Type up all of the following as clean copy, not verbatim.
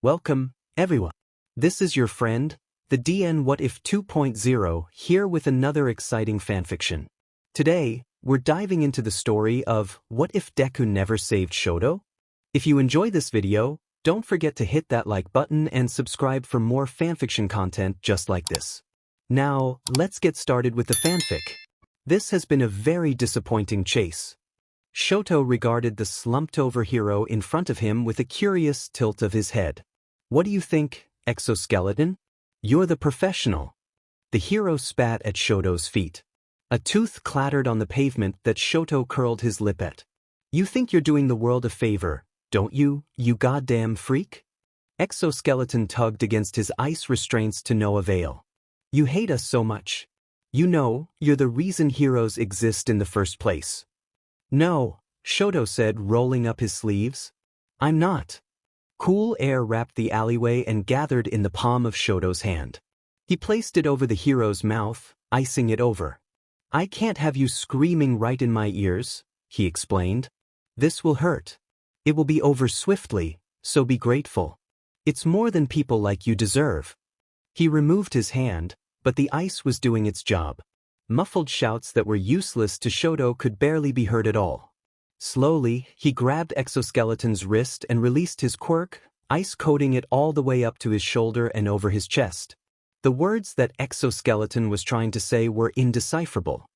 Welcome, everyone. This is your friend, the DN WhatIf 2.0, here with another exciting fanfiction. Today, we're diving into the story of What If Deku Never Saved Shoto? If you enjoy this video, don't forget to hit that like button and subscribe for more fanfiction content just like this. Now, let's get started with the fanfic. This has been a very disappointing chase. Shoto regarded the slumped-over hero in front of him with a curious tilt of his head. What do you think, exoskeleton? You're the professional. The hero spat at Shoto's feet. A tooth clattered on the pavement that Shoto curled his lip at. You think you're doing the world a favor, don't you, you goddamn freak? Exoskeleton tugged against his ice restraints to no avail. You hate us so much. You know, you're the reason heroes exist in the first place. No, Shoto said, rolling up his sleeves. I'm not. Cool air wrapped the alleyway and gathered in the palm of Shoto's hand. He placed it over the hero's mouth, icing it over. I can't have you screaming right in my ears, he explained. This will hurt. It will be over swiftly, so be grateful. It's more than people like you deserve. He removed his hand, but the ice was doing its job. Muffled shouts that were useless to Shoto could barely be heard at all. Slowly, he grabbed Exoskeleton's wrist and released his quirk, ice coating it all the way up to his shoulder and over his chest. The words that Exoskeleton was trying to say were indecipherable.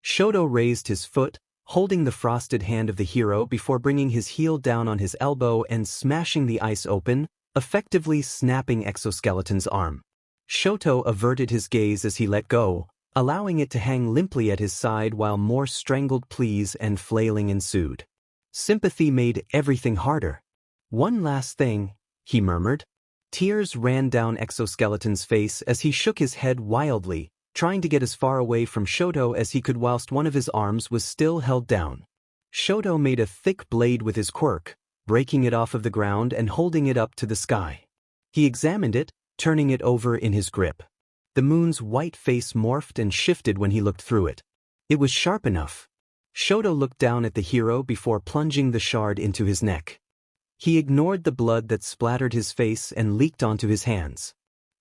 Shoto raised his foot, holding the frosted hand of the hero before bringing his heel down on his elbow and smashing the ice open, effectively snapping Exoskeleton's arm. Shoto averted his gaze as he let go, allowing it to hang limply at his side while more strangled pleas and flailing ensued. Sympathy made everything harder. One last thing, he murmured. Tears ran down Exoskeleton's face as he shook his head wildly, trying to get as far away from Shoto as he could whilst one of his arms was still held down. Shoto made a thick blade with his quirk, breaking it off of the ground and holding it up to the sky. He examined it, turning it over in his grip. The moon's white face morphed and shifted when he looked through it. It was sharp enough. Shoto looked down at the hero before plunging the shard into his neck. He ignored the blood that splattered his face and leaked onto his hands.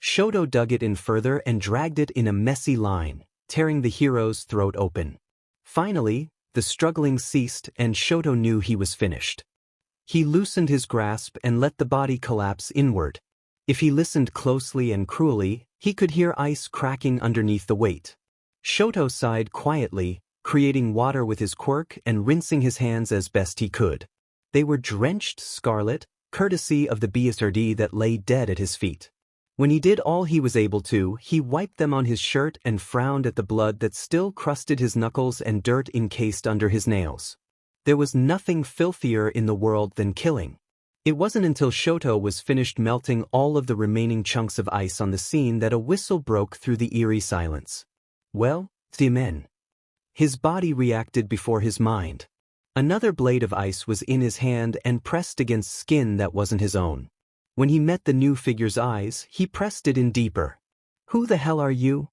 Shoto dug it in further and dragged it in a messy line, tearing the hero's throat open. Finally, the struggling ceased and Shoto knew he was finished. He loosened his grasp and let the body collapse inward. If he listened closely and cruelly, he could hear ice cracking underneath the weight. Shoto sighed quietly, creating water with his quirk and rinsing his hands as best he could. They were drenched scarlet, courtesy of the BSRD that lay dead at his feet. When he did all he was able to, he wiped them on his shirt and frowned at the blood that still crusted his knuckles and dirt encased under his nails. There was nothing filthier in the world than killing. It wasn't until Shoto was finished melting all of the remaining chunks of ice on the scene that a whistle broke through the eerie silence. Well, the men. His body reacted before his mind. Another blade of ice was in his hand and pressed against skin that wasn't his own. When he met the new figure's eyes, he pressed it in deeper. Who the hell are you?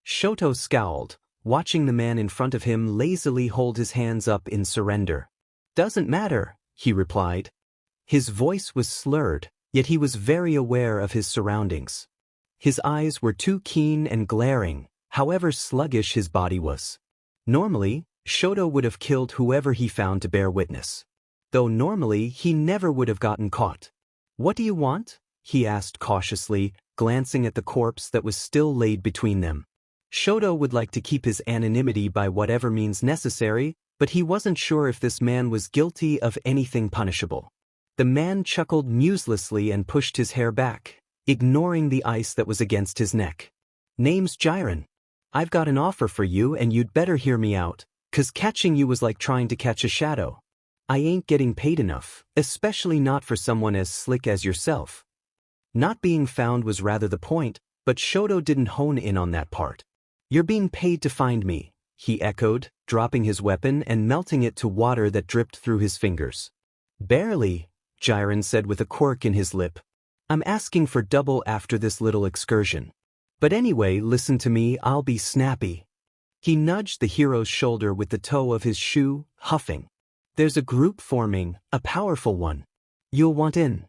Shoto scowled, watching the man in front of him lazily hold his hands up in surrender. Doesn't matter, he replied. His voice was slurred, yet he was very aware of his surroundings. His eyes were too keen and glaring, however sluggish his body was. Normally, Shoto would have killed whoever he found to bear witness. Though normally he never would have gotten caught. What do you want? He asked cautiously, glancing at the corpse that was still laid between them. Shoto would like to keep his anonymity by whatever means necessary, but he wasn't sure if this man was guilty of anything punishable. The man chuckled muselessly and pushed his hair back, ignoring the ice that was against his neck. Name's Jiren. I've got an offer for you and you'd better hear me out, 'cause catching you was like trying to catch a shadow. I ain't getting paid enough, especially not for someone as slick as yourself. Not being found was rather the point, but Shoto didn't hone in on that part. You're being paid to find me, he echoed, dropping his weapon and melting it to water that dripped through his fingers. Barely, Jiren said with a quirk in his lip. I'm asking for double after this little excursion. But anyway, listen to me, I'll be snappy. He nudged the hero's shoulder with the toe of his shoe, huffing. There's a group forming, a powerful one. You'll want in.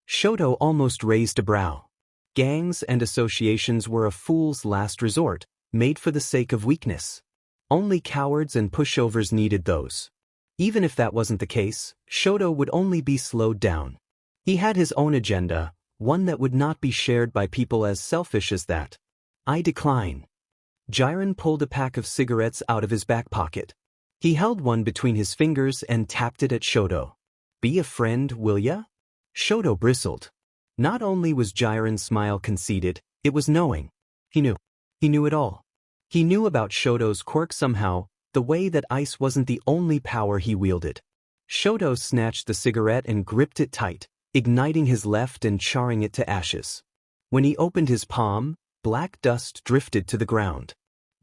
Shoto almost raised a brow. Gangs and associations were a fool's last resort, made for the sake of weakness. Only cowards and pushovers needed those. Even if that wasn't the case, Shoto would only be slowed down. He had his own agenda, one that would not be shared by people as selfish as that. I decline. Jiren pulled a pack of cigarettes out of his back pocket. He held one between his fingers and tapped it at Shoto. Be a friend, will ya? Shoto bristled. Not only was Jiren's smile conceited, it was knowing. He knew. He knew it all. He knew about Shoto's quirk somehow, the way that ice wasn't the only power he wielded. Shoto snatched the cigarette and gripped it tight, igniting his left and charring it to ashes. When he opened his palm, black dust drifted to the ground.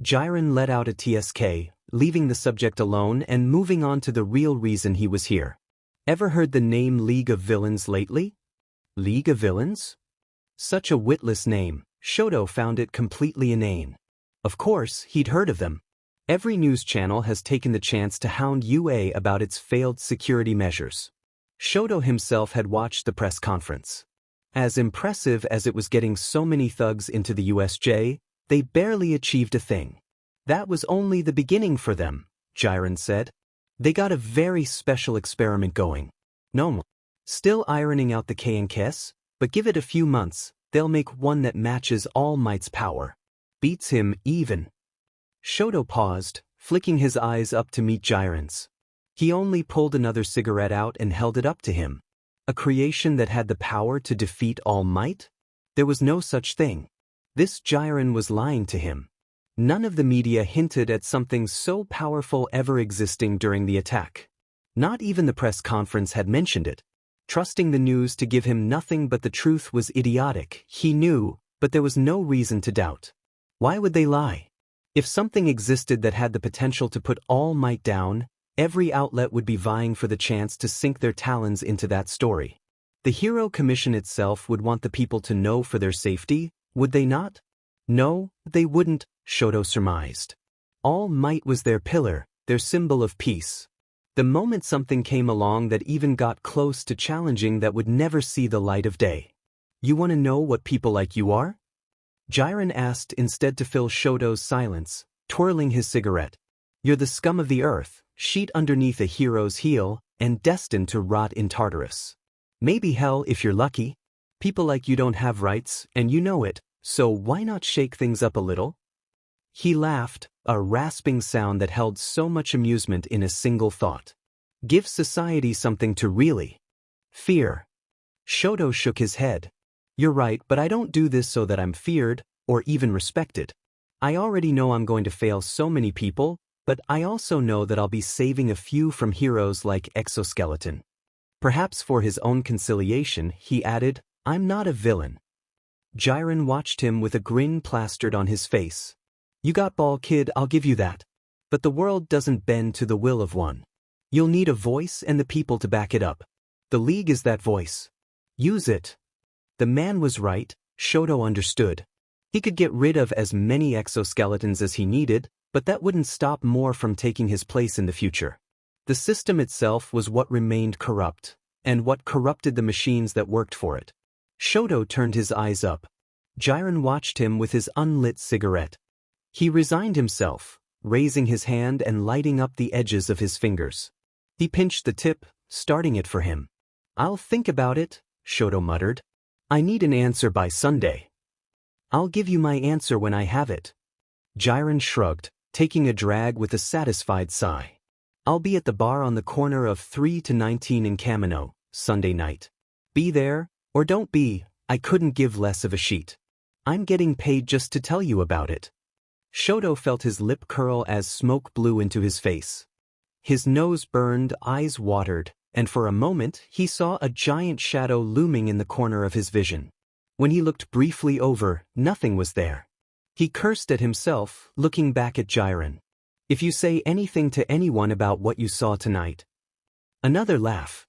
Jiren let out a TSK, leaving the subject alone and moving on to the real reason he was here. Ever heard the name League of Villains lately? League of Villains? Such a witless name, Shoto found it completely inane. Of course, he'd heard of them. Every news channel has taken the chance to hound UA about its failed security measures. Shoto himself had watched the press conference. As impressive as it was getting so many thugs into the USJ, they barely achieved a thing. That was only the beginning for them, Jiren said. They got a very special experiment going. No, still ironing out the K and Kes, but give it a few months, they'll make one that matches All Might's power. Beats him even. Shoto paused, flicking his eyes up to meet Jiren's. He only pulled another cigarette out and held it up to him. A creation that had the power to defeat All Might? There was no such thing. This Jiren was lying to him. None of the media hinted at something so powerful ever existing during the attack. Not even the press conference had mentioned it. Trusting the news to give him nothing but the truth was idiotic, he knew, but there was no reason to doubt. Why would they lie? If something existed that had the potential to put All Might down, every outlet would be vying for the chance to sink their talons into that story. The Hero Commission itself would want the people to know for their safety, would they not? No, they wouldn't, Shoto surmised. All Might was their pillar, their symbol of peace. The moment something came along that even got close to challenging that would never see the light of day. You want to know what people like you are? Jiren asked instead to fill Shoto's silence, twirling his cigarette. You're the scum of the earth, sheet underneath a hero's heel, and destined to rot in Tartarus. Maybe hell if you're lucky. People like you don't have rights, and you know it, so why not shake things up a little? He laughed, a rasping sound that held so much amusement in a single thought. Give society something to really fear. Shoto shook his head. You're right, but I don't do this so that I'm feared, or even respected. I already know I'm going to fail so many people, but I also know that I'll be saving a few from heroes like Exoskeleton. Perhaps for his own conciliation, he added, I'm not a villain. Jiren watched him with a grin plastered on his face. You got ball, kid, I'll give you that. But the world doesn't bend to the will of one. You'll need a voice and the people to back it up. The League is that voice. Use it. The man was right, Shoto understood. He could get rid of as many exoskeletons as he needed, but that wouldn't stop more from taking his place in the future. The system itself was what remained corrupt, and what corrupted the machines that worked for it. Shoto turned his eyes up. Jiren watched him with his unlit cigarette. He resigned himself, raising his hand and lighting up the edges of his fingers. He pinched the tip, starting it for him. I'll think about it, Shoto muttered. I need an answer by Sunday. I'll give you my answer when I have it. Jiren shrugged, taking a drag with a satisfied sigh. I'll be at the bar on the corner of 3 to 19 in Kamino, Sunday night. Be there, or don't be, I couldn't give less of a sheet. I'm getting paid just to tell you about it. Shoto felt his lip curl as smoke blew into his face. His nose burned, eyes watered, and for a moment he saw a giant shadow looming in the corner of his vision. When he looked briefly over, nothing was there. He cursed at himself, looking back at Jiren. If you say anything to anyone about what you saw tonight. Another laugh.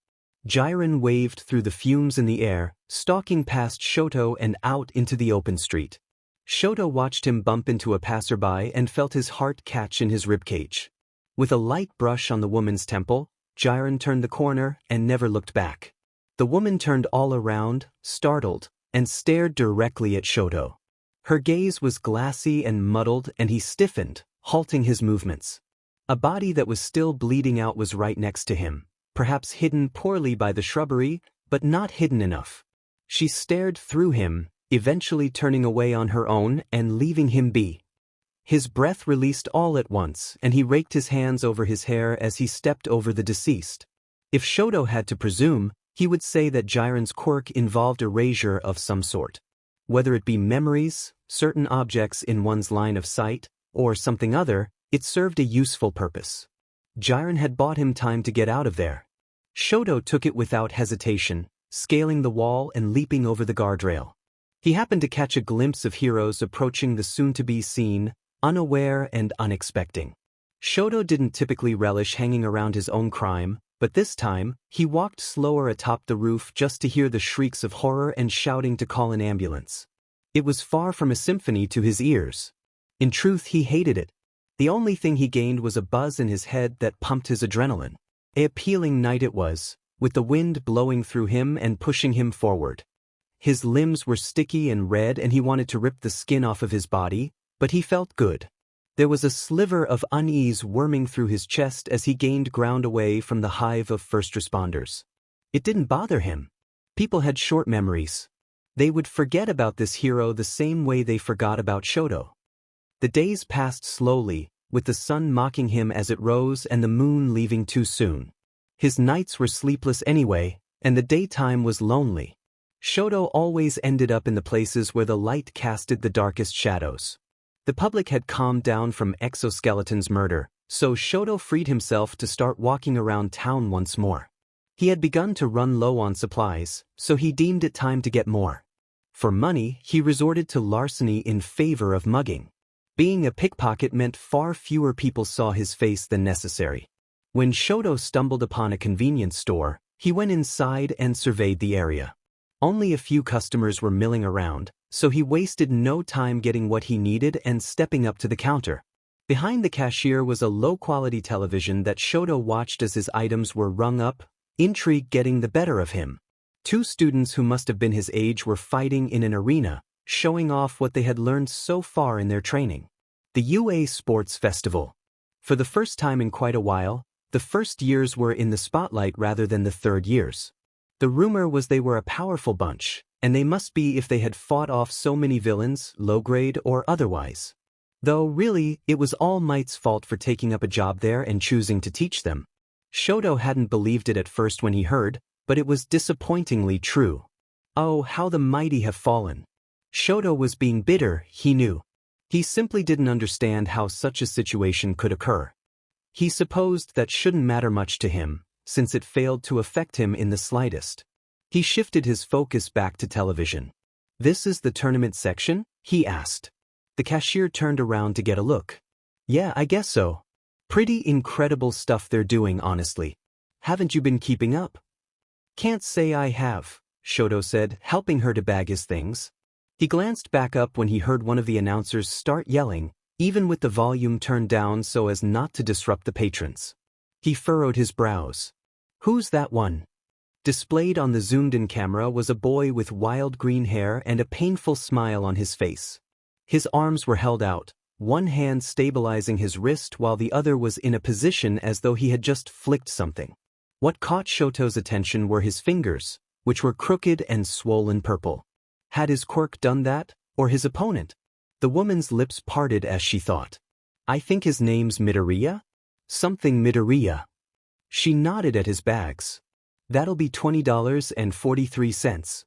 Jiren waved through the fumes in the air, stalking past Shoto and out into the open street. Shoto watched him bump into a passerby and felt his heart catch in his ribcage. With a light brush on the woman's temple, Jiren turned the corner and never looked back. The woman turned all around, startled, and stared directly at Shoto. Her gaze was glassy and muddled, and he stiffened, halting his movements. A body that was still bleeding out was right next to him, perhaps hidden poorly by the shrubbery, but not hidden enough. She stared through him, eventually turning away on her own and leaving him be. His breath released all at once, and he raked his hands over his hair as he stepped over the deceased. If Shoto had to presume, he would say that Jiren's quirk involved erasure of some sort. Whether it be memories, certain objects in one's line of sight, or something other, it served a useful purpose. Jiren had bought him time to get out of there. Shoto took it without hesitation, scaling the wall and leaping over the guardrail. He happened to catch a glimpse of heroes approaching the soon-to-be-seen, unaware and unexpecting. Shoto didn't typically relish hanging around his own crime, but this time, he walked slower atop the roof just to hear the shrieks of horror and shouting to call an ambulance. It was far from a symphony to his ears. In truth, he hated it. The only thing he gained was a buzz in his head that pumped his adrenaline. An appealing night it was, with the wind blowing through him and pushing him forward. His limbs were sticky and red and he wanted to rip the skin off of his body, but he felt good. There was a sliver of unease worming through his chest as he gained ground away from the hive of first responders. It didn't bother him. People had short memories. They would forget about this hero the same way they forgot about Shoto. The days passed slowly, with the sun mocking him as it rose and the moon leaving too soon. His nights were sleepless anyway, and the daytime was lonely. Shoto always ended up in the places where the light casted the darkest shadows. The public had calmed down from Exoskeleton's murder, so Shoto freed himself to start walking around town once more. He had begun to run low on supplies, so he deemed it time to get more. For money, he resorted to larceny in favor of mugging. Being a pickpocket meant far fewer people saw his face than necessary. When Shoto stumbled upon a convenience store, he went inside and surveyed the area. Only a few customers were milling around, so he wasted no time getting what he needed and stepping up to the counter. Behind the cashier was a low-quality television that Shoto watched as his items were rung up, intrigue getting the better of him. Two students who must have been his age were fighting in an arena, showing off what they had learned so far in their training. The UA Sports Festival. For the first time in quite a while, the first years were in the spotlight rather than the third years. The rumor was they were a powerful bunch, and they must be if they had fought off so many villains, low-grade or otherwise. Though really, it was All Might's fault for taking up a job there and choosing to teach them. Shoto hadn't believed it at first when he heard, but it was disappointingly true. Oh, how the mighty have fallen. Shoto was being bitter, he knew. He simply didn't understand how such a situation could occur. He supposed that shouldn't matter much to him, since it failed to affect him in the slightest. He shifted his focus back to television. "This is the tournament section?" he asked. The cashier turned around to get a look. "Yeah, I guess so. Pretty incredible stuff they're doing, honestly. Haven't you been keeping up?" "Can't say I have," Shoto said, helping her to bag his things. He glanced back up when he heard one of the announcers start yelling, even with the volume turned down so as not to disrupt the patrons. He furrowed his brows. "Who's that one?" Displayed on the zoomed-in camera was a boy with wild green hair and a painful smile on his face. His arms were held out, one hand stabilizing his wrist while the other was in a position as though he had just flicked something. What caught Shoto's attention were his fingers, which were crooked and swollen purple. Had his quirk done that, or his opponent? The woman's lips parted as she thought. "I think his name's Midoriya? Something Midoriya." She nodded at his bags. "That'll be $20.43.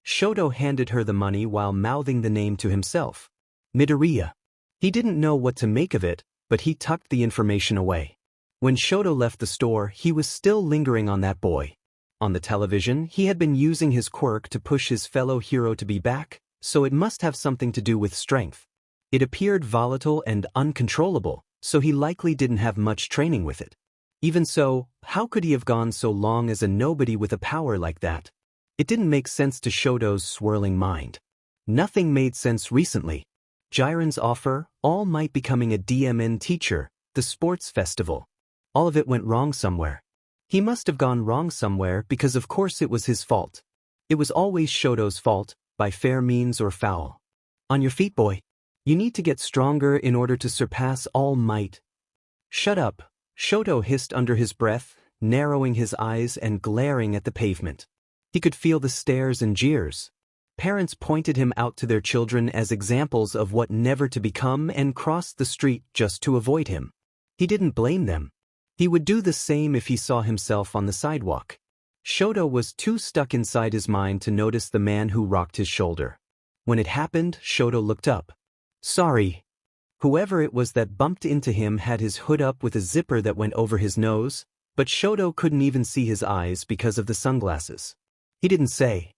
Shoto handed her the money while mouthing the name to himself. Midoriya. He didn't know what to make of it, but he tucked the information away. When Shoto left the store, he was still lingering on that boy. On the television, he had been using his quirk to push his fellow hero to be back, so it must have something to do with strength. It appeared volatile and uncontrollable, so he likely didn't have much training with it. Even so, how could he have gone so long as a nobody with a power like that? It didn't make sense to Shoto's swirling mind. Nothing made sense recently. Jiren's offer, All Might becoming a DMN teacher, the sports festival. All of it went wrong somewhere. He must have gone wrong somewhere because of course it was his fault. It was always Shoto's fault, by fair means or foul. On your feet, boy. You need to get stronger in order to surpass all might. Shut up, Shoto hissed under his breath, narrowing his eyes and glaring at the pavement. He could feel the stares and jeers. Parents pointed him out to their children as examples of what never to become and crossed the street just to avoid him. He didn't blame them. He would do the same if he saw himself on the sidewalk. Shoto was too stuck inside his mind to notice the man who rocked his shoulder. When it happened, Shoto looked up. Sorry. Whoever it was that bumped into him had his hood up with a zipper that went over his nose, but Shoto couldn't even see his eyes because of the sunglasses. He didn't say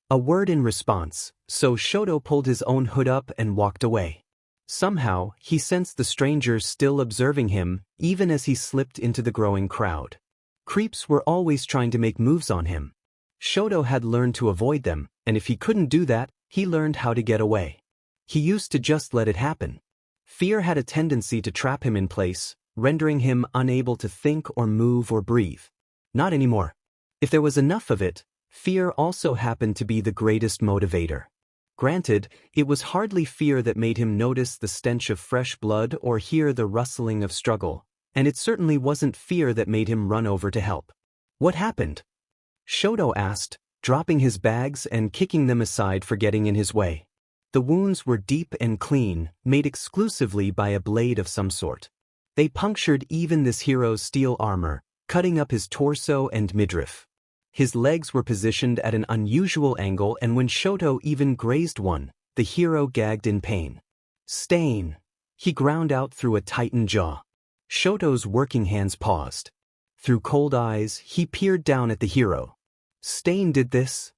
a word in response, so Shoto pulled his own hood up and walked away. Somehow, he sensed the strangers still observing him, even as he slipped into the growing crowd. Creeps were always trying to make moves on him. Shoto had learned to avoid them, and if he couldn't do that, he learned how to get away. He used to just let it happen. Fear had a tendency to trap him in place, rendering him unable to think or move or breathe. Not anymore. If there was enough of it, fear also happened to be the greatest motivator. Granted, it was hardly fear that made him notice the stench of fresh blood or hear the rustling of struggle, and it certainly wasn't fear that made him run over to help. What happened? Shoto asked, dropping his bags and kicking them aside for getting in his way. The wounds were deep and clean, made exclusively by a blade of some sort. They punctured even this hero's steel armor, cutting up his torso and midriff. His legs were positioned at an unusual angle, and when Shoto even grazed one, the hero gagged in pain. Stain! He ground out through a tightened jaw. Shoto's working hands paused. Through cold eyes, he peered down at the hero. Stain did this?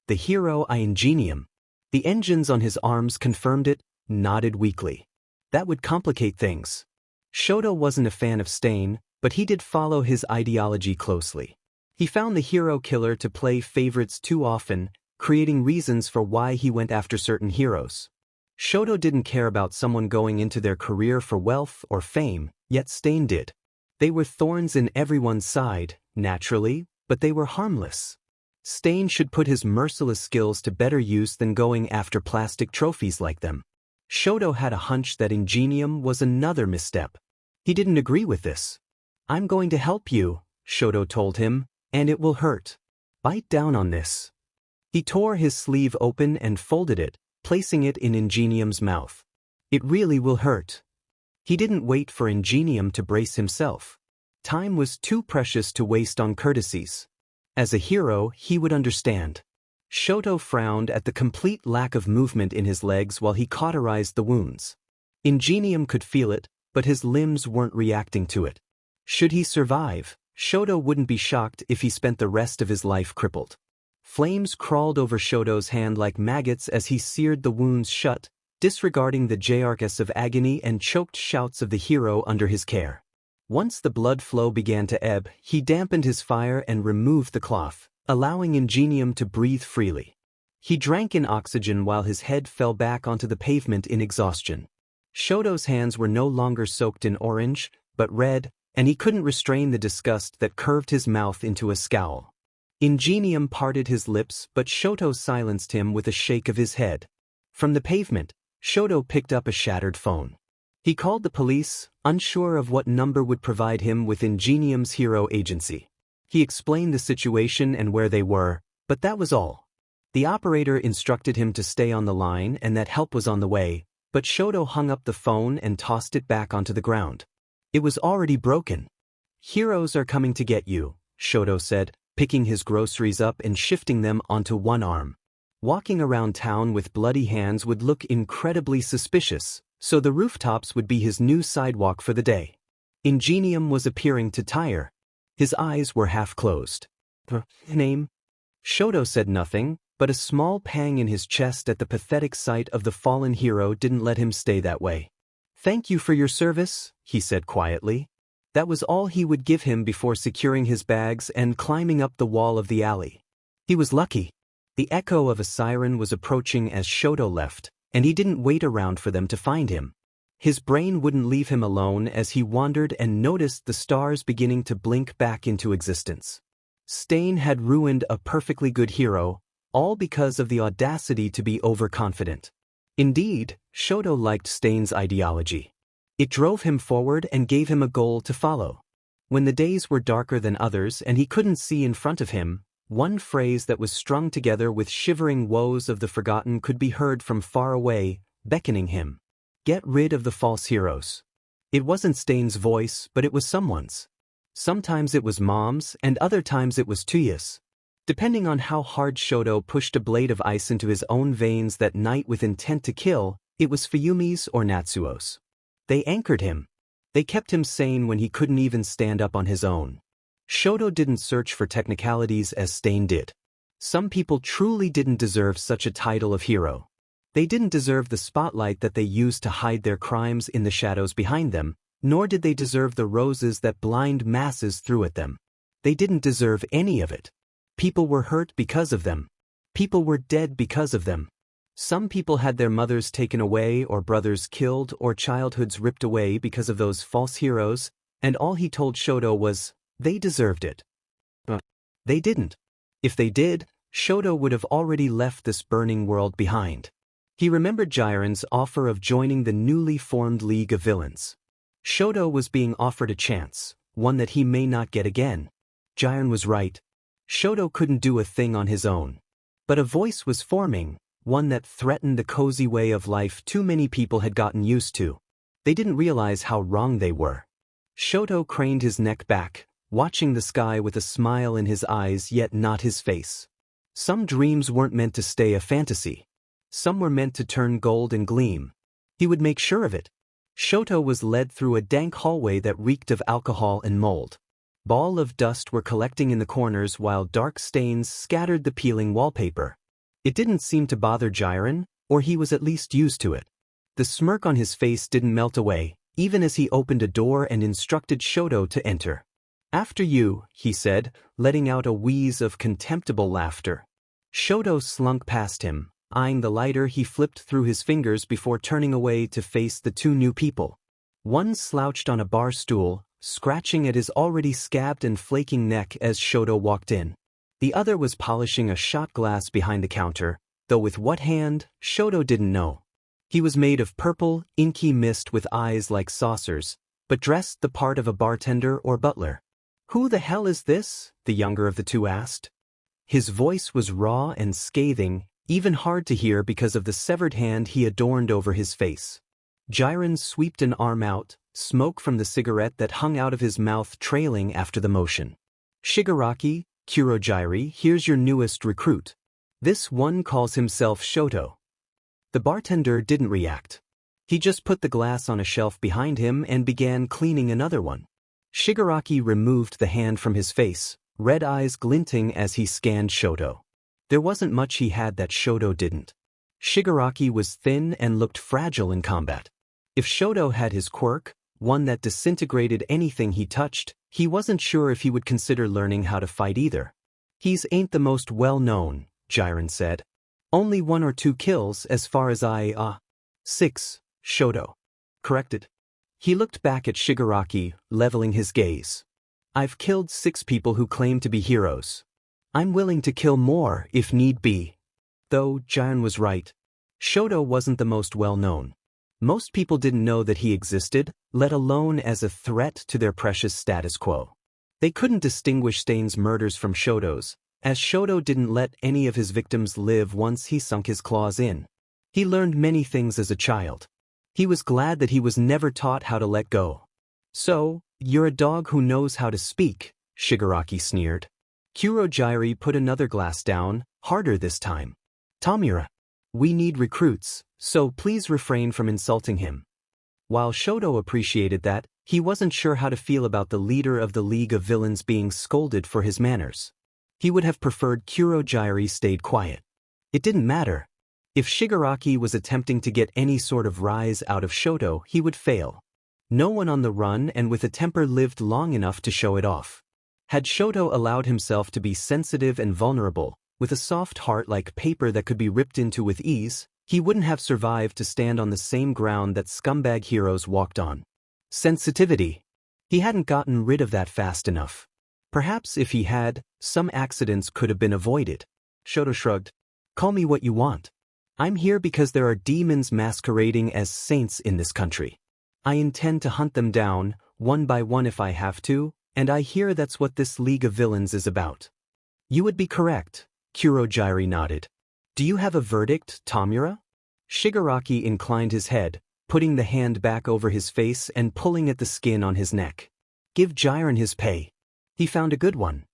The hero ingenium. The engines on his arms confirmed it, nodded weakly. That would complicate things. Shoto wasn't a fan of Stain, but he did follow his ideology closely. He found the hero killer to play favorites too often, creating reasons for why he went after certain heroes. Shoto didn't care about someone going into their career for wealth or fame, yet Stain did. They were thorns in everyone's side, naturally, but they were harmless. Stain should put his merciless skills to better use than going after plastic trophies like them. Shoto had a hunch that ingenium was another misstep. He didn't agree with this. I'm going to help you, Shoto told him, and it will hurt. Bite down on this. He tore his sleeve open and folded it, placing it in ingenium's mouth. It really will hurt. He didn't wait for ingenium to brace himself. Time was too precious to waste on courtesies. As a hero, he would understand. Shoto frowned at the complete lack of movement in his legs while he cauterized the wounds. Ingenium could feel it, but his limbs weren't reacting to it. Should he survive, Shoto wouldn't be shocked if he spent the rest of his life crippled. Flames crawled over Shoto's hand like maggots as he seared the wounds shut, disregarding the jarks of agony and choked shouts of the hero under his care. Once the blood flow began to ebb, he dampened his fire and removed the cloth, allowing ingenium to breathe freely. He drank in oxygen while his head fell back onto the pavement in exhaustion. Shoto's hands were no longer soaked in orange, but red, and he couldn't restrain the disgust that curved his mouth into a scowl. Ingenium parted his lips, but Shoto silenced him with a shake of his head. From the pavement, Shoto picked up a shattered phone. He called the police, unsure of what number would provide him with ingenium's hero agency. He explained the situation and where they were, but that was all. The operator instructed him to stay on the line and that help was on the way, but Shoto hung up the phone and tossed it back onto the ground. It was already broken. Heroes are coming to get you, Shoto said, picking his groceries up and shifting them onto one arm. Walking around town with bloody hands would look incredibly suspicious, so the rooftops would be his new sidewalk for the day. Ingenium was appearing to tire. His eyes were half closed. Name? Shoto said nothing, but a small pang in his chest at the pathetic sight of the fallen hero didn't let him stay that way. Thank you for your service, he said quietly. That was all he would give him before securing his bags and climbing up the wall of the alley. He was lucky. The echo of a siren was approaching as Shoto left, and he didn't wait around for them to find him. His brain wouldn't leave him alone as he wandered and noticed the stars beginning to blink back into existence. Stain had ruined a perfectly good hero, all because of the audacity to be overconfident. Indeed, Shoto liked Stain's ideology. It drove him forward and gave him a goal to follow. When the days were darker than others and he couldn't see in front of him, one phrase that was strung together with shivering woes of the forgotten could be heard from far away, beckoning him. Get rid of the false heroes. It wasn't Stain's voice, but it was someone's. Sometimes it was Mom's, and other times it was Tuyas. Depending on how hard Shoto pushed a blade of ice into his own veins that night with intent to kill, it was Fuyumi's or Natsuo's. They anchored him. They kept him sane when he couldn't even stand up on his own. Shoto didn't search for technicalities as Stain did. Some people truly didn't deserve such a title of hero. They didn't deserve the spotlight that they used to hide their crimes in the shadows behind them, nor did they deserve the roses that blind masses threw at them. They didn't deserve any of it. People were hurt because of them. People were dead because of them. Some people had their mothers taken away or brothers killed or childhoods ripped away because of those false heroes, and all he told Shoto was, they deserved it. But they didn't. If they did, Shoto would have already left this burning world behind. He remembered Jiren's offer of joining the newly formed League of Villains. Shoto was being offered a chance, one that he may not get again. Jiren was right. Shoto couldn't do a thing on his own. But a voice was forming, one that threatened the cozy way of life too many people had gotten used to. They didn't realize how wrong they were. Shoto craned his neck back, watching the sky with a smile in his eyes yet not his face. Some dreams weren't meant to stay a fantasy. Some were meant to turn gold and gleam. He would make sure of it. Shoto was led through a dank hallway that reeked of alcohol and mold. Balls of dust were collecting in the corners while dark stains scattered the peeling wallpaper. It didn't seem to bother Jiren, or he was at least used to it. The smirk on his face didn't melt away, even as he opened a door and instructed Shoto to enter. After you, he said, letting out a wheeze of contemptible laughter. Shoto slunk past him, eyeing the lighter he flipped through his fingers before turning away to face the two new people. One slouched on a bar stool, scratching at his already scabbed and flaking neck as Shoto walked in. The other was polishing a shot glass behind the counter, though with what hand, Shoto didn't know. He was made of purple, inky mist with eyes like saucers, but dressed the part of a bartender or butler. Who the hell is this? The younger of the two asked. His voice was raw and scathing, even hard to hear because of the severed hand he adorned over his face. Jiren swept an arm out, smoke from the cigarette that hung out of his mouth trailing after the motion. Shigaraki, Kurojiri, here's your newest recruit. This one calls himself Shoto. The bartender didn't react. He just put the glass on a shelf behind him and began cleaning another one. Shigaraki removed the hand from his face, red eyes glinting as he scanned Shoto. There wasn't much he had that Shoto didn't. Shigaraki was thin and looked fragile in combat. If Shoto had his quirk, one that disintegrated anything he touched, he wasn't sure if he would consider learning how to fight either. He's ain't the most well-known, Jiren said. Only 1 or 2 kills as far as 6, Shoto corrected. He looked back at Shigaraki, leveling his gaze. I've killed 6 people who claim to be heroes. I'm willing to kill more if need be. Though Jiren was right. Shoto wasn't the most well-known. Most people didn't know that he existed, let alone as a threat to their precious status quo. They couldn't distinguish Stain's murders from Shoto's, as Shoto didn't let any of his victims live once he sunk his claws in. He learned many things as a child. He was glad that he was never taught how to let go. So, you're a dog who knows how to speak, Shigaraki sneered. Kurojiri put another glass down, harder this time. Tamura. We need recruits, so please refrain from insulting him. While Shoto appreciated that, he wasn't sure how to feel about the leader of the League of Villains being scolded for his manners. He would have preferred Kurojiri stayed quiet. It didn't matter. If Shigaraki was attempting to get any sort of rise out of Shoto, he would fail. No one on the run and with a temper lived long enough to show it off. Had Shoto allowed himself to be sensitive and vulnerable, with a soft heart like paper that could be ripped into with ease, He wouldn't have survived to stand on the same ground that scumbag heroes walked on. Sensitivity. He hadn't gotten rid of that fast enough. Perhaps if he had, some accidents could have been avoided. Shoto shrugged. Call me what you want. I'm here because there are demons masquerading as saints in this country. I intend to hunt them down, one by one if I have to, and I hear that's what this League of Villains is about. You would be correct, Kurogyari nodded. Do you have a verdict, Tamura? Shigaraki inclined his head, putting the hand back over his face and pulling at the skin on his neck. Give Jiren his pay. He found a good one.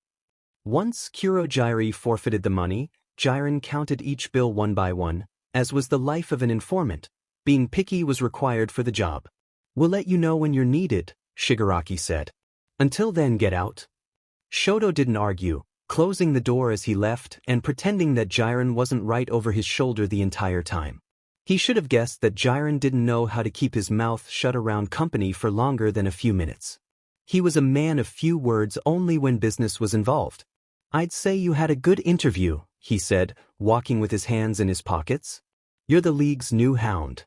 Once Kurogyari forfeited the money, Jiren counted each bill one by one, as was the life of an informant. Being picky was required for the job. We'll let you know when you're needed, Shigaraki said. Until then, get out. Shoto didn't argue, closing the door as he left and pretending that Jiren wasn't right over his shoulder the entire time. He should have guessed that Jiren didn't know how to keep his mouth shut around company for longer than a few minutes. He was a man of few words only when business was involved. I'd say you had a good interview, he said, walking with his hands in his pockets. You're the League's new hound.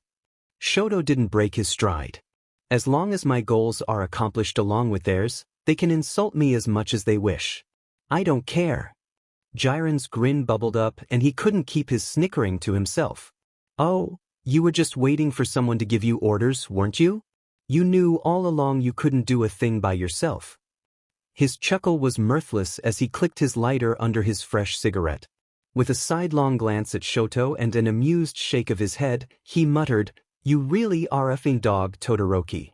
Shoto didn't break his stride. As long as my goals are accomplished along with theirs, they can insult me as much as they wish. I don't care. Jiren's grin bubbled up and he couldn't keep his snickering to himself. Oh, you were just waiting for someone to give you orders, weren't you? You knew all along you couldn't do a thing by yourself. His chuckle was mirthless as he clicked his lighter under his fresh cigarette. With a sidelong glance at Shoto and an amused shake of his head, he muttered, You really are effing dog, Todoroki.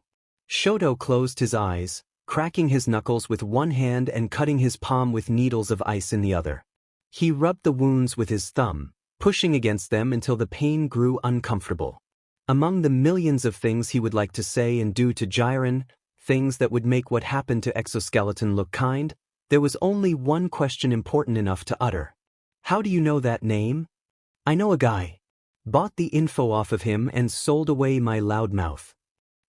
Shoto closed his eyes, cracking his knuckles with one hand and cutting his palm with needles of ice in the other. He rubbed the wounds with his thumb, pushing against them until the pain grew uncomfortable. Among the millions of things he would like to say and do to Jiren, things that would make what happened to Exoskeleton look kind, there was only one question important enough to utter. How do you know that name? I know a guy. Bought the info off of him and sold away my loud mouth.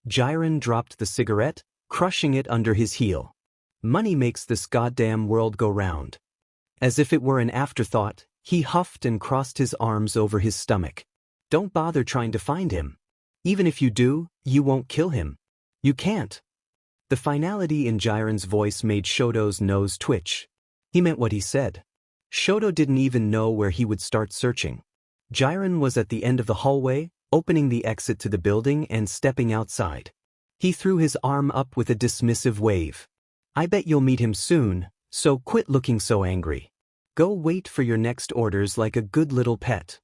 Jiren dropped the cigarette, crushing it under his heel. Money makes this goddamn world go round. As if it were an afterthought, he huffed and crossed his arms over his stomach. Don't bother trying to find him. Even if you do, you won't kill him. You can't. The finality in Jiren's voice made Shoto's nose twitch. He meant what he said. Shoto didn't even know where he would start searching. Jiren was at the end of the hallway, opening the exit to the building and stepping outside. He threw his arm up with a dismissive wave. I bet you'll meet him soon, so quit looking so angry. Go wait for your next orders like a good little pet.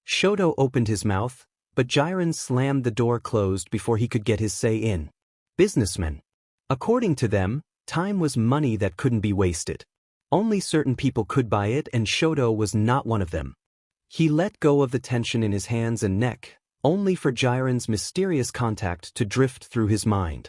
Shoto opened his mouth, but Jiren slammed the door closed before he could get his say in. Businessmen. According to them, time was money that couldn't be wasted. Only certain people could buy it and Shoto was not one of them. He let go of the tension in his hands and neck, only for Jiren's mysterious contact to drift through his mind.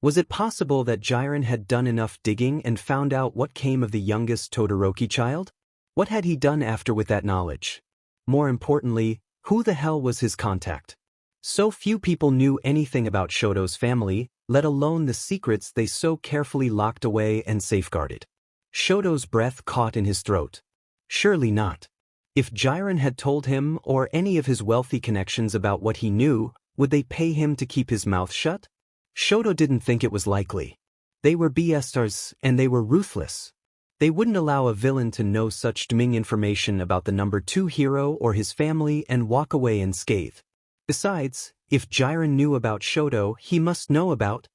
Was it possible that Jiren had done enough digging and found out what came of the youngest Todoroki child? What had he done after with that knowledge? More importantly, who the hell was his contact? So few people knew anything about Shoto's family, let alone the secrets they so carefully locked away and safeguarded. Shoto's breath caught in his throat. Surely not. If Jiren had told him or any of his wealthy connections about what he knew, would they pay him to keep his mouth shut? Shoto didn't think it was likely. They were BSers and they were ruthless. They wouldn't allow a villain to know such damning information about the number 2 hero or his family and walk away unscathed. Besides, if Jiren knew about Shoto, he must know about...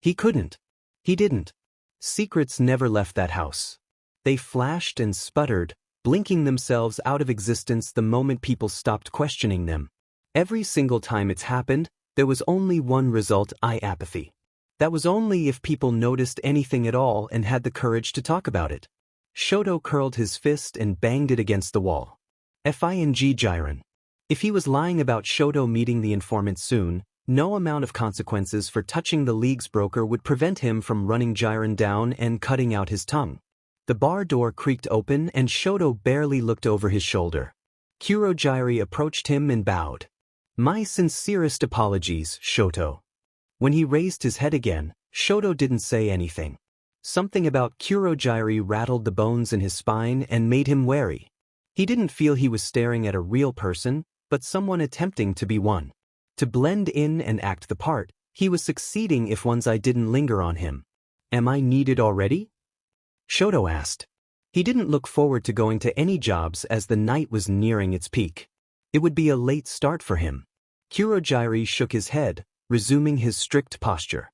He couldn't. He didn't. Secrets never left that house. They flashed and sputtered, blinking themselves out of existence the moment people stopped questioning them. Every single time it's happened, there was only one result: apathy. That was only if people noticed anything at all and had the courage to talk about it. Shoto curled his fist and banged it against the wall. Fing Jiren. If he was lying about Shoto meeting the informant soon, no amount of consequences for touching the League's broker would prevent him from running Jiren down and cutting out his tongue. The bar door creaked open and Shoto barely looked over his shoulder. Kurogyari approached him and bowed. My sincerest apologies, Shoto. When he raised his head again, Shoto didn't say anything. Something about Kurogyari rattled the bones in his spine and made him wary. He didn't feel he was staring at a real person, but someone attempting to be one. To blend in and act the part, he was succeeding if one's eye didn't linger on him. Am I needed already? Shoto asked. He didn't look forward to going to any jobs as the night was nearing its peak. It would be a late start for him. Kurogyari shook his head, resuming his strict posture.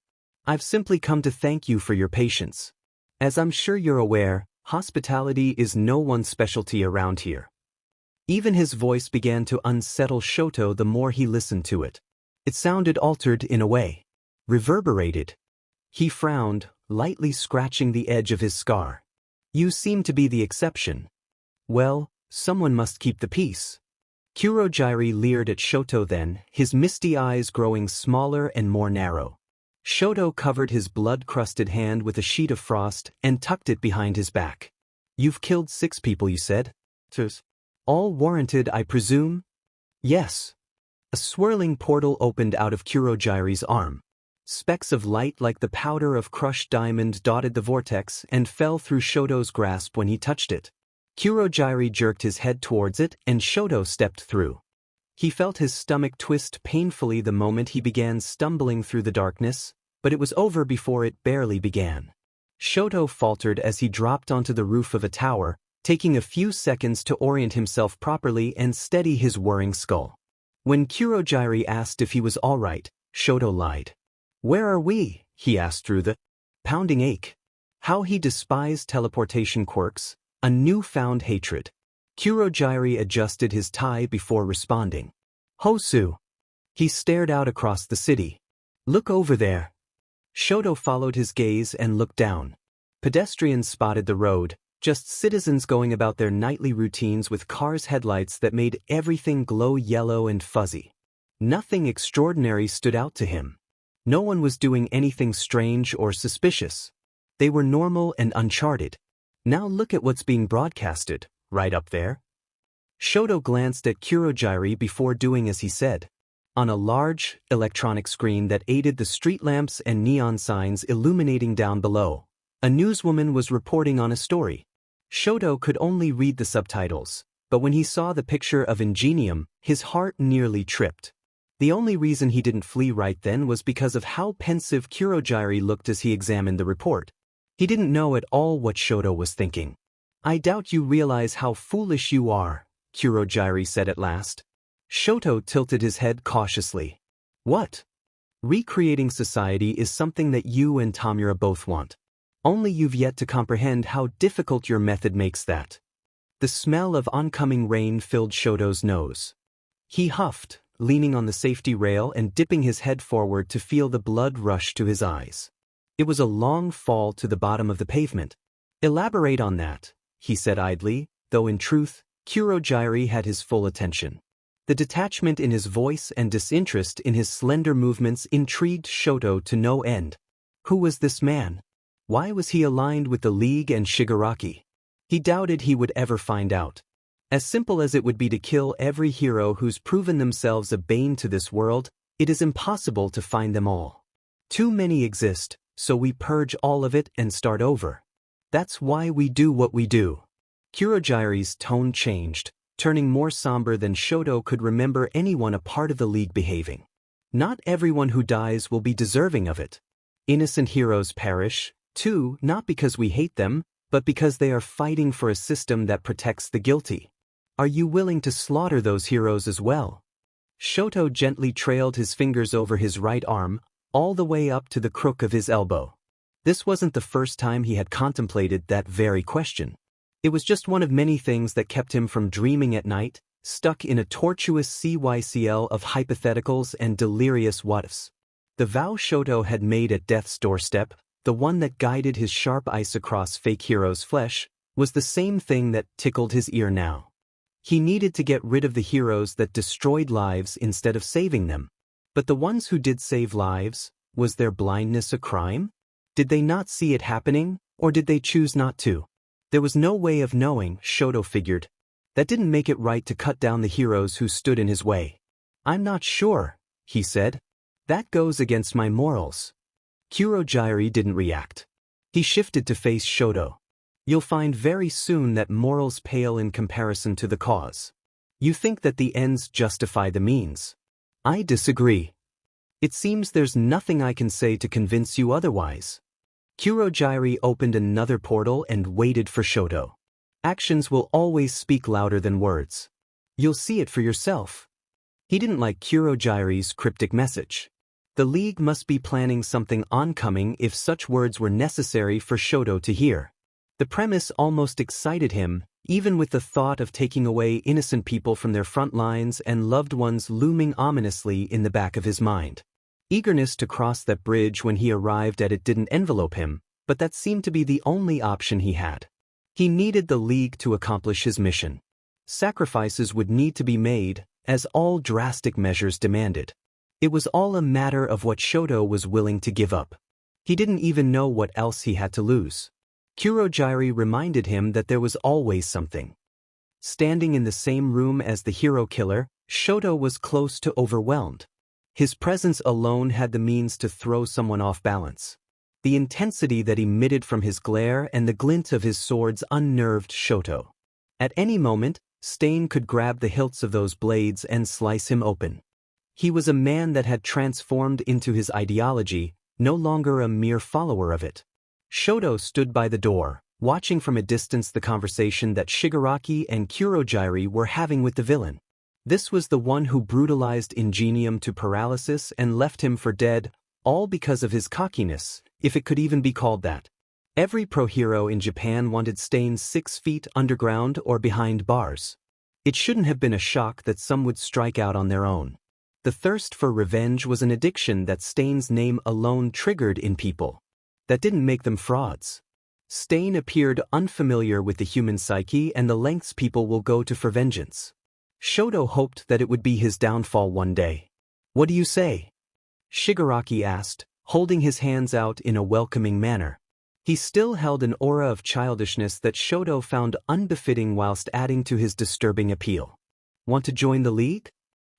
I've simply come to thank you for your patience. As I'm sure you're aware, hospitality is no one's specialty around here. Even his voice began to unsettle Shoto the more he listened to it. It sounded altered in a way. Reverberated. He frowned, lightly scratching the edge of his scar. You seem to be the exception. Well, someone must keep the peace. Kurogyari leered at Shoto then, his misty eyes growing smaller and more narrow. Shoto covered his blood-crusted hand with a sheet of frost and tucked it behind his back. You've killed 6 people, you said? All warranted, I presume? Yes. A swirling portal opened out of Kurogyari's arm. Specks of light like the powder of crushed diamond dotted the vortex and fell through Shoto's grasp when he touched it. Kurogyari jerked his head towards it and Shoto stepped through. He felt his stomach twist painfully the moment he began stumbling through the darkness, but it was over before it barely began. Shoto faltered as he dropped onto the roof of a tower, taking a few seconds to orient himself properly and steady his whirring skull. When Kurogyari asked if he was all right, Shoto lied. Where are we? He asked through the pounding ache. How he despised teleportation quirks, a newfound hatred. Kurogyari adjusted his tie before responding. Hosu. He stared out across the city. Look over there. Shoto followed his gaze and looked down. Pedestrians spotted the road, just citizens going about their nightly routines with cars' headlights that made everything glow yellow and fuzzy. Nothing extraordinary stood out to him. No one was doing anything strange or suspicious. They were normal and uncharted. Now look at what's being broadcasted, right up there. Shoto glanced at Kurogyari before doing as he said. On a large, electronic screen that aided the street lamps and neon signs illuminating down below, a newswoman was reporting on a story. Shoto could only read the subtitles, but when he saw the picture of Ingenium, his heart nearly tripped. The only reason he didn't flee right then was because of how pensive Kurogyari looked as he examined the report. He didn't know at all what Shoto was thinking. I doubt you realize how foolish you are, Kurogyari said at last. Shoto tilted his head cautiously. What? Recreating society is something that you and Tamura both want. Only you've yet to comprehend how difficult your method makes that. The smell of oncoming rain filled Shoto's nose. He huffed, leaning on the safety rail and dipping his head forward to feel the blood rush to his eyes. It was a long fall to the bottom of the pavement. Elaborate on that, he said idly, though in truth, Kurogyari had his full attention. The detachment in his voice and disinterest in his slender movements intrigued Shoto to no end. Who was this man? Why was he aligned with the League and Shigaraki? He doubted he would ever find out. As simple as it would be to kill every hero who's proven themselves a bane to this world, it is impossible to find them all. Too many exist, so we purge all of it and start over. That's why we do what we do. Kurogyari's tone changed, turning more somber than Shoto could remember anyone a part of the League behaving. Not everyone who dies will be deserving of it. Innocent heroes perish, too, not because we hate them, but because they are fighting for a system that protects the guilty. Are you willing to slaughter those heroes as well? Shoto gently trailed his fingers over his right arm, all the way up to the crook of his elbow. This wasn't the first time he had contemplated that very question. It was just one of many things that kept him from dreaming at night, stuck in a tortuous CYCL of hypotheticals and delirious what-ifs. The vow Shoto had made at death's doorstep, the one that guided his sharp ice across fake heroes' flesh, was the same thing that tickled his ear now. He needed to get rid of the heroes that destroyed lives instead of saving them. But the ones who did save lives, was their blindness a crime? Did they not see it happening, or did they choose not to? There was no way of knowing, Shoto figured. That didn't make it right to cut down the heroes who stood in his way. I'm not sure, he said. That goes against my morals. Kurogyari didn't react. He shifted to face Shoto. You'll find very soon that morals pale in comparison to the cause. You think that the ends justify the means. I disagree. It seems there's nothing I can say to convince you otherwise. Kurogyari opened another portal and waited for Shoto. Actions will always speak louder than words. You'll see it for yourself. He didn't like Kurogyari's cryptic message. The League must be planning something oncoming if such words were necessary for Shoto to hear. The premise almost excited him, even with the thought of taking away innocent people from their front lines and loved ones looming ominously in the back of his mind. Eagerness to cross that bridge when he arrived at it didn't envelope him, but that seemed to be the only option he had. He needed the League to accomplish his mission. Sacrifices would need to be made, as all drastic measures demanded. It was all a matter of what Shoto was willing to give up. He didn't even know what else he had to lose. Kurogyari reminded him that there was always something. Standing in the same room as the hero killer, Shoto was close to overwhelmed. His presence alone had the means to throw someone off balance. The intensity that emitted from his glare and the glint of his swords unnerved Shoto. At any moment, Stain could grab the hilts of those blades and slice him open. He was a man that had transformed into his ideology, no longer a mere follower of it. Shoto stood by the door, watching from a distance the conversation that Shigaraki and Kurogyari were having with the villain. This was the one who brutalized Ingenium to paralysis and left him for dead, all because of his cockiness, if it could even be called that. Every pro-hero in Japan wanted Stain 6 feet underground or behind bars. It shouldn't have been a shock that some would strike out on their own. The thirst for revenge was an addiction that Stain's name alone triggered in people. That didn't make them frauds. Stain appeared unfamiliar with the human psyche and the lengths people will go to for vengeance. Shoto hoped that it would be his downfall one day. What do you say? Shigaraki asked, holding his hands out in a welcoming manner. He still held an aura of childishness that Shoto found unbefitting whilst adding to his disturbing appeal. Want to join the League?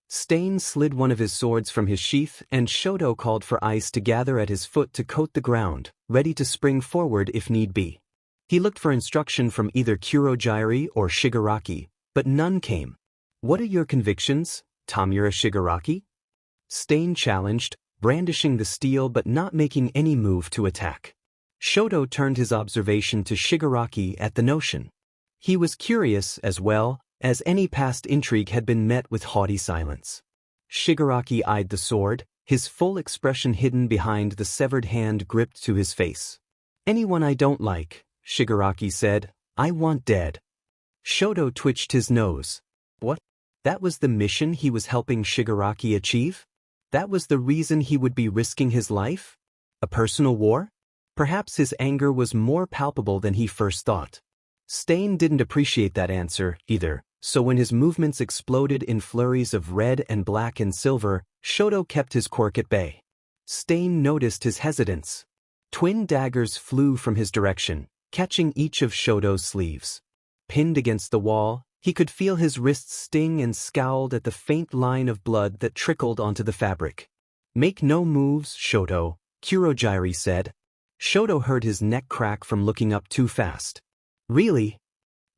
Stain slid one of his swords from his sheath and Shoto called for ice to gather at his foot to coat the ground, ready to spring forward if need be. He looked for instruction from either Kurogyari or Shigaraki, but none came. What are your convictions, Tamura Shigaraki? Stain challenged, brandishing the steel but not making any move to attack. Shoto turned his observation to Shigaraki at the notion. He was curious as well, as any past intrigue had been met with haughty silence. Shigaraki eyed the sword, his full expression hidden behind the severed hand gripped to his face. Anyone I don't like, Shigaraki said, I want dead. Shoto twitched his nose. What? That was the mission he was helping Shigaraki achieve? That was the reason he would be risking his life? A personal war? Perhaps his anger was more palpable than he first thought. Stain didn't appreciate that answer, either, so when his movements exploded in flurries of red and black and silver, Shoto kept his quirk at bay. Stain noticed his hesitance. Twin daggers flew from his direction, catching each of Shoto's sleeves. Pinned against the wall, he could feel his wrists sting and scowled at the faint line of blood that trickled onto the fabric. Make no moves, Shoto, Kurogyari said. Shoto heard his neck crack from looking up too fast. Really?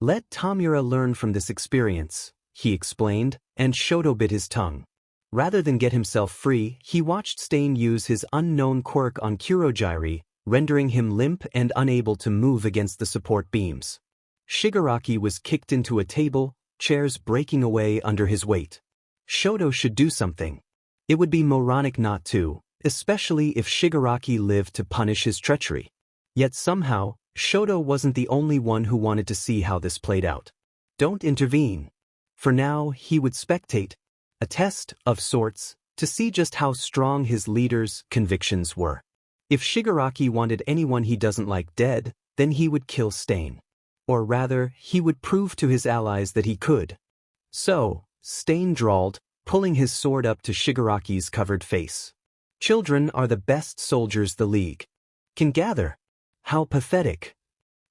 Let Tamura learn from this experience, he explained, and Shoto bit his tongue. Rather than get himself free, he watched Stain use his unknown quirk on Kurogyari, rendering him limp and unable to move against the support beams. Shigaraki was kicked into a table, chairs breaking away under his weight. Shoto should do something. It would be moronic not to, especially if Shigaraki lived to punish his treachery. Yet somehow, Shoto wasn't the only one who wanted to see how this played out. Don't intervene. For now, he would spectate. A test, of sorts, to see just how strong his leader's convictions were. If Shigaraki wanted anyone he doesn't like dead, then he would kill Stain. Or rather, he would prove to his allies that he could. So, Stain drawled, pulling his sword up to Shigaraki's covered face. Children are the best soldiers the League can gather. How pathetic.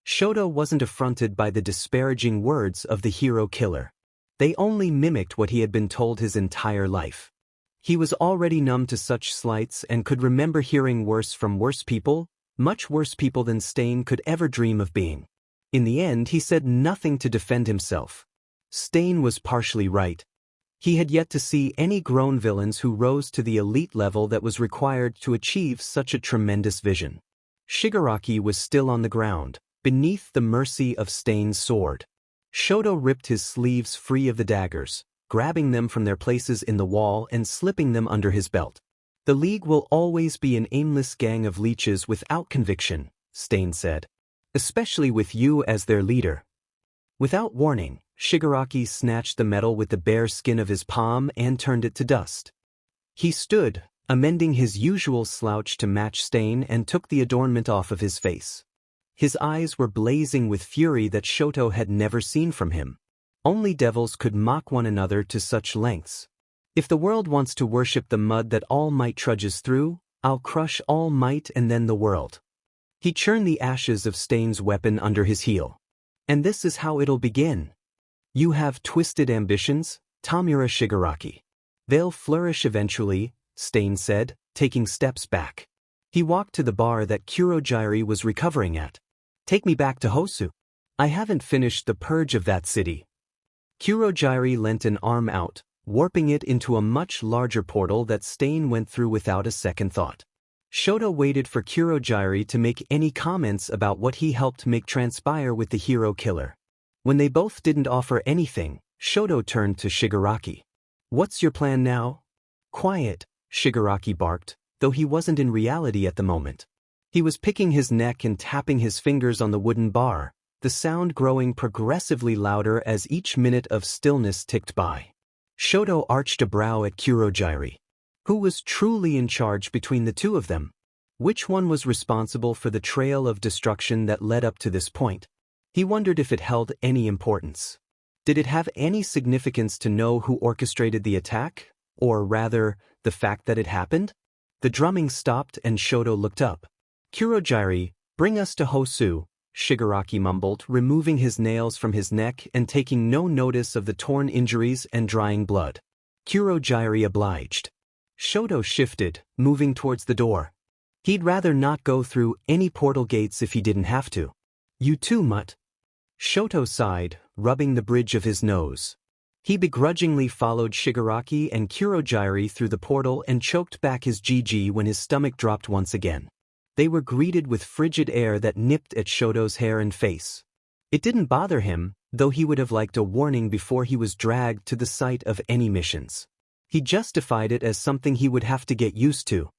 Shoto wasn't affronted by the disparaging words of the hero killer. They only mimicked what he had been told his entire life. He was already numb to such slights and could remember hearing worse from worse people, much worse people than Stain could ever dream of being. In the end, he said nothing to defend himself. Stain was partially right. He had yet to see any grown villains who rose to the elite level that was required to achieve such a tremendous vision. Shigaraki was still on the ground, beneath the mercy of Stain's sword. Shoto ripped his sleeves free of the daggers, grabbing them from their places in the wall and slipping them under his belt. The League will always be an aimless gang of leeches without conviction, Stain said. Especially with you as their leader. Without warning, Shigaraki snatched the metal with the bare skin of his palm and turned it to dust. He stood, amending his usual slouch to match Stain, and took the adornment off of his face. His eyes were blazing with fury that Shoto had never seen from him. Only devils could mock one another to such lengths. If the world wants to worship the mud that All Might trudges through, I'll crush All Might and then the world. He churned the ashes of Stain's weapon under his heel. And this is how it'll begin. You have twisted ambitions, Tamura Shigaraki. They'll flourish eventually, Stain said, taking steps back. He walked to the bar that Kurogyari was recovering at. Take me back to Hosu. I haven't finished the purge of that city. Kurogyari lent an arm out, warping it into a much larger portal that Stain went through without a second thought. Shoto waited for Kurogyari to make any comments about what he helped make transpire with the hero killer. When they both didn't offer anything, Shoto turned to Shigaraki. What's your plan now? Quiet, Shigaraki barked, though he wasn't in reality at the moment. He was picking his neck and tapping his fingers on the wooden bar, the sound growing progressively louder as each minute of stillness ticked by. Shoto arched a brow at Kurogyari. Who was truly in charge between the two of them? Which one was responsible for the trail of destruction that led up to this point? He wondered if it held any importance. Did it have any significance to know who orchestrated the attack? Or rather, the fact that it happened? The drumming stopped and Shoto looked up. Kurogyari, bring us to Hosu, Shigaraki mumbled, removing his nails from his neck and taking no notice of the torn injuries and drying blood. Kurogyari obliged. Shoto shifted, moving towards the door. He'd rather not go through any portal gates if he didn't have to. You too, Mutt. Shoto sighed, rubbing the bridge of his nose. He begrudgingly followed Shigaraki and Kurogyari through the portal and choked back his GG when his stomach dropped once again. They were greeted with frigid air that nipped at Shoto's hair and face. It didn't bother him, though he would have liked a warning before he was dragged to the site of any missions. He justified it as something he would have to get used to.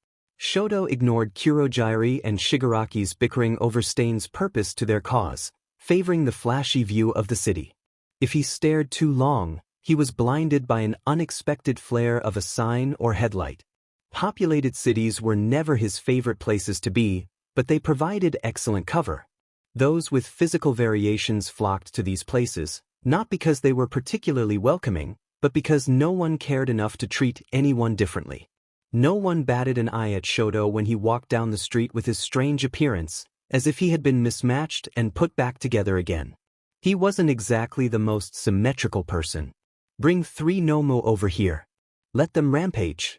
Shoto ignored Kurogyari and Shigaraki's bickering over Stain's purpose to their cause, favoring the flashy view of the city. If he stared too long, he was blinded by an unexpected flare of a sign or headlight. Populated cities were never his favorite places to be, but they provided excellent cover. Those with physical variations flocked to these places, not because they were particularly welcoming, but because no one cared enough to treat anyone differently. No one batted an eye at Shoto when he walked down the street with his strange appearance, as if he had been mismatched and put back together again. He wasn't exactly the most symmetrical person. Bring 3 Nomu over here. Let them rampage.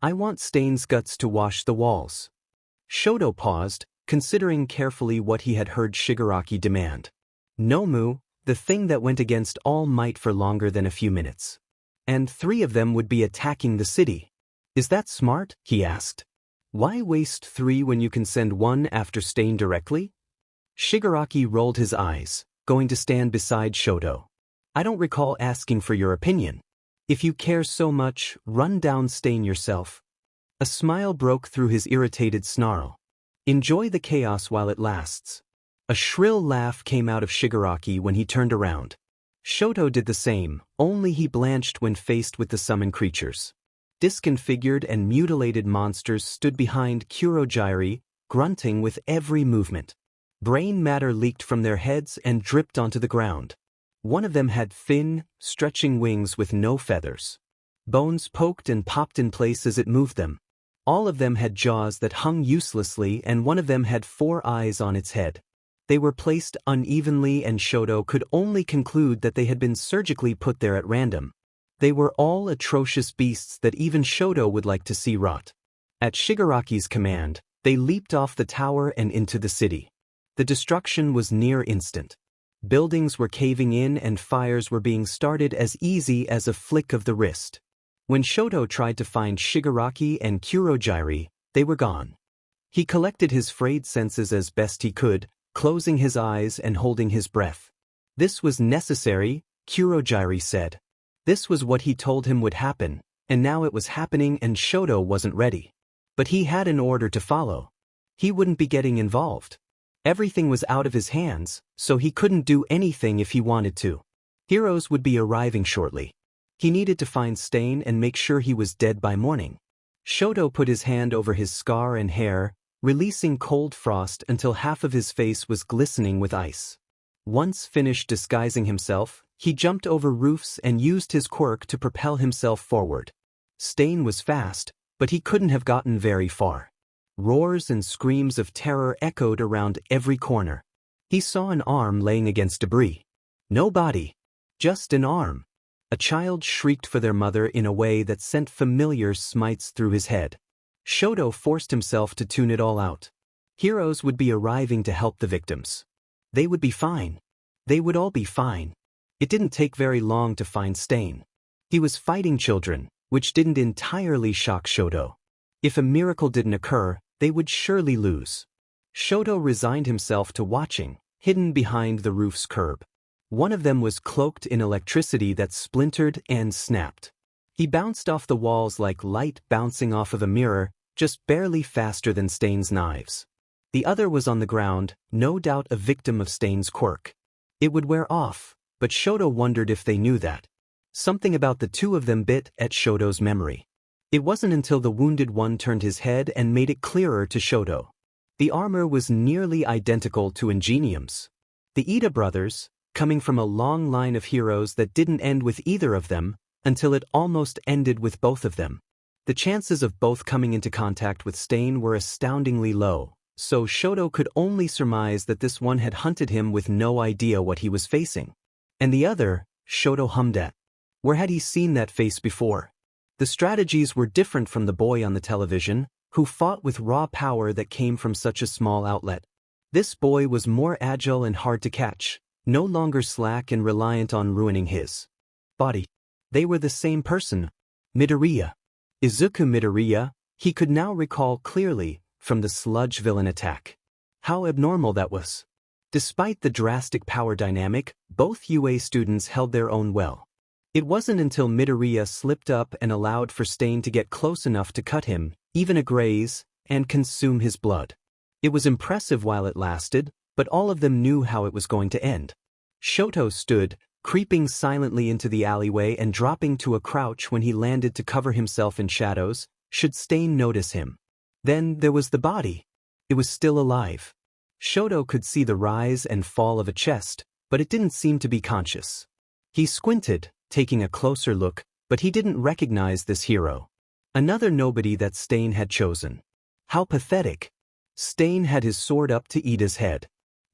I want Stain's guts to wash the walls. Shoto paused, considering carefully what he had heard Shigaraki demand. Nomu, the thing that went against All Might for longer than a few minutes. And 3 of them would be attacking the city. Is that smart? He asked. Why waste 3 when you can send 1 after Stain directly? Shigaraki rolled his eyes, going to stand beside Shoto. I don't recall asking for your opinion. If you care so much, run down Stain yourself. A smile broke through his irritated snarl. Enjoy the chaos while it lasts. A shrill laugh came out of Shigaraki when he turned around. Shoto did the same, only he blanched when faced with the summoned creatures. Disconfigured and mutilated monsters stood behind Kurogyari, grunting with every movement. Brain matter leaked from their heads and dripped onto the ground. One of them had thin, stretching wings with no feathers. Bones poked and popped in place as it moved them. All of them had jaws that hung uselessly, and one of them had 4 eyes on its head. They were placed unevenly, and Shoto could only conclude that they had been surgically put there at random. They were all atrocious beasts that even Shoto would like to see rot. At Shigaraki's command, they leaped off the tower and into the city. The destruction was near instant. Buildings were caving in and fires were being started as easy as a flick of the wrist. When Shoto tried to find Shigaraki and Kurogiri, they were gone. He collected his frayed senses as best he could, closing his eyes and holding his breath. This was necessary, Kurogiri said. This was what he told him would happen, and now it was happening and Shoto wasn't ready. But he had an order to follow. He wouldn't be getting involved. Everything was out of his hands, so he couldn't do anything if he wanted to. Heroes would be arriving shortly. He needed to find Stain and make sure he was dead by morning. Shoto put his hand over his scar and hair, releasing cold frost until half of his face was glistening with ice. Once finished disguising himself, he jumped over roofs and used his quirk to propel himself forward. Stain was fast, but he couldn't have gotten very far. Roars and screams of terror echoed around every corner. He saw an arm laying against debris. No body. Just an arm. A child shrieked for their mother in a way that sent familiar smites through his head. Shoto forced himself to tune it all out. Heroes would be arriving to help the victims. They would be fine. They would all be fine. It didn't take very long to find Stain. He was fighting children, which didn't entirely shock Shoto. If a miracle didn't occur, they would surely lose. Shoto resigned himself to watching, hidden behind the roof's curb. One of them was cloaked in electricity that splintered and snapped. He bounced off the walls like light bouncing off of a mirror, just barely faster than Stain's knives. The other was on the ground, no doubt a victim of Stain's quirk. It would wear off, but Shoto wondered if they knew that. Something about the two of them bit at Shoto's memory. It wasn't until the wounded one turned his head and made it clearer to Shoto. The armor was nearly identical to Ingenium's. The Ida brothers, coming from a long line of heroes that didn't end with either of them, until it almost ended with both of them. The chances of both coming into contact with Stain were astoundingly low, so Shoto could only surmise that this one had hunted him with no idea what he was facing. And the other, Shoto hummed at. Where had he seen that face before? The strategies were different from the boy on the television, who fought with raw power that came from such a small outlet. This boy was more agile and hard to catch, no longer slack and reliant on ruining his body. They were the same person, Midoriya. Izuku Midoriya, he could now recall clearly, from the sludge villain attack. How abnormal that was. Despite the drastic power dynamic, both UA students held their own well. It wasn't until Midoriya slipped up and allowed for Stain to get close enough to cut him, even a graze, and consume his blood. It was impressive while it lasted, but all of them knew how it was going to end. Shoto stood, creeping silently into the alleyway and dropping to a crouch when he landed to cover himself in shadows, should Stain notice him. Then there was the body. It was still alive. Shoto could see the rise and fall of a chest, but it didn't seem to be conscious. He squinted, taking a closer look, but he didn't recognize this hero. Another nobody that Stain had chosen. How pathetic. Stain had his sword up to Ida's head.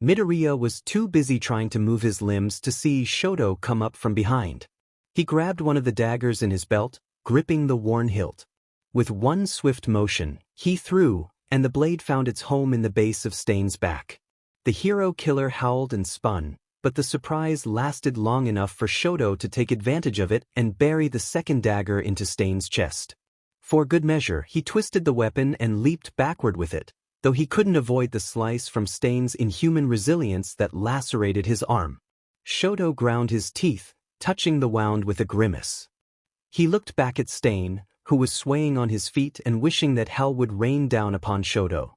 Midoriya was too busy trying to move his limbs to see Shoto come up from behind. He grabbed one of the daggers in his belt, gripping the worn hilt. With one swift motion, he threw, and the blade found its home in the base of Stain's back. The hero killer howled and spun, but the surprise lasted long enough for Shoto to take advantage of it and bury the second dagger into Stain's chest. For good measure, he twisted the weapon and leaped backward with it, though he couldn't avoid the slice from Stain's inhuman resilience that lacerated his arm. Shoto ground his teeth, touching the wound with a grimace. He looked back at Stain, who was swaying on his feet and wishing that hell would rain down upon Shoto.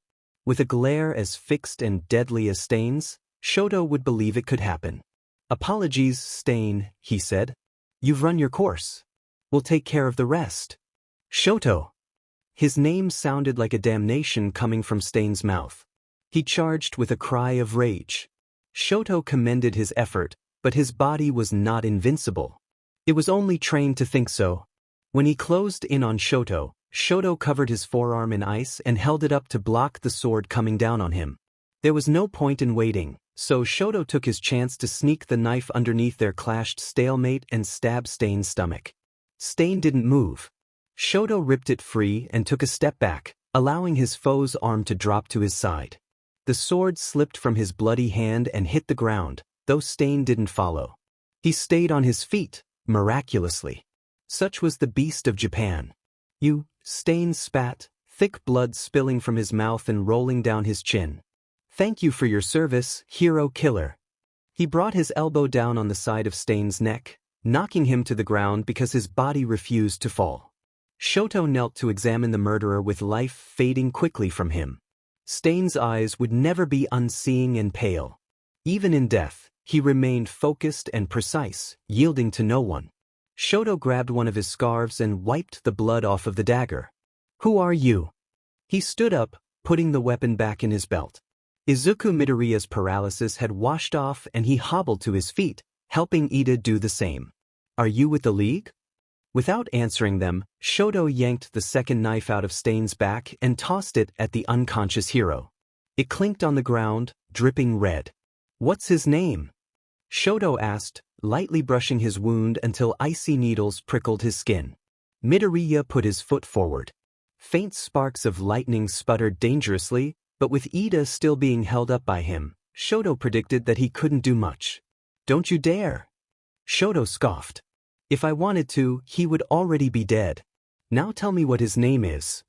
With a glare as fixed and deadly as Stain's, Shoto would believe it could happen. "Apologies, Stain," he said. "You've run your course. We'll take care of the rest." Shoto. His name sounded like a damnation coming from Stain's mouth. He charged with a cry of rage. Shoto commended his effort, but his body was not invincible. It was only trained to think so. When he closed in on Shoto, Shoto covered his forearm in ice and held it up to block the sword coming down on him. There was no point in waiting, so Shoto took his chance to sneak the knife underneath their clashed stalemate and stab Stain's stomach. Stain didn't move. Shoto ripped it free and took a step back, allowing his foe's arm to drop to his side. The sword slipped from his bloody hand and hit the ground, though Stain didn't follow. He stayed on his feet, miraculously. Such was the beast of Japan. "You," Stain spat, thick blood spilling from his mouth and rolling down his chin. "Thank you for your service, hero killer." He brought his elbow down on the side of Stain's neck, knocking him to the ground because his body refused to fall. Shoto knelt to examine the murderer with life fading quickly from him. Stain's eyes would never be unseeing and pale. Even in death, he remained focused and precise, yielding to no one. Shoto grabbed one of his scarves and wiped the blood off of the dagger. "Who are you?" He stood up, putting the weapon back in his belt. Izuku Midoriya's paralysis had washed off and he hobbled to his feet, helping Ida do the same. "Are you with the League?" Without answering them, Shoto yanked the second knife out of Stain's back and tossed it at the unconscious hero. It clinked on the ground, dripping red. "What's his name?" Shoto asked, lightly brushing his wound until icy needles prickled his skin. Midoriya put his foot forward. Faint sparks of lightning sputtered dangerously, but with Ida still being held up by him, Shoto predicted that he couldn't do much. "Don't you dare!" Shoto scoffed. "If I wanted to, he would already be dead. Now tell me what his name is."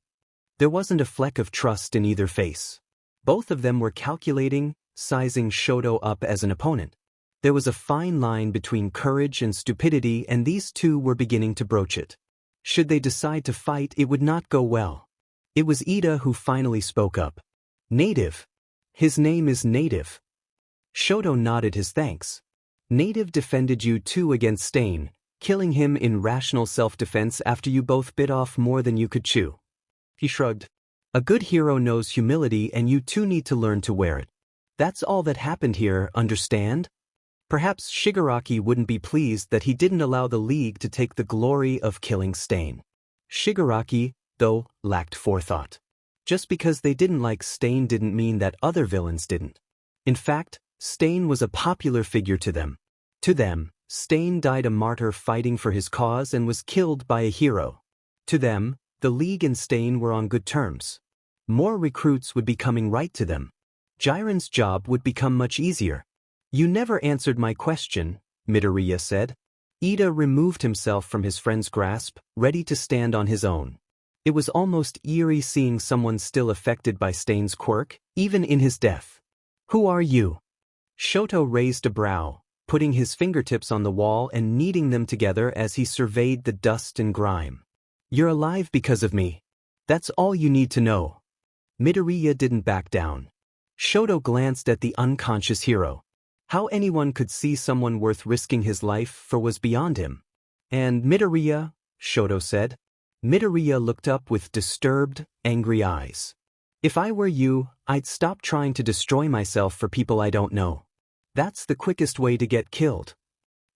There wasn't a fleck of trust in either face. Both of them were calculating, sizing Shoto up as an opponent. There was a fine line between courage and stupidity, and these two were beginning to broach it. Should they decide to fight, it would not go well. It was Ida who finally spoke up. "Native. His name is Native." Shoto nodded his thanks. "Native defended you too against Stain, killing him in rational self-defense after you both bit off more than you could chew." He shrugged. "A good hero knows humility and you two need to learn to wear it. That's all that happened here, understand?" Perhaps Shigaraki wouldn't be pleased that he didn't allow the League to take the glory of killing Stain. Shigaraki, though, lacked forethought. Just because they didn't like Stain didn't mean that other villains didn't. In fact, Stain was a popular figure to them. To them, Stain died a martyr fighting for his cause and was killed by a hero. To them, the League and Stain were on good terms. More recruits would be coming right to them. Jiren's job would become much easier. "You never answered my question," Midoriya said. Ida removed himself from his friend's grasp, ready to stand on his own. It was almost eerie seeing someone still affected by Stain's quirk, even in his death. "Who are you?" Shoto raised a brow, putting his fingertips on the wall and kneading them together as he surveyed the dust and grime. "You're alive because of me. That's all you need to know." Midoriya didn't back down. Shoto glanced at the unconscious hero. How anyone could see someone worth risking his life for was beyond him. "And Midoriya," Shoto said. Midoriya looked up with disturbed, angry eyes. "If I were you, I'd stop trying to destroy myself for people I don't know. That's the quickest way to get killed."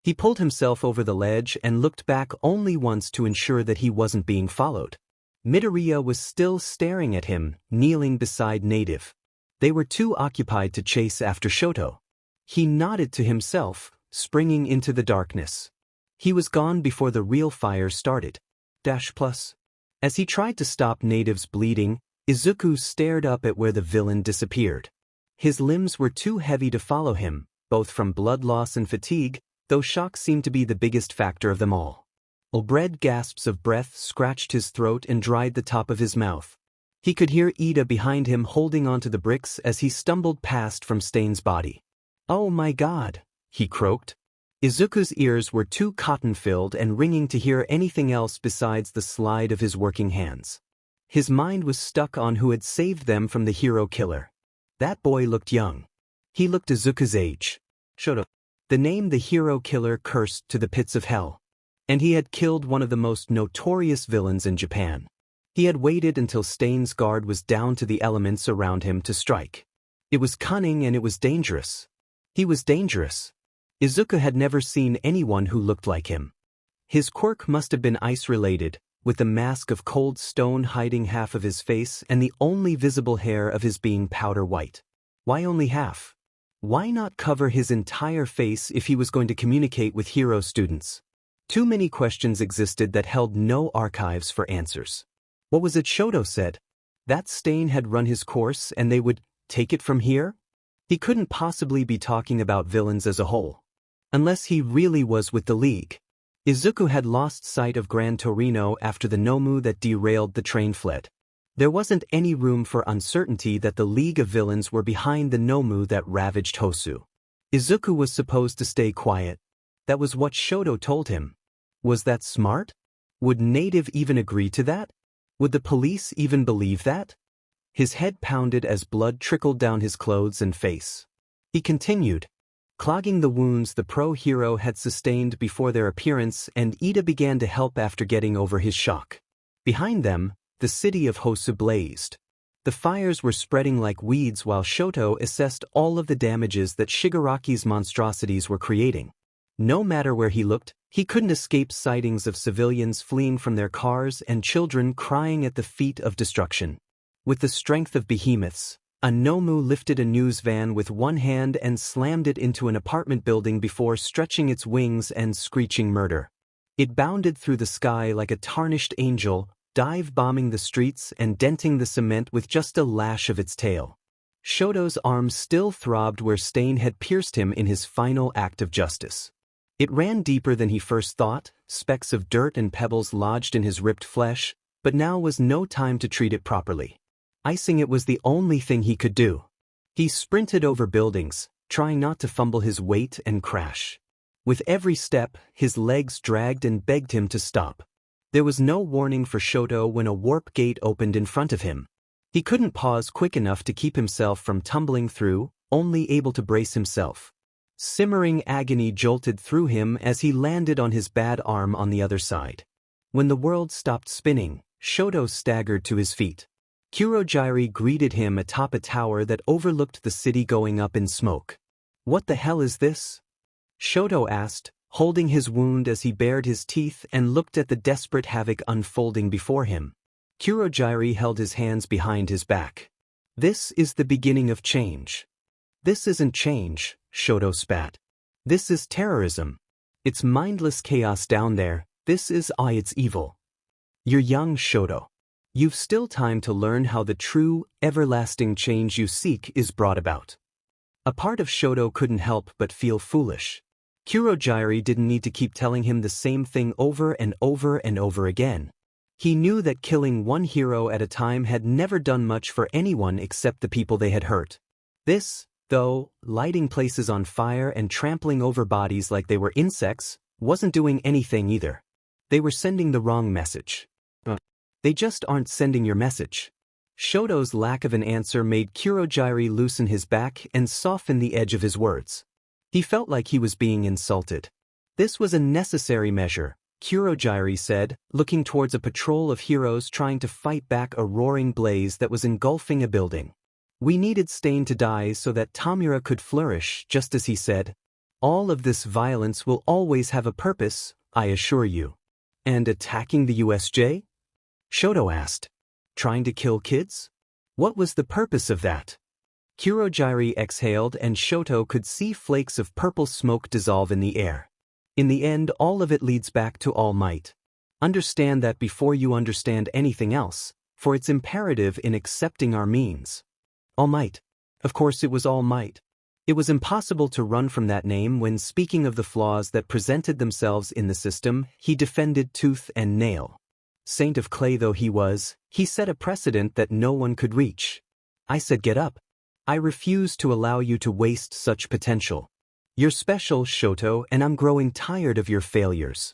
He pulled himself over the ledge and looked back only once to ensure that he wasn't being followed. Midoriya was still staring at him, kneeling beside Native. They were too occupied to chase after Shoto. He nodded to himself, springing into the darkness. He was gone before the real fire started. As he tried to stop Native's bleeding, Izuku stared up at where the villain disappeared. His limbs were too heavy to follow him, both from blood loss and fatigue, though shock seemed to be the biggest factor of them all. Obred gasps of breath scratched his throat and dried the top of his mouth. He could hear Ida behind him holding onto the bricks as he stumbled past from Stain's body. "Oh my God," he croaked. Izuku's ears were too cotton-filled and ringing to hear anything else besides the slide of his working hands. His mind was stuck on who had saved them from the hero killer. That boy looked young. He looked Izuku's age. Shoto. The name the hero killer cursed to the pits of hell. And he had killed one of the most notorious villains in Japan. He had waited until Stain's guard was down to the elements around him to strike. It was cunning and it was dangerous. He was dangerous. Izuku had never seen anyone who looked like him. His quirk must have been ice-related, with the mask of cold stone hiding half of his face and the only visible hair of his being powder white. Why only half? Why not cover his entire face if he was going to communicate with hero students? Too many questions existed that held no archives for answers. What was it Shoto said? That Stain had run his course and they would take it from here? He couldn't possibly be talking about villains as a whole. Unless he really was with the League. Izuku had lost sight of Gran Torino after the Nomu that derailed the train fled. There wasn't any room for uncertainty that the League of Villains were behind the Nomu that ravaged Hosu. Izuku was supposed to stay quiet. That was what Shoto told him. Was that smart? Would Native even agree to that? Would the police even believe that? His head pounded as blood trickled down his clothes and face. He continued, clogging the wounds the pro-hero had sustained before their appearance, and Ida began to help after getting over his shock. Behind them, the city of Hosu blazed. The fires were spreading like weeds while Shoto assessed all of the damages that Shigaraki's monstrosities were creating. No matter where he looked, he couldn't escape sightings of civilians fleeing from their cars and children crying at the feet of destruction. With the strength of behemoths, a Nomu lifted a news van with one hand and slammed it into an apartment building before stretching its wings and screeching murder. It bounded through the sky like a tarnished angel, dive-bombing the streets and denting the cement with just a lash of its tail. Shoto's arms still throbbed where Stain had pierced him in his final act of justice. It ran deeper than he first thought, specks of dirt and pebbles lodged in his ripped flesh, but now was no time to treat it properly. Icing it was the only thing he could do. He sprinted over buildings, trying not to fumble his weight and crash. With every step, his legs dragged and begged him to stop. There was no warning for Shoto when a warp gate opened in front of him. He couldn't pause quick enough to keep himself from tumbling through, only able to brace himself. Simmering agony jolted through him as he landed on his bad arm on the other side. When the world stopped spinning, Shoto staggered to his feet. Kurogiri greeted him atop a tower that overlooked the city going up in smoke. "What the hell is this?" Shoto asked, holding his wound as he bared his teeth and looked at the desperate havoc unfolding before him. Kurogiri held his hands behind his back. "This is the beginning of change." "This isn't change," Shoto spat. "This is terrorism. It's mindless chaos down there. This is it's evil. You're young, Shoto. You've still time to learn how the true, everlasting change you seek is brought about." A part of Shoto couldn't help but feel foolish. Kurogiri didn't need to keep telling him the same thing over and over and over again. He knew that killing one hero at a time had never done much for anyone except the people they had hurt. This, though, lighting places on fire and trampling over bodies like they were insects, wasn't doing anything either. They were sending the wrong message. They just aren't sending your message. Shoto's lack of an answer made Kurogiri loosen his back and soften the edge of his words. He felt like he was being insulted. "This was a necessary measure," Kurogiri said, looking towards a patrol of heroes trying to fight back a roaring blaze that was engulfing a building. "We needed Stain to die so that Tamura could flourish, just as he said. All of this violence will always have a purpose, I assure you." "And attacking the USJ?" Shoto asked. "Trying to kill kids? What was the purpose of that?" Kurogiri exhaled and Shoto could see flakes of purple smoke dissolve in the air. "In the end, all of it leads back to All Might. Understand that before you understand anything else, for it's imperative in accepting our means." All Might. Of course it was All Might. It was impossible to run from that name when, speaking of the flaws that presented themselves in the system, he defended tooth and nail. Saint of clay though he was, he set a precedent that no one could reach. "I said get up. I refuse to allow you to waste such potential. You're special, Shoto, and I'm growing tired of your failures."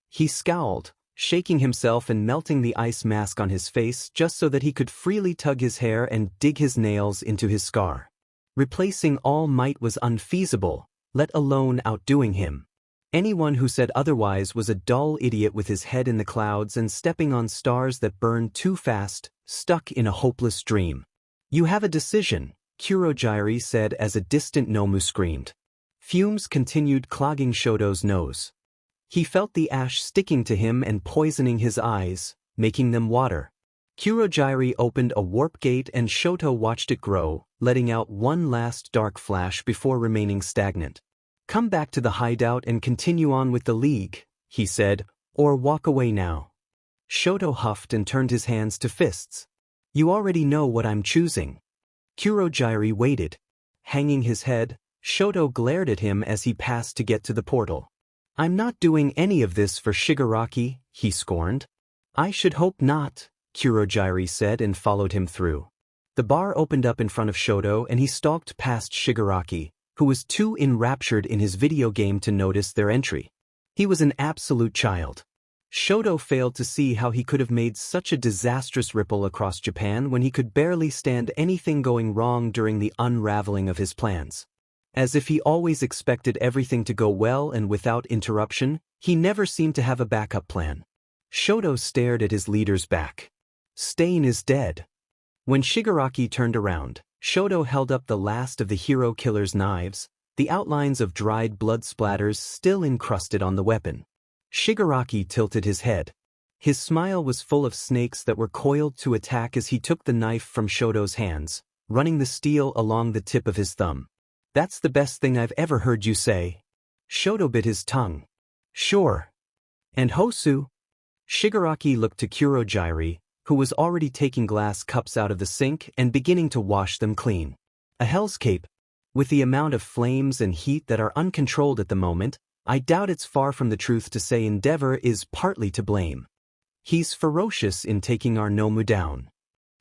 He scowled, shaking himself and melting the ice mask on his face just so that he could freely tug his hair and dig his nails into his scar. Replacing All Might was unfeasible, let alone outdoing him. Anyone who said otherwise was a dull idiot with his head in the clouds and stepping on stars that burned too fast, stuck in a hopeless dream. "You have a decision," Kurogiri said as a distant Nomu screamed. Fumes continued clogging Shoto's nose. He felt the ash sticking to him and poisoning his eyes, making them water. Kurogiri opened a warp gate and Shoto watched it grow, letting out one last dark flash before remaining stagnant. "Come back to the hideout and continue on with the League," he said, "or walk away now." Shoto huffed and turned his hands to fists. "You already know what I'm choosing." Kurogiri waited. hanging his head, Shoto glared at him as he passed to get to the portal. "I'm not doing any of this for Shigaraki," he scorned. "I should hope not," Kurogiri said and followed him through. The bar opened up in front of Shoto and he stalked past Shigaraki, who was too enraptured in his video game to notice their entry. He was an absolute child. Shoto failed to see how he could have made such a disastrous ripple across Japan when he could barely stand anything going wrong during the unraveling of his plans. As if he always expected everything to go well and without interruption, he never seemed to have a backup plan. Shoto stared at his leader's back. Stain is dead. When Shigaraki turned around, Shoto held up the last of the hero killer's knives, the outlines of dried blood splatters still encrusted on the weapon. Shigaraki tilted his head. His smile was full of snakes that were coiled to attack as he took the knife from Shoto's hands, running the steel along the tip of his thumb. "That's the best thing I've ever heard you say." Shoto bit his tongue. "Sure. And Hosu?" Shigaraki looked to Kurogiri, who was already taking glass cups out of the sink and beginning to wash them clean. "A hell's cape. With the amount of flames and heat that are uncontrolled at the moment, I doubt it's far from the truth to say Endeavor is partly to blame. He's ferocious in taking our Nomu down."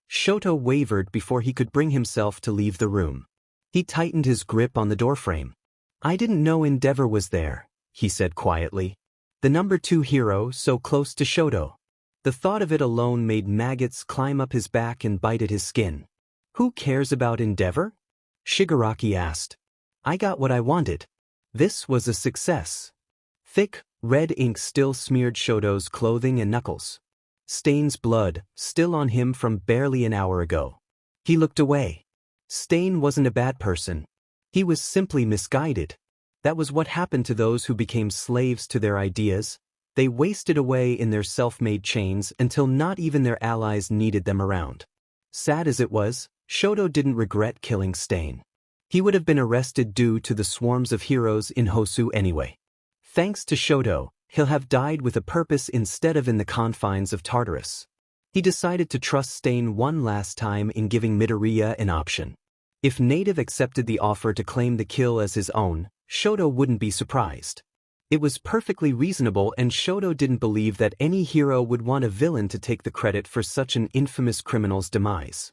Shoto wavered before he could bring himself to leave the room. He tightened his grip on the doorframe. "I didn't know Endeavor was there," he said quietly. The number 2 hero so close to Shoto. The thought of it alone made maggots climb up his back and bite at his skin. "Who cares about Endeavor?" Shigaraki asked. "I got what I wanted." This was a success. Thick, red ink still smeared Shoto's clothing and knuckles. Stain's blood, still on him from barely an hour ago. He looked away. Stain wasn't a bad person. He was simply misguided. That was what happened to those who became slaves to their ideas. They wasted away in their self-made chains until not even their allies needed them around. Sad as it was, Shoto didn't regret killing Stain. He would have been arrested due to the swarms of heroes in Hosu anyway. Thanks to Shoto, he'll have died with a purpose instead of in the confines of Tartarus. He decided to trust Stain one last time in giving Midoriya an option. If Native accepted the offer to claim the kill as his own, Shoto wouldn't be surprised. It was perfectly reasonable, and Shoto didn't believe that any hero would want a villain to take the credit for such an infamous criminal's demise.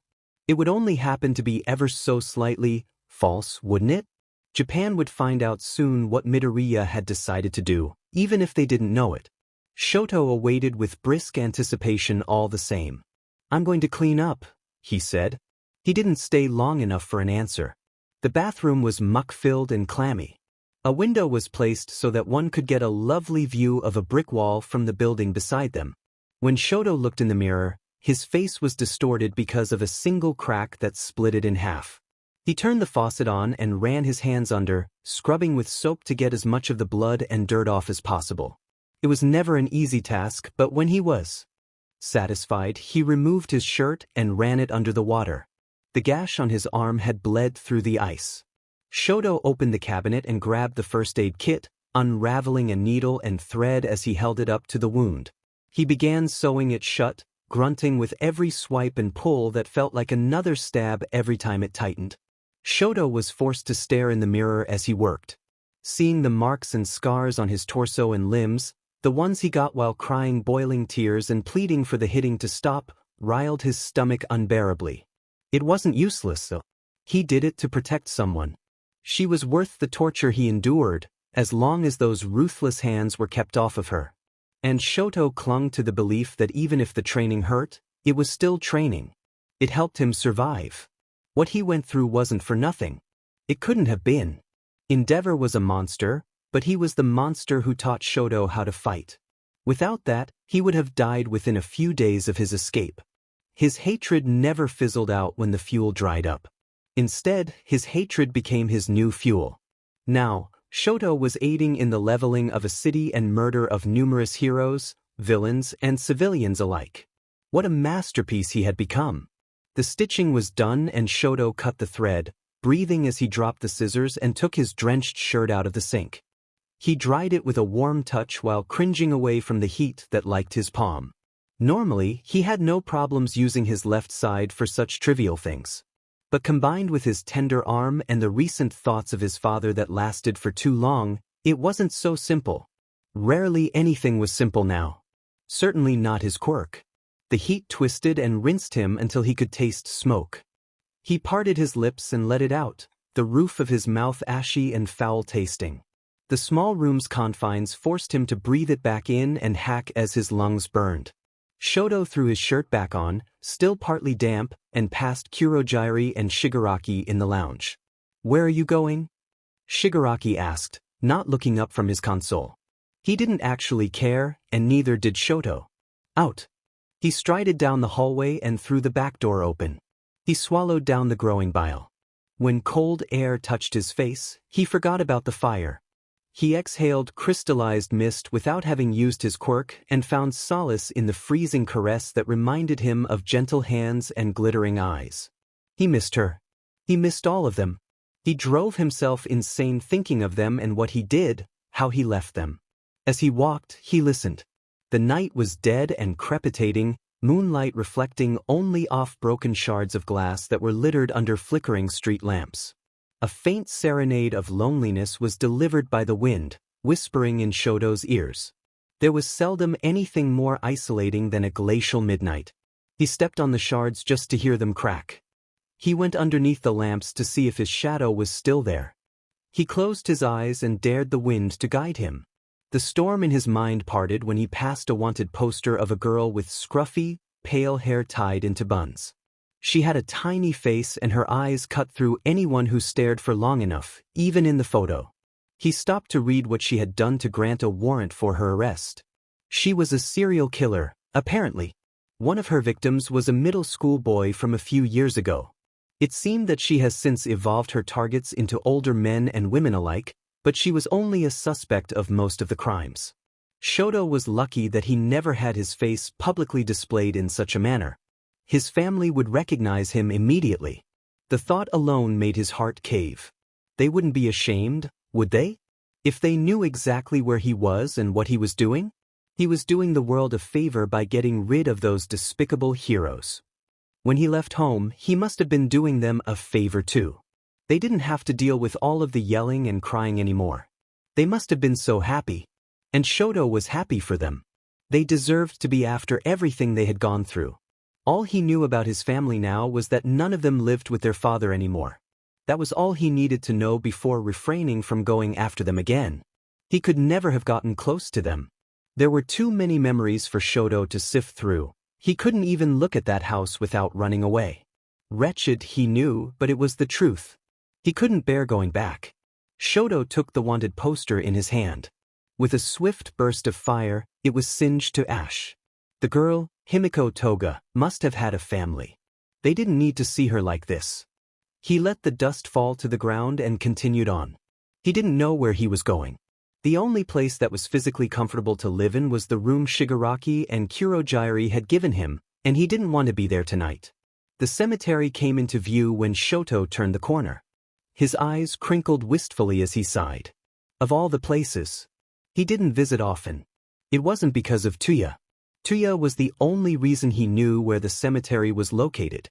It would only happen to be ever so slightly false, wouldn't it? Japan would find out soon what Midoriya had decided to do, even if they didn't know it. Shoto awaited with brisk anticipation all the same. "I'm going to clean up," he said. He didn't stay long enough for an answer. The bathroom was muck-filled and clammy. A window was placed so that one could get a lovely view of a brick wall from the building beside them. When Shoto looked in the mirror, his face was distorted because of a single crack that split it in half. He turned the faucet on and ran his hands under, scrubbing with soap to get as much of the blood and dirt off as possible. It was never an easy task, but when he was satisfied, he removed his shirt and ran it under the water. The gash on his arm had bled through the ice. Shoto opened the cabinet and grabbed the first aid kit, unraveling a needle and thread as he held it up to the wound. He began sewing it shut, grunting with every swipe and pull that felt like another stab every time it tightened. Shoto was forced to stare in the mirror as he worked. Seeing the marks and scars on his torso and limbs, the ones he got while crying boiling tears and pleading for the hitting to stop, riled his stomach unbearably. It wasn't useless, though. He did it to protect someone. She was worth the torture he endured, as long as those ruthless hands were kept off of her. And Shoto clung to the belief that even if the training hurt, it was still training. It helped him survive. What he went through wasn't for nothing. It couldn't have been. Endeavor was a monster, but he was the monster who taught Shoto how to fight. Without that, he would have died within a few days of his escape. His hatred never fizzled out when the fuel dried up. Instead, his hatred became his new fuel. Now, Shoto was aiding in the leveling of a city and murder of numerous heroes, villains, and civilians alike. What a masterpiece he had become. The stitching was done and Shoto cut the thread, breathing as he dropped the scissors and took his drenched shirt out of the sink. He dried it with a warm touch while cringing away from the heat that liked his palm. Normally, he had no problems using his left side for such trivial things. But combined with his tender arm and the recent thoughts of his father that lasted for too long, it wasn't so simple. Rarely anything was simple now. Certainly not his quirk. The heat twisted and rinsed him until he could taste smoke. He parted his lips and let it out, the roof of his mouth ashy and foul-tasting. The small room's confines forced him to breathe it back in and hack as his lungs burned. Shoto threw his shirt back on, still partly damp, and passed Kurogyari and Shigaraki in the lounge. "Where are you going?" Shigaraki asked, not looking up from his console. He didn't actually care, and neither did Shoto. "Out." He strided down the hallway and threw the back door open. He swallowed down the growing bile. When cold air touched his face, he forgot about the fire. He exhaled crystallized mist without having used his quirk and found solace in the freezing caress that reminded him of gentle hands and glittering eyes. He missed her. He missed all of them. He drove himself insane thinking of them and what he did, how he left them. As he walked, he listened. The night was dead and crepitating, moonlight reflecting only off broken shards of glass that were littered under flickering street lamps. A faint serenade of loneliness was delivered by the wind, whispering in Shoto's ears. There was seldom anything more isolating than a glacial midnight. He stepped on the shards just to hear them crack. He went underneath the lamps to see if his shadow was still there. He closed his eyes and dared the wind to guide him. The storm in his mind parted when he passed a wanted poster of a girl with scruffy, pale hair tied into buns. She had a tiny face and her eyes cut through anyone who stared for long enough, even in the photo. He stopped to read what she had done to grant a warrant for her arrest. She was a serial killer, apparently. One of her victims was a middle school boy from a few years ago. It seemed that she has since evolved her targets into older men and women alike, but she was only a suspect of most of the crimes. Shoto was lucky that he never had his face publicly displayed in such a manner. His family would recognize him immediately. The thought alone made his heart cave. They wouldn't be ashamed, would they? If they knew exactly where he was and what he was doing? He was doing the world a favor by getting rid of those despicable heroes. When he left home, he must have been doing them a favor too. They didn't have to deal with all of the yelling and crying anymore. They must have been so happy. And Shoto was happy for them. They deserved to be after everything they had gone through. All he knew about his family now was that none of them lived with their father anymore. That was all he needed to know before refraining from going after them again. He could never have gotten close to them. There were too many memories for Shoto to sift through. He couldn't even look at that house without running away. Wretched, he knew, but it was the truth. He couldn't bear going back. Shoto took the wanted poster in his hand. With a swift burst of fire, it was singed to ash. The girl, Himiko Toga, must have had a family. They didn't need to see her like this. He let the dust fall to the ground and continued on. He didn't know where he was going. The only place that was physically comfortable to live in was the room Shigaraki and Kurogyari had given him, and he didn't want to be there tonight. The cemetery came into view when Shoto turned the corner. His eyes crinkled wistfully as he sighed. Of all the places, he didn't visit often. It wasn't because of Tuya. Tuya was the only reason he knew where the cemetery was located.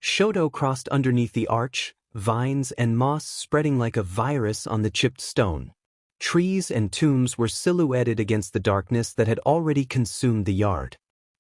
Shoto crossed underneath the arch, vines and moss spreading like a virus on the chipped stone. Trees and tombs were silhouetted against the darkness that had already consumed the yard.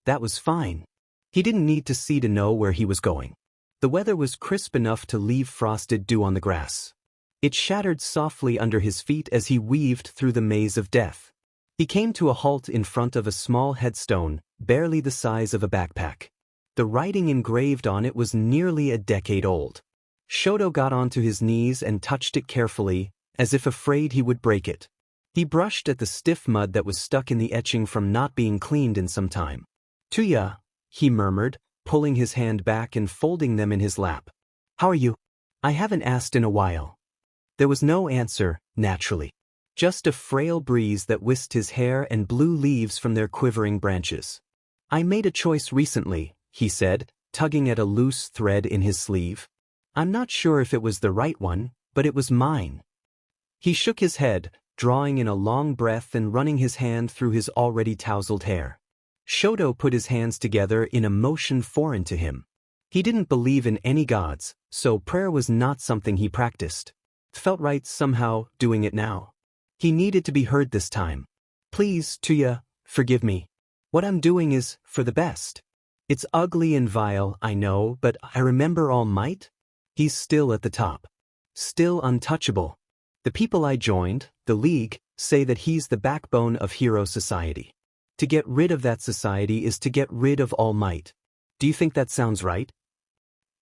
That was fine. He didn't need to see to know where he was going. The weather was crisp enough to leave frosted dew on the grass. It shattered softly under his feet as he weaved through the maze of death. He came to a halt in front of a small headstone, barely the size of a backpack. The writing engraved on it was nearly a decade old. Shoto got onto his knees and touched it carefully, as if afraid he would break it. He brushed at the stiff mud that was stuck in the etching from not being cleaned in some time. "Tuya," he murmured, pulling his hand back and folding them in his lap. "How are you? I haven't asked in a while." There was no answer, naturally. Just a frail breeze that whisked his hair and blew leaves from their quivering branches. "I made a choice recently," he said, tugging at a loose thread in his sleeve. "I'm not sure if it was the right one, but it was mine." He shook his head, drawing in a long breath and running his hand through his already tousled hair. Shoto put his hands together in a motion foreign to him. He didn't believe in any gods, so prayer was not something he practiced. It felt right somehow doing it now. He needed to be heard this time. Please, Tuya, forgive me. What I'm doing is for the best. It's ugly and vile, I know, but I remember All Might. He's still at the top. Still untouchable. The people I joined, the League, say that he's the backbone of Hero Society. To get rid of that society is to get rid of All Might. Do you think that sounds right?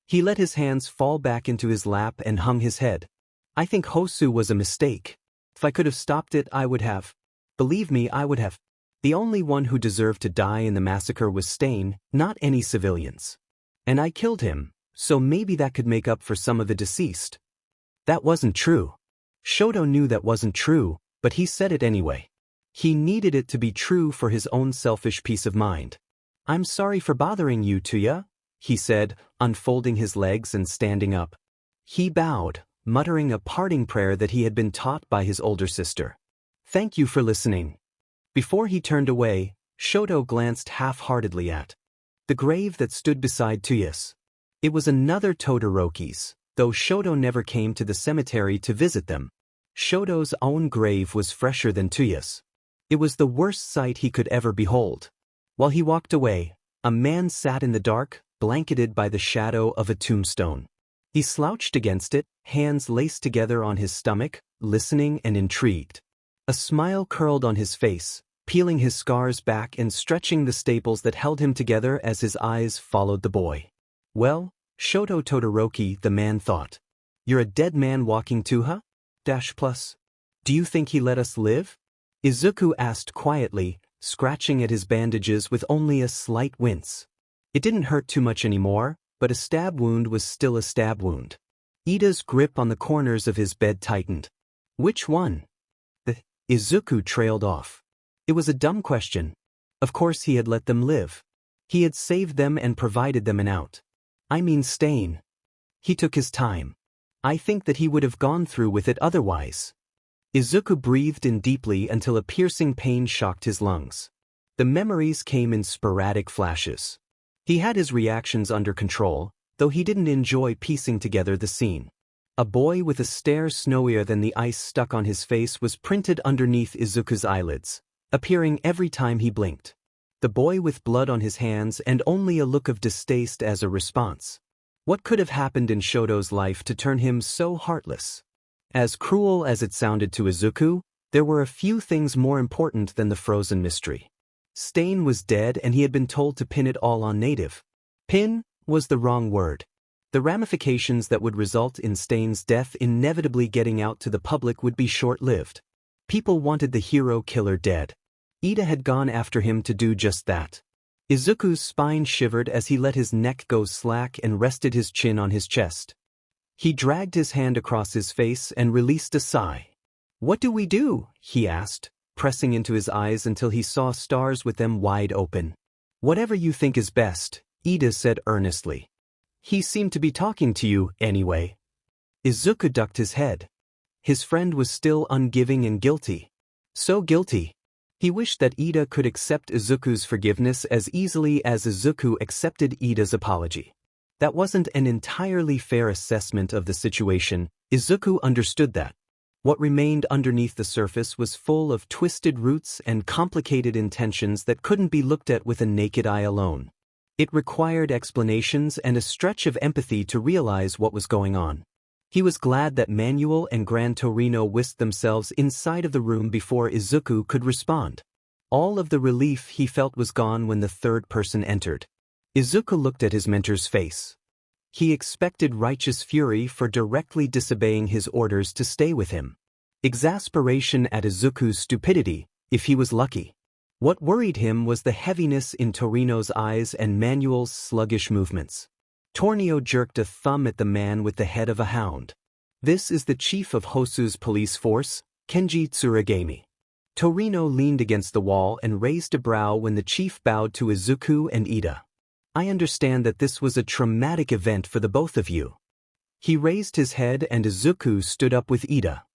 He let his hands fall back into his lap and hung his head. I think Hosu was a mistake. If I could have stopped it, I would have. Believe me, I would have. The only one who deserved to die in the massacre was Stain, not any civilians. And I killed him, so maybe that could make up for some of the deceased. That wasn't true. Shoto knew that wasn't true, but he said it anyway. He needed it to be true for his own selfish peace of mind. I'm sorry for bothering you, Tuya, he said, unfolding his legs and standing up. He bowed, muttering a parting prayer that he had been taught by his older sister. Thank you for listening. Before he turned away, Shoto glanced half-heartedly at the grave that stood beside Tuya's. It was another Todoroki's, though Shoto never came to the cemetery to visit them. Shoto's own grave was fresher than Tuya's. It was the worst sight he could ever behold. While he walked away, a man sat in the dark, blanketed by the shadow of a tombstone. He slouched against it, hands laced together on his stomach, listening and intrigued. A smile curled on his face, peeling his scars back and stretching the staples that held him together as his eyes followed the boy. Well, Shoto Todoroki, the man thought. You're a dead man walking to her? Do you think he let us live? Izuku asked quietly, scratching at his bandages with only a slight wince. It didn't hurt too much anymore, but a stab wound was still a stab wound. Ida's grip on the corners of his bed tightened. Which one? Izuku trailed off. It was a dumb question. Of course he had let them live. He had saved them and provided them an out. I mean Stain. He took his time. I think that he would have gone through with it otherwise. Izuku breathed in deeply until a piercing pain shocked his lungs. The memories came in sporadic flashes. He had his reactions under control, though he didn't enjoy piecing together the scene. A boy with a stare snowier than the ice stuck on his face was printed underneath Izuku's eyelids, appearing every time he blinked. The boy with blood on his hands and only a look of distaste as a response. What could have happened in Shoto's life to turn him so heartless? As cruel as it sounded to Izuku, there were a few things more important than the frozen mystery. Stain was dead and he had been told to pin it all on Native. Pin was the wrong word. The ramifications that would result in Stain's death inevitably getting out to the public would be short-lived. People wanted the hero killer dead. Ida had gone after him to do just that. Izuku's spine shivered as he let his neck go slack and rested his chin on his chest. He dragged his hand across his face and released a sigh. What do we do? He asked, pressing into his eyes until he saw stars with them wide open. Whatever you think is best, Ida said earnestly. He seemed to be talking to you, anyway. Izuku ducked his head. His friend was still ungiving and guilty. So guilty. He wished that Ida could accept Izuku's forgiveness as easily as Izuku accepted Ida's apology. That wasn't an entirely fair assessment of the situation. Izuku understood that. What remained underneath the surface was full of twisted roots and complicated intentions that couldn't be looked at with a naked eye alone. It required explanations and a stretch of empathy to realize what was going on. He was glad that Manuel and Gran Torino whisked themselves inside of the room before Izuku could respond. All of the relief he felt was gone when the third person entered. Izuku looked at his mentor's face. He expected righteous fury for directly disobeying his orders to stay with him. Exasperation at Izuku's stupidity, if he was lucky. What worried him was the heaviness in Torino's eyes and Manuel's sluggish movements. Tornio jerked a thumb at the man with the head of a hound. This is the chief of Hosu's police force, Kenji Tsuragami. Torino leaned against the wall and raised a brow when the chief bowed to Izuku and Ida. I understand that this was a traumatic event for the both of you. He raised his head and Izuku stood up with Ida.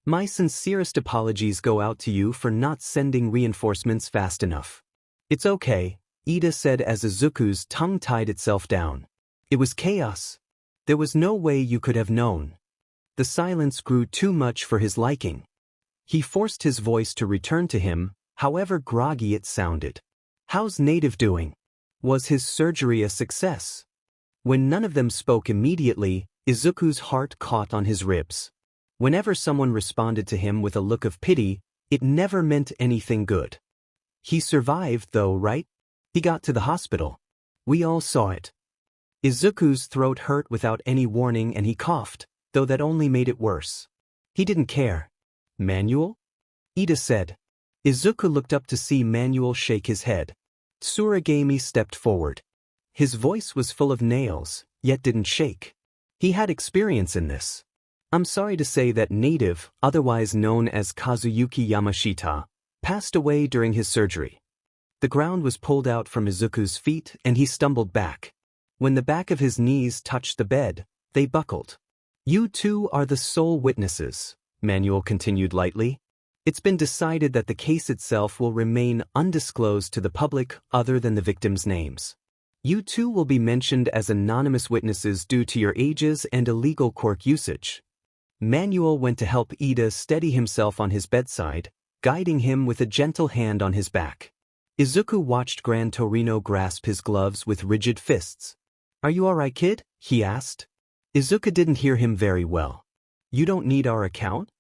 My sincerest apologies go out to you for not sending reinforcements fast enough. It's okay, Ida said as Izuku's tongue tied itself down. It was chaos. There was no way you could have known. The silence grew too much for his liking. He forced his voice to return to him, however groggy it sounded. How's Native doing? Was his surgery a success? When none of them spoke immediately, Izuku's heart caught on his ribs. Whenever someone responded to him with a look of pity, it never meant anything good. He survived though, right? He got to the hospital. We all saw it. Izuku's throat hurt without any warning and he coughed, though that only made it worse. He didn't care. Manuel? Ida said. Izuku looked up to see Manuel shake his head. Tsuragami stepped forward. His voice was full of nails, yet didn't shake. He had experience in this. I'm sorry to say that Native, otherwise known as Kazuyuki Yamashita, passed away during his surgery. The ground was pulled out from Izuku's feet and he stumbled back. When the back of his knees touched the bed, they buckled. You two are the sole witnesses, Manuel continued lightly. It's been decided that the case itself will remain undisclosed to the public other than the victims' names. You two will be mentioned as anonymous witnesses due to your ages and illegal quirk usage. Manuel went to help Ida steady himself on his bedside, guiding him with a gentle hand on his back. Izuku watched Gran Torino grasp his gloves with rigid fists. Are you alright, kid? He asked. Izuku didn't hear him very well. You don't need our account?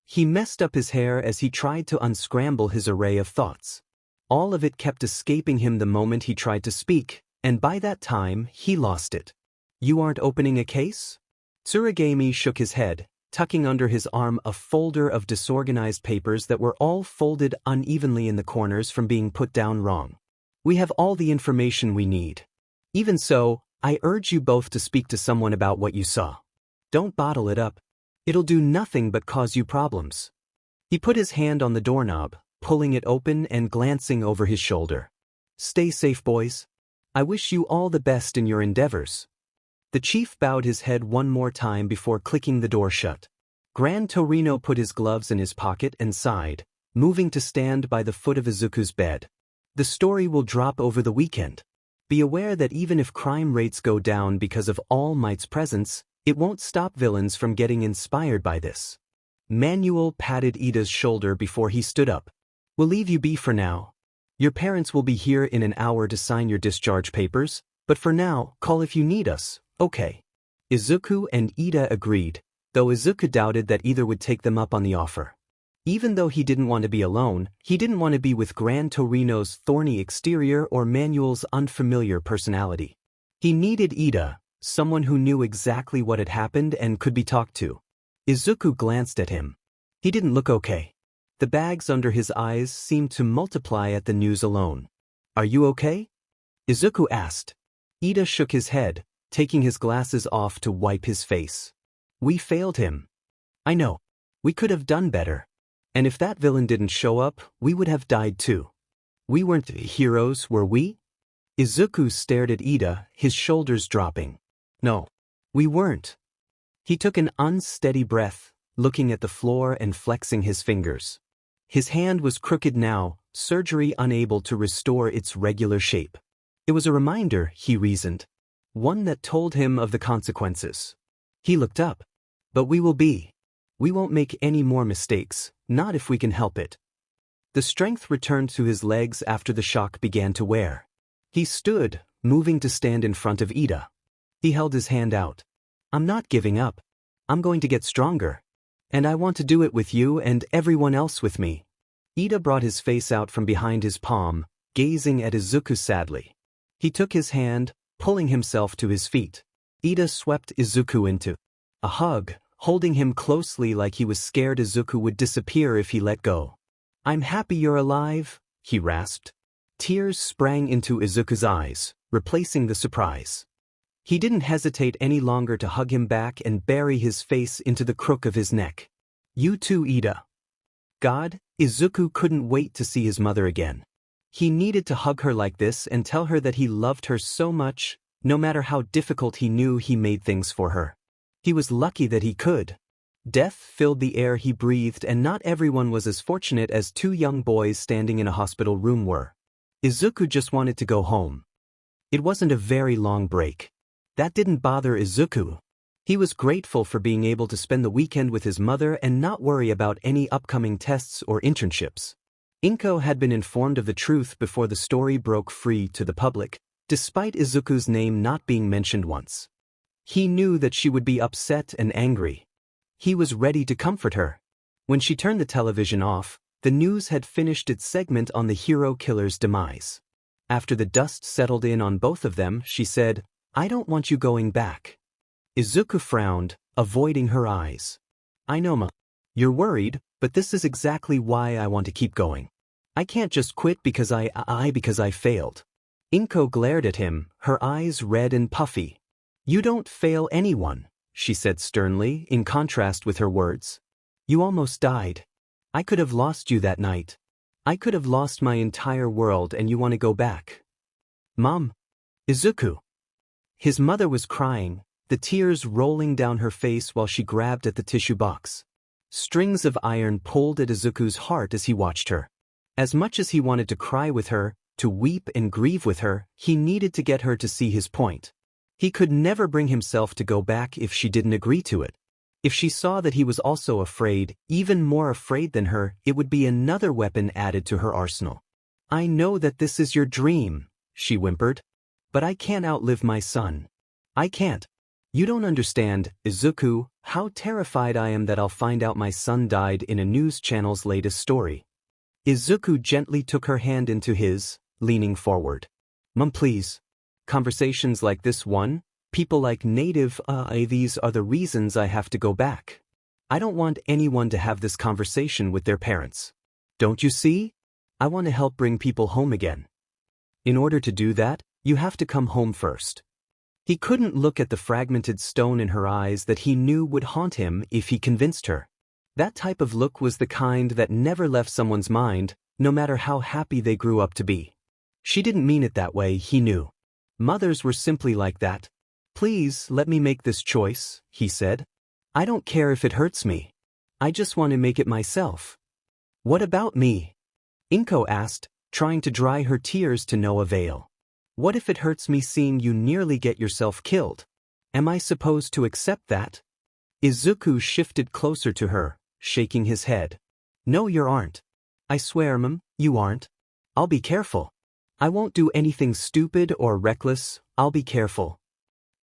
He messed up his hair as he tried to unscramble his array of thoughts. All of it kept escaping him the moment he tried to speak, and by that time, he lost it. You aren't opening a case? Tsuragami shook his head, tucking under his arm a folder of disorganized papers that were all folded unevenly in the corners from being put down wrong. We have all the information we need. Even so, I urge you both to speak to someone about what you saw. Don't bottle it up. It'll do nothing but cause you problems. He put his hand on the doorknob, pulling it open and glancing over his shoulder. Stay safe, boys. I wish you all the best in your endeavors. The chief bowed his head one more time before clicking the door shut. Gran Torino put his gloves in his pocket and sighed, moving to stand by the foot of Izuku's bed. The story will drop over the weekend. Be aware that even if crime rates go down because of All Might's presence, it won't stop villains from getting inspired by this. Manuel patted Ida's shoulder before he stood up. We'll leave you be for now. Your parents will be here in an hour to sign your discharge papers, but for now, call if you need us, okay? Izuku and Ida agreed, though Izuku doubted that either would take them up on the offer. Even though he didn't want to be alone, he didn't want to be with Gran Torino's thorny exterior or Manuel's unfamiliar personality. He needed Ida, someone who knew exactly what had happened and could be talked to. Izuku glanced at him. He didn't look okay. The bags under his eyes seemed to multiply at the news alone. Are you okay? Izuku asked. Ida shook his head, taking his glasses off to wipe his face. We failed him. I know. We could have done better. And if that villain didn't show up, we would have died too. We weren't heroes, were we? Izuku stared at Ida, his shoulders dropping. No, we weren't. He took an unsteady breath, looking at the floor and flexing his fingers. His hand was crooked now, surgery unable to restore its regular shape. It was a reminder, he reasoned. One that told him of the consequences. He looked up. But we will be. We won't make any more mistakes, not if we can help it. The strength returned to his legs after the shock began to wear. He stood, moving to stand in front of Ida. He held his hand out. I'm not giving up. I'm going to get stronger. And I want to do it with you and everyone else with me. Ida brought his face out from behind his palm, gazing at Izuku sadly. He took his hand, pulling himself to his feet. Ida swept Izuku into a hug, holding him closely like he was scared Izuku would disappear if he let go. I'm happy you're alive, he rasped. Tears sprang into Izuku's eyes, replacing the surprise. He didn't hesitate any longer to hug him back and bury his face into the crook of his neck. You too, Ida. God, Izuku couldn't wait to see his mother again. He needed to hug her like this and tell her that he loved her so much, no matter how difficult he knew he made things for her. He was lucky that he could. Death filled the air he breathed and not everyone was as fortunate as two young boys standing in a hospital room were. Izuku just wanted to go home. It wasn't a very long break. That didn't bother Izuku. He was grateful for being able to spend the weekend with his mother and not worry about any upcoming tests or internships. Inko had been informed of the truth before the story broke free to the public, despite Izuku's name not being mentioned once. He knew that she would be upset and angry. He was ready to comfort her. When she turned the television off, the news had finished its segment on the hero killer's demise. After the dust settled in on both of them, she said, "I don't want you going back." Izuku frowned, avoiding her eyes. "I know, Ma. You're worried, but this is exactly why I want to keep going. I can't just quit because I failed." Inko glared at him, her eyes red and puffy. "You don't fail anyone," she said sternly, in contrast with her words. "You almost died. I could have lost you that night. I could have lost my entire world and you want to go back." "Mom." "Izuku." His mother was crying, the tears rolling down her face while she grabbed at the tissue box. Strings of iron pulled at Izuku's heart as he watched her. As much as he wanted to cry with her, to weep and grieve with her, he needed to get her to see his point. He could never bring himself to go back if she didn't agree to it. If she saw that he was also afraid, even more afraid than her, it would be another weapon added to her arsenal. "I know that this is your dream," she whimpered. "But I can't outlive my son. I can't. You don't understand, Izuku, how terrified I am that I'll find out my son died in a news channel's latest story." Izuku gently took her hand into his, leaning forward. "Mom, please. Conversations like this one, people like native, these are the reasons I have to go back. I don't want anyone to have this conversation with their parents. Don't you see? I want to help bring people home again. In order to do that, you have to come home first." He couldn't look at the fragmented stone in her eyes that he knew would haunt him if he convinced her. That type of look was the kind that never left someone's mind, no matter how happy they grew up to be. She didn't mean it that way, he knew. Mothers were simply like that. "Please let me make this choice," he said. "I don't care if it hurts me. I just want to make it myself." "What about me?" Inko asked, trying to dry her tears to no avail. "What if it hurts me seeing you nearly get yourself killed? Am I supposed to accept that?" Izuku shifted closer to her, shaking his head. "No, you aren't. I swear, Mom, you aren't. I'll be careful. I won't do anything stupid or reckless, I'll be careful."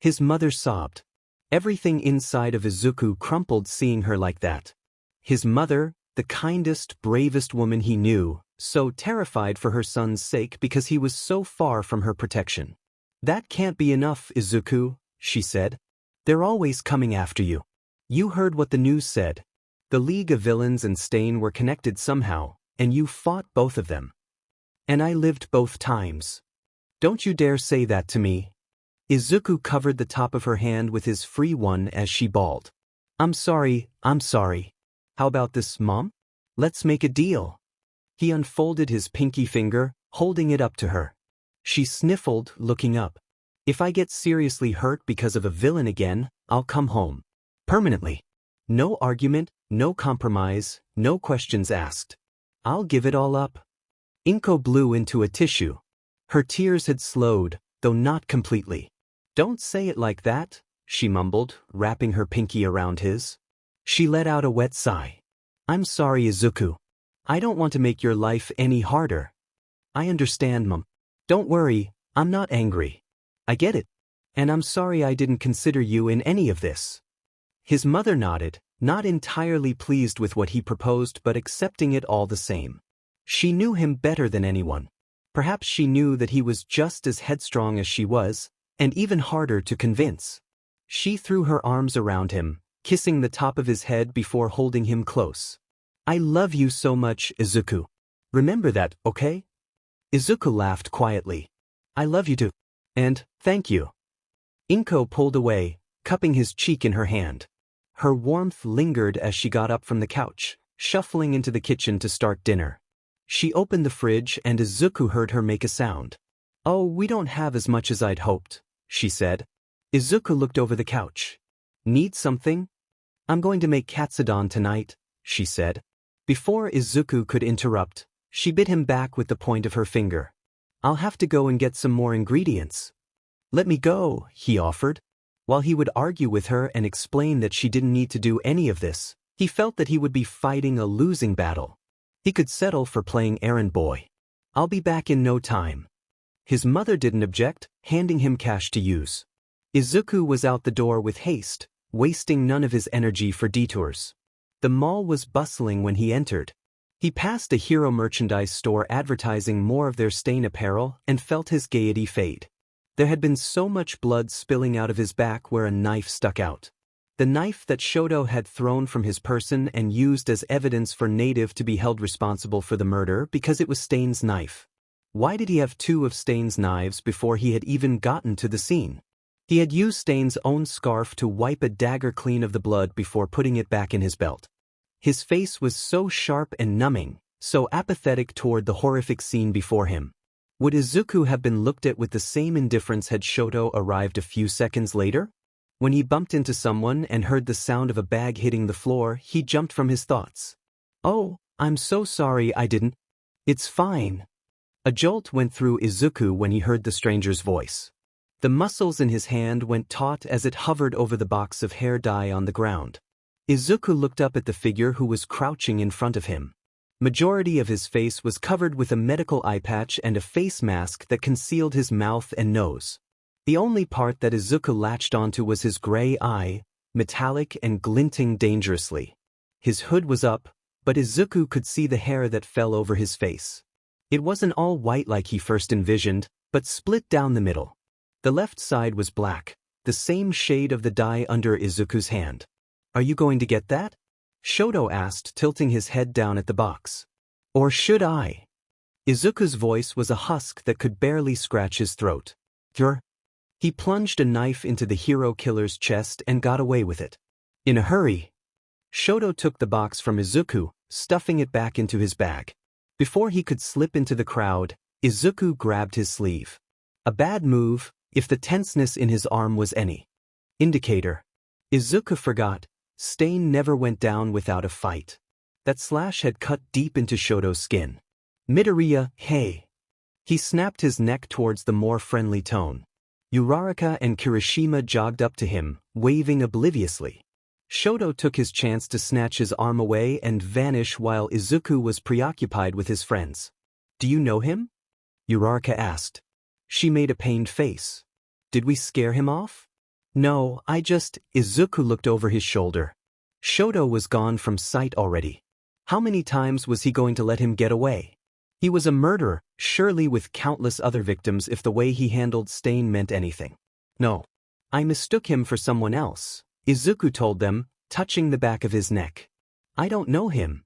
His mother sobbed. Everything inside of Izuku crumpled seeing her like that. His mother, the kindest, bravest woman he knew, so terrified for her son's sake because he was so far from her protection. "That can't be enough, Izuku," she said. "They're always coming after you. You heard what the news said. The League of Villains and Stain were connected somehow, and you fought both of them. And I lived both times. Don't you dare say that to me." Izuku covered the top of her hand with his free one as she bawled. I'm sorry. How about this, Mom? Let's make a deal." He unfolded his pinky finger, holding it up to her. She sniffled, looking up. "If I get seriously hurt because of a villain again, I'll come home. Permanently. No argument, no compromise, no questions asked. I'll give it all up." Inko blew into a tissue. Her tears had slowed, though not completely. "Don't say it like that," she mumbled, wrapping her pinky around his. She let out a wet sigh. "I'm sorry, Izuku. I don't want to make your life any harder." "I understand, Mom. Don't worry, I'm not angry. I get it. And I'm sorry I didn't consider you in any of this." His mother nodded, not entirely pleased with what he proposed but accepting it all the same. She knew him better than anyone. Perhaps she knew that he was just as headstrong as she was, and even harder to convince. She threw her arms around him, kissing the top of his head before holding him close. "I love you so much, Izuku. Remember that, okay?" Izuku laughed quietly. "I love you too. And, thank you." Inko pulled away, cupping his cheek in her hand. Her warmth lingered as she got up from the couch, shuffling into the kitchen to start dinner. She opened the fridge and Izuku heard her make a sound. "Oh, we don't have as much as I'd hoped," she said. Izuku looked over the couch. "Need something?" "I'm going to make katsudon tonight," she said. Before Izuku could interrupt, she bit him back with the point of her finger. "I'll have to go and get some more ingredients." Let me go, he offered. While he would argue with her and explain that she didn't need to do any of this, he felt that he would be fighting a losing battle. He could settle for playing errand boy. I'll be back in no time. His mother didn't object, handing him cash to use. Izuku was out the door with haste, wasting none of his energy for detours. The mall was bustling when he entered. He passed a hero merchandise store advertising more of their Stain apparel and felt his gaiety fade. There had been so much blood spilling out of his back where a knife stuck out. The knife that Shoto had thrown from his person and used as evidence for Native to be held responsible for the murder because it was Stain's knife. Why did he have two of Stain's knives before he had even gotten to the scene? He had used Stain's own scarf to wipe a dagger clean of the blood before putting it back in his belt. His face was so sharp and numbing, so apathetic toward the horrific scene before him. Would Izuku have been looked at with the same indifference had Shoto arrived a few seconds later? When he bumped into someone and heard the sound of a bag hitting the floor, he jumped from his thoughts. Oh, I'm so sorry I didn't. It's fine. A jolt went through Izuku when he heard the stranger's voice. The muscles in his hand went taut as it hovered over the box of hair dye on the ground. Izuku looked up at the figure who was crouching in front of him. Majority of his face was covered with a medical eye patch and a face mask that concealed his mouth and nose. The only part that Izuku latched onto was his gray eye, metallic and glinting dangerously. His hood was up, but Izuku could see the hair that fell over his face. It wasn't all white like he first envisioned, but split down the middle. The left side was black, the same shade of the dye under Izuku's hand. Are you going to get that? Shoto asked, tilting his head down at the box. Or should I? Izuku's voice was a husk that could barely scratch his throat. Sure. He plunged a knife into the hero killer's chest and got away with it. In a hurry. Shoto took the box from Izuku, stuffing it back into his bag. Before he could slip into the crowd, Izuku grabbed his sleeve. A bad move, if the tenseness in his arm was any indicator. Izuku forgot. Stain never went down without a fight. That slash had cut deep into Shoto's skin. Midoriya, hey. He snapped his neck towards the more friendly tone. Uraraka and Kirishima jogged up to him, waving obliviously. Shoto took his chance to snatch his arm away and vanish while Izuku was preoccupied with his friends. Do you know him? Uraraka asked. She made a pained face. Did we scare him off? No, Izuku looked over his shoulder. Shoto was gone from sight already. How many times was he going to let him get away? He was a murderer, surely with countless other victims if the way he handled Stain meant anything. No. I mistook him for someone else, Izuku told them, touching the back of his neck. I don't know him.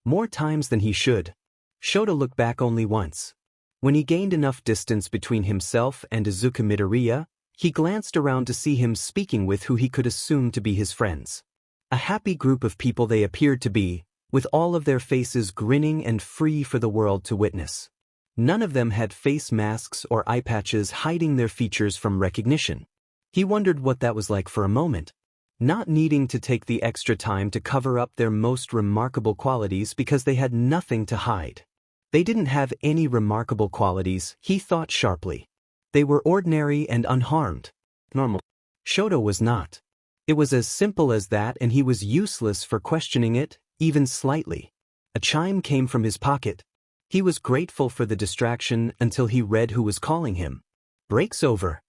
More times than he should. Shoto looked back only once. When he gained enough distance between himself and Izuku Midoriya, he glanced around to see him speaking with who he could assume to be his friends. A happy group of people they appeared to be, with all of their faces grinning and free for the world to witness. None of them had face masks or eye patches hiding their features from recognition. He wondered what that was like for a moment, not needing to take the extra time to cover up their most remarkable qualities because they had nothing to hide. They didn't have any remarkable qualities, he thought sharply. They were ordinary and unharmed. Normal. Shoto was not. It was as simple as that, and he was useless for questioning it, even slightly. A chime came from his pocket. He was grateful for the distraction until he read who was calling him. Break's over.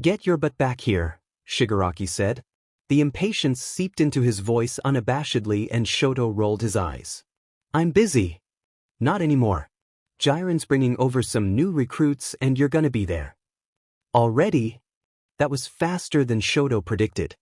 Get your butt back here, Shigaraki said. The impatience seeped into his voice unabashedly and Shoto rolled his eyes. I'm busy. Not anymore. Jiren's bringing over some new recruits and you're gonna be there. Already? That was faster than Shoto predicted.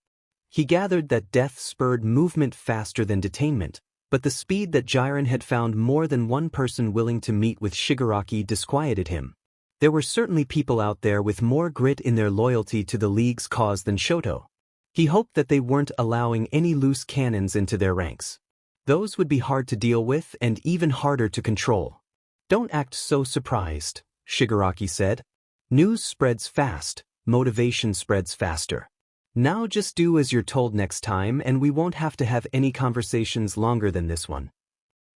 He gathered that death spurred movement faster than detainment, but the speed that Jiren had found more than one person willing to meet with Shigaraki disquieted him. There were certainly people out there with more grit in their loyalty to the League's cause than Shoto. He hoped that they weren't allowing any loose cannons into their ranks. Those would be hard to deal with and even harder to control. Don't act so surprised, Shigaraki said. News spreads fast, motivation spreads faster. Now just do as you're told next time and we won't have to have any conversations longer than this one.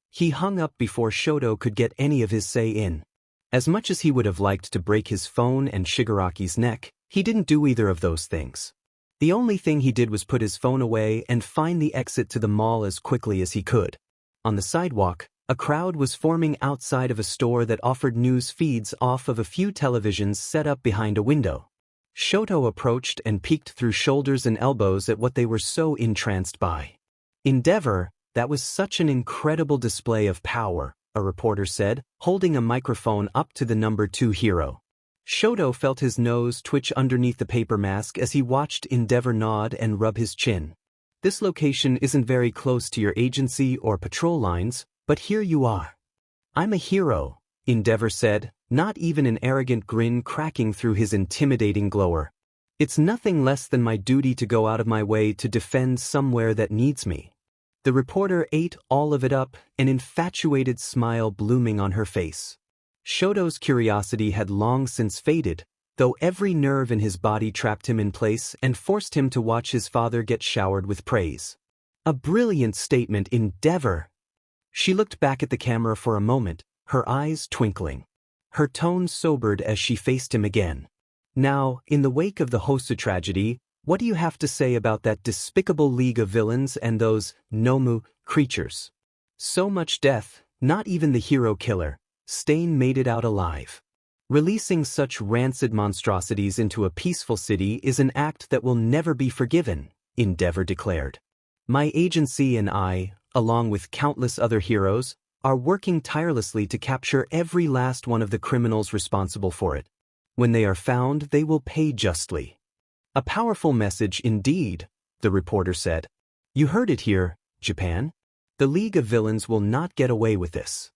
He hung up before Shoto could get any of his say in. As much as he would have liked to break his phone and Shigaraki's neck, He didn't do either of those things. The only thing he did was put his phone away and find the exit to the mall as quickly as he could. On the sidewalk, a crowd was forming outside of a store that offered news feeds off of a few televisions set up behind a window. Shoto approached and peeked through shoulders and elbows at what they were so entranced by. "Endeavor, that was such an incredible display of power," a reporter said, holding a microphone up to the number 2 hero. Shoto felt his nose twitch underneath the paper mask as he watched Endeavor nod and rub his chin. "This location isn't very close to your agency or patrol lines, but here you are." "I'm a hero," Endeavor said, not even an arrogant grin cracking through his intimidating glower. "It's nothing less than my duty to go out of my way to defend somewhere that needs me." The reporter ate all of it up, an infatuated smile blooming on her face. Shoto's curiosity had long since faded, though every nerve in his body trapped him in place and forced him to watch his father get showered with praise. "A brilliant statement, Endeavor." She looked back at the camera for a moment, her eyes twinkling. Her tone sobered as she faced him again. "Now, in the wake of the Hosu tragedy, what do you have to say about that despicable league of villains and those Nomu creatures? So much death, not even the hero killer, Stain made it out alive. Releasing such rancid monstrosities into a peaceful city is an act that will never be forgiven," Endeavor declared. "My agency and I, along with countless other heroes, are working tirelessly to capture every last one of the criminals responsible for it. When they are found, they will pay justly." "A powerful message indeed," the reporter said. "You heard it here, Japan. The League of Villains will not get away with this.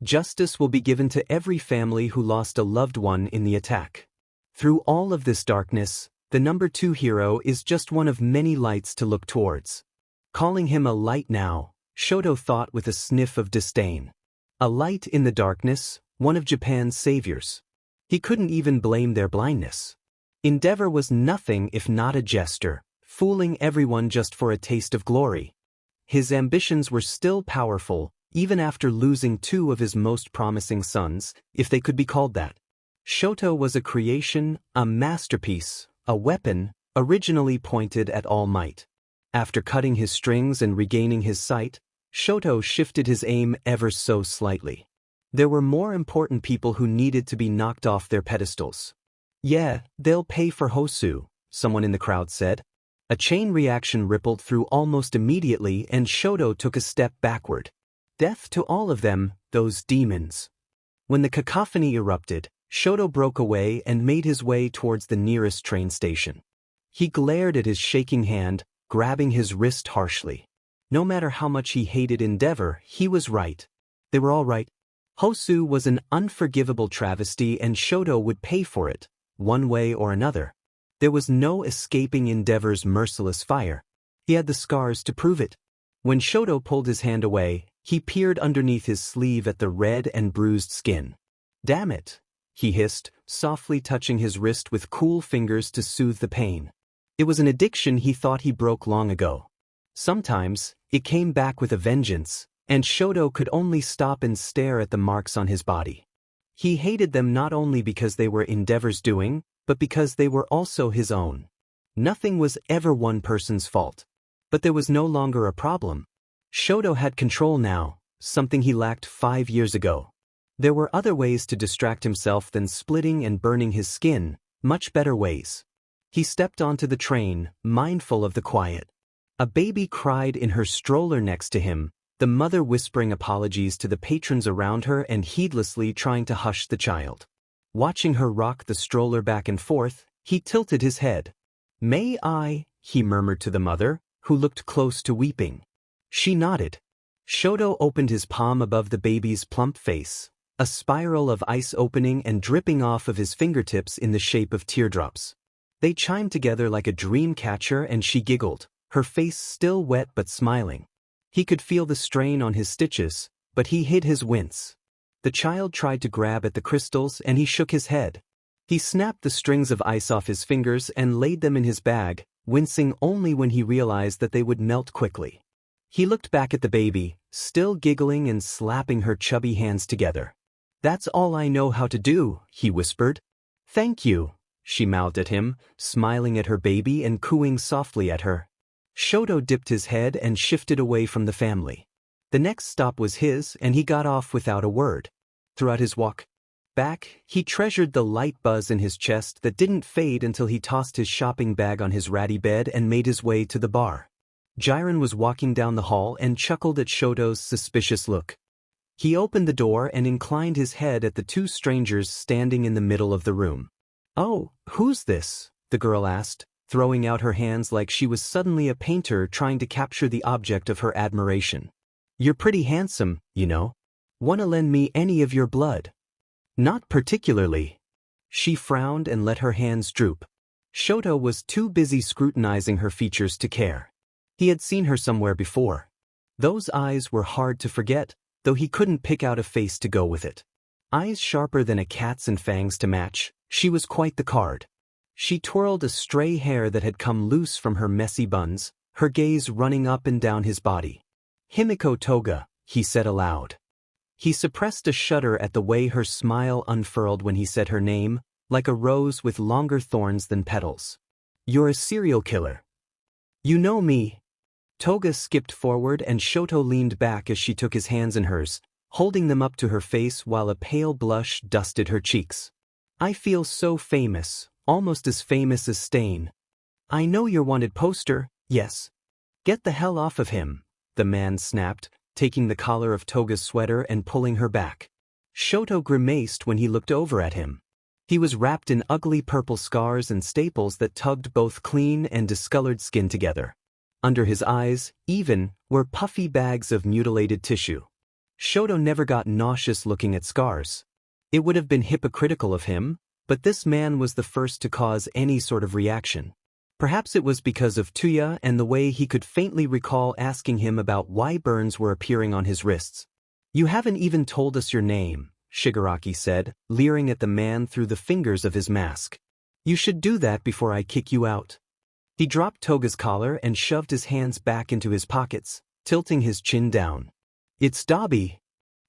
Justice will be given to every family who lost a loved one in the attack. Through all of this darkness, the number 2 hero is just one of many lights to look towards." Calling him a light now, Shoto thought with a sniff of disdain. A light in the darkness, one of Japan's saviors. He couldn't even blame their blindness. Endeavor was nothing if not a jester, fooling everyone just for a taste of glory. His ambitions were still powerful, even after losing 2 of his most promising sons, if they could be called that. Shoto was a creation, a masterpiece, a weapon, originally pointed at All Might. After cutting his strings and regaining his sight, Shoto shifted his aim ever so slightly. There were more important people who needed to be knocked off their pedestals. "Yeah, they'll pay for Hosu," someone in the crowd said. A chain reaction rippled through almost immediately and Shoto took a step backward. "Death to all of them, those demons." When the cacophony erupted, Shoto broke away and made his way towards the nearest train station. He glared at his shaking hand, grabbing his wrist harshly. No matter how much he hated Endeavor, he was right. They were all right. Hosu was an unforgivable travesty and Shoto would pay for it, one way or another. There was no escaping Endeavor's merciless fire. He had the scars to prove it. When Shoto pulled his hand away, he peered underneath his sleeve at the red and bruised skin. "Damn it," he hissed, softly touching his wrist with cool fingers to soothe the pain. It was an addiction he thought he broke long ago. Sometimes, it came back with a vengeance, and Shoto could only stop and stare at the marks on his body. He hated them not only because they were Endeavor's doing, but because they were also his own. Nothing was ever one person's fault. But there was no longer a problem. Shoto had control now, something he lacked 5 years ago. There were other ways to distract himself than splitting and burning his skin, much better ways. He stepped onto the train, mindful of the quiet. A baby cried in her stroller next to him, the mother whispering apologies to the patrons around her and heedlessly trying to hush the child. Watching her rock the stroller back and forth, he tilted his head. "May I?" he murmured to the mother, who looked close to weeping. She nodded. Shoto opened his palm above the baby's plump face, a spiral of ice opening and dripping off of his fingertips in the shape of teardrops. They chimed together like a dream catcher and she giggled, her face still wet but smiling. He could feel the strain on his stitches, but he hid his wince. The child tried to grab at the crystals and he shook his head. He snapped the strings of ice off his fingers and laid them in his bag, wincing only when he realized that they would melt quickly. He looked back at the baby, still giggling and slapping her chubby hands together. "That's all I know how to do," he whispered. "Thank you," she mouthed at him, smiling at her baby and cooing softly at her. Shoto dipped his head and shifted away from the family. The next stop was his, and he got off without a word. Throughout his walk back, he treasured the light buzz in his chest that didn't fade until he tossed his shopping bag on his ratty bed and made his way to the bar. Jiren was walking down the hall and chuckled at Shoto's suspicious look. He opened the door and inclined his head at the two strangers standing in the middle of the room. "Oh, who's this?" the girl asked, throwing out her hands like she was suddenly a painter trying to capture the object of her admiration. "You're pretty handsome, you know. Wanna lend me any of your blood?" "Not particularly." She frowned and let her hands droop. Shoto was too busy scrutinizing her features to care. He had seen her somewhere before. Those eyes were hard to forget, though he couldn't pick out a face to go with it. Eyes sharper than a cat's and fangs to match, she was quite the card. She twirled a stray hair that had come loose from her messy buns, her gaze running up and down his body. "Himiko Toga," he said aloud. He suppressed a shudder at the way her smile unfurled when he said her name, like a rose with longer thorns than petals. "You're a serial killer." "You know me." Toga skipped forward and Shoto leaned back as she took his hands in hers, holding them up to her face while a pale blush dusted her cheeks. "I feel so famous, almost as famous as Stain." "I know your wanted poster, yes." "Get the hell off of him," the man snapped, taking the collar of Toga's sweater and pulling her back. Shoto grimaced when he looked over at him. He was wrapped in ugly purple scars and staples that tugged both clean and discolored skin together. Under his eyes, even, were puffy bags of mutilated tissue. Shoto never got nauseous looking at scars. It would have been hypocritical of him, but this man was the first to cause any sort of reaction. Perhaps it was because of Tuya and the way he could faintly recall asking him about why burns were appearing on his wrists. "You haven't even told us your name," Shigaraki said, leering at the man through the fingers of his mask. "You should do that before I kick you out." He dropped Toga's collar and shoved his hands back into his pockets, tilting his chin down. "It's Dabi."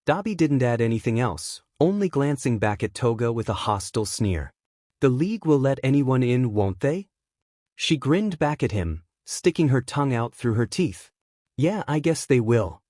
Dabi didn't add anything else, only glancing back at Toga with a hostile sneer. "The League will let anyone in, won't they?" She grinned back at him, sticking her tongue out through her teeth. "Yeah, I guess they will."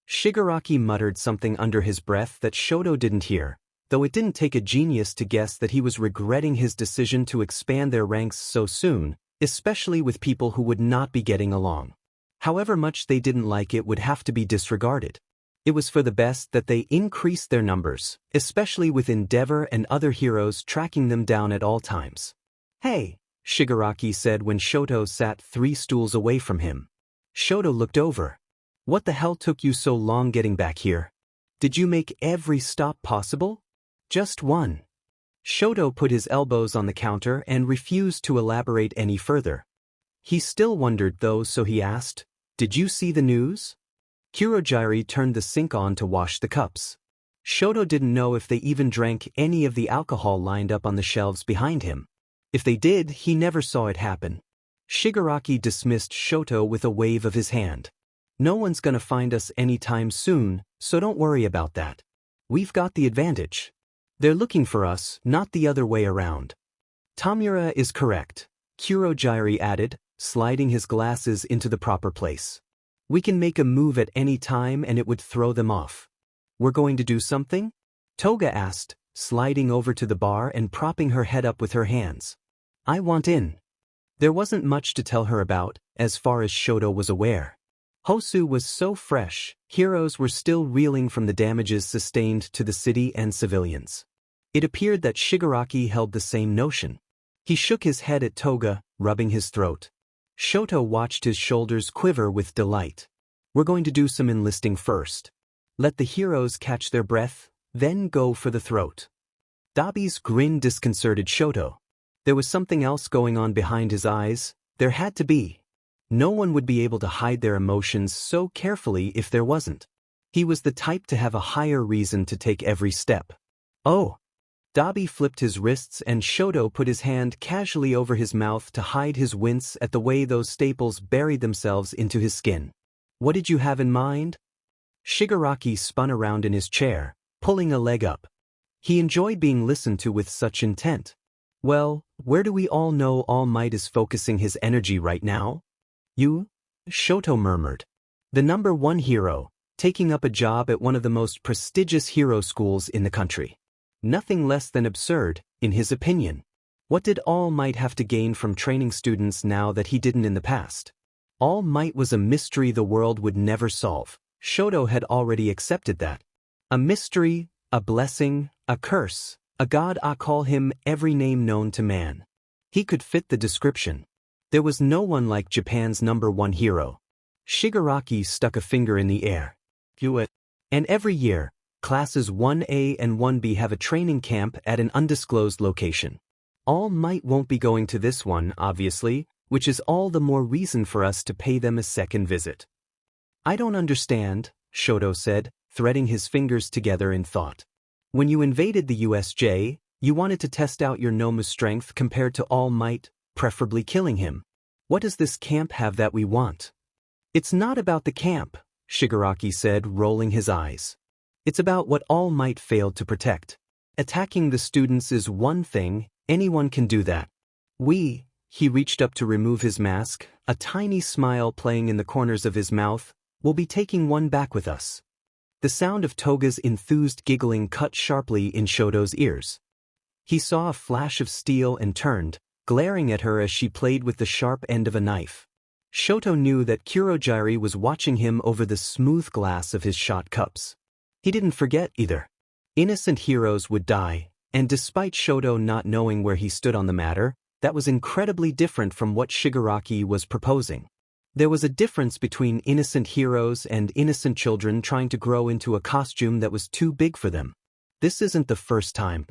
Shigaraki muttered something under his breath that Shoto didn't hear, though it didn't take a genius to guess that he was regretting his decision to expand their ranks so soon, especially with people who would not be getting along. However much they didn't like it would have to be disregarded. It was for the best that they increased their numbers, especially with Endeavor and other heroes tracking them down at all times. "Hey," Shigaraki said when Shoto sat 3 stools away from him. Shoto looked over. "What the hell took you so long getting back here? Did you make every stop possible?" "Just one." Shoto put his elbows on the counter and refused to elaborate any further. He still wondered though, so he asked, "Did you see the news?" Kurojiri turned the sink on to wash the cups. Shoto didn't know if they even drank any of the alcohol lined up on the shelves behind him. If they did, he never saw it happen. Shigaraki dismissed Shoto with a wave of his hand. "No one's gonna find us anytime soon, so don't worry about that. We've got the advantage. They're looking for us, not the other way around." "Tamura is correct," Kurojiri added, sliding his glasses into the proper place. "We can make a move at any time and it would throw them off." "We're going to do something?" Toga asked, sliding over to the bar and propping her head up with her hands. "I want in." There wasn't much to tell her about, as far as Shoto was aware. Hosu was so fresh, heroes were still reeling from the damages sustained to the city and civilians. It appeared that Shigaraki held the same notion. He shook his head at Toga, rubbing his throat. Shoto watched his shoulders quiver with delight. "We're going to do some enlisting first. Let the heroes catch their breath, then go for the throat." Dabi's grin disconcerted Shoto. There was something else going on behind his eyes. There had to be. No one would be able to hide their emotions so carefully if there wasn't. He was the type to have a higher reason to take every step. "Oh." Dabi flipped his wrists and Shoto put his hand casually over his mouth to hide his wince at the way those staples buried themselves into his skin. "What did you have in mind?" Shigaraki spun around in his chair, pulling a leg up. He enjoyed being listened to with such intent. Well, where do we all know All Might is focusing his energy right now? You? Shoto murmured. The #1 hero, taking up a job at one of the most prestigious hero schools in the country. Nothing less than absurd, in his opinion. What did All Might have to gain from training students now that he didn't in the past? All Might was a mystery the world would never solve. Shoto had already accepted that. A mystery, a blessing, a curse, a god. I call him every name known to man. He could fit the description. There was no one like Japan's #1 hero. Shigaraki stuck a finger in the air. Do it. And every year, classes 1A and 1B have a training camp at an undisclosed location. All Might won't be going to this one, obviously, which is all the more reason for us to pay them a second visit. I don't understand, Shoto said, threading his fingers together in thought. When you invaded the USJ, you wanted to test out your Noma's strength compared to All Might, preferably killing him. What does this camp have that we want? It's not about the camp, Shigaraki said, rolling his eyes. It's about what All Might failed to protect. Attacking the students is one thing, anyone can do that. He reached up to remove his mask, a tiny smile playing in the corners of his mouth, will be taking one back with us. The sound of Toga's enthused giggling cut sharply in Shoto's ears. He saw a flash of steel and turned, glaring at her as she played with the sharp end of a knife. Shoto knew that Kurogiri was watching him over the smooth glass of his shot cups. He didn't forget either. Innocent heroes would die, and despite Shoto not knowing where he stood on the matter, that was incredibly different from what Shigaraki was proposing. There was a difference between innocent heroes and innocent children trying to grow into a costume that was too big for them. This isn't the first time.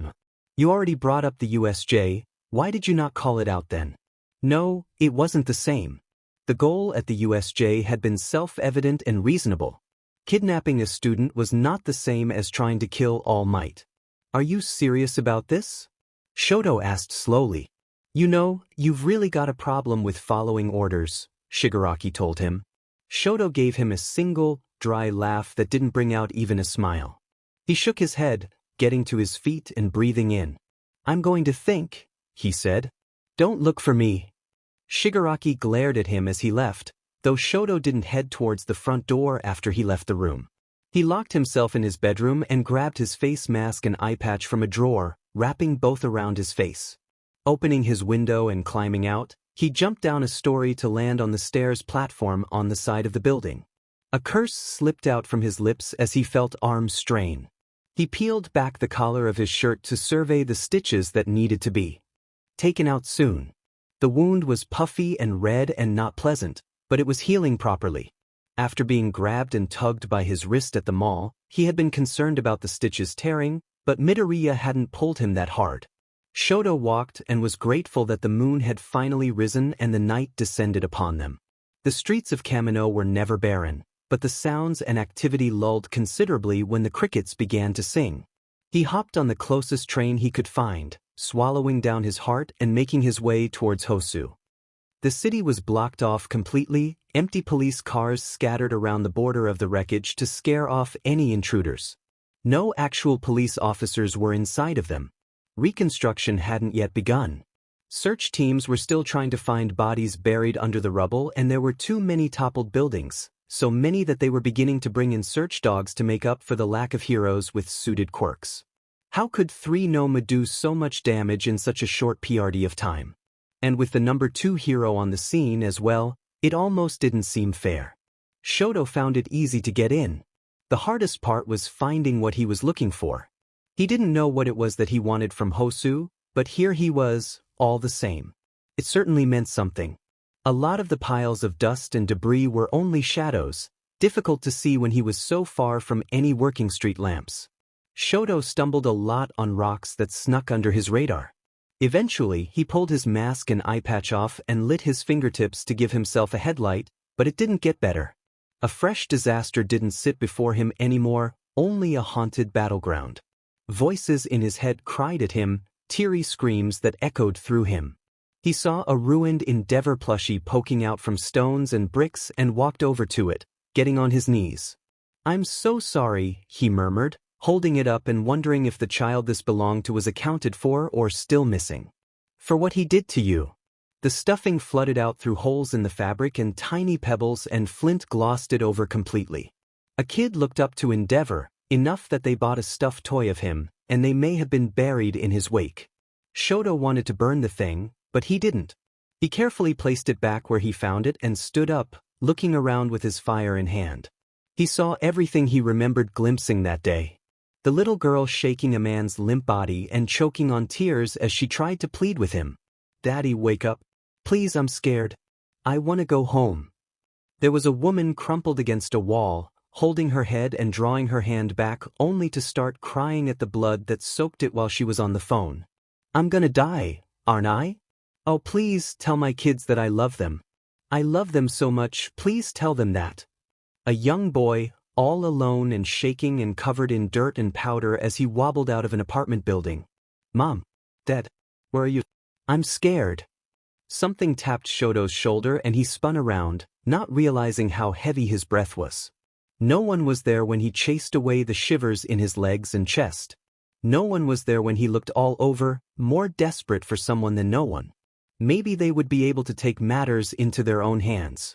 You already brought up the USJ, why did you not call it out then? No, it wasn't the same. The goal at the USJ had been self-evident and reasonable. Kidnapping a student was not the same as trying to kill All Might. Are you serious about this? Shoto asked slowly. You know, you've really got a problem with following orders, Shigaraki told him. Shoto gave him a single, dry laugh that didn't bring out even a smile. He shook his head, getting to his feet and breathing in. I'm going to think, he said. Don't look for me. Shigaraki glared at him as he left, though Shoto didn't head towards the front door after he left the room. He locked himself in his bedroom and grabbed his face mask and eye patch from a drawer, wrapping both around his face. Opening his window and climbing out, he jumped down a story to land on the stairs platform on the side of the building. A curse slipped out from his lips as he felt arms strain. He peeled back the collar of his shirt to survey the stitches that needed to be taken out soon. The wound was puffy and red and not pleasant, but it was healing properly. After being grabbed and tugged by his wrist at the mall, he had been concerned about the stitches tearing, but Midoriya hadn't pulled him that hard. Shoto walked and was grateful that the moon had finally risen and the night descended upon them. The streets of Kamino were never barren, but the sounds and activity lulled considerably when the crickets began to sing. He hopped on the closest train he could find, swallowing down his heart and making his way towards Hosu. The city was blocked off completely, empty police cars scattered around the border of the wreckage to scare off any intruders. No actual police officers were inside of them. Reconstruction hadn't yet begun. Search teams were still trying to find bodies buried under the rubble, and there were too many toppled buildings, so many that they were beginning to bring in search dogs to make up for the lack of heroes with suited quirks. How could 3 Noma do so much damage in such a short period of time? And with the #2 hero on the scene as well, it almost didn't seem fair. Shoto found it easy to get in. The hardest part was finding what he was looking for. He didn't know what it was that he wanted from Hosu, but here he was, all the same. It certainly meant something. A lot of the piles of dust and debris were only shadows, difficult to see when he was so far from any working street lamps. Shoto stumbled a lot on rocks that snuck under his radar. Eventually, he pulled his mask and eye patch off and lit his fingertips to give himself a headlight, but it didn't get better. A fresh disaster didn't sit before him anymore, only a haunted battleground. Voices in his head cried at him, teary screams that echoed through him. He saw a ruined Endeavor plushie poking out from stones and bricks and walked over to it, getting on his knees. I'm so sorry, he murmured, holding it up and wondering if the child this belonged to was accounted for or still missing. For what he did to you. The stuffing flooded out through holes in the fabric and tiny pebbles, and Flint glossed it over completely. A kid looked up to Endeavor, enough that they bought a stuffed toy of him, and they may have been buried in his wake. Shoto wanted to burn the thing, but he didn't. He carefully placed it back where he found it and stood up, looking around with his fire in hand. He saw everything he remembered glimpsing that day. The little girl shaking a man's limp body and choking on tears as she tried to plead with him. "Daddy, wake up. Please, I'm scared. I want to go home." There was a woman crumpled against a wall, holding her head and drawing her hand back only to start crying at the blood that soaked it while she was on the phone. "I'm gonna die, aren't I? Oh, please tell my kids that I love them. I love them so much, please tell them that." A young boy, all alone and shaking and covered in dirt and powder as he wobbled out of an apartment building. "Mom. Dad. Where are you? I'm scared." Something tapped Shoto's shoulder and he spun around, not realizing how heavy his breath was. No one was there when he chased away the shivers in his legs and chest. No one was there when he looked all over, more desperate for someone than no one. Maybe they would be able to take matters into their own hands.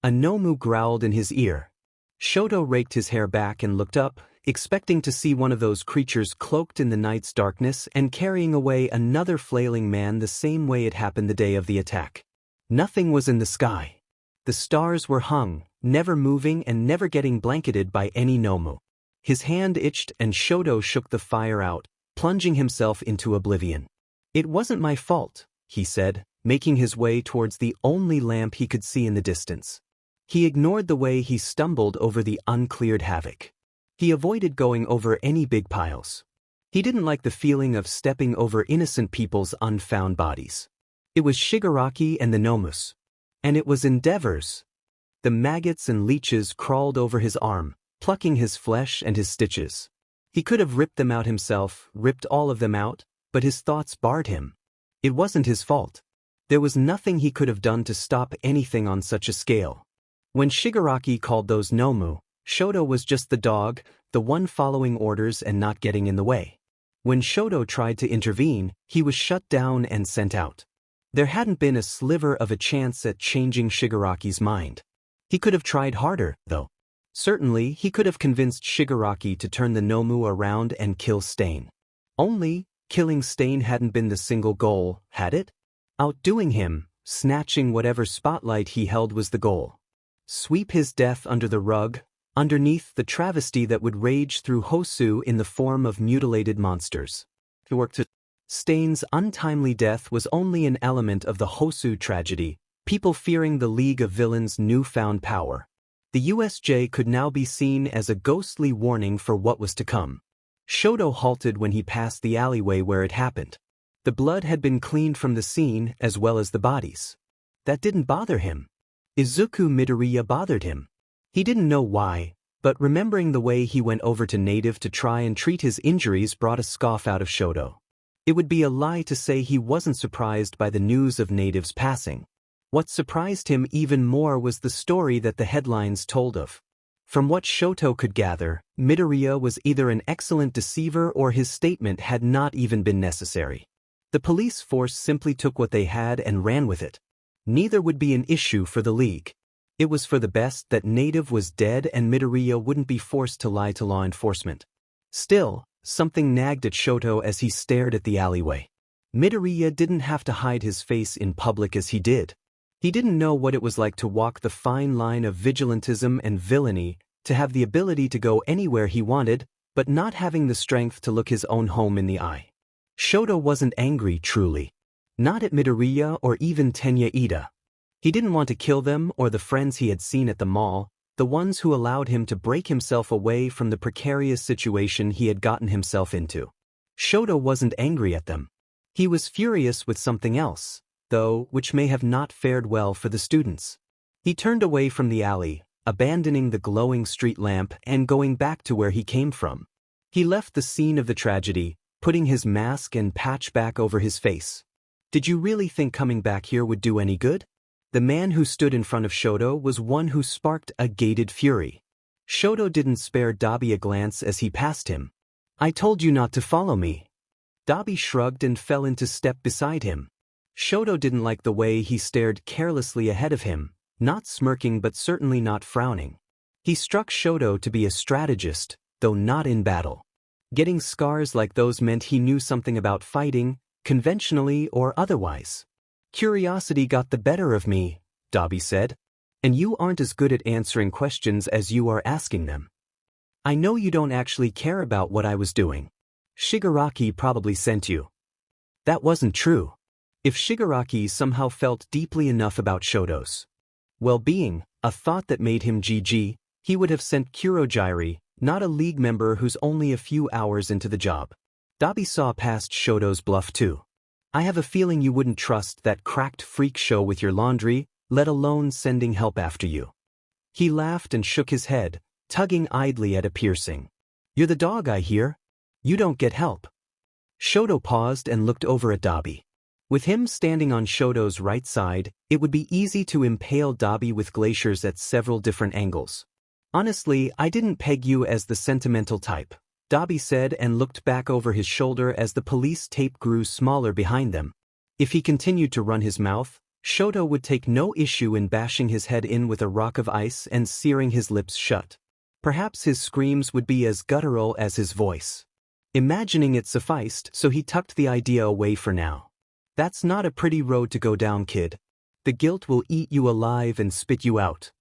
A Nomu growled in his ear. Shoto raked his hair back and looked up, expecting to see one of those creatures cloaked in the night's darkness and carrying away another flailing man the same way it happened the day of the attack. Nothing was in the sky. The stars were hung, never moving and never getting blanketed by any Nomu. His hand itched and Shoto shook the fire out, plunging himself into oblivion. "It wasn't my fault," he said, making his way towards the only lamp he could see in the distance. He ignored the way he stumbled over the uncleared havoc. He avoided going over any big piles. He didn't like the feeling of stepping over innocent people's unfound bodies. It was Shigaraki and the Nomus. And it was Endeavor's. The maggots and leeches crawled over his arm, plucking his flesh and his stitches. He could have ripped them out himself, ripped all of them out, but his thoughts barred him. It wasn't his fault. There was nothing he could have done to stop anything on such a scale. When Shigaraki called those Nomu, Shoto was just the dog, the one following orders and not getting in the way. When Shoto tried to intervene, he was shut down and sent out. There hadn't been a sliver of a chance at changing Shigaraki's mind. He could have tried harder, though. Certainly, he could have convinced Shigaraki to turn the Nomu around and kill Stain. Only, killing Stain hadn't been the single goal, had it? Outdoing him, snatching whatever spotlight he held was the goal. Sweep his death under the rug, underneath the travesty that would rage through Hosu in the form of mutilated monsters. Stain's untimely death was only an element of the Hosu tragedy, people fearing the League of Villains' newfound power. The USJ could now be seen as a ghostly warning for what was to come. Shoto halted when he passed the alleyway where it happened. The blood had been cleaned from the scene as well as the bodies. That didn't bother him. Izuku Midoriya bothered him. He didn't know why, but remembering the way he went over to Native to try and treat his injuries brought a scoff out of Shoto. It would be a lie to say he wasn't surprised by the news of Native's passing. What surprised him even more was the story that the headlines told of. From what Shoto could gather, Midoriya was either an excellent deceiver or his statement had not even been necessary. The police force simply took what they had and ran with it. Neither would be an issue for the League. It was for the best that Native was dead and Midoriya wouldn't be forced to lie to law enforcement. Still, something nagged at Shoto as he stared at the alleyway. Midoriya didn't have to hide his face in public as he did. He didn't know what it was like to walk the fine line of vigilantism and villainy, to have the ability to go anywhere he wanted, but not having the strength to look his own home in the eye. Shoto wasn't angry, truly. Not at Midoriya or even Tenya Ida. He didn't want to kill them or the friends he had seen at the mall, the ones who allowed him to break himself away from the precarious situation he had gotten himself into. Shoto wasn't angry at them. He was furious with something else, though, which may have not fared well for the students. He turned away from the alley, abandoning the glowing street lamp and going back to where he came from. He left the scene of the tragedy, putting his mask and patch back over his face. Did you really think coming back here would do any good? The man who stood in front of Shoto was one who sparked a gated fury. Shoto didn't spare Dabi a glance as he passed him. "I told you not to follow me." Dabi shrugged and fell into step beside him. Shoto didn't like the way he stared carelessly ahead of him, not smirking but certainly not frowning. He struck Shoto to be a strategist, though not in battle. Getting scars like those meant he knew something about fighting, conventionally or otherwise. Curiosity got the better of me, Dabi said. And you aren't as good at answering questions as you are asking them. I know you don't actually care about what I was doing. Shigaraki probably sent you. That wasn't true. If Shigaraki somehow felt deeply enough about Shoto's well-being, a thought that made him GG, he would have sent Kurogiri, not a league member who's only a few hours into the job. Dabi saw past Shoto's bluff too. I have a feeling you wouldn't trust that cracked freak show with your laundry, let alone sending help after you. He laughed and shook his head, tugging idly at a piercing. You're the dog I hear. You don't get help. Shoto paused and looked over at Dabi. With him standing on Shoto's right side, it would be easy to impale Dabi with glaciers at several different angles. Honestly, I didn't peg you as the sentimental type, Dabi said and looked back over his shoulder as the police tape grew smaller behind them. If he continued to run his mouth, Shoto would take no issue in bashing his head in with a rock of ice and searing his lips shut. Perhaps his screams would be as guttural as his voice. Imagining it sufficed, so he tucked the idea away for now. That's not a pretty road to go down, kid. The guilt will eat you alive and spit you out.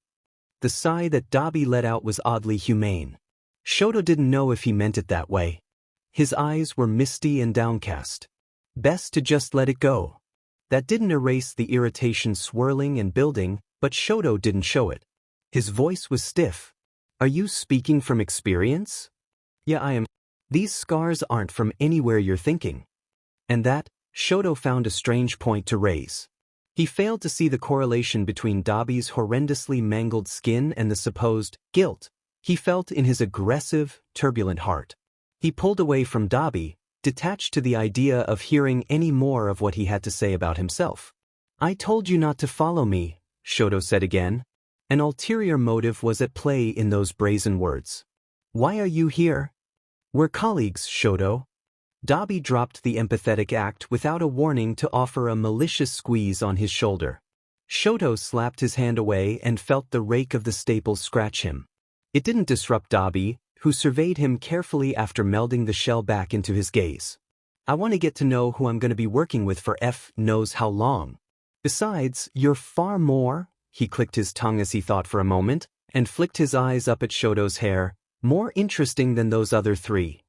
The sigh that Dabi let out was oddly humane. Shoto didn't know if he meant it that way. His eyes were misty and downcast. Best to just let it go. That didn't erase the irritation swirling and building, but Shoto didn't show it. His voice was stiff. Are you speaking from experience? Yeah, I am. These scars aren't from anywhere you're thinking. And that, Shoto found a strange point to raise. He failed to see the correlation between Dabi's horrendously mangled skin and the supposed guilt he felt in his aggressive, turbulent heart. He pulled away from Dabi, detached to the idea of hearing any more of what he had to say about himself. I told you not to follow me, Shoto said again. An ulterior motive was at play in those brazen words. Why are you here? We're colleagues, Shoto. Dabi dropped the empathetic act without a warning to offer a malicious squeeze on his shoulder. Shoto slapped his hand away and felt the rake of the staples scratch him. It didn't disrupt Dabi, who surveyed him carefully after melding the shell back into his gaze. I want to get to know who I'm going to be working with for F knows how long. Besides, you're far more, he clicked his tongue as he thought for a moment, and flicked his eyes up at Shoto's hair, more interesting than those other three.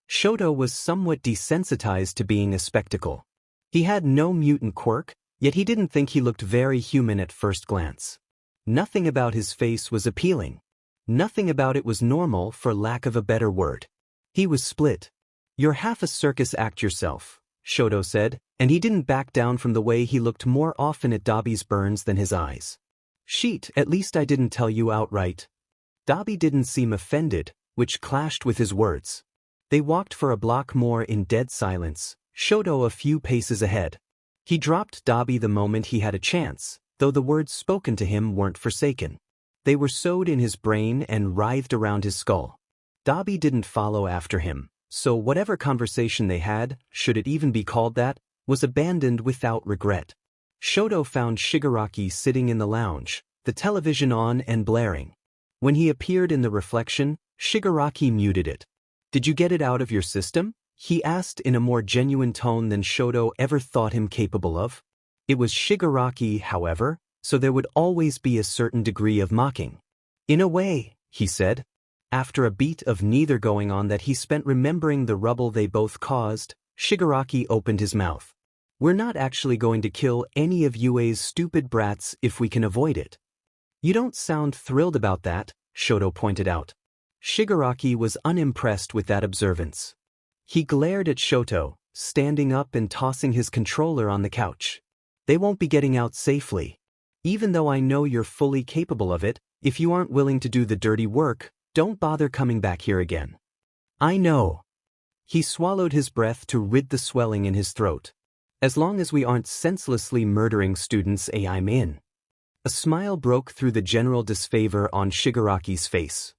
Shoto was somewhat desensitized to being a spectacle. He had no mutant quirk, yet he didn't think he looked very human at first glance. Nothing about his face was appealing. Nothing about it was normal, for lack of a better word. He was split. You're half a circus act yourself, Shoto said, and he didn't back down from the way he looked more often at Dabi's burns than his eyes. Sheet, at least I didn't tell you outright. Dabi didn't seem offended, which clashed with his words. They walked for a block more in dead silence, Shoto a few paces ahead. He dropped Dabi the moment he had a chance, though the words spoken to him weren't forsaken. They were sewed in his brain and writhed around his skull. Dabi didn't follow after him, so whatever conversation they had, should it even be called that, was abandoned without regret. Shoto found Shigaraki sitting in the lounge, the television on and blaring. When he appeared in the reflection, Shigaraki muted it. Did you get it out of your system? He asked in a more genuine tone than Shoto ever thought him capable of. It was Shigaraki, however, so there would always be a certain degree of mocking. In a way, he said. After a beat of neither going on that he spent remembering the rubble they both caused, Shigaraki opened his mouth. We're not actually going to kill any of UA's stupid brats if we can avoid it. You don't sound thrilled about that, Shoto pointed out. Shigaraki was unimpressed with that observance. He glared at Shoto, standing up and tossing his controller on the couch. They won't be getting out safely. Even though I know you're fully capable of it, if you aren't willing to do the dirty work, don't bother coming back here again. I know. He swallowed his breath to rid the swelling in his throat. As long as we aren't senselessly murdering students, I'm in. A smile broke through the general disfavor on Shigaraki's face.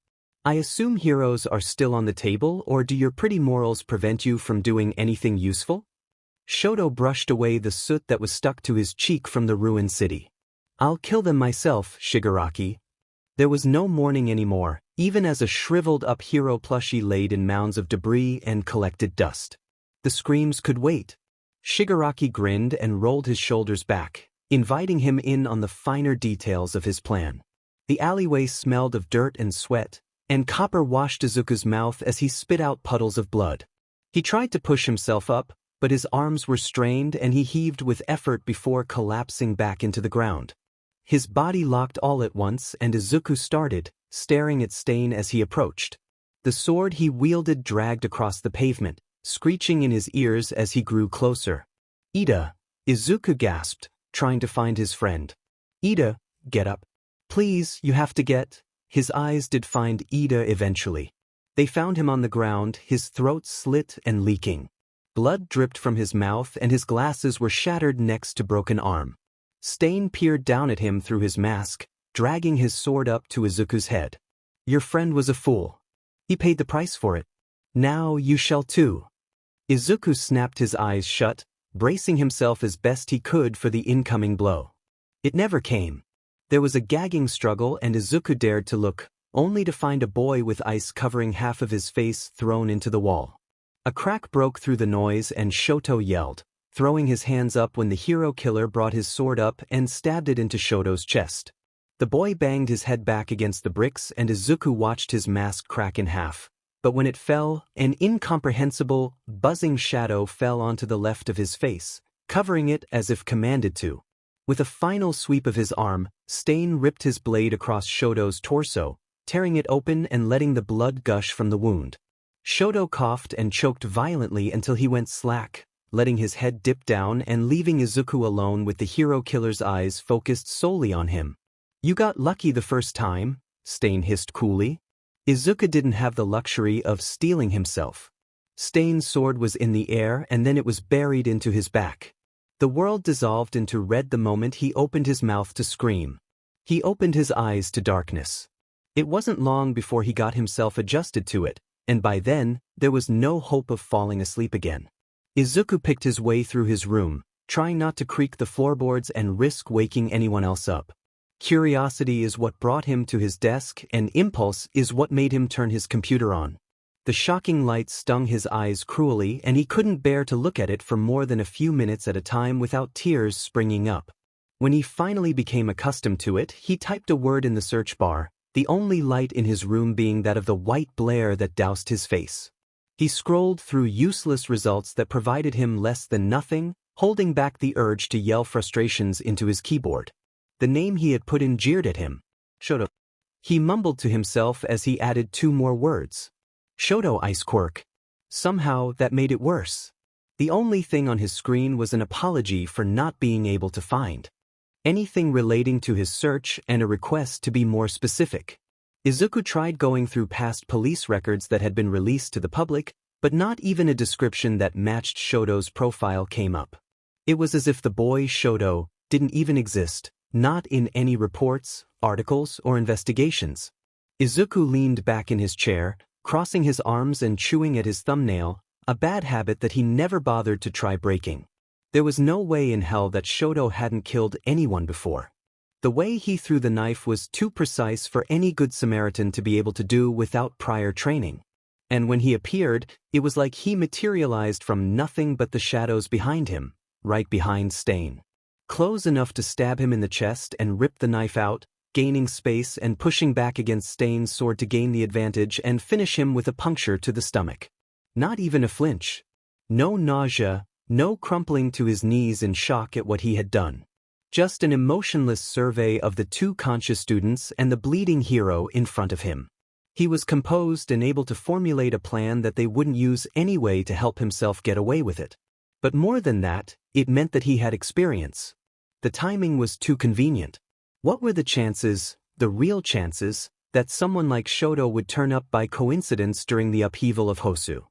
I assume heroes are still on the table, or do your pretty morals prevent you from doing anything useful? Shoto brushed away the soot that was stuck to his cheek from the ruined city. I'll kill them myself, Shigaraki. There was no mourning anymore, even as a shriveled-up hero plushie laid in mounds of debris and collected dust. The screams could wait. Shigaraki grinned and rolled his shoulders back, inviting him in on the finer details of his plan. The alleyway smelled of dirt and sweat, and copper washed Izuku's mouth as he spit out puddles of blood. He tried to push himself up, but his arms were strained and he heaved with effort before collapsing back into the ground. His body locked all at once and Izuku started, staring at Stain as he approached. The sword he wielded dragged across the pavement, screeching in his ears as he grew closer. Ida, Izuku gasped, trying to find his friend. Ida, get up. Please, you have to get. His eyes did find Ida eventually. They found him on the ground, his throat slit and leaking. Blood dripped from his mouth and his glasses were shattered next to broken arm. Stain peered down at him through his mask, dragging his sword up to Izuku's head. Your friend was a fool. He paid the price for it. Now you shall too. Izuku snapped his eyes shut, bracing himself as best he could for the incoming blow. It never came. There was a gagging struggle and Izuku dared to look, only to find a boy with ice covering half of his face thrown into the wall. A crack broke through the noise and Shoto yelled, throwing his hands up when the hero killer brought his sword up and stabbed it into Shoto's chest. The boy banged his head back against the bricks and Izuku watched his mask crack in half. But when it fell, an incomprehensible, buzzing shadow fell onto the left of his face, covering it as if commanded to. With a final sweep of his arm, Stain ripped his blade across Shoto's torso, tearing it open and letting the blood gush from the wound. Shoto coughed and choked violently until he went slack, letting his head dip down and leaving Izuku alone with the hero killer's eyes focused solely on him. You got lucky the first time, Stain hissed coolly. Izuku didn't have the luxury of steeling himself. Stain's sword was in the air and then it was buried into his back. The world dissolved into red the moment he opened his mouth to scream. He opened his eyes to darkness. It wasn't long before he got himself adjusted to it, and by then, there was no hope of falling asleep again. Izuku picked his way through his room, trying not to creak the floorboards and risk waking anyone else up. Curiosity is what brought him to his desk and impulse is what made him turn his computer on. The shocking light stung his eyes cruelly and he couldn't bear to look at it for more than a few minutes at a time without tears springing up. When he finally became accustomed to it, he typed a word in the search bar, the only light in his room being that of the white blare that doused his face. He scrolled through useless results that provided him less than nothing, holding back the urge to yell frustrations into his keyboard. The name he had put in jeered at him. Shoto. He mumbled to himself as he added 2 more words. Shoto Ice Quirk. Somehow that made it worse. The only thing on his screen was an apology for not being able to find anything relating to his search and a request to be more specific. Izuku tried going through past police records that had been released to the public, but not even a description that matched Shoto's profile came up. It was as if the boy Shoto didn't even exist, not in any reports, articles, or investigations. Izuku leaned back in his chair, crossing his arms and chewing at his thumbnail, a bad habit that he never bothered to try breaking. There was no way in hell that Shoto hadn't killed anyone before. The way he threw the knife was too precise for any good Samaritan to be able to do without prior training. And when he appeared, it was like he materialized from nothing but the shadows behind him, right behind Stain. Close enough to stab him in the chest and rip the knife out, gaining space and pushing back against Stain's sword to gain the advantage and finish him with a puncture to the stomach. Not even a flinch. No nausea, no crumpling to his knees in shock at what he had done. Just an emotionless survey of the 2 conscious students and the bleeding hero in front of him. He was composed and able to formulate a plan that they wouldn't use anyway to help himself get away with it. But more than that, it meant that he had experience. The timing was too convenient. What were the chances, the real chances, that someone like Shoto would turn up by coincidence during the upheaval of Hosu?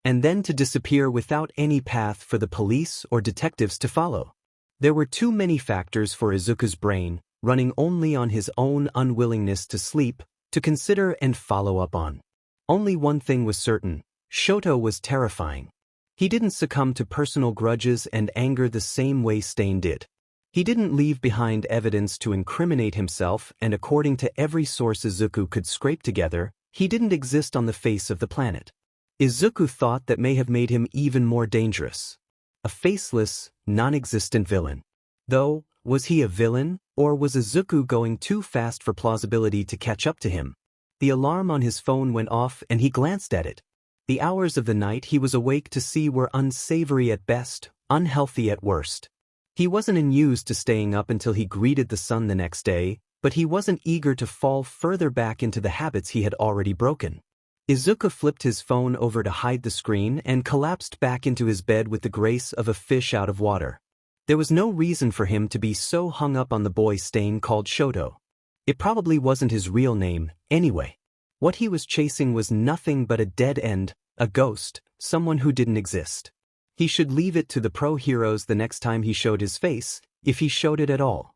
And then to disappear without any path for the police or detectives to follow? There were too many factors for Izuku's brain, running only on his own unwillingness to sleep, to consider and follow up on. Only one thing was certain: Shoto was terrifying. He didn't succumb to personal grudges and anger the same way Stain did. He didn't leave behind evidence to incriminate himself, and according to every source Izuku could scrape together, he didn't exist on the face of the planet. Izuku thought that may have made him even more dangerous. A faceless, non-existent villain. Though, was he a villain, or was Izuku going too fast for plausibility to catch up to him? The alarm on his phone went off and he glanced at it. The hours of the night he was awake to see were unsavory at best, unhealthy at worst. He wasn't unused to staying up until he greeted the sun the next day, but he wasn't eager to fall further back into the habits he had already broken. Izuku flipped his phone over to hide the screen and collapsed back into his bed with the grace of a fish out of water. There was no reason for him to be so hung up on the boy Stain called Shoto. It probably wasn't his real name, anyway. What he was chasing was nothing but a dead end, a ghost, someone who didn't exist. He should leave it to the pro-heroes the next time he showed his face, if he showed it at all.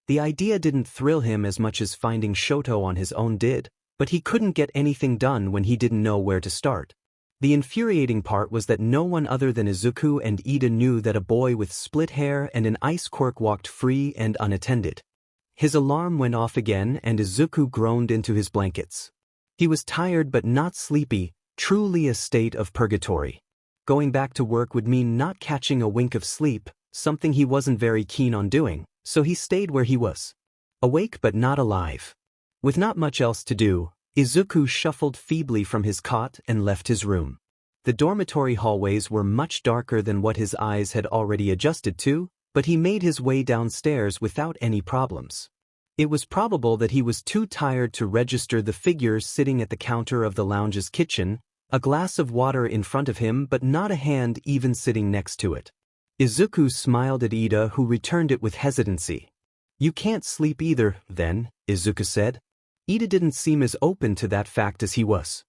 The idea didn't thrill him as much as finding Shoto on his own did, but he couldn't get anything done when he didn't know where to start. The infuriating part was that no one other than Izuku and Ida knew that a boy with split hair and an ice quirk walked free and unattended. His alarm went off again and Izuku groaned into his blankets. He was tired but not sleepy, truly a state of purgatory. Going back to work would mean not catching a wink of sleep, something he wasn't very keen on doing, so he stayed where he was. Awake but not alive. With not much else to do, Izuku shuffled feebly from his cot and left his room. The dormitory hallways were much darker than what his eyes had already adjusted to, but he made his way downstairs without any problems. It was probable that he was too tired to register the figures sitting at the counter of the lounge's kitchen, a glass of water in front of him but not a hand even sitting next to it. Izuku smiled at Ida, who returned it with hesitancy. "You can't sleep either, then," Izuku said. Ida didn't seem as open to that fact as he was.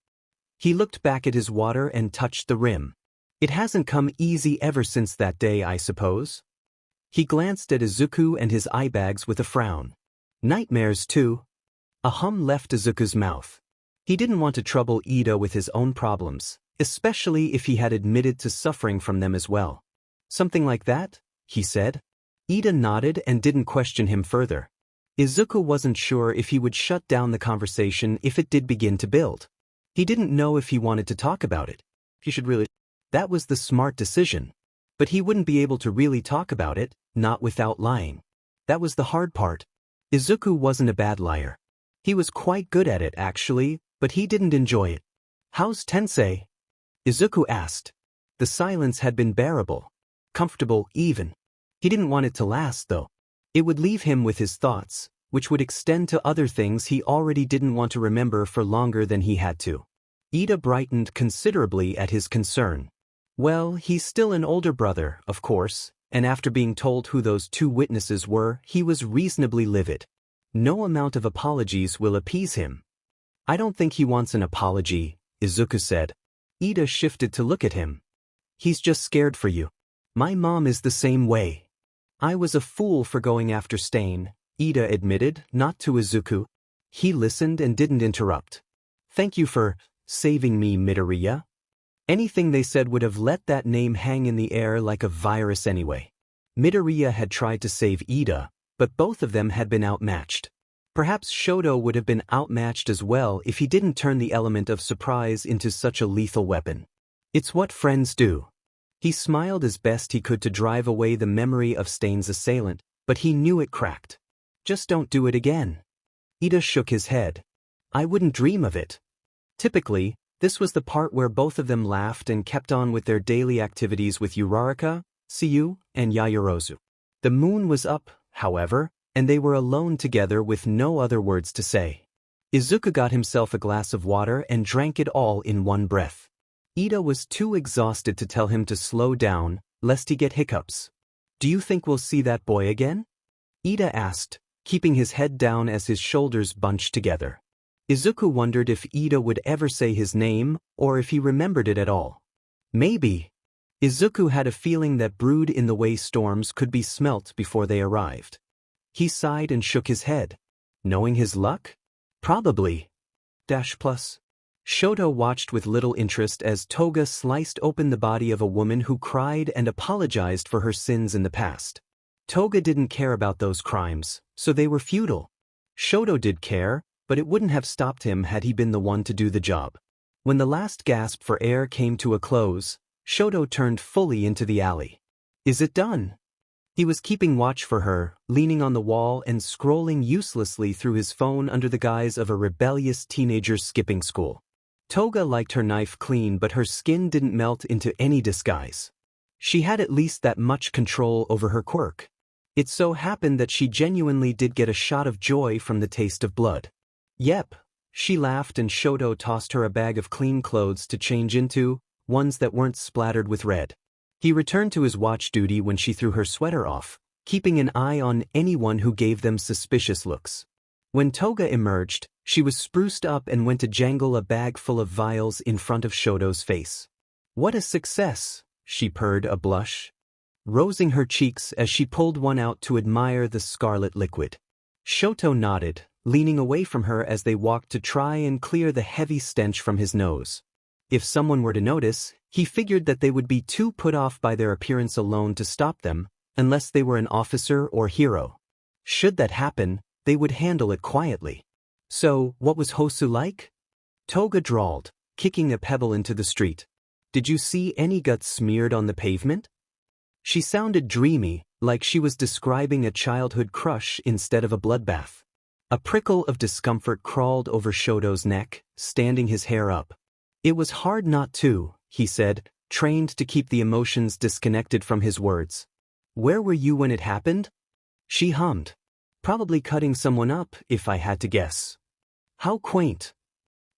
He looked back at his water and touched the rim. "It hasn't come easy ever since that day, I suppose?" He glanced at Izuku and his eye bags with a frown. "Nightmares too?" A hum left Izuku's mouth. He didn't want to trouble Ida with his own problems, especially if he had admitted to suffering from them as well. "Something like that?" he said. Ida nodded and didn't question him further. Izuku wasn't sure if he would shut down the conversation if it did begin to build. He didn't know if he wanted to talk about it. He should really. That was the smart decision. But he wouldn't be able to really talk about it, not without lying. That was the hard part. Izuku wasn't a bad liar. He was quite good at it actually, but he didn't enjoy it. "How's Tensei?" Izuku asked. The silence had been bearable. Comfortable even. He didn't want it to last though. It would leave him with his thoughts, which would extend to other things he already didn't want to remember for longer than he had to. Ida brightened considerably at his concern. "Well, he's still an older brother, of course," and after being told who those two witnesses were, he was reasonably livid. No amount of apologies will appease him. "I don't think he wants an apology," Izuku said. Ida shifted to look at him. "He's just scared for you. My mom is the same way." "I was a fool for going after Stain," Ida admitted, not to Izuku. He listened and didn't interrupt. "Thank you for saving me, Midoriya." Anything they said would have let that name hang in the air like a virus anyway. Midoriya had tried to save Ida, but both of them had been outmatched. Perhaps Shoto would have been outmatched as well if he didn't turn the element of surprise into such a lethal weapon. It's what friends do. He smiled as best he could to drive away the memory of Stain's assailant, but he knew it cracked. "Just don't do it again." Ida shook his head. "I wouldn't dream of it." Typically, this was the part where both of them laughed and kept on with their daily activities with Uraraka, Tsuyu, and Yaoyorozu. The moon was up, however, and they were alone together with no other words to say. Izuku got himself a glass of water and drank it all in one breath. Ida was too exhausted to tell him to slow down, lest he get hiccups. "Do you think we'll see that boy again?" Ida asked, keeping his head down as his shoulders bunched together. Izuku wondered if Ida would ever say his name, or if he remembered it at all. Maybe. Izuku had a feeling that brewed in the way storms could be smelt before they arrived. He sighed and shook his head. Knowing his luck? Probably. Plus. Shoto watched with little interest as Toga sliced open the body of a woman who cried and apologized for her sins in the past. Toga didn't care about those crimes, so they were futile. Shoto did care, but it wouldn't have stopped him had he been the one to do the job. When the last gasp for air came to a close, Shoto turned fully into the alley. Is it done? He was keeping watch for her, leaning on the wall and scrolling uselessly through his phone under the guise of a rebellious teenager skipping school. Toga liked her knife clean, but her skin didn't melt into any disguise. She had at least that much control over her quirk. It so happened that she genuinely did get a shot of joy from the taste of blood. Yep, she laughed, and Shoto tossed her a bag of clean clothes to change into, ones that weren't splattered with red. He returned to his watch duty when she threw her sweater off, keeping an eye on anyone who gave them suspicious looks. When Toga emerged, she was spruced up and went to jangle a bag full of vials in front of Shoto's face. What a success, she purred, a blush rosing her cheeks as she pulled one out to admire the scarlet liquid. Shoto nodded, leaning away from her as they walked to try and clear the heavy stench from his nose. If someone were to notice, he figured that they would be too put off by their appearance alone to stop them, unless they were an officer or hero. Should that happen, they would handle it quietly. So, what was Hosu like? Toga drawled, kicking a pebble into the street. Did you see any guts smeared on the pavement? She sounded dreamy, like she was describing a childhood crush instead of a bloodbath. A prickle of discomfort crawled over Shoto's neck, standing his hair up. It was hard not to, he said, trained to keep the emotions disconnected from his words. Where were you when it happened? She hummed. Probably cutting someone up, if I had to guess. How quaint.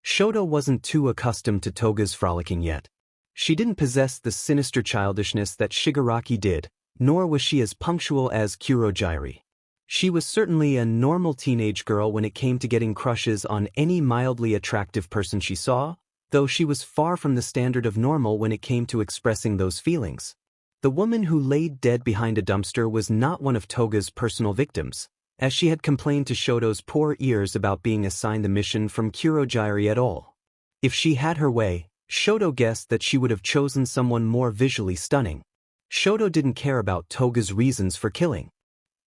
Shoto wasn't too accustomed to Toga's frolicking yet. She didn't possess the sinister childishness that Shigaraki did, nor was she as punctual as Kurogyari. She was certainly a normal teenage girl when it came to getting crushes on any mildly attractive person she saw, though she was far from the standard of normal when it came to expressing those feelings. The woman who laid dead behind a dumpster was not one of Toga's personal victims, as she had complained to Shoto's poor ears about being assigned the mission from Kurogyari at all. If she had her way, Shoto guessed that she would have chosen someone more visually stunning. Shoto didn't care about Toga's reasons for killing.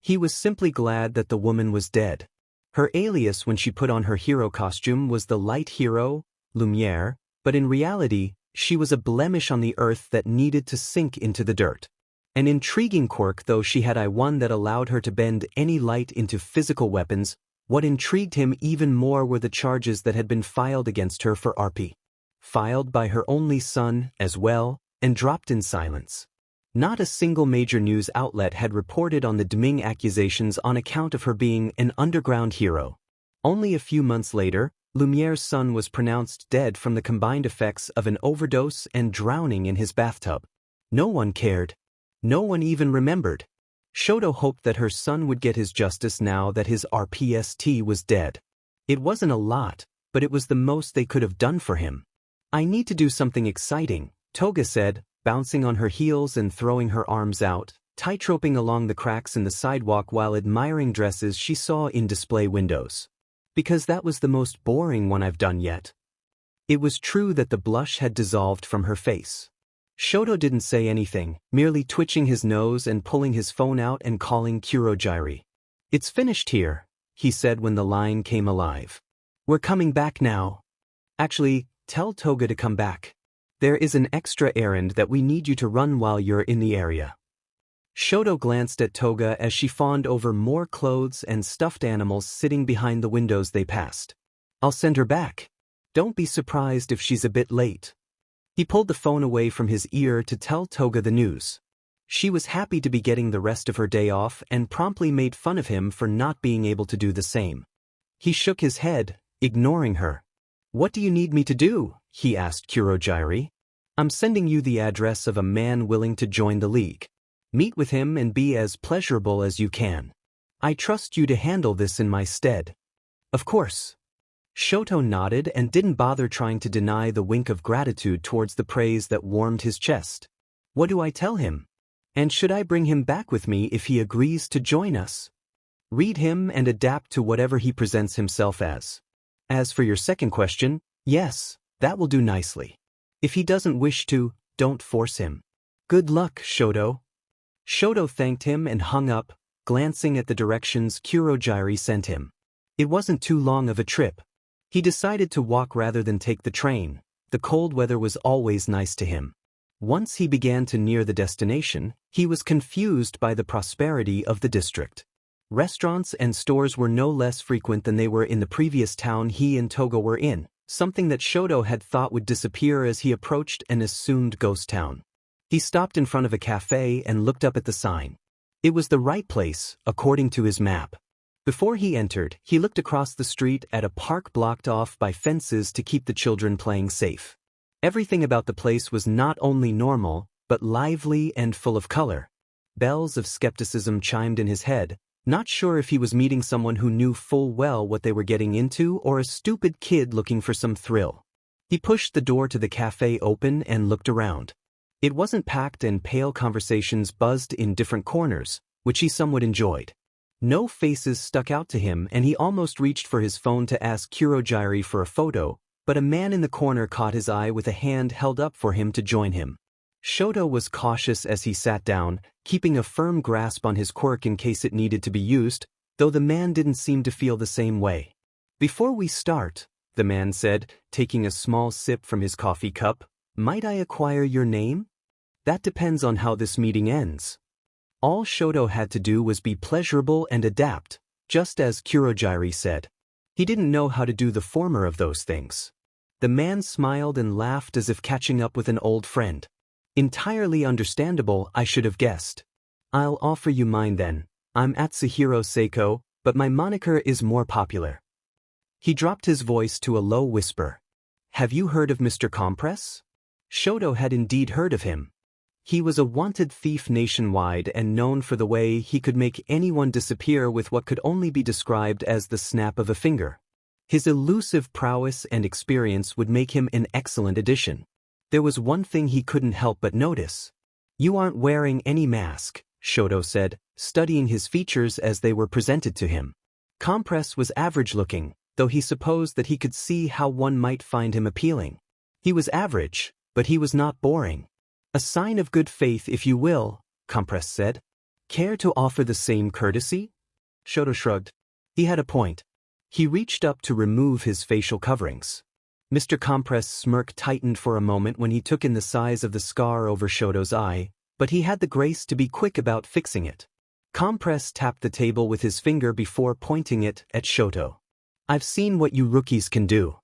He was simply glad that the woman was dead. Her alias when she put on her hero costume was the light hero, Lumiere, but in reality, she was a blemish on the earth that needed to sink into the dirt. An intriguing quirk, though she had one that allowed her to bend any light into physical weapons. What intrigued him even more were the charges that had been filed against her for RP. Filed by her only son, as well, and dropped in silence. Not a single major news outlet had reported on the Deming accusations on account of her being an underground hero. Only a few months later, Lumiere's son was pronounced dead from the combined effects of an overdose and drowning in his bathtub. No one cared. No one even remembered. Shoto hoped that her son would get his justice now that his RPST was dead. It wasn't a lot, but it was the most they could have done for him. I need to do something exciting, Toga said, bouncing on her heels and throwing her arms out, tightroping along the cracks in the sidewalk while admiring dresses she saw in display windows. Because that was the most boring one I've done yet. It was true that the blush had dissolved from her face. Shoto didn't say anything, merely twitching his nose and pulling his phone out and calling Kurogyari. It's finished here, he said when the line came alive. We're coming back now. Actually, tell Toga to come back. There is an extra errand that we need you to run while you're in the area. Shoto glanced at Toga as she fawned over more clothes and stuffed animals sitting behind the windows they passed. I'll send her back. Don't be surprised if she's a bit late. He pulled the phone away from his ear to tell Toga the news. She was happy to be getting the rest of her day off and promptly made fun of him for not being able to do the same. He shook his head, ignoring her. What do you need me to do? He asked Kurogyari. I'm sending you the address of a man willing to join the league. Meet with him and be as pleasurable as you can. I trust you to handle this in my stead. Of course. Shoto nodded and didn't bother trying to deny the wink of gratitude towards the praise that warmed his chest. What do I tell him? And should I bring him back with me if he agrees to join us? Read him and adapt to whatever he presents himself as. As for your second question, yes, That will do nicely. If he doesn't wish to, don't force him. Good luck, Shoto. Shoto thanked him and hung up, glancing at the directions Kurogiri sent him. It wasn't too long of a trip. He decided to walk rather than take the train. The cold weather was always nice to him. Once he began to near the destination, he was confused by the prosperity of the district. Restaurants and stores were no less frequent than they were in the previous town he and Toga were in, something that Shoto had thought would disappear as he approached an assumed ghost town. He stopped in front of a cafe and looked up at the sign. It was the right place, according to his map. Before he entered, he looked across the street at a park blocked off by fences to keep the children playing safe. Everything about the place was not only normal, but lively and full of color. Bells of skepticism chimed in his head, not sure if he was meeting someone who knew full well what they were getting into or a stupid kid looking for some thrill. He pushed the door to the cafe open and looked around. It wasn't packed and pale conversations buzzed in different corners, which he somewhat enjoyed. No faces stuck out to him and he almost reached for his phone to ask Kurogiri for a photo, but a man in the corner caught his eye with a hand held up for him to join him. Shoto was cautious as he sat down, keeping a firm grasp on his quirk in case it needed to be used, though the man didn't seem to feel the same way. Before we start, the man said, taking a small sip from his coffee cup, might I acquire your name? That depends on how this meeting ends. All Shoto had to do was be pleasurable and adapt, just as Kurogiri said. He didn't know how to do the former of those things. The man smiled and laughed as if catching up with an old friend. Entirely understandable, I should have guessed. I'll offer you mine then. I'm Atsuhiro Seiko, but my moniker is more popular. He dropped his voice to a low whisper. Have you heard of Mr. Compress? Shoto had indeed heard of him. He was a wanted thief nationwide and known for the way he could make anyone disappear with what could only be described as the snap of a finger. His elusive prowess and experience would make him an excellent addition. There was one thing he couldn't help but notice. You aren't wearing any mask, Shoto said, studying his features as they were presented to him. Compress was average-looking, though he supposed that he could see how one might find him appealing. He was average, but he was not boring. A sign of good faith, if you will, Compress said. Care to offer the same courtesy? Shoto shrugged. He had a point. He reached up to remove his facial coverings. Mr. Compress' smirk tightened for a moment when he took in the size of the scar over Shoto's eye, but he had the grace to be quick about fixing it. Compress tapped the table with his finger before pointing it at Shoto. I've seen what you rookies can do.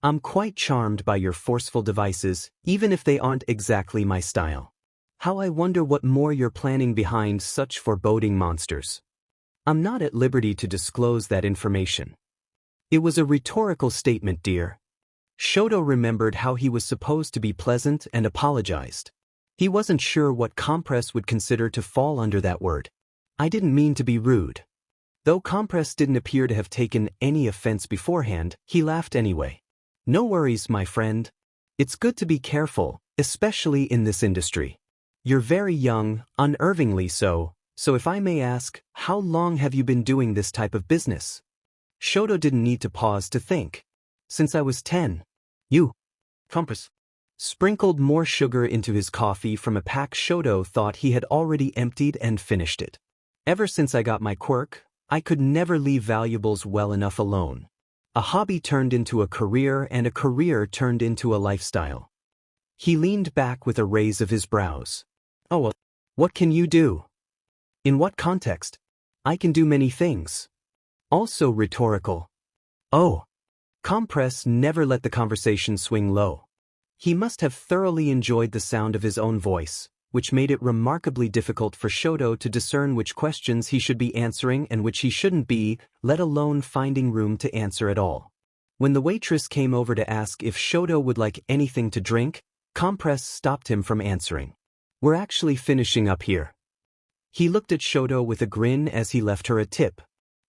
I'm quite charmed by your forceful devices, even if they aren't exactly my style. How I wonder what more you're planning behind such foreboding monsters. I'm not at liberty to disclose that information. It was a rhetorical statement, dear. Shoto remembered how he was supposed to be pleasant and apologized. He wasn't sure what Compress would consider to fall under that word. I didn't mean to be rude. Though Compress didn't appear to have taken any offense beforehand, he laughed anyway. No worries, my friend. It's good to be careful, especially in this industry. You're very young, unnervingly so if I may ask, how long have you been doing this type of business? Shoto didn't need to pause to think. Since I was 10. You, Compress, sprinkled more sugar into his coffee from a pack Shoto thought he had already emptied and finished it. Ever since I got my quirk, I could never leave valuables well enough alone. A hobby turned into a career and a career turned into a lifestyle. He leaned back with a raise of his brows. Oh well, what can you do? In what context? I can do many things. Also rhetorical. Oh. Compress never let the conversation swing low. He must have thoroughly enjoyed the sound of his own voice, which made it remarkably difficult for Shoto to discern which questions he should be answering and which he shouldn't be, let alone finding room to answer at all. When the waitress came over to ask if Shoto would like anything to drink, Compress stopped him from answering. We're actually finishing up here. He looked at Shoto with a grin as he left her a tip.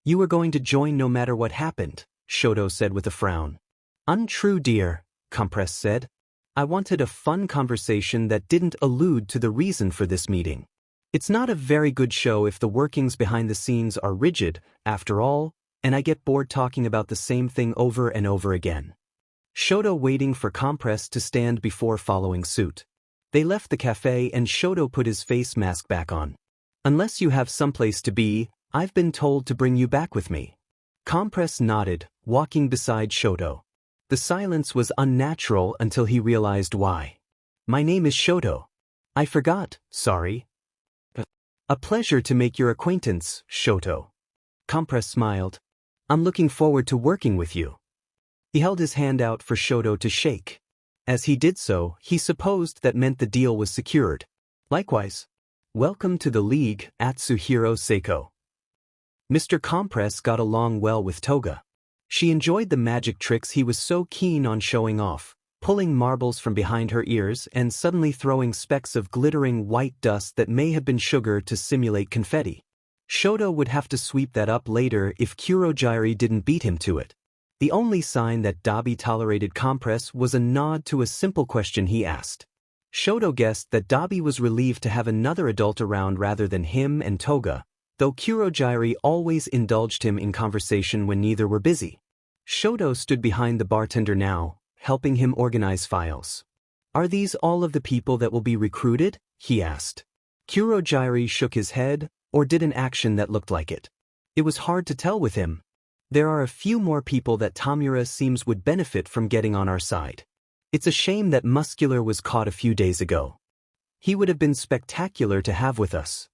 You were going to join no matter what happened, Shoto said with a frown. Untrue, dear, Compress said. I wanted a fun conversation that didn't allude to the reason for this meeting. It's not a very good show if the workings behind the scenes are rigid, after all, and I get bored talking about the same thing over and over again. Shoto waiting for Compress to stand before following suit. They left the cafe and Shoto put his face mask back on. Unless you have someplace to be, I've been told to bring you back with me. Compress nodded, walking beside Shoto. The silence was unnatural until he realized why. My name is Shoto. I forgot, sorry. A pleasure to make your acquaintance, Shoto. Compress smiled. I'm looking forward to working with you. He held his hand out for Shoto to shake. As he did so, he supposed that meant the deal was secured. Likewise. Welcome to the League, Atsuhiro Seiko. Mr. Compress got along well with Toga. She enjoyed the magic tricks he was so keen on showing off, pulling marbles from behind her ears and suddenly throwing specks of glittering white dust that may have been sugar to simulate confetti. Shoto would have to sweep that up later if Kurogyari didn't beat him to it. The only sign that Dabi tolerated Compress was a nod to a simple question he asked. Shoto guessed that Dabi was relieved to have another adult around rather than him and Toga, though Kurogyari always indulged him in conversation when neither were busy. Shoto stood behind the bartender now, helping him organize files. Are these all of the people that will be recruited? He asked. Kurogyari shook his head, or did an action that looked like it. It was hard to tell with him. There are a few more people that Tamura seems would benefit from getting on our side. It's a shame that Muscular was caught a few days ago. He would have been spectacular to have with us.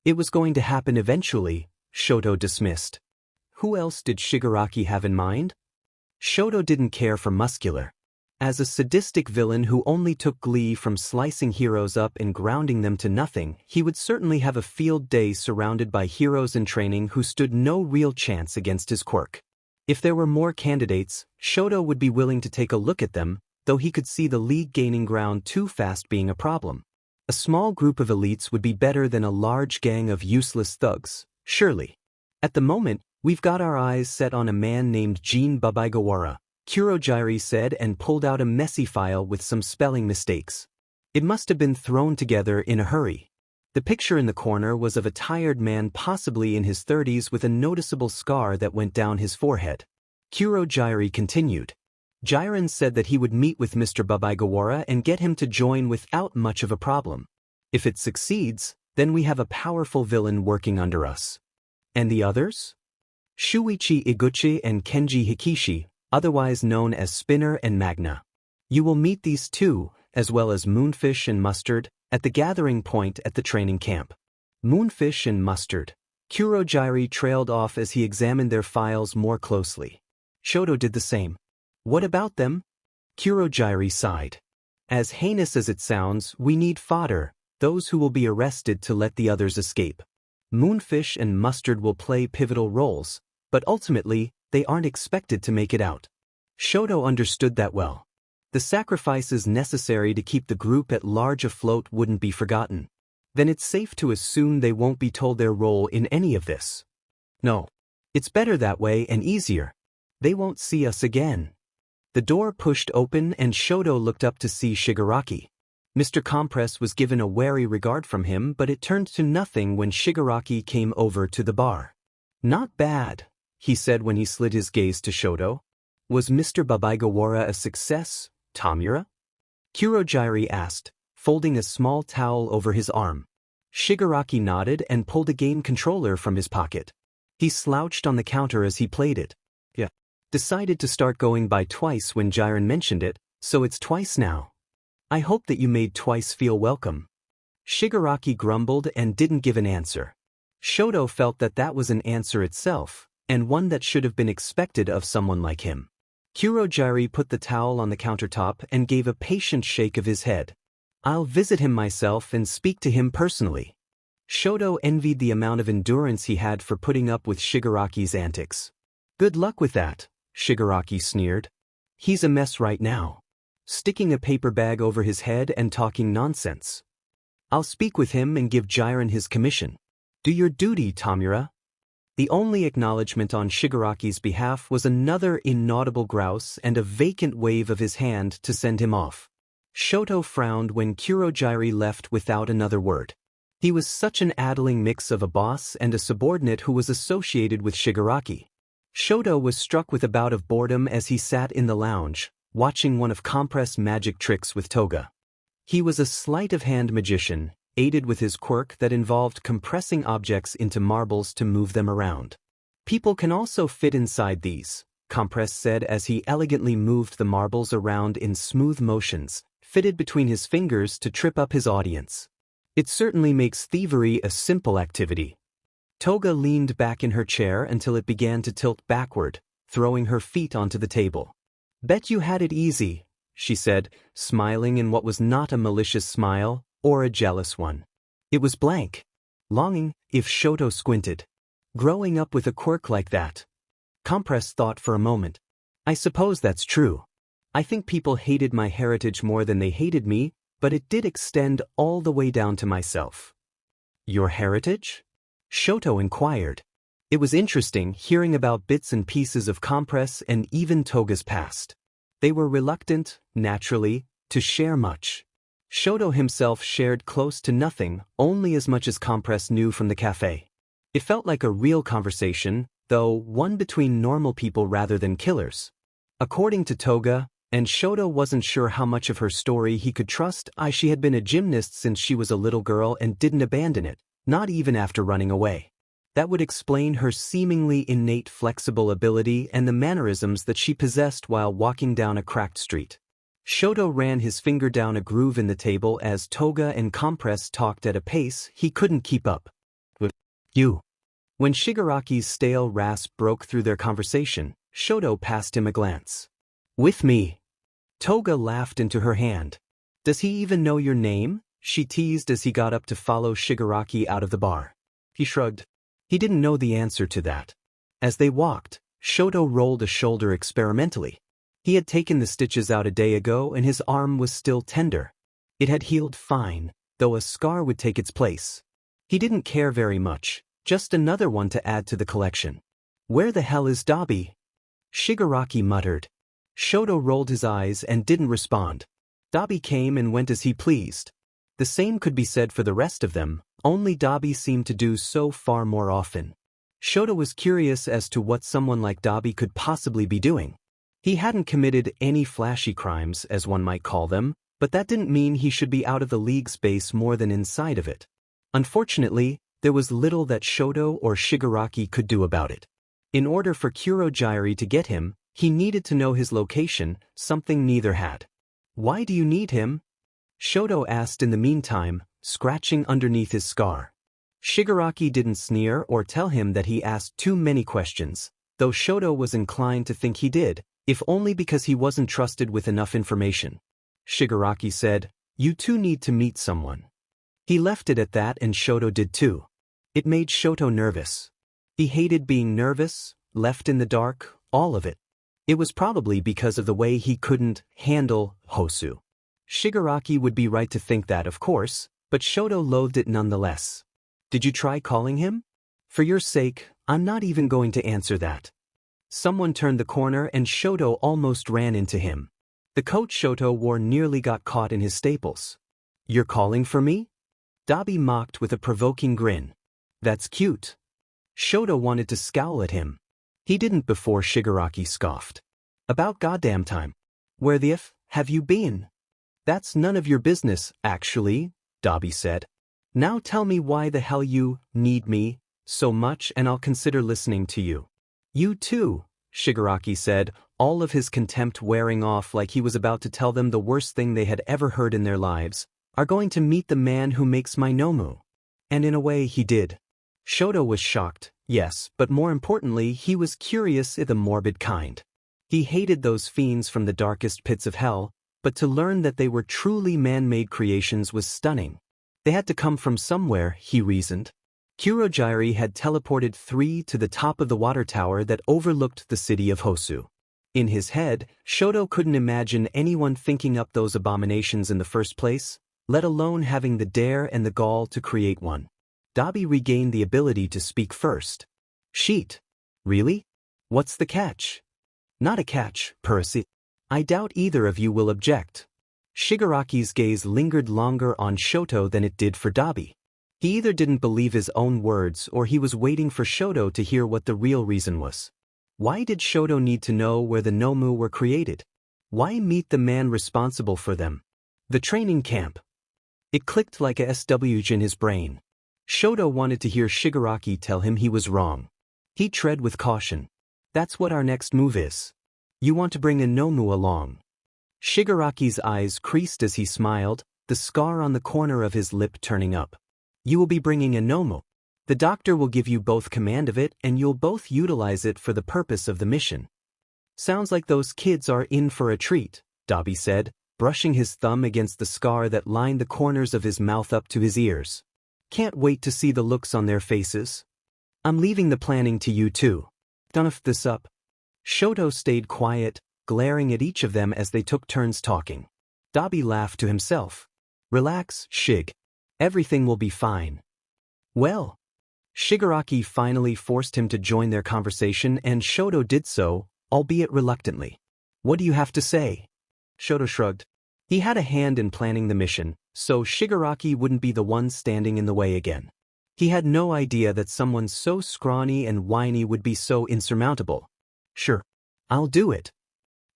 It was going to happen eventually, Shoto dismissed. Who else did Shigaraki have in mind? Shoto didn't care for Muscular. As a sadistic villain who only took glee from slicing heroes up and grounding them to nothing, he would certainly have a field day surrounded by heroes in training who stood no real chance against his quirk. If there were more candidates, Shoto would be willing to take a look at them, though he could see the league gaining ground too fast being a problem. A small group of elites would be better than a large gang of useless thugs, surely. At the moment, we've got our eyes set on a man named Jin Babaigawara, Kurogyari said and pulled out a messy file with some spelling mistakes. It must have been thrown together in a hurry. The picture in the corner was of a tired man possibly in his 30s with a noticeable scar that went down his forehead. Kurogyari continued. Jiren said that he would meet with Mr. Babaigawara and get him to join without much of a problem. If it succeeds, then we have a powerful villain working under us. And the others? Shuichi Iguchi and Kenji Hikishi, otherwise known as Spinner and Magna. You will meet these two, as well as Moonfish and Mustard, at the gathering point at the training camp. Moonfish and Mustard. Kurogyari trailed off as he examined their files more closely. Shoto did the same. What about them? Kurogyari sighed. As heinous as it sounds, we need fodder, those who will be arrested to let the others escape. Moonfish and Mustard will play pivotal roles, but ultimately, they aren't expected to make it out. Shoto understood that well. The sacrifices necessary to keep the group at large afloat wouldn't be forgotten. Then it's safe to assume they won't be told their role in any of this. No. It's better that way and easier. They won't see us again. The door pushed open and Shoto looked up to see Shigaraki. Mr. Compress was given a wary regard from him, but it turned to nothing when Shigaraki came over to the bar. Not bad, he said when he slid his gaze to Shoto. Was Mr. Babaigawara a success, Tamura? Kurogyari asked, folding a small towel over his arm. Shigaraki nodded and pulled a game controller from his pocket. He slouched on the counter as he played it. Yeah. Decided to start going by twice when Jiren mentioned it, so it's twice now. I hope that you made twice feel welcome. Shigaraki grumbled and didn't give an answer. Shoto felt that that was an answer itself, and one that should have been expected of someone like him. Kurogyari put the towel on the countertop and gave a patient shake of his head. I'll visit him myself and speak to him personally. Shoto envied the amount of endurance he had for putting up with Shigaraki's antics. Good luck with that, Shigaraki sneered. He's a mess right now. Sticking a paper bag over his head and talking nonsense. I'll speak with him and give Jiren his commission. Do your duty, Tamura. The only acknowledgement on Shigaraki's behalf was another inaudible grouse and a vacant wave of his hand to send him off. Shoto frowned when Kurogyari left without another word. He was such an addling mix of a boss and a subordinate who was associated with Shigaraki. Shoto was struck with a bout of boredom as he sat in the lounge, watching one of Compress' magic tricks with Toga. He was a sleight-of-hand magician, aided with his quirk that involved compressing objects into marbles to move them around. People can also fit inside these, Compress said as he elegantly moved the marbles around in smooth motions, fitted between his fingers to trip up his audience. It certainly makes thievery a simple activity. Toga leaned back in her chair until it began to tilt backward, throwing her feet onto the table. "Bet you had it easy," she said, smiling in what was not a malicious smile or a jealous one. It was blank. Longing, if Shoto squinted. Growing up with a quirk like that. Compress thought for a moment. "I suppose that's true. I think people hated my heritage more than they hated me, but it did extend all the way down to myself." "Your heritage?" Shoto inquired. It was interesting hearing about bits and pieces of Compress and even Toga's past. They were reluctant, naturally, to share much. Shoto himself shared close to nothing, only as much as Compress knew from the cafe. It felt like a real conversation, though one between normal people rather than killers. According to Toga, and Shoto wasn't sure how much of her story he could trust. She had been a gymnast since she was a little girl and didn't abandon it, not even after running away. That would explain her seemingly innate flexible ability and the mannerisms that she possessed while walking down a cracked street. Shoto ran his finger down a groove in the table as Toga and Compress talked at a pace he couldn't keep up. "With you." When Shigaraki's stale rasp broke through their conversation, Shoto passed him a glance. "With me." Toga laughed into her hand. "Does he even know your name?" she teased as he got up to follow Shigaraki out of the bar. He shrugged. He didn't know the answer to that. As they walked, Shoto rolled a shoulder experimentally. He had taken the stitches out a day ago and his arm was still tender. It had healed fine, though a scar would take its place. He didn't care very much, just another one to add to the collection. "Where the hell is Dabi?" Shigaraki muttered. Shoto rolled his eyes and didn't respond. Dabi came and went as he pleased. The same could be said for the rest of them, only Dabi seemed to do so far more often. Shoto was curious as to what someone like Dabi could possibly be doing. He hadn't committed any flashy crimes, as one might call them, but that didn't mean he should be out of the league space more than inside of it. Unfortunately, there was little that Shoto or Shigaraki could do about it. In order for Kurogyari to get him, he needed to know his location, something neither had. "Why do you need him?" Shoto asked in the meantime, scratching underneath his scar. Shigaraki didn't sneer or tell him that he asked too many questions, though Shoto was inclined to think he did, if only because he wasn't trusted with enough information. Shigaraki said, "You two need to meet someone." He left it at that and Shoto did too. It made Shoto nervous. He hated being nervous, left in the dark, all of it. It was probably because of the way he couldn't handle Hosu. Shigaraki would be right to think that, of course, but Shoto loathed it nonetheless. "Did you try calling him?" "For your sake, I'm not even going to answer that." Someone turned the corner and Shoto almost ran into him. The coat Shoto wore nearly got caught in his staples. "You're calling for me?" Dabi mocked with a provoking grin. "That's cute." Shoto wanted to scowl at him. He didn't before Shigaraki scoffed. "About goddamn time. Where the f have you been?" "That's none of your business, actually," Dabi said. "Now tell me why the hell you need me so much and I'll consider listening to you." "You too," Shigaraki said, all of his contempt wearing off like he was about to tell them the worst thing they had ever heard in their lives, "are going to meet the man who makes my Nomu." And in a way he did. Shoto was shocked, yes, but more importantly he was curious in the morbid kind. He hated those fiends from the darkest pits of hell, but to learn that they were truly man-made creations was stunning. They had to come from somewhere, he reasoned. Kurogyari had teleported 3 to the top of the water tower that overlooked the city of Hosu. In his head, Shoto couldn't imagine anyone thinking up those abominations in the first place, let alone having the dare and the gall to create one. Dabi regained the ability to speak first. "Sheet. Really? What's the catch?" "Not a catch, Percy. I doubt either of you will object." Shigaraki's gaze lingered longer on Shoto than it did for Dabi. He either didn't believe his own words or he was waiting for Shoto to hear what the real reason was. Why did Shoto need to know where the Nomu were created? Why meet the man responsible for them? The training camp. It clicked like a SWH in his brain. Shoto wanted to hear Shigaraki tell him he was wrong. He'd tread with caution. That's what our next move is. You want to bring a Nomu along. Shigaraki's eyes creased as he smiled, the scar on the corner of his lip turning up. You will be bringing a Nomu. The doctor will give you both command of it and you'll both utilize it for the purpose of the mission. Sounds like those kids are in for a treat, Dabi said, brushing his thumb against the scar that lined the corners of his mouth up to his ears. Can't wait to see the looks on their faces. I'm leaving the planning to you two. Don't f this up. Shoto stayed quiet, glaring at each of them as they took turns talking. Dabi laughed to himself. Relax, Shig. Everything will be fine. Well. Shigaraki finally forced him to join their conversation and Shoto did so, albeit reluctantly. What do you have to say? Shoto shrugged. He had a hand in planning the mission, so Shigaraki wouldn't be the one standing in the way again. He had no idea that someone so scrawny and whiny would be so insurmountable. Sure. I'll do it.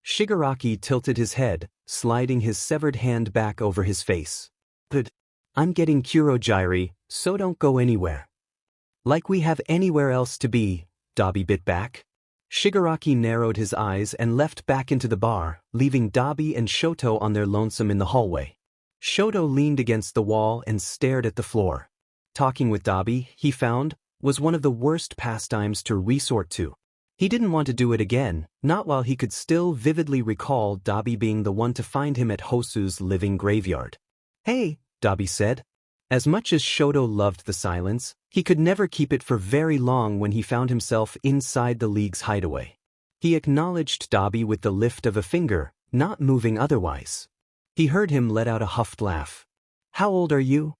Shigaraki tilted his head, sliding his severed hand back over his face. Good. I'm getting Kurogyri, so don't go anywhere. Like we have anywhere else to be, Dabi bit back. Shigaraki narrowed his eyes and left back into the bar, leaving Dabi and Shoto on their lonesome in the hallway. Shoto leaned against the wall and stared at the floor. Talking with Dabi, he found, was one of the worst pastimes to resort to. He didn't want to do it again, not while he could still vividly recall Dabi being the one to find him at Hosu's living graveyard. Hey, Dabi said. As much as Shoto loved the silence, he could never keep it for very long when he found himself inside the League's hideaway. He acknowledged Dabi with the lift of a finger, not moving otherwise. He heard him let out a huffed laugh. How old are you?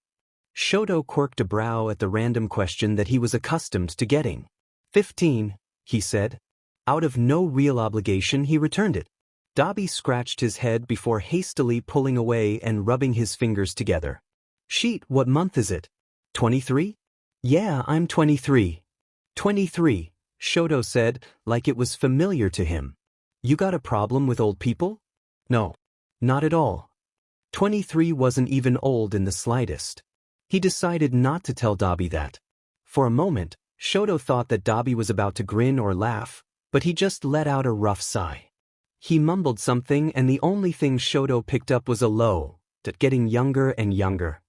Shoto quirked a brow at the random question that he was accustomed to getting. 15, he said. Out of no real obligation he returned it. Dabi scratched his head before hastily pulling away and rubbing his fingers together. Sheet, what month is it? 23? Yeah, I'm 23. 23, Shoto said, like it was familiar to him. You got a problem with old people? No. Not at all. 23 wasn't even old in the slightest. He decided not to tell Dabi that. For a moment, Shoto thought that Dabi was about to grin or laugh, but he just let out a rough sigh. He mumbled something and the only thing Shoto picked up was a low, that getting younger and younger.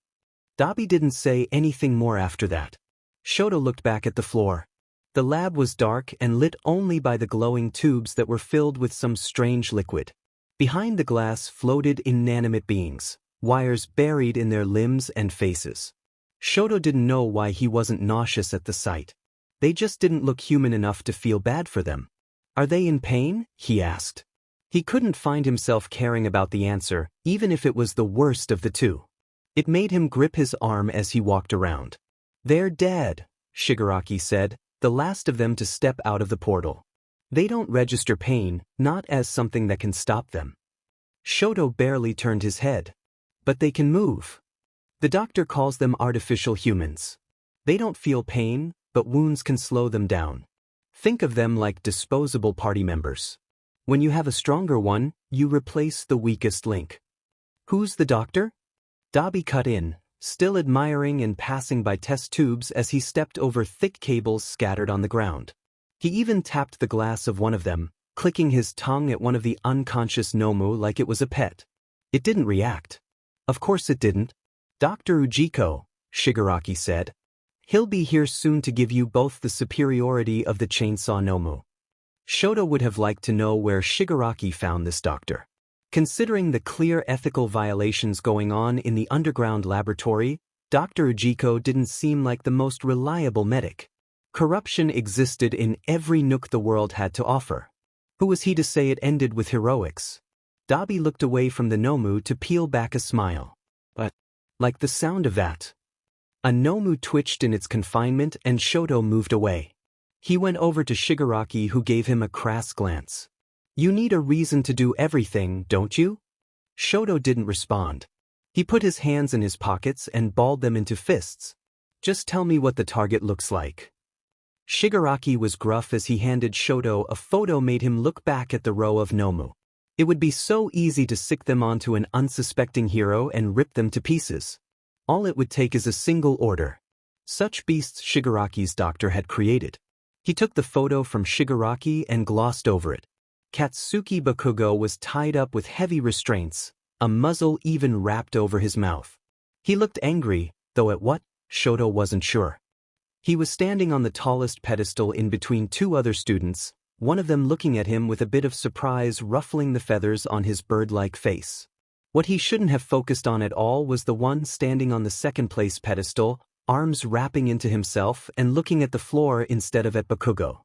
Dabi didn't say anything more after that. Shoto looked back at the floor. The lab was dark and lit only by the glowing tubes that were filled with some strange liquid. Behind the glass floated inanimate beings, wires buried in their limbs and faces. Shoto didn't know why he wasn't nauseous at the sight. They just didn't look human enough to feel bad for them. Are they in pain? He asked. He couldn't find himself caring about the answer, even if it was the worst of the two. It made him grip his arm as he walked around. They're dead, Shigaraki said, the last of them to step out of the portal. They don't register pain, not as something that can stop them. Shoto barely turned his head. But they can move. The doctor calls them artificial humans. They don't feel pain, but wounds can slow them down. Think of them like disposable party members. When you have a stronger one, you replace the weakest link. Who's the doctor? Dabi cut in, still admiring and passing by test tubes as he stepped over thick cables scattered on the ground. He even tapped the glass of one of them, clicking his tongue at one of the unconscious Nomu like it was a pet. It didn't react. Of course it didn't. Dr. Ujiko, Shigaraki said. He'll be here soon to give you both the superiority of the chainsaw Nomu. Shoto would have liked to know where Shigaraki found this doctor. Considering the clear ethical violations going on in the underground laboratory, Dr. Ujiko didn't seem like the most reliable medic. Corruption existed in every nook the world had to offer. Who was he to say it ended with heroics? Dabi looked away from the Nomu to peel back a smile. But, like the sound of that. A Nomu twitched in its confinement and Shoto moved away. He went over to Shigaraki who gave him a crass glance. You need a reason to do everything, don't you? Shoto didn't respond. He put his hands in his pockets and balled them into fists. Just tell me what the target looks like. Shigaraki was gruff as he handed Shoto a photo made him look back at the row of Nomu. It would be so easy to sick them onto an unsuspecting hero and rip them to pieces. All it would take is a single order. Such beasts Shigaraki's doctor had created. He took the photo from Shigaraki and glossed over it. Katsuki Bakugo was tied up with heavy restraints, a muzzle even wrapped over his mouth. He looked angry, though at what, Shoto wasn't sure. He was standing on the tallest pedestal in between two other students, one of them looking at him with a bit of surprise ruffling the feathers on his bird-like face. What he shouldn't have focused on at all was the one standing on the second-place pedestal, arms wrapping into himself and looking at the floor instead of at Bakugo.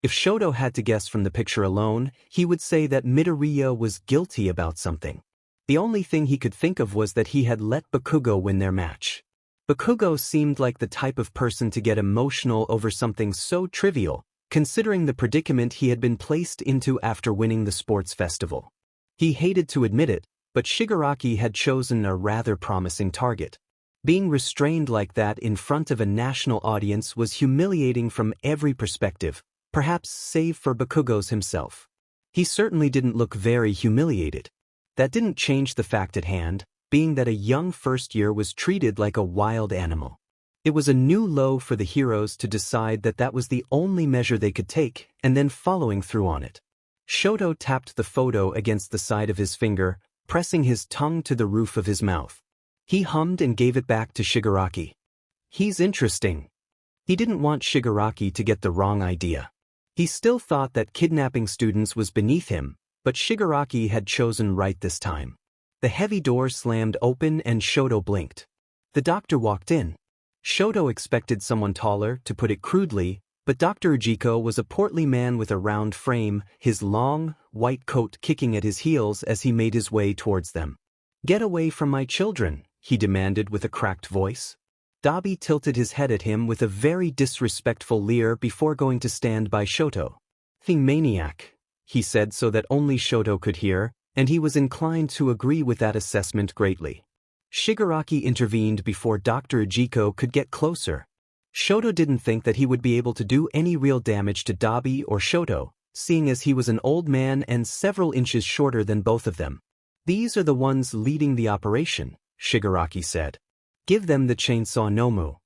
If Shoto had to guess from the picture alone, he would say that Midoriya was guilty about something. The only thing he could think of was that he had let Bakugo win their match. Bakugo seemed like the type of person to get emotional over something so trivial, considering the predicament he had been placed into after winning the sports festival. He hated to admit it, but Shigaraki had chosen a rather promising target. Being restrained like that in front of a national audience was humiliating from every perspective, perhaps save for Bakugo's himself. He certainly didn't look very humiliated. That didn't change the fact at hand, being that a young first year was treated like a wild animal. It was a new low for the heroes to decide that that was the only measure they could take, and then following through on it. Shoto tapped the photo against the side of his finger, pressing his tongue to the roof of his mouth. He hummed and gave it back to Shigaraki. He's interesting. He didn't want Shigaraki to get the wrong idea. He still thought that kidnapping students was beneath him, but Shigaraki had chosen right this time. The heavy door slammed open and Shoto blinked. The doctor walked in. Shoto expected someone taller, to put it crudely, but Dr. Ujiko was a portly man with a round frame, his long, white coat kicking at his heels as he made his way towards them. "Get away from my children," he demanded with a cracked voice. Dabi tilted his head at him with a very disrespectful leer before going to stand by Shoto. "The maniac," he said so that only Shoto could hear, and he was inclined to agree with that assessment greatly. Shigaraki intervened before Dr. Ujiko could get closer. Shoto didn't think that he would be able to do any real damage to Dabi or Shoto, seeing as he was an old man and several inches shorter than both of them. "These are the ones leading the operation," Shigaraki said. "Give them the chainsaw Nomu."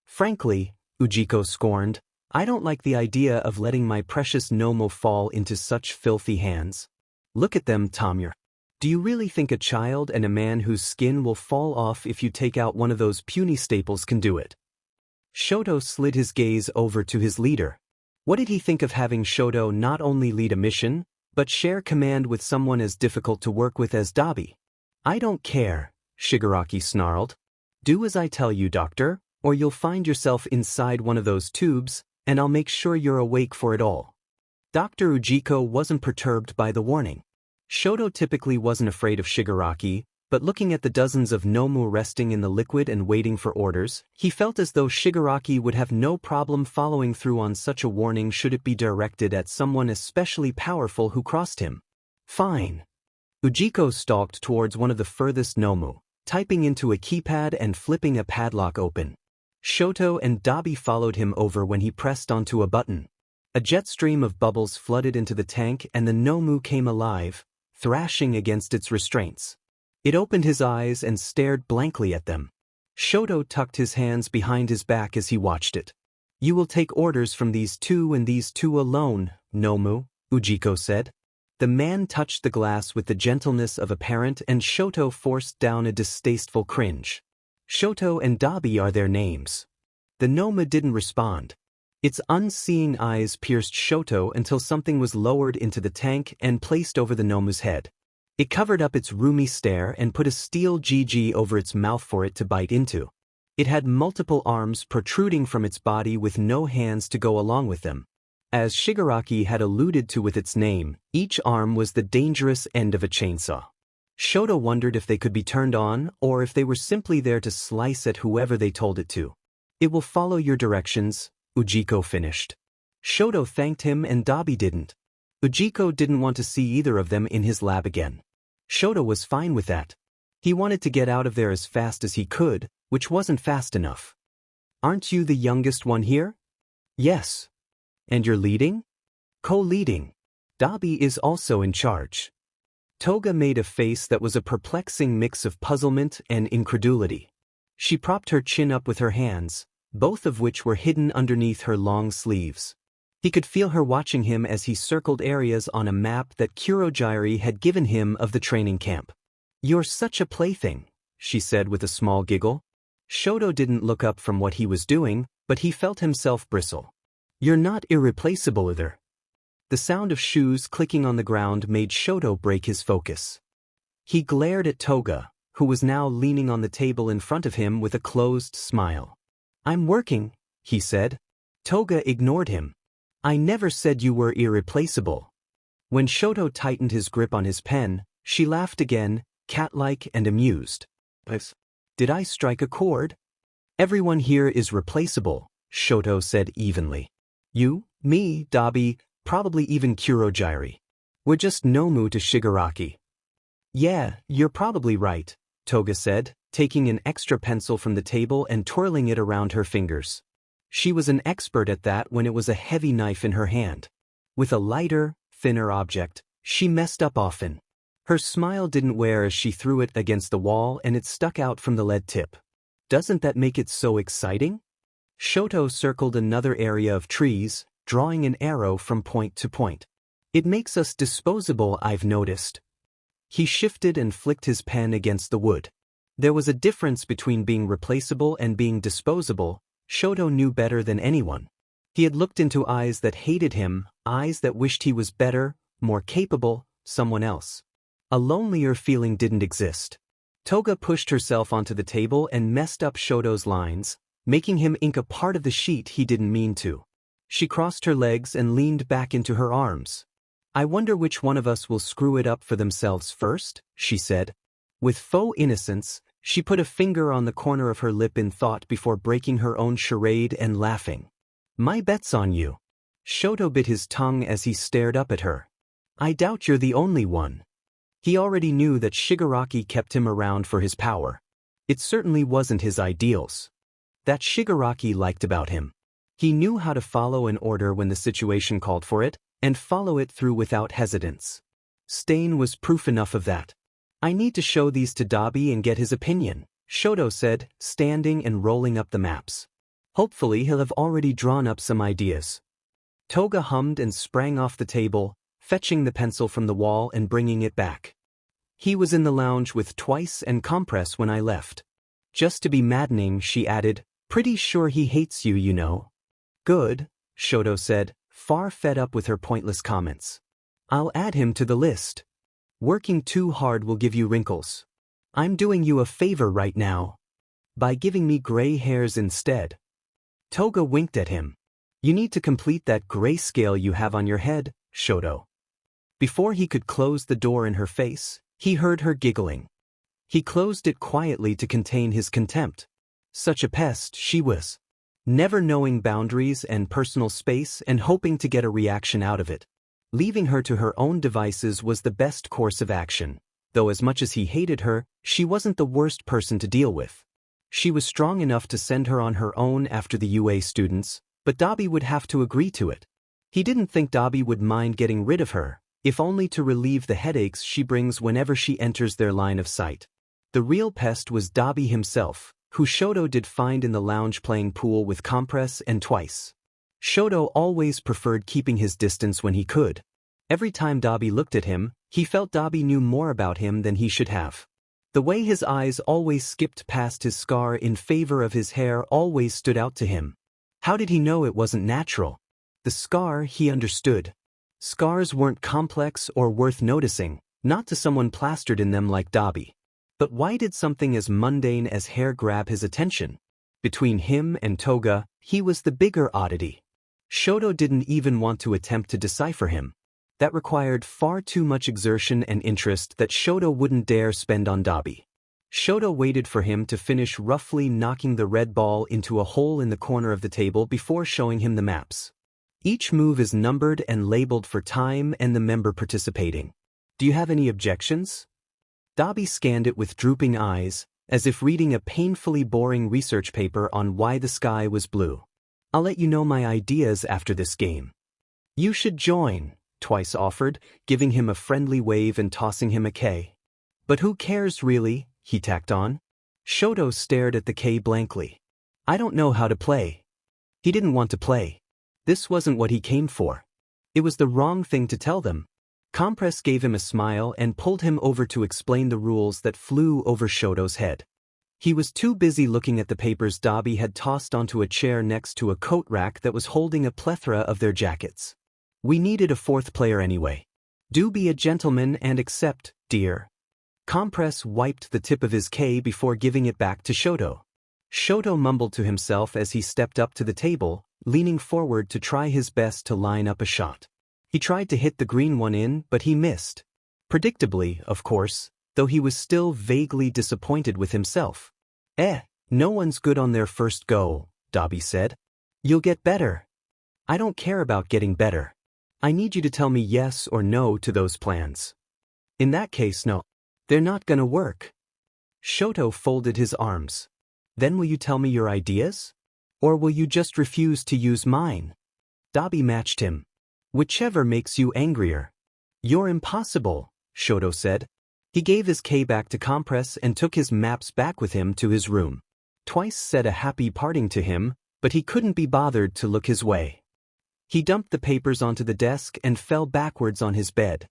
"Frankly," Ujiko scorned, "I don't like the idea of letting my precious Nomu fall into such filthy hands. Look at them, Tamir. Do you really think a child and a man whose skin will fall off if you take out one of those puny staples can do it?" Shoto slid his gaze over to his leader. What did he think of having Shoto not only lead a mission, but share command with someone as difficult to work with as Dabi? "I don't care," Shigaraki snarled. "Do as I tell you, doctor, or you'll find yourself inside one of those tubes, and I'll make sure you're awake for it all." Dr. Ujiko wasn't perturbed by the warning. Shoto typically wasn't afraid of Shigaraki, but looking at the dozens of Nomu resting in the liquid and waiting for orders, he felt as though Shigaraki would have no problem following through on such a warning should it be directed at someone especially powerful who crossed him. "Fine." Ujiko stalked towards one of the furthest Nomu, typing into a keypad and flipping a padlock open. Shoto and Dabi followed him over when he pressed onto a button. A jet stream of bubbles flooded into the tank and the Nomu came alive, thrashing against its restraints. It opened his eyes and stared blankly at them. Shoto tucked his hands behind his back as he watched it. "You will take orders from these two and these two alone, Nomu," Ujiko said. The man touched the glass with the gentleness of a parent and Shoto forced down a distasteful cringe. "Shoto and Dabi are their names." The Nomu didn't respond. Its unseeing eyes pierced Shoto until something was lowered into the tank and placed over the Nomu's head. It covered up its roomy stare and put a steel GG over its mouth for it to bite into. It had multiple arms protruding from its body with no hands to go along with them. As Shigaraki had alluded to with its name, each arm was the dangerous end of a chainsaw. Shoto wondered if they could be turned on or if they were simply there to slice at whoever they told it to. "It will follow your directions," Ujiko finished. Shoto thanked him and Dabi didn't. Ujiko didn't want to see either of them in his lab again. Shoto was fine with that. He wanted to get out of there as fast as he could, which wasn't fast enough. "Aren't you the youngest one here?" "Yes." "And you're leading?" "Co-leading. Dabi is also in charge." Toga made a face that was a perplexing mix of puzzlement and incredulity. She propped her chin up with her hands, both of which were hidden underneath her long sleeves. He could feel her watching him as he circled areas on a map that Kurogyari had given him of the training camp. "You're such a plaything," she said with a small giggle. Shoto didn't look up from what he was doing, but he felt himself bristle. "You're not irreplaceable either." The sound of shoes clicking on the ground made Shoto break his focus. He glared at Toga, who was now leaning on the table in front of him with a closed smile. "I'm working," he said. Toga ignored him. "I never said you were irreplaceable." When Shoto tightened his grip on his pen, she laughed again, cat-like and amused. "Did I strike a chord?" "Everyone here is replaceable," Shoto said evenly. "You, me, Dabi, probably even Kurogyari. We're just Nomu to Shigaraki." "Yeah, you're probably right," Toga said, taking an extra pencil from the table and twirling it around her fingers. She was an expert at that when it was a heavy knife in her hand. With a lighter, thinner object, she messed up often. Her smile didn't wear as she threw it against the wall and it stuck out from the lead tip. "Doesn't that make it so exciting?" Shoto circled another area of trees, drawing an arrow from point to point. "It makes us disposable, I've noticed." He shifted and flicked his pen against the wood. There was a difference between being replaceable and being disposable. Shoto knew better than anyone. He had looked into eyes that hated him, eyes that wished he was better, more capable, someone else. A lonelier feeling didn't exist. Toga pushed herself onto the table and messed up Shoto's lines, making him ink a part of the sheet he didn't mean to. She crossed her legs and leaned back into her arms. "I wonder which one of us will screw it up for themselves first," she said. With faux innocence, she put a finger on the corner of her lip in thought before breaking her own charade and laughing. "My bet's on you." Shoto bit his tongue as he stared up at her. "I doubt you're the only one." He already knew that Shigaraki kept him around for his power. It certainly wasn't his ideals. That Shigaraki liked about him. He knew how to follow an order when the situation called for it, and follow it through without hesitance. Stain was proof enough of that. "I need to show these to Dabi and get his opinion," Shoto said, standing and rolling up the maps. "Hopefully he'll have already drawn up some ideas." Toga hummed and sprang off the table, fetching the pencil from the wall and bringing it back. "He was in the lounge with Twice and Compress when I left." Just to be maddening, she added, "Pretty sure he hates you, you know." "Good," Shoto said, far fed up with her pointless comments. "I'll add him to the list. Working too hard will give you wrinkles. I'm doing you a favor right now. By giving me gray hairs instead." Toga winked at him. "You need to complete that grayscale you have on your head, Shoto." Before he could close the door in her face, he heard her giggling. He closed it quietly to contain his contempt. Such a pest she was. Never knowing boundaries and personal space and hoping to get a reaction out of it. Leaving her to her own devices was the best course of action. Though as much as he hated her, she wasn't the worst person to deal with. She was strong enough to send her on her own after the UA students, but Dabi would have to agree to it. He didn't think Dabi would mind getting rid of her, if only to relieve the headaches she brings whenever she enters their line of sight. The real pest was Dabi himself, who Shoto did find in the lounge playing pool with Compress and Twice. Shoto always preferred keeping his distance when he could. Every time Dabi looked at him, he felt Dabi knew more about him than he should have. The way his eyes always skipped past his scar in favor of his hair always stood out to him. How did he know it wasn't natural? The scar, he understood. Scars weren't complex or worth noticing, not to someone plastered in them like Dabi. But why did something as mundane as hair grab his attention? Between him and Toga, he was the bigger oddity. Shoto didn't even want to attempt to decipher him. That required far too much exertion and interest that Shoto wouldn't dare spend on Dabi. Shoto waited for him to finish roughly knocking the red ball into a hole in the corner of the table before showing him the maps. Each move is numbered and labeled for time and the member participating. "Do you have any objections?" Dabi scanned it with drooping eyes, as if reading a painfully boring research paper on why the sky was blue. "I'll let you know my ideas after this game." "You should join," Twice offered, giving him a friendly wave and tossing him a K. But who cares really, he tacked on. Shoto stared at the K blankly. I don't know how to play. He didn't want to play. This wasn't what he came for. It was the wrong thing to tell them. Compress gave him a smile and pulled him over to explain the rules that flew over Shoto's head. He was too busy looking at the papers Dabi had tossed onto a chair next to a coat rack that was holding a plethora of their jackets. We needed a fourth player anyway. Do be a gentleman and accept, dear. Compress wiped the tip of his K before giving it back to Shoto. Shoto mumbled to himself as he stepped up to the table, leaning forward to try his best to line up a shot. He tried to hit the green one in, but he missed. Predictably, of course, though he was still vaguely disappointed with himself. No one's good on their first go, Dabi said. You'll get better. I don't care about getting better. I need you to tell me yes or no to those plans. In that case, no. They're not gonna work. Shoto folded his arms. Then will you tell me your ideas? Or will you just refuse to use mine? Dabi matched him. Whichever makes you angrier. You're impossible, Shoto said. He gave his K back to Compress and took his maps back with him to his room. Twice said a happy parting to him, but he couldn't be bothered to look his way. He dumped the papers onto the desk and fell backwards on his bed.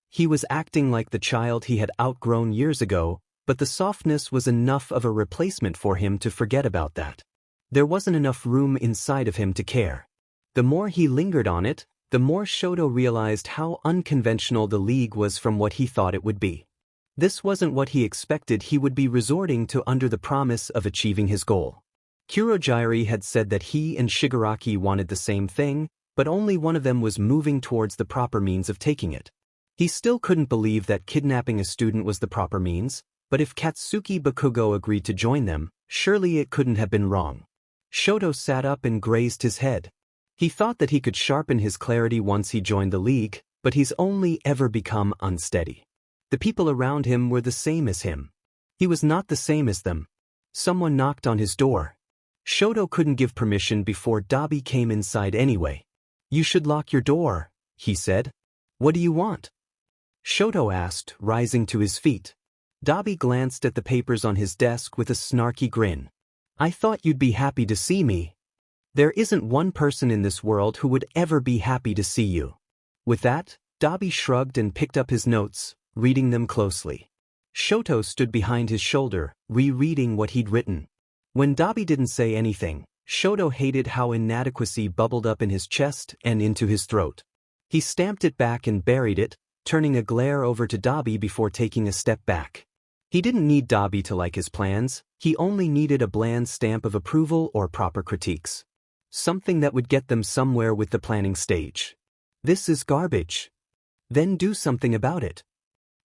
He was acting like the child he had outgrown years ago, but the softness was enough of a replacement for him to forget about that. There wasn't enough room inside of him to care. The more he lingered on it, the more Shoto realized how unconventional the league was from what he thought it would be. This wasn't what he expected he would be resorting to under the promise of achieving his goal. Kurogyari had said that he and Shigaraki wanted the same thing, but only one of them was moving towards the proper means of taking it. He still couldn't believe that kidnapping a student was the proper means, but if Katsuki Bakugo agreed to join them, surely it couldn't have been wrong. Shoto sat up and grazed his head. He thought that he could sharpen his clarity once he joined the league, but he's only ever become unsteady. The people around him were the same as him. He was not the same as them. Someone knocked on his door. Shoto couldn't give permission before Dabi came inside anyway. You should lock your door, he said. What do you want? Shoto asked, rising to his feet. Dabi glanced at the papers on his desk with a snarky grin. I thought you'd be happy to see me. There isn't one person in this world who would ever be happy to see you. With that, Dabi shrugged and picked up his notes, reading them closely. Shoto stood behind his shoulder, rereading what he'd written. When Dabi didn't say anything, Shoto hated how inadequacy bubbled up in his chest and into his throat. He stamped it back and buried it, turning a glare over to Dabi before taking a step back. He didn't need Dabi to like his plans, he only needed a bland stamp of approval or proper critiques. Something that would get them somewhere with the planning stage. This is garbage. Then do something about it.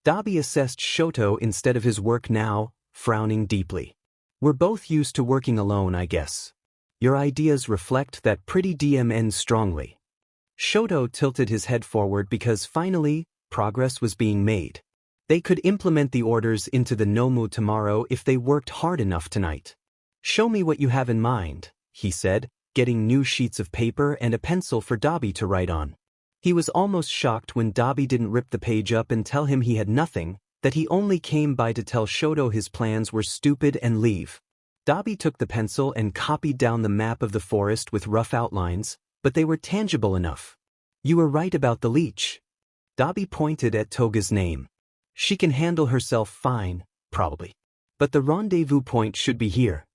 Dabi assessed Shoto instead of his work now, frowning deeply. We're both used to working alone, I guess. Your ideas reflect that pretty DMN strongly. Shoto tilted his head forward because finally, progress was being made. They could implement the orders into the Nomu tomorrow if they worked hard enough tonight. Show me what you have in mind, he said, getting new sheets of paper and a pencil for Dabi to write on. He was almost shocked when Dabi didn't rip the page up and tell him he had nothing, that he only came by to tell Shoto his plans were stupid and leave. Dabi took the pencil and copied down the map of the forest with rough outlines, but they were tangible enough. You were right about the leech. Dabi pointed at Toga's name. She can handle herself fine, probably. But the rendezvous point should be here.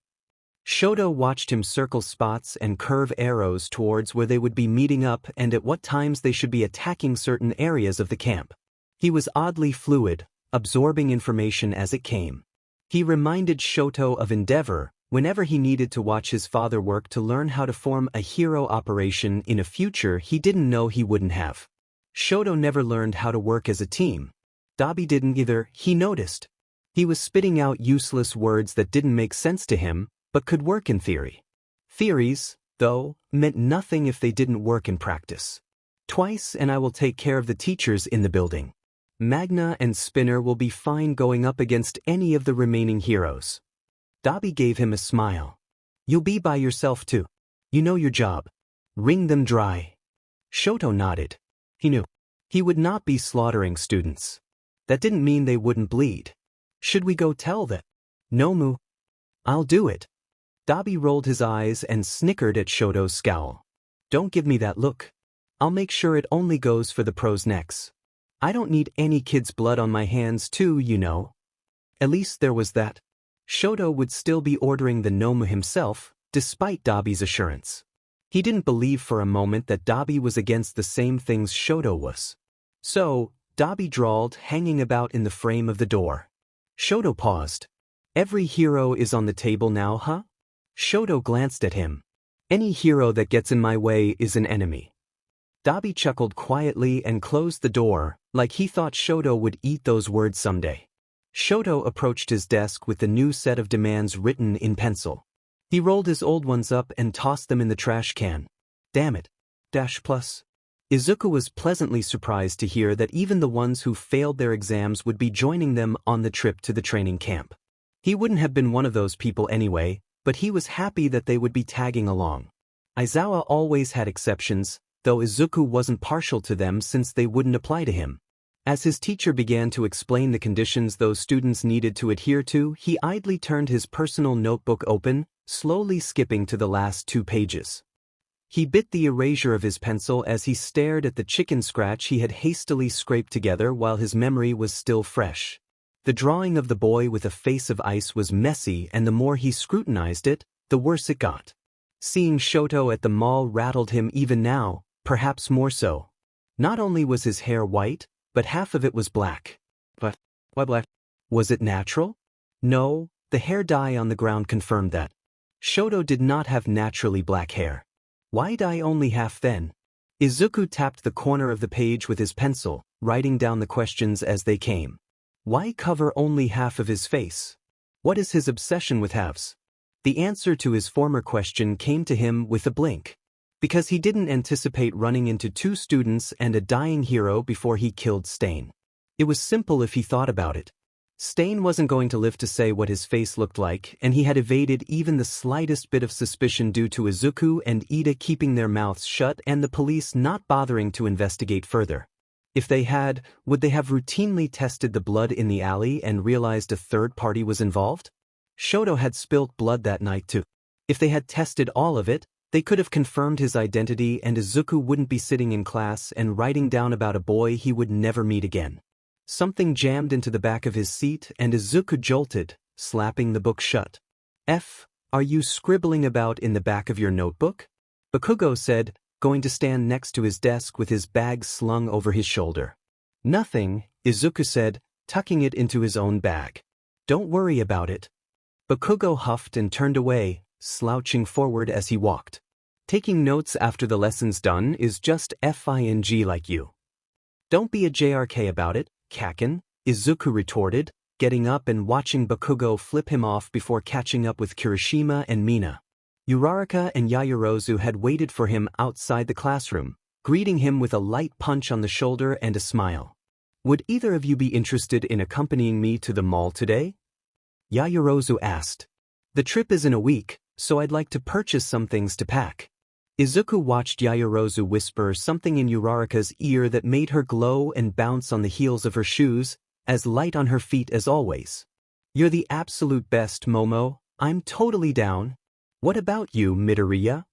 Shoto watched him circle spots and curve arrows towards where they would be meeting up and at what times they should be attacking certain areas of the camp. He was oddly fluid, absorbing information as it came. He reminded Shoto of Endeavor whenever he needed to watch his father work to learn how to form a hero operation in a future he didn't know he wouldn't have. Shoto never learned how to work as a team. Dabi didn't either, he noticed. He was spitting out useless words that didn't make sense to him, but could work in theory. Theories, though, meant nothing if they didn't work in practice. Twice and I will take care of the teachers in the building. Magna and Spinner will be fine going up against any of the remaining heroes. Dabi gave him a smile. You'll be by yourself too. You know your job. Wring them dry. Shoto nodded. He knew. He would not be slaughtering students. That didn't mean they wouldn't bleed. Should we go tell them? Nomu. I'll do it. Dabi rolled his eyes and snickered at Shoto's scowl. Don't give me that look. I'll make sure it only goes for the pros' necks. I don't need any kid's blood on my hands too, you know. At least there was that. Shoto would still be ordering the Nomu himself, despite Dabi's assurance. He didn't believe for a moment that Dabi was against the same things Shoto was. So, Dabi drawled, hanging about in the frame of the door. Shoto paused. Every hero is on the table now, huh? Shoto glanced at him. Any hero that gets in my way is an enemy. Dabi chuckled quietly and closed the door, like he thought Shoto would eat those words someday. Shoto approached his desk with the new set of demands written in pencil. He rolled his old ones up and tossed them in the trash can. Damn it. Plus. Izuku was pleasantly surprised to hear that even the ones who failed their exams would be joining them on the trip to the training camp. He wouldn't have been one of those people anyway, but he was happy that they would be tagging along. Aizawa always had exceptions, though Izuku wasn't partial to them since they wouldn't apply to him. As his teacher began to explain the conditions those students needed to adhere to, he idly turned his personal notebook open, slowly skipping to the last 2 pages. He bit the erasure of his pencil as he stared at the chicken scratch he had hastily scraped together while his memory was still fresh. The drawing of the boy with a face of ice was messy, and the more he scrutinized it, the worse it got. Seeing Shoto at the mall rattled him even now, perhaps more so. Not only was his hair white, but half of it was black. But, why black? Was it natural? No, the hair dye on the ground confirmed that. Shoto did not have naturally black hair. Why dye only half then? Izuku tapped the corner of the page with his pencil, writing down the questions as they came. Why cover only half of his face? What is his obsession with halves? The answer to his former question came to him with a blink. Because he didn't anticipate running into 2 students and a dying hero before he killed Stain. It was simple if he thought about it. Stain wasn't going to live to say what his face looked like, and he had evaded even the slightest bit of suspicion due to Izuku and Ida keeping their mouths shut and the police not bothering to investigate further. If they had, would they have routinely tested the blood in the alley and realized a third party was involved? Shoto had spilt blood that night too. If they had tested all of it, they could have confirmed his identity and Izuku wouldn't be sitting in class and writing down about a boy he would never meet again. Something jammed into the back of his seat and Izuku jolted, slapping the book shut. Are you scribbling about in the back of your notebook? Bakugo said, going to stand next to his desk with his bag slung over his shoulder. Nothing, Izuku said, tucking it into his own bag. Don't worry about it. Bakugo huffed and turned away, slouching forward as he walked. Taking notes after the lesson's done is just fing like you. Don't be a JRK about it, Kaken, Izuku retorted, getting up and watching Bakugo flip him off before catching up with Kirishima and Mina. Uraraka and Yaoyorozu had waited for him outside the classroom, greeting him with a light punch on the shoulder and a smile. Would either of you be interested in accompanying me to the mall today? Yaoyorozu asked. The trip is in a week, so I'd like to purchase some things to pack. Izuku watched Yaoyorozu whisper something in Uraraka's ear that made her glow and bounce on the heels of her shoes, as light on her feet as always. You're the absolute best, Momo. I'm totally down. What about you, Midoriya?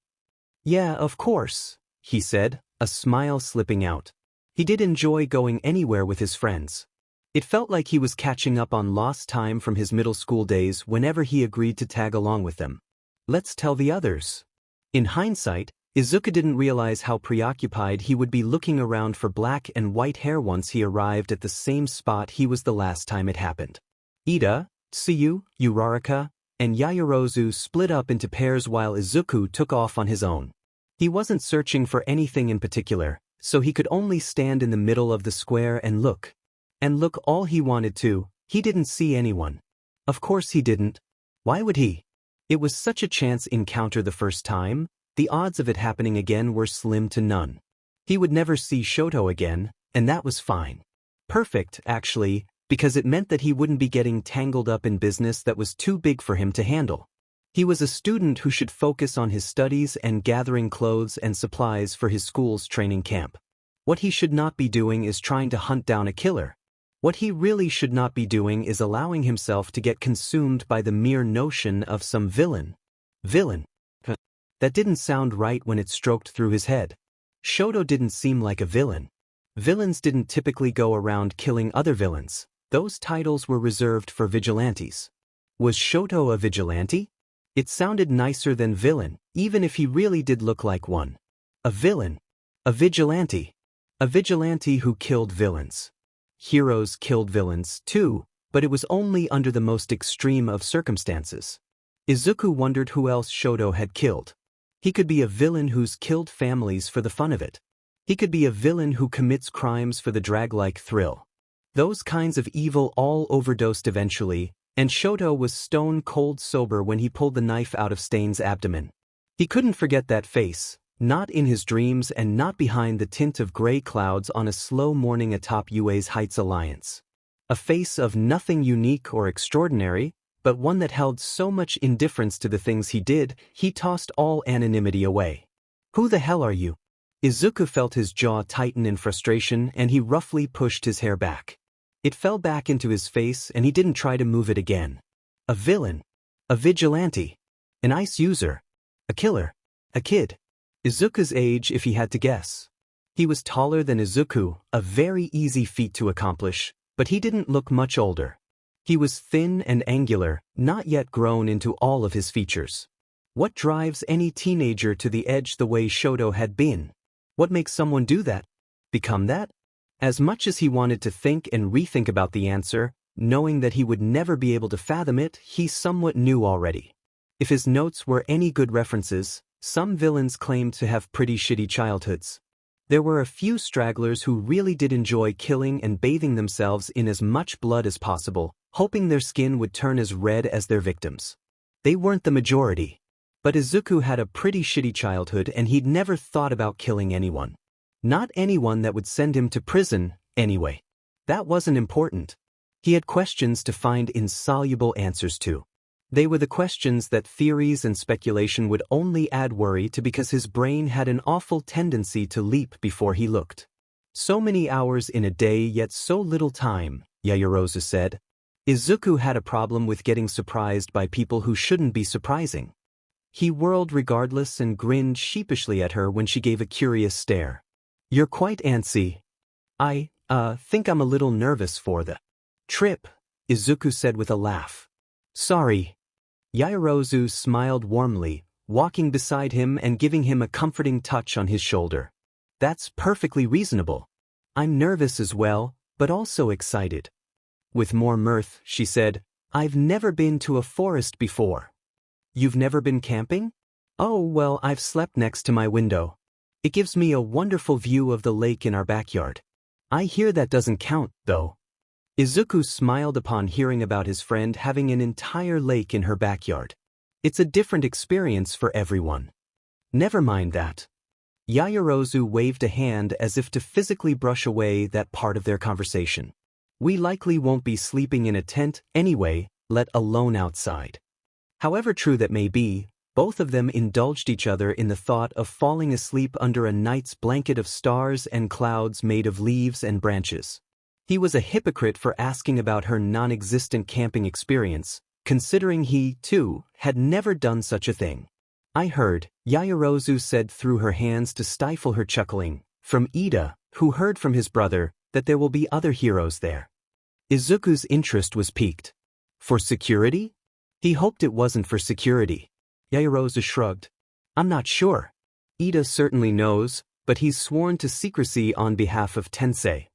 Yeah, of course, he said, a smile slipping out. He did enjoy going anywhere with his friends. It felt like he was catching up on lost time from his middle school days whenever he agreed to tag along with them. Let's tell the others. In hindsight, Izuku didn't realize how preoccupied he would be looking around for black and white hair once he arrived at the same spot he was the last time it happened. Ida, Tsuyu, Uraraka, and Yaoyorozu split up into pairs while Izuku took off on his own. He wasn't searching for anything in particular, so he could only stand in the middle of the square and look. And look all he wanted to. He didn't see anyone. Of course he didn't. Why would he? It was such a chance encounter the first time, the odds of it happening again were slim to none. He would never see Shoto again, and that was fine. Perfect, actually, because it meant that he wouldn't be getting tangled up in business that was too big for him to handle. He was a student who should focus on his studies and gathering clothes and supplies for his school's training camp. What he should not be doing is trying to hunt down a killer. What he really should not be doing is allowing himself to get consumed by the mere notion of some villain. Villain. That didn't sound right when it stroked through his head. Shoto didn't seem like a villain. Villains didn't typically go around killing other villains. Those titles were reserved for vigilantes. Was Shoto a vigilante? It sounded nicer than villain, even if he really did look like one. A villain. A vigilante. A vigilante who killed villains. Heroes killed villains, too, but it was only under the most extreme of circumstances. Izuku wondered who else Shoto had killed. He could be a villain who's killed families for the fun of it. He could be a villain who commits crimes for the drag-like thrill. Those kinds of evil all overdosed eventually, and Shoto was stone-cold sober when he pulled the knife out of Stain's abdomen. He couldn't forget that face, not in his dreams and not behind the tint of gray clouds on a slow morning atop Yue's Heights Alliance. A face of nothing unique or extraordinary, but one that held so much indifference to the things he did, he tossed all anonymity away. Who the hell are you? Izuku felt his jaw tighten in frustration and he roughly pushed his hair back. It fell back into his face and he didn't try to move it again. A villain. A vigilante. An ice user. A killer. A kid. Izuku's age if he had to guess. He was taller than Izuku, a very easy feat to accomplish, but he didn't look much older. He was thin and angular, not yet grown into all of his features. What drives any teenager to the edge the way Shoto had been? What makes someone do that? Become that? As much as he wanted to think and rethink about the answer, knowing that he would never be able to fathom it, he somewhat knew already. If his notes were any good references, some villains claimed to have pretty shitty childhoods. There were a few stragglers who really did enjoy killing and bathing themselves in as much blood as possible, hoping their skin would turn as red as their victims. They weren't the majority. But Izuku had a pretty shitty childhood and he'd never thought about killing anyone. Not anyone that would send him to prison, anyway. That wasn't important. He had questions to find insoluble answers to. They were the questions that theories and speculation would only add worry to because his brain had an awful tendency to leap before he looked. So many hours in a day yet so little time, Yaoyorozu said. Izuku had a problem with getting surprised by people who shouldn't be surprising. He whirled regardless and grinned sheepishly at her when she gave a curious stare. You're quite antsy. I think I'm a little nervous for the trip, Izuku said with a laugh. Sorry. Yaoyorozu smiled warmly, walking beside him and giving him a comforting touch on his shoulder. That's perfectly reasonable. I'm nervous as well, but also excited. With more mirth, she said, I've never been to a forest before. You've never been camping? Oh, well, I've slept next to my window. It gives me a wonderful view of the lake in our backyard. I hear that doesn't count, though. Izuku smiled upon hearing about his friend having an entire lake in her backyard. It's a different experience for everyone. Never mind that. Yaoyorozu waved a hand as if to physically brush away that part of their conversation. We likely won't be sleeping in a tent anyway, let alone outside. However true that may be, both of them indulged each other in the thought of falling asleep under a night's blanket of stars and clouds made of leaves and branches. He was a hypocrite for asking about her non-existent camping experience, considering he, too, had never done such a thing. I heard, Yaoyorozu said through her hands to stifle her chuckling, from Ida, who heard from his brother, that there will be other heroes there. Izuku's interest was piqued. For security? He hoped it wasn't for security. Yaoyorozu shrugged. I'm not sure. Ida certainly knows, but he's sworn to secrecy on behalf of Tensei.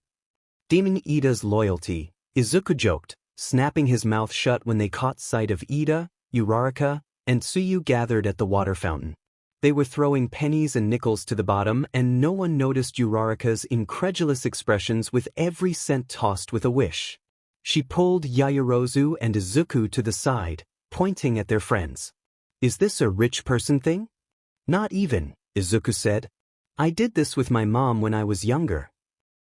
Deeming Ida's loyalty, Izuku joked, snapping his mouth shut when they caught sight of Ida, Uraraka, and Tsuyu gathered at the water fountain. They were throwing pennies and nickels to the bottom and no one noticed Uraraka's incredulous expressions with every cent tossed with a wish. She pulled Yaoyorozu and Izuku to the side, pointing at their friends. Is this a rich person thing? Not even, Izuku said. I did this with my mom when I was younger.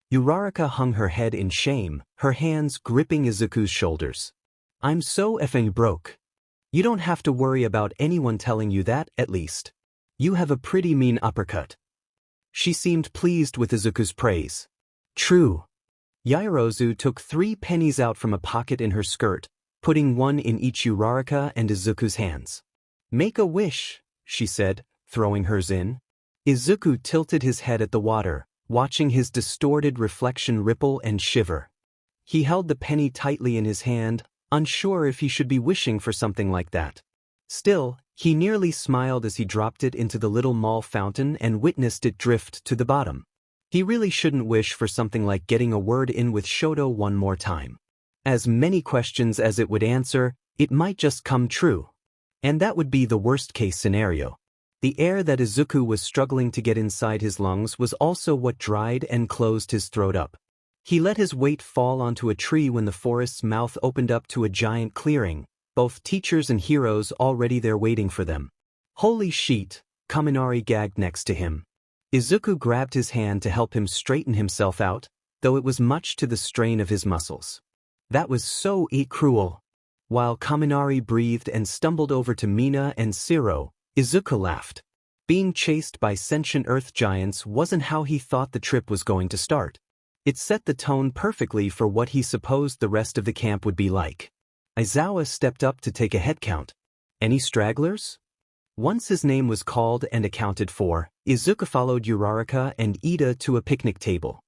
Uraraka hung her head in shame, her hands gripping Izuku's shoulders. I'm so effing broke. You don't have to worry about anyone telling you that, at least. You have a pretty mean uppercut. She seemed pleased with Izuku's praise. True. Yaoyorozu took 3 pennies out from a pocket in her skirt, putting one in each Uraraka and Izuku's hands. Make a wish, she said, throwing hers in. Izuku tilted his head at the water, watching his distorted reflection ripple and shiver. He held the penny tightly in his hand, unsure if he should be wishing for something like that. Still, he nearly smiled as he dropped it into the little mall fountain and witnessed it drift to the bottom. He really shouldn't wish for something like getting a word in with Shoto one more time. As many questions as it would answer, it might just come true. And that would be the worst-case scenario. The air that Izuku was struggling to get inside his lungs was also what dried and closed his throat up. He let his weight fall onto a tree when the forest's mouth opened up to a giant clearing, both teachers and heroes already there waiting for them. Holy shit, Kaminari gagged next to him. Izuku grabbed his hand to help him straighten himself out, though it was much to the strain of his muscles. That was so cruel. While Kaminari breathed and stumbled over to Mina and Shiro, Izuku laughed. Being chased by sentient earth giants wasn't how he thought the trip was going to start. It set the tone perfectly for what he supposed the rest of the camp would be like. Aizawa stepped up to take a head count. Any stragglers? Once his name was called and accounted for, Izuku followed Uraraka and Ida to a picnic table.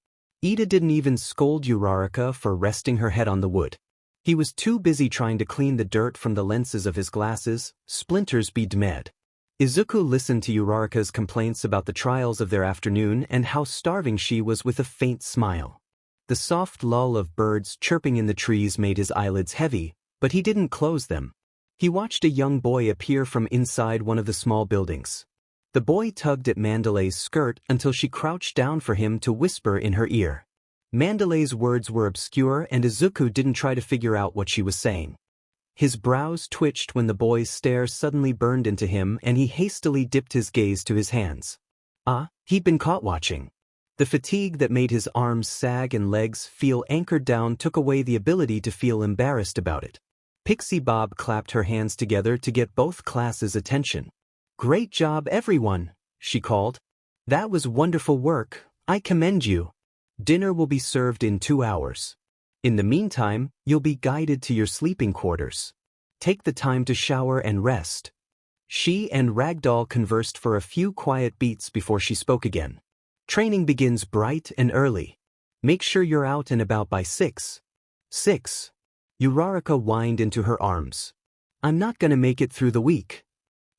Ida didn't even scold Uraraka for resting her head on the wood. He was too busy trying to clean the dirt from the lenses of his glasses, splinters be dmed. Izuku listened to Uraraka's complaints about the trials of their afternoon and how starving she was with a faint smile. The soft lull of birds chirping in the trees made his eyelids heavy, but he didn't close them. He watched a young boy appear from inside one of the small buildings. The boy tugged at Mandalay's skirt until she crouched down for him to whisper in her ear. Mandalay's words were obscure and Izuku didn't try to figure out what she was saying. His brows twitched when the boy's stare suddenly burned into him and he hastily dipped his gaze to his hands. He'd been caught watching. The fatigue that made his arms sag and legs feel anchored down took away the ability to feel embarrassed about it. Pixie Bob clapped her hands together to get both classes' attention. Great job, everyone, she called. That was wonderful work, I commend you. Dinner will be served in 2 hours. In the meantime, you'll be guided to your sleeping quarters. Take the time to shower and rest. She and Ragdoll conversed for a few quiet beats before she spoke again. Training begins bright and early. Make sure you're out and about by 6. 6. Uraraka whined into her arms. I'm not gonna make it through the week.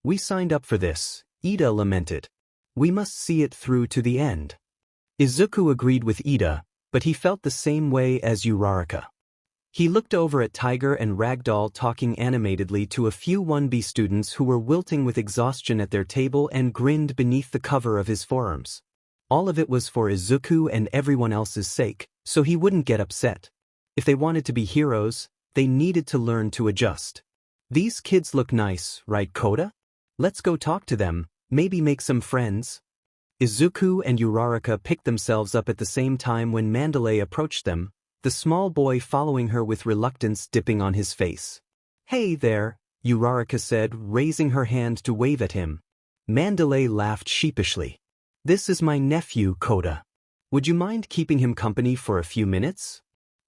We signed up for this, Ida lamented. We must see it through to the end. Izuku agreed with Ida, but he felt the same way as Uraraka. He looked over at Tiger and Ragdoll talking animatedly to a few 1B students who were wilting with exhaustion at their table and grinned beneath the cover of his forearms. All of it was for Izuku and everyone else's sake, so he wouldn't get upset. If they wanted to be heroes, they needed to learn to adjust. These kids look nice, right, Koda? Let's go talk to them, maybe make some friends. Izuku and Uraraka picked themselves up at the same time when Mandalay approached them, the small boy following her with reluctance dipping on his face. Hey there, Uraraka said, raising her hand to wave at him. Mandalay laughed sheepishly. This is my nephew, Koda. Would you mind keeping him company for a few minutes?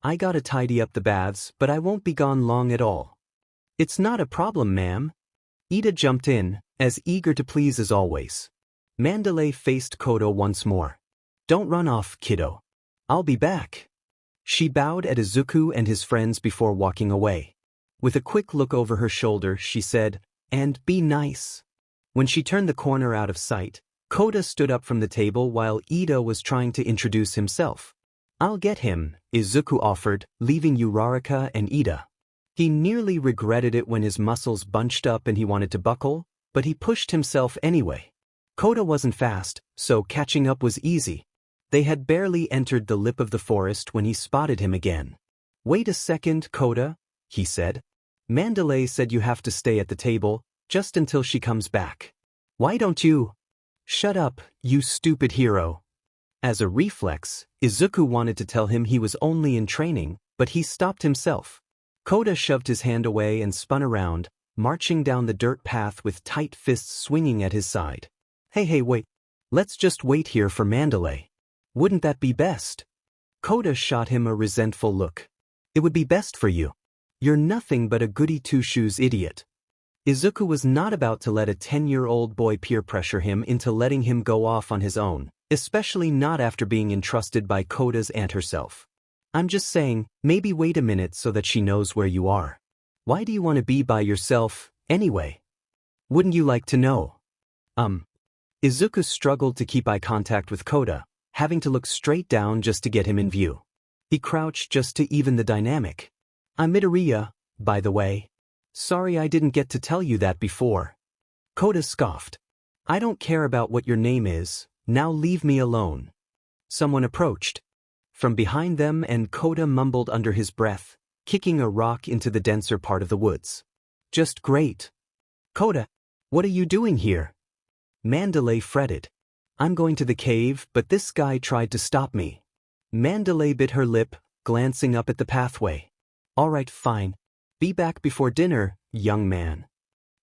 I gotta tidy up the baths, but I won't be gone long at all. It's not a problem, ma'am. Ida jumped in, as eager to please as always. Mandalay faced Koda once more. Don't run off, kiddo. I'll be back. She bowed at Izuku and his friends before walking away. With a quick look over her shoulder, she said, and be nice. When she turned the corner out of sight, Koda stood up from the table while Ida was trying to introduce himself. I'll get him, Izuku offered, leaving Uraraka and Ida. He nearly regretted it when his muscles bunched up and he wanted to buckle, but he pushed himself anyway. Koda wasn't fast, so catching up was easy. They had barely entered the lip of the forest when he spotted him again. Wait a second, Koda, he said. Mandalay said you have to stay at the table, just until she comes back. Why don't you? Shut up, you stupid hero. As a reflex, Izuku wanted to tell him he was only in training, but he stopped himself. Koda shoved his hand away and spun around, marching down the dirt path with tight fists swinging at his side. Hey, wait. Let's just wait here for Mandalay. Wouldn't that be best? Koda shot him a resentful look. It would be best for you. You're nothing but a goody two-shoes idiot. Izuku was not about to let a 10-year-old boy peer pressure him into letting him go off on his own, especially not after being entrusted by Koda's aunt herself. I'm just saying, maybe wait a minute so that she knows where you are. Why do you want to be by yourself, anyway? Wouldn't you like to know? Izuku struggled to keep eye contact with Koda, having to look straight down just to get him in view. He crouched just to even the dynamic. I'm Midoriya, by the way. Sorry I didn't get to tell you that before. Koda scoffed. I don't care about what your name is, now leave me alone. Someone approached. From behind them, and Koda mumbled under his breath, kicking a rock into the denser part of the woods. Just great. Koda, what are you doing here? Mandalay fretted. I'm going to the cave, but this guy tried to stop me. Mandalay bit her lip, glancing up at the pathway. All right, fine. Be back before dinner, young man.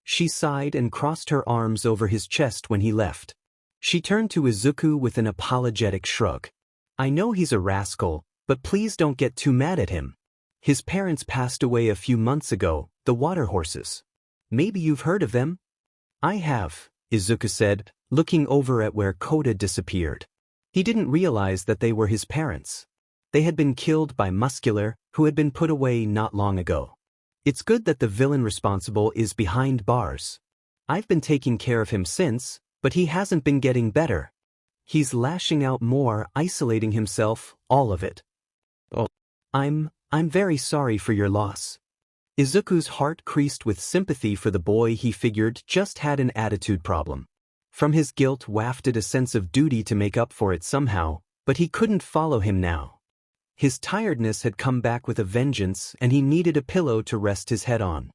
She sighed and crossed her arms over his chest when he left. She turned to Izuku with an apologetic shrug. I know he's a rascal, but please don't get too mad at him. His parents passed away a few months ago, the water horses. Maybe you've heard of them? I have, Izuku said, looking over at where Koda disappeared. He didn't realize that they were his parents. They had been killed by Muscular, who had been put away not long ago. It's good that the villain responsible is behind bars. I've been taking care of him since, but he hasn't been getting better. He's lashing out more, isolating himself, all of it. Oh, I'm very sorry for your loss. Izuku's heart creased with sympathy for the boy he figured just had an attitude problem. From his guilt wafted a sense of duty to make up for it somehow, but he couldn't follow him now. His tiredness had come back with a vengeance, and he needed a pillow to rest his head on.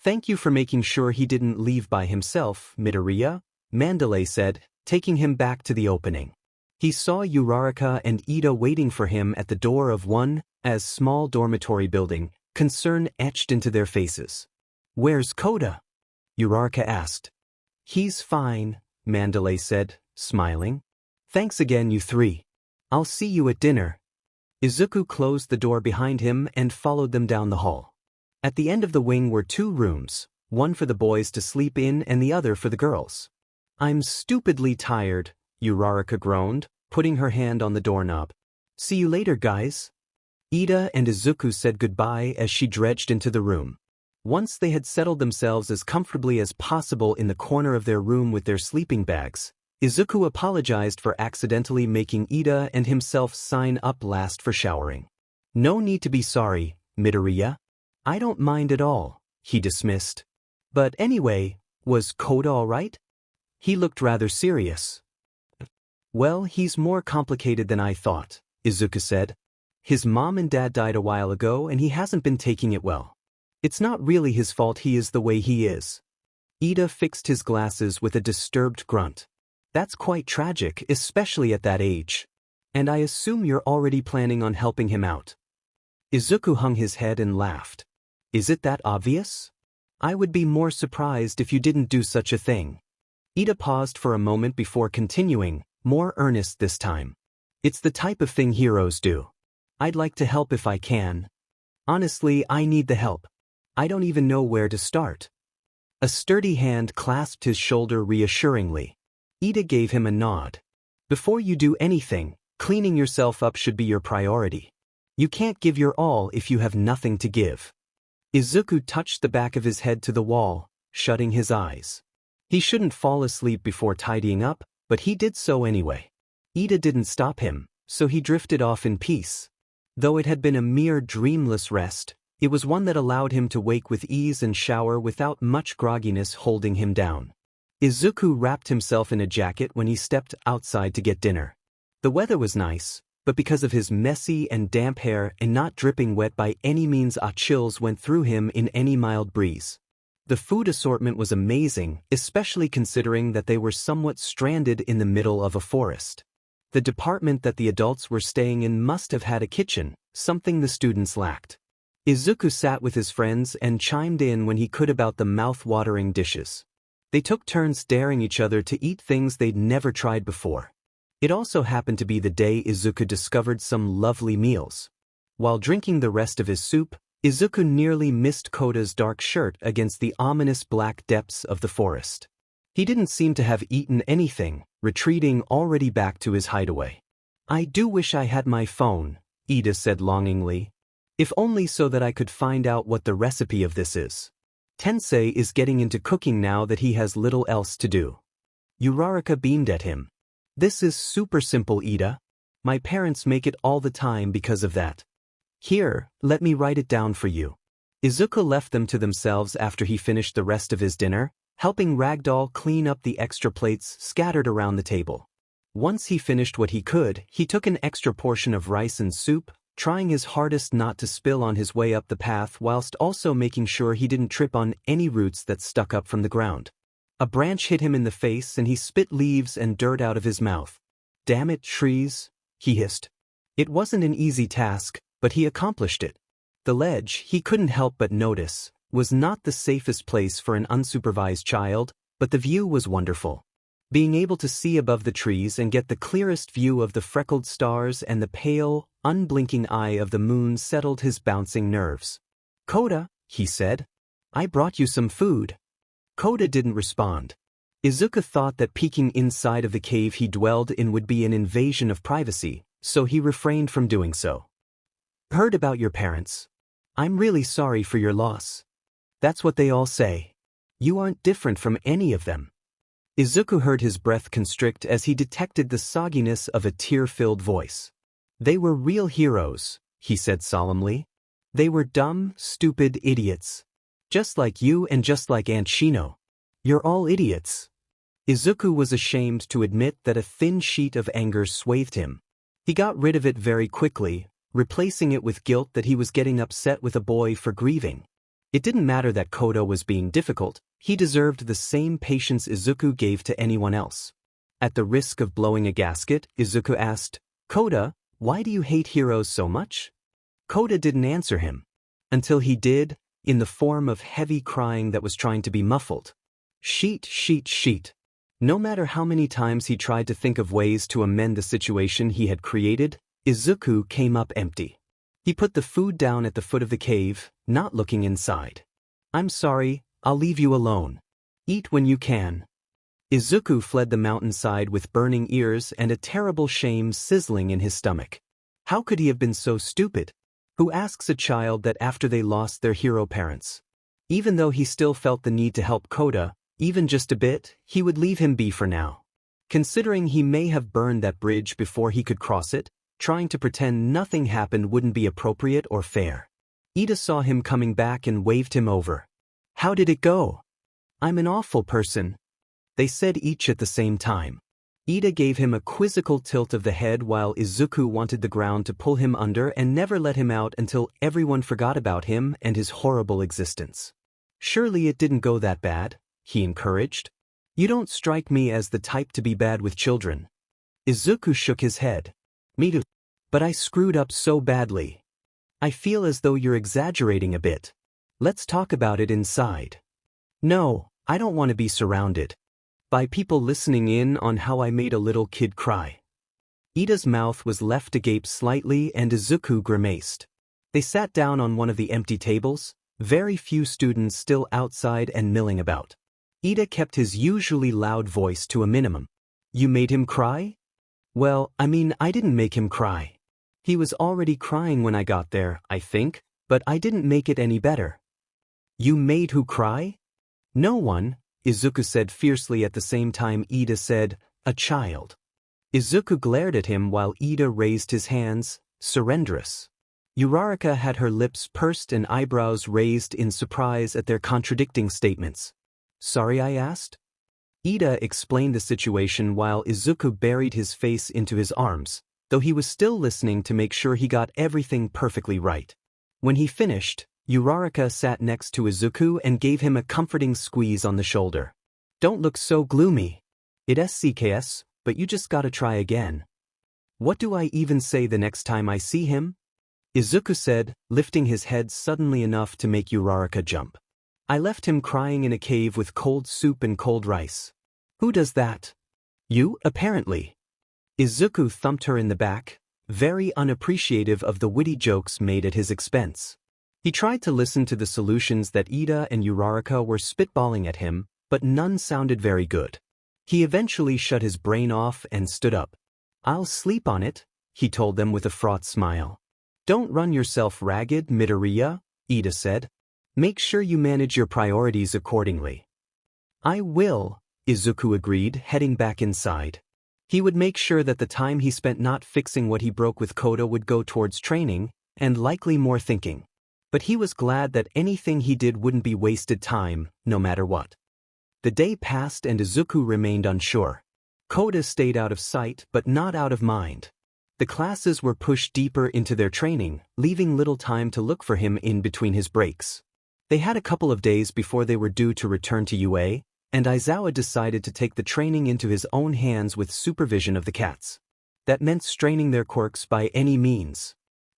Thank you for making sure he didn't leave by himself, Midoriya, Mandalay said, taking him back to the opening. He saw Uraraka and Ida waiting for him at the door of one, as small dormitory building, concern etched into their faces. Where's Koda? Uraraka asked. He's fine, Mandalay said, smiling. Thanks again, you three. I'll see you at dinner. Izuku closed the door behind him and followed them down the hall. At the end of the wing were 2 rooms, one for the boys to sleep in and the other for the girls. I'm stupidly tired, Uraraka groaned, putting her hand on the doorknob. See you later, guys. Ida and Izuku said goodbye as she dredged into the room. Once they had settled themselves as comfortably as possible in the corner of their room with their sleeping bags, Izuku apologized for accidentally making Ida and himself sign up last for showering. No need to be sorry, Midoriya. I don't mind at all, he dismissed. But anyway, was Koda all right? He looked rather serious. Well, he's more complicated than I thought, Izuku said. His mom and dad died a while ago and he hasn't been taking it well. It's not really his fault he is the way he is. Ida fixed his glasses with a disturbed grunt. That's quite tragic, especially at that age. And I assume you're already planning on helping him out. Izuku hung his head and laughed. Is it that obvious? I would be more surprised if you didn't do such a thing. Ida paused for a moment before continuing, more earnest this time. It's the type of thing heroes do. I'd like to help if I can. Honestly, I need the help. I don't even know where to start. A sturdy hand clasped his shoulder reassuringly. Ida gave him a nod. Before you do anything, cleaning yourself up should be your priority. You can't give your all if you have nothing to give. Izuku touched the back of his head to the wall, shutting his eyes. He shouldn't fall asleep before tidying up, but he did so anyway. Ida didn't stop him, so he drifted off in peace. Though it had been a mere dreamless rest, it was one that allowed him to wake with ease and shower without much grogginess holding him down. Izuku wrapped himself in a jacket when he stepped outside to get dinner. The weather was nice, but because of his messy and damp hair and not dripping wet by any means, chills went through him in any mild breeze. The food assortment was amazing, especially considering that they were somewhat stranded in the middle of a forest. The department that the adults were staying in must have had a kitchen, something the students lacked. Izuku sat with his friends and chimed in when he could about the mouth-watering dishes. They took turns daring each other to eat things they'd never tried before. It also happened to be the day Izuku discovered some lovely meals. While drinking the rest of his soup, Izuku nearly missed Koda's dark shirt against the ominous black depths of the forest. He didn't seem to have eaten anything, retreating already back to his hideaway. "I do wish I had my phone," Ida said longingly. "If only so that I could find out what the recipe of this is. Tensei is getting into cooking now that he has little else to do." Uraraka beamed at him. "This is super simple, Ida. My parents make it all the time because of that. Here, let me write it down for you." Izuku left them to themselves after he finished the rest of his dinner, helping Ragdoll clean up the extra plates scattered around the table. Once he finished what he could, he took an extra portion of rice and soup, trying his hardest not to spill on his way up the path whilst also making sure he didn't trip on any roots that stuck up from the ground. A branch hit him in the face and he spit leaves and dirt out of his mouth. "Damn it, trees," he hissed. It wasn't an easy task, but he accomplished it. The ledge, he couldn't help but notice, was not the safest place for an unsupervised child, but the view was wonderful. Being able to see above the trees and get the clearest view of the freckled stars and the pale, unblinking eye of the moon settled his bouncing nerves. "Koda," he said, "I brought you some food." Koda didn't respond. Izuku thought that peeking inside of the cave he dwelled in would be an invasion of privacy, so he refrained from doing so. "Heard about your parents. I'm really sorry for your loss. That's what they all say. You aren't different from any of them." Izuku heard his breath constrict as he detected the sogginess of a tear-filled voice. "They were real heroes," he said solemnly. "They were dumb, stupid idiots. Just like you and just like Aunt Shino. You're all idiots." Izuku was ashamed to admit that a thin sheet of anger swathed him. He got rid of it very quickly, replacing it with guilt that he was getting upset with a boy for grieving. It didn't matter that Koda was being difficult, he deserved the same patience Izuku gave to anyone else. At the risk of blowing a gasket, Izuku asked, "Koda, why do you hate heroes so much?" Koda didn't answer him. Until he did, in the form of heavy crying that was trying to be muffled. Sheet, sheet, sheet. No matter how many times he tried to think of ways to amend the situation he had created, Izuku came up empty. He put the food down at the foot of the cave, not looking inside. "I'm sorry, I'll leave you alone. Eat when you can." Izuku fled the mountainside with burning ears and a terrible shame sizzling in his stomach. How could he have been so stupid? Who asks a child that after they lost their hero parents? Even though he still felt the need to help Koda, even just a bit, he would leave him be for now. Considering he may have burned that bridge before he could cross it, trying to pretend nothing happened wouldn't be appropriate or fair. Ida saw him coming back and waved him over. "How did it go?" "I'm an awful person," they said each at the same time. Ida gave him a quizzical tilt of the head while Izuku wanted the ground to pull him under and never let him out until everyone forgot about him and his horrible existence. "Surely it didn't go that bad," he encouraged. "You don't strike me as the type to be bad with children." Izuku shook his head. "Me too. But I screwed up so badly. I feel as though you're exaggerating a bit. Let's talk about it inside." "No, I don't want to be surrounded by people listening in on how I made a little kid cry." Ida's mouth was left agape slightly and Izuku grimaced. They sat down on one of the empty tables, very few students still outside and milling about. Ida kept his usually loud voice to a minimum. "You made him cry?" "Well, I mean, I didn't make him cry. He was already crying when I got there, I think, but I didn't make it any better." "You made who cry?" "No one," Izuku said fiercely at the same time Ida said, "A child." Izuku glared at him while Ida raised his hands, surrenderous. Uraraka had her lips pursed and eyebrows raised in surprise at their contradicting statements. "Sorry I asked?" Ida explained the situation while Izuku buried his face into his arms, though he was still listening to make sure he got everything perfectly right. When he finished, Uraraka sat next to Izuku and gave him a comforting squeeze on the shoulder. "Don't look so gloomy. It's SCKS, but you just gotta try again." "What do I even say the next time I see him?" Izuku said, lifting his head suddenly enough to make Uraraka jump. I left him crying in a cave with cold soup and cold rice. Who does that? You, apparently. Izuku thumped her in the back, very unappreciative of the witty jokes made at his expense. He tried to listen to the solutions that Ida and Uraraka were spitballing at him, but none sounded very good. He eventually shut his brain off and stood up. I'll sleep on it, he told them with a fraught smile. Don't run yourself ragged, Midoriya, Ida said. Make sure you manage your priorities accordingly. I will, Izuku agreed, heading back inside. He would make sure that the time he spent not fixing what he broke with Koda would go towards training, and likely more thinking. But he was glad that anything he did wouldn't be wasted time, no matter what. The day passed and Izuku remained unsure. Koda stayed out of sight but not out of mind. The classes were pushed deeper into their training, leaving little time to look for him in between his breaks. They had a couple of days before they were due to return to UA, and Aizawa decided to take the training into his own hands with supervision of the cats. That meant straining their quirks by any means.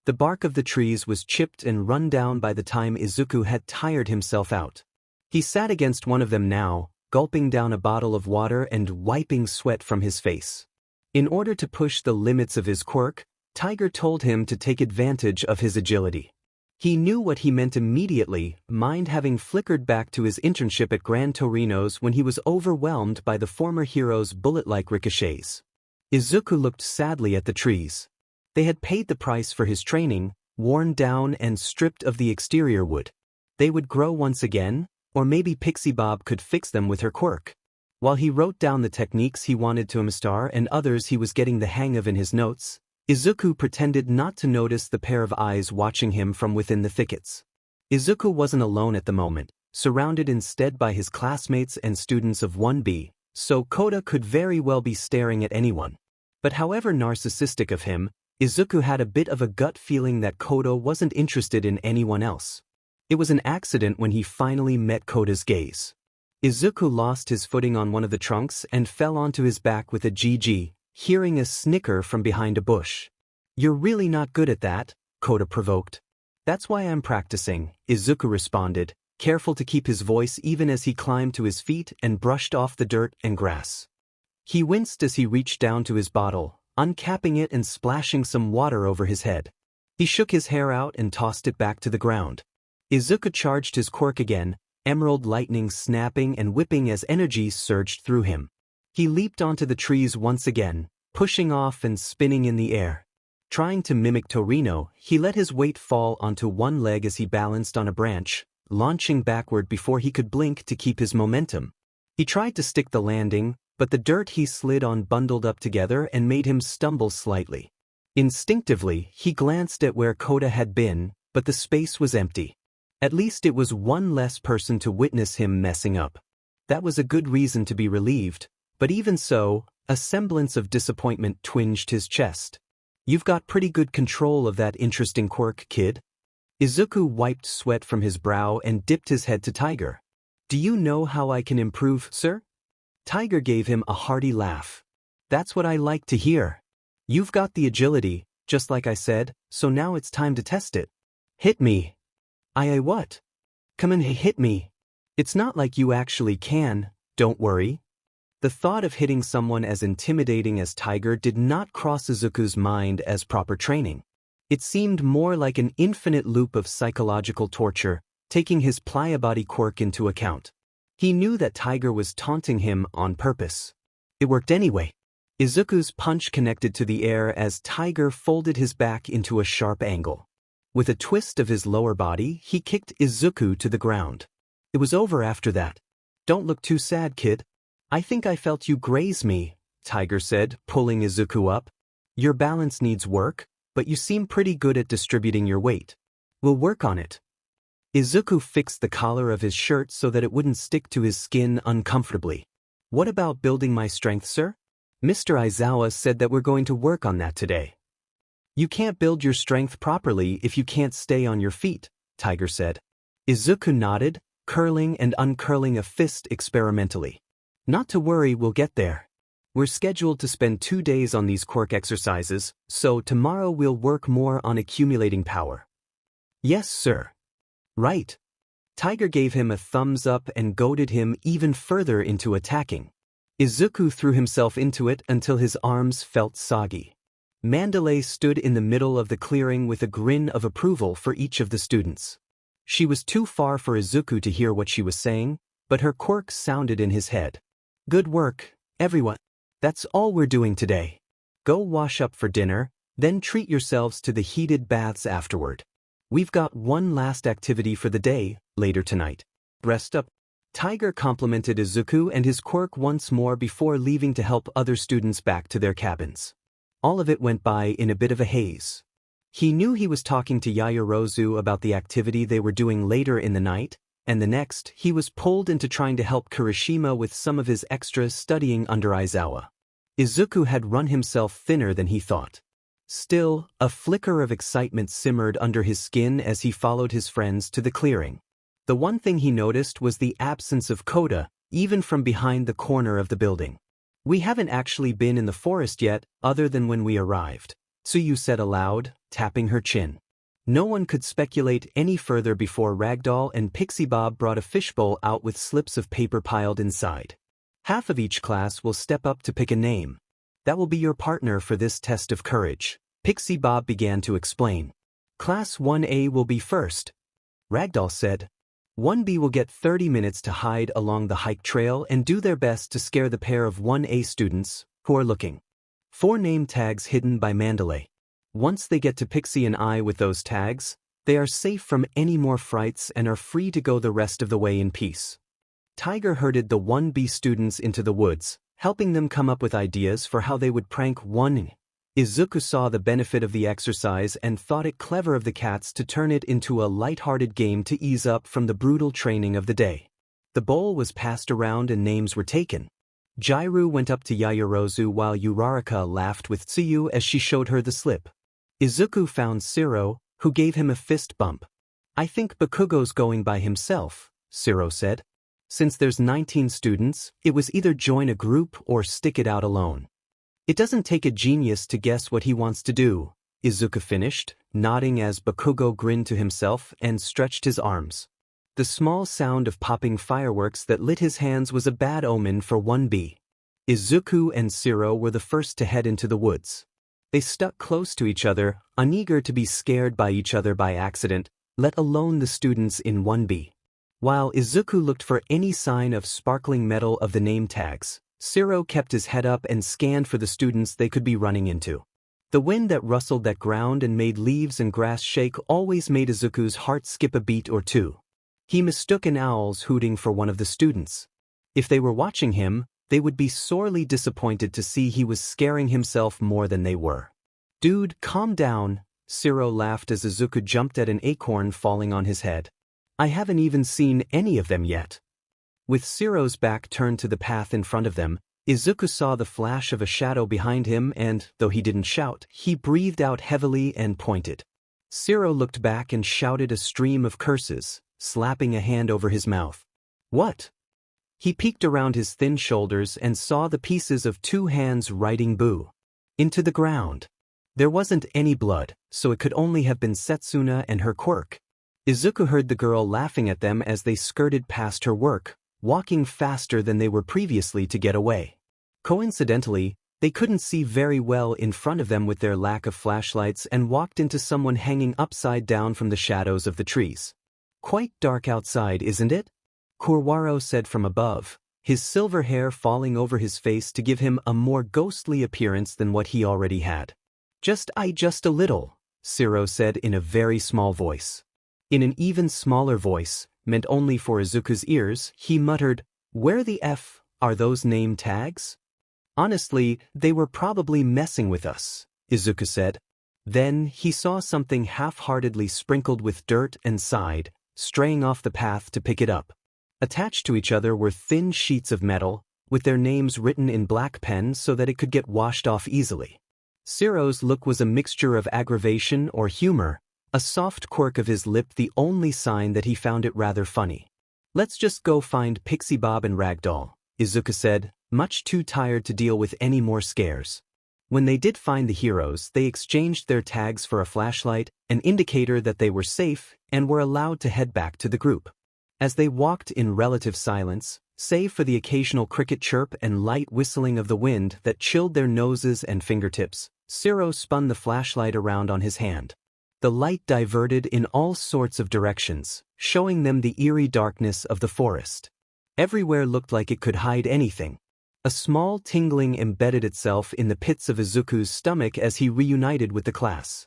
The bark of the trees was chipped and run down by the time Izuku had tired himself out. He sat against one of them now, gulping down a bottle of water and wiping sweat from his face. In order to push the limits of his quirk, Tiger told him to take advantage of his agility. He knew what he meant immediately, mind having flickered back to his internship at Gran Torino's when he was overwhelmed by the former hero's bullet-like ricochets. Izuku looked sadly at the trees. They had paid the price for his training, worn down and stripped of the exterior wood. They would grow once again, or maybe Pixie Bob could fix them with her quirk. While he wrote down the techniques he wanted to master and others he was getting the hang of in his notes, Izuku pretended not to notice the pair of eyes watching him from within the thickets. Izuku wasn't alone at the moment, surrounded instead by his classmates and students of 1B, so Koda could very well be staring at anyone. But however narcissistic of him, Izuku had a bit of a gut feeling that Koda wasn't interested in anyone else. It was an accident when he finally met Koda's gaze. Izuku lost his footing on one of the trunks and fell onto his back with a GG, hearing a snicker from behind a bush. You're really not good at that, Koda provoked. That's why I'm practicing, Izuku responded, careful to keep his voice even as he climbed to his feet and brushed off the dirt and grass. He winced as he reached down to his bottle, uncapping it and splashing some water over his head. He shook his hair out and tossed it back to the ground. Izuku charged his quirk again, emerald lightning snapping and whipping as energy surged through him. He leaped onto the trees once again, pushing off and spinning in the air. Trying to mimic Torino, he let his weight fall onto one leg as he balanced on a branch, launching backward before he could blink to keep his momentum. He tried to stick the landing, but the dirt he slid on bundled up together and made him stumble slightly. Instinctively, he glanced at where Koda had been, but the space was empty. At least it was one less person to witness him messing up. That was a good reason to be relieved, but even so, a semblance of disappointment twinged his chest. You've got pretty good control of that interesting quirk, kid. Izuku wiped sweat from his brow and dipped his head to Tiger. Do you know how I can improve, sir? Tiger gave him a hearty laugh. That's what I like to hear. You've got the agility, just like I said, so now it's time to test it. Hit me. I what? Come and hit me. It's not like you actually can, don't worry. The thought of hitting someone as intimidating as Tiger did not cross Izuku's mind as proper training. It seemed more like an infinite loop of psychological torture, taking his pliabody quirk into account. He knew that Tiger was taunting him on purpose. It worked anyway. Izuku's punch connected to the air as Tiger folded his back into a sharp angle. With a twist of his lower body, he kicked Izuku to the ground. It was over after that. Don't look too sad, kid. I think I felt you graze me, Tiger said, pulling Izuku up. Your balance needs work, but you seem pretty good at distributing your weight. We'll work on it. Izuku fixed the collar of his shirt so that it wouldn't stick to his skin uncomfortably. What about building my strength, sir? Mr. Aizawa said that we're going to work on that today. You can't build your strength properly if you can't stay on your feet, Tiger said. Izuku nodded, curling and uncurling a fist experimentally. Not to worry, we'll get there. We're scheduled to spend 2 days on these quirk exercises, so tomorrow we'll work more on accumulating power. Yes, sir. Right. Tiger gave him a thumbs up and goaded him even further into attacking. Izuku threw himself into it until his arms felt soggy. Mandalay stood in the middle of the clearing with a grin of approval for each of the students. She was too far for Izuku to hear what she was saying, but her quirk sounded in his head. Good work, everyone. That's all we're doing today. Go wash up for dinner, then treat yourselves to the heated baths afterward. We've got one last activity for the day, later tonight. Rest up. Tiger complimented Izuku and his quirk once more before leaving to help other students back to their cabins. All of it went by in a bit of a haze. He knew he was talking to Yaoyorozu about the activity they were doing later in the night, and the next, he was pulled into trying to help Kirishima with some of his extras studying under Aizawa. Izuku had run himself thinner than he thought. Still, a flicker of excitement simmered under his skin as he followed his friends to the clearing. The one thing he noticed was the absence of Koda, even from behind the corner of the building. We haven't actually been in the forest yet, other than when we arrived, Tsuyu said aloud, tapping her chin. No one could speculate any further before Ragdoll and Pixie Bob brought a fishbowl out with slips of paper piled inside. Half of each class will step up to pick a name. That will be your partner for this test of courage, Pixie Bob began to explain. Class 1A will be first, Ragdoll said. 1B will get 30 minutes to hide along the hike trail and do their best to scare the pair of 1A students who are looking. 4 name tags hidden by Mandalay. Once they get to Pixie and I with those tags, they are safe from any more frights and are free to go the rest of the way in peace. Tiger herded the 1B students into the woods, helping them come up with ideas for how they would prank 1A. Izuku saw the benefit of the exercise and thought it clever of the cats to turn it into a light-hearted game to ease up from the brutal training of the day. The bowl was passed around and names were taken. Jairu went up to Yaoyorozu while Uraraka laughed with Tsuyu as she showed her the slip. Izuku found Shiro, who gave him a fist bump. I think Bakugo's going by himself, Shiro said. Since there's 19 students, it was either join a group or stick it out alone. It doesn't take a genius to guess what he wants to do, Izuku finished, nodding as Bakugo grinned to himself and stretched his arms. The small sound of popping fireworks that lit his hands was a bad omen for 1B. Izuku and Shiro were the first to head into the woods. They stuck close to each other, uneager to be scared by each other by accident, let alone the students in 1B. While Izuku looked for any sign of sparkling metal of the name tags, Shiro kept his head up and scanned for the students they could be running into. The wind that rustled that ground and made leaves and grass shake always made Izuku's heart skip a beat or two. He mistook an owl's hooting for one of the students. If they were watching him, they would be sorely disappointed to see he was scaring himself more than they were. Dude, calm down, Shiro laughed as Izuku jumped at an acorn falling on his head. I haven't even seen any of them yet. With Shiro's back turned to the path in front of them, Izuku saw the flash of a shadow behind him and, though he didn't shout, he breathed out heavily and pointed. Shiro looked back and shouted a stream of curses, slapping a hand over his mouth. What? He peeked around his thin shoulders and saw the pieces of 2 hands writing boo into the ground. There wasn't any blood, so it could only have been Setsuna and her quirk. Izuku heard the girl laughing at them as they skirted past her work, walking faster than they were previously to get away. Coincidentally, they couldn't see very well in front of them with their lack of flashlights and walked into someone hanging upside down from the shadows of the trees. Quite dark outside, isn't it? Kurwaro said from above, his silver hair falling over his face to give him a more ghostly appearance than what he already had. Just a little, Shiro said in a very small voice. In an even smaller voice, meant only for Izuku's ears, he muttered, Where the F are those name tags? Honestly, they were probably messing with us, Izuku said. Then he saw something half-heartedly sprinkled with dirt and sighed, straying off the path to pick it up. Attached to each other were thin sheets of metal, with their names written in black pen so that it could get washed off easily. Shiro's look was a mixture of aggravation or humor, a soft quirk of his lip the only sign that he found it rather funny. Let's just go find Pixie Bob and Ragdoll, Izuku said, much too tired to deal with any more scares. When they did find the heroes, they exchanged their tags for a flashlight, an indicator that they were safe, and were allowed to head back to the group. As they walked in relative silence, save for the occasional cricket chirp and light whistling of the wind that chilled their noses and fingertips, Ciro spun the flashlight around on his hand. The light diverted in all sorts of directions, showing them the eerie darkness of the forest. Everywhere looked like it could hide anything. A small tingling embedded itself in the pits of Izuku's stomach as he reunited with the class.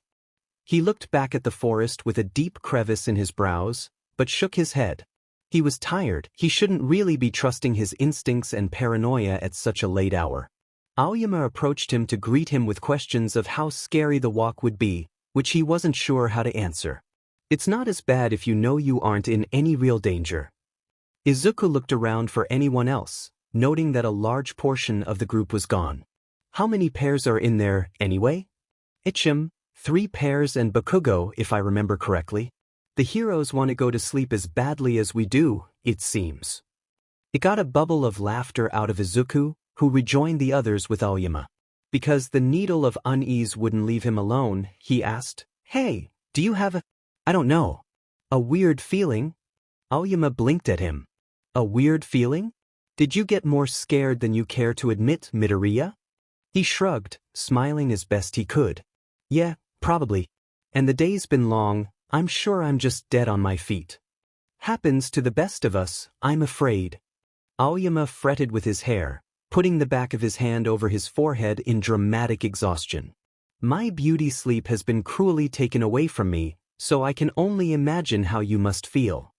He looked back at the forest with a deep crevice in his brows, but shook his head. He was tired. He shouldn't really be trusting his instincts and paranoia at such a late hour. Aoyama approached him to greet him with questions of how scary the walk would be, which he wasn't sure how to answer. It's not as bad if you know you aren't in any real danger. Izuku looked around for anyone else, noting that a large portion of the group was gone. How many pairs are in there, anyway? Ichim, 3 pairs and Bakugo, if I remember correctly. The heroes want to go to sleep as badly as we do, it seems. It got a bubble of laughter out of Izuku, who rejoined the others with Aoyama. Because the needle of unease wouldn't leave him alone, he asked, "Hey, do you have I don't know, a weird feeling?" Aoyama blinked at him. "A weird feeling? Did you get more scared than you care to admit, Midoriya?" He shrugged, smiling as best he could. "Yeah, probably. And the day's been long, I'm sure I'm just dead on my feet. Happens to the best of us, I'm afraid." Aoyama fretted with his hair, putting the back of his hand over his forehead in dramatic exhaustion. "My beauty sleep has been cruelly taken away from me, so I can only imagine how you must feel."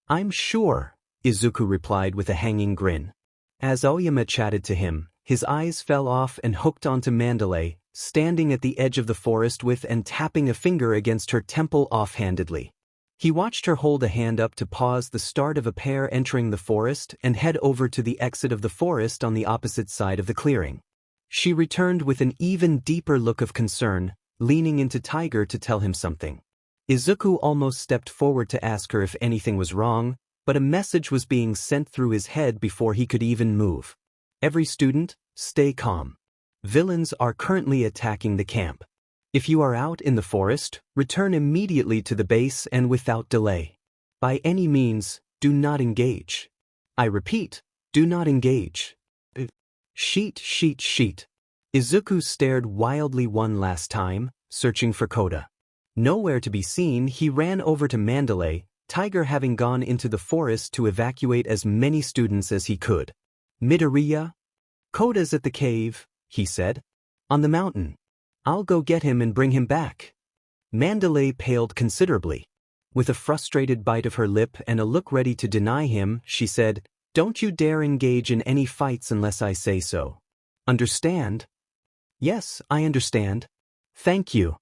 "I'm sure," Izuku replied with a hanging grin. As Aoyama chatted to him, his eyes fell off and hooked onto Mandalay, standing at the edge of the forest with and tapping a finger against her temple offhandedly. He watched her hold a hand up to pause the start of a pair entering the forest and head over to the exit of the forest on the opposite side of the clearing. She returned with an even deeper look of concern, leaning into Tiger to tell him something. Izuku almost stepped forward to ask her if anything was wrong, but a message was being sent through his head before he could even move. "Every student, stay calm. Villains are currently attacking the camp. If you are out in the forest, return immediately to the base and without delay. By any means, do not engage. I repeat, do not engage." Sheet. Izuku stared wildly one last time, searching for Koda. Nowhere to be seen, he ran over to Mandalay, Tiger having gone into the forest to evacuate as many students as he could. "Midoriya? Koda's at the cave," he said. "On the mountain. I'll go get him and bring him back." Mandalay paled considerably. With a frustrated bite of her lip and a look ready to deny him, she said, "Don't you dare engage in any fights unless I say so. Understand?" "Yes, I understand. Thank you."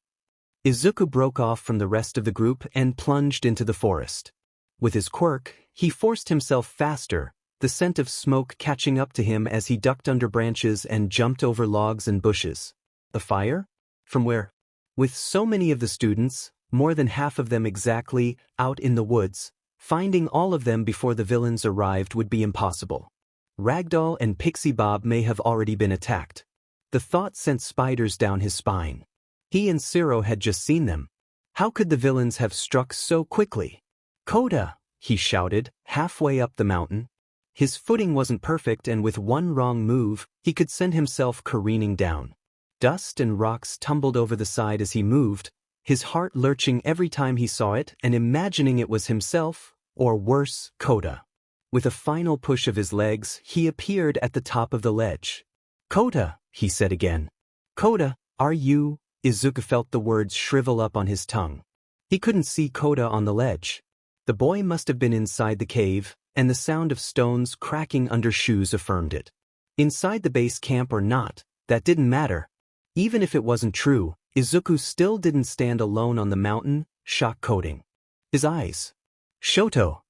Izuku broke off from the rest of the group and plunged into the forest. With his quirk, he forced himself faster, the scent of smoke catching up to him as he ducked under branches and jumped over logs and bushes. The fire? From where? With so many of the students, more than half of them exactly, out in the woods, finding all of them before the villains arrived would be impossible. Ragdoll and Pixie Bob may have already been attacked. The thought sent spiders down his spine. He and Ciro had just seen them. How could the villains have struck so quickly? "Koda!" he shouted, halfway up the mountain. His footing wasn't perfect, and with one wrong move, he could send himself careening down. Dust and rocks tumbled over the side as he moved, his heart lurching every time he saw it and imagining it was himself, or worse, Koda. With a final push of his legs, he appeared at the top of the ledge. "Koda," he said again. "Koda, are you?" Izuku felt the words shrivel up on his tongue. He couldn't see Koda on the ledge. The boy must have been inside the cave, and the sound of stones cracking under shoes affirmed it. Inside the base camp or not, that didn't matter. Even if it wasn't true, Izuku still didn't stand alone on the mountain, shock coating. His eyes. Shoto.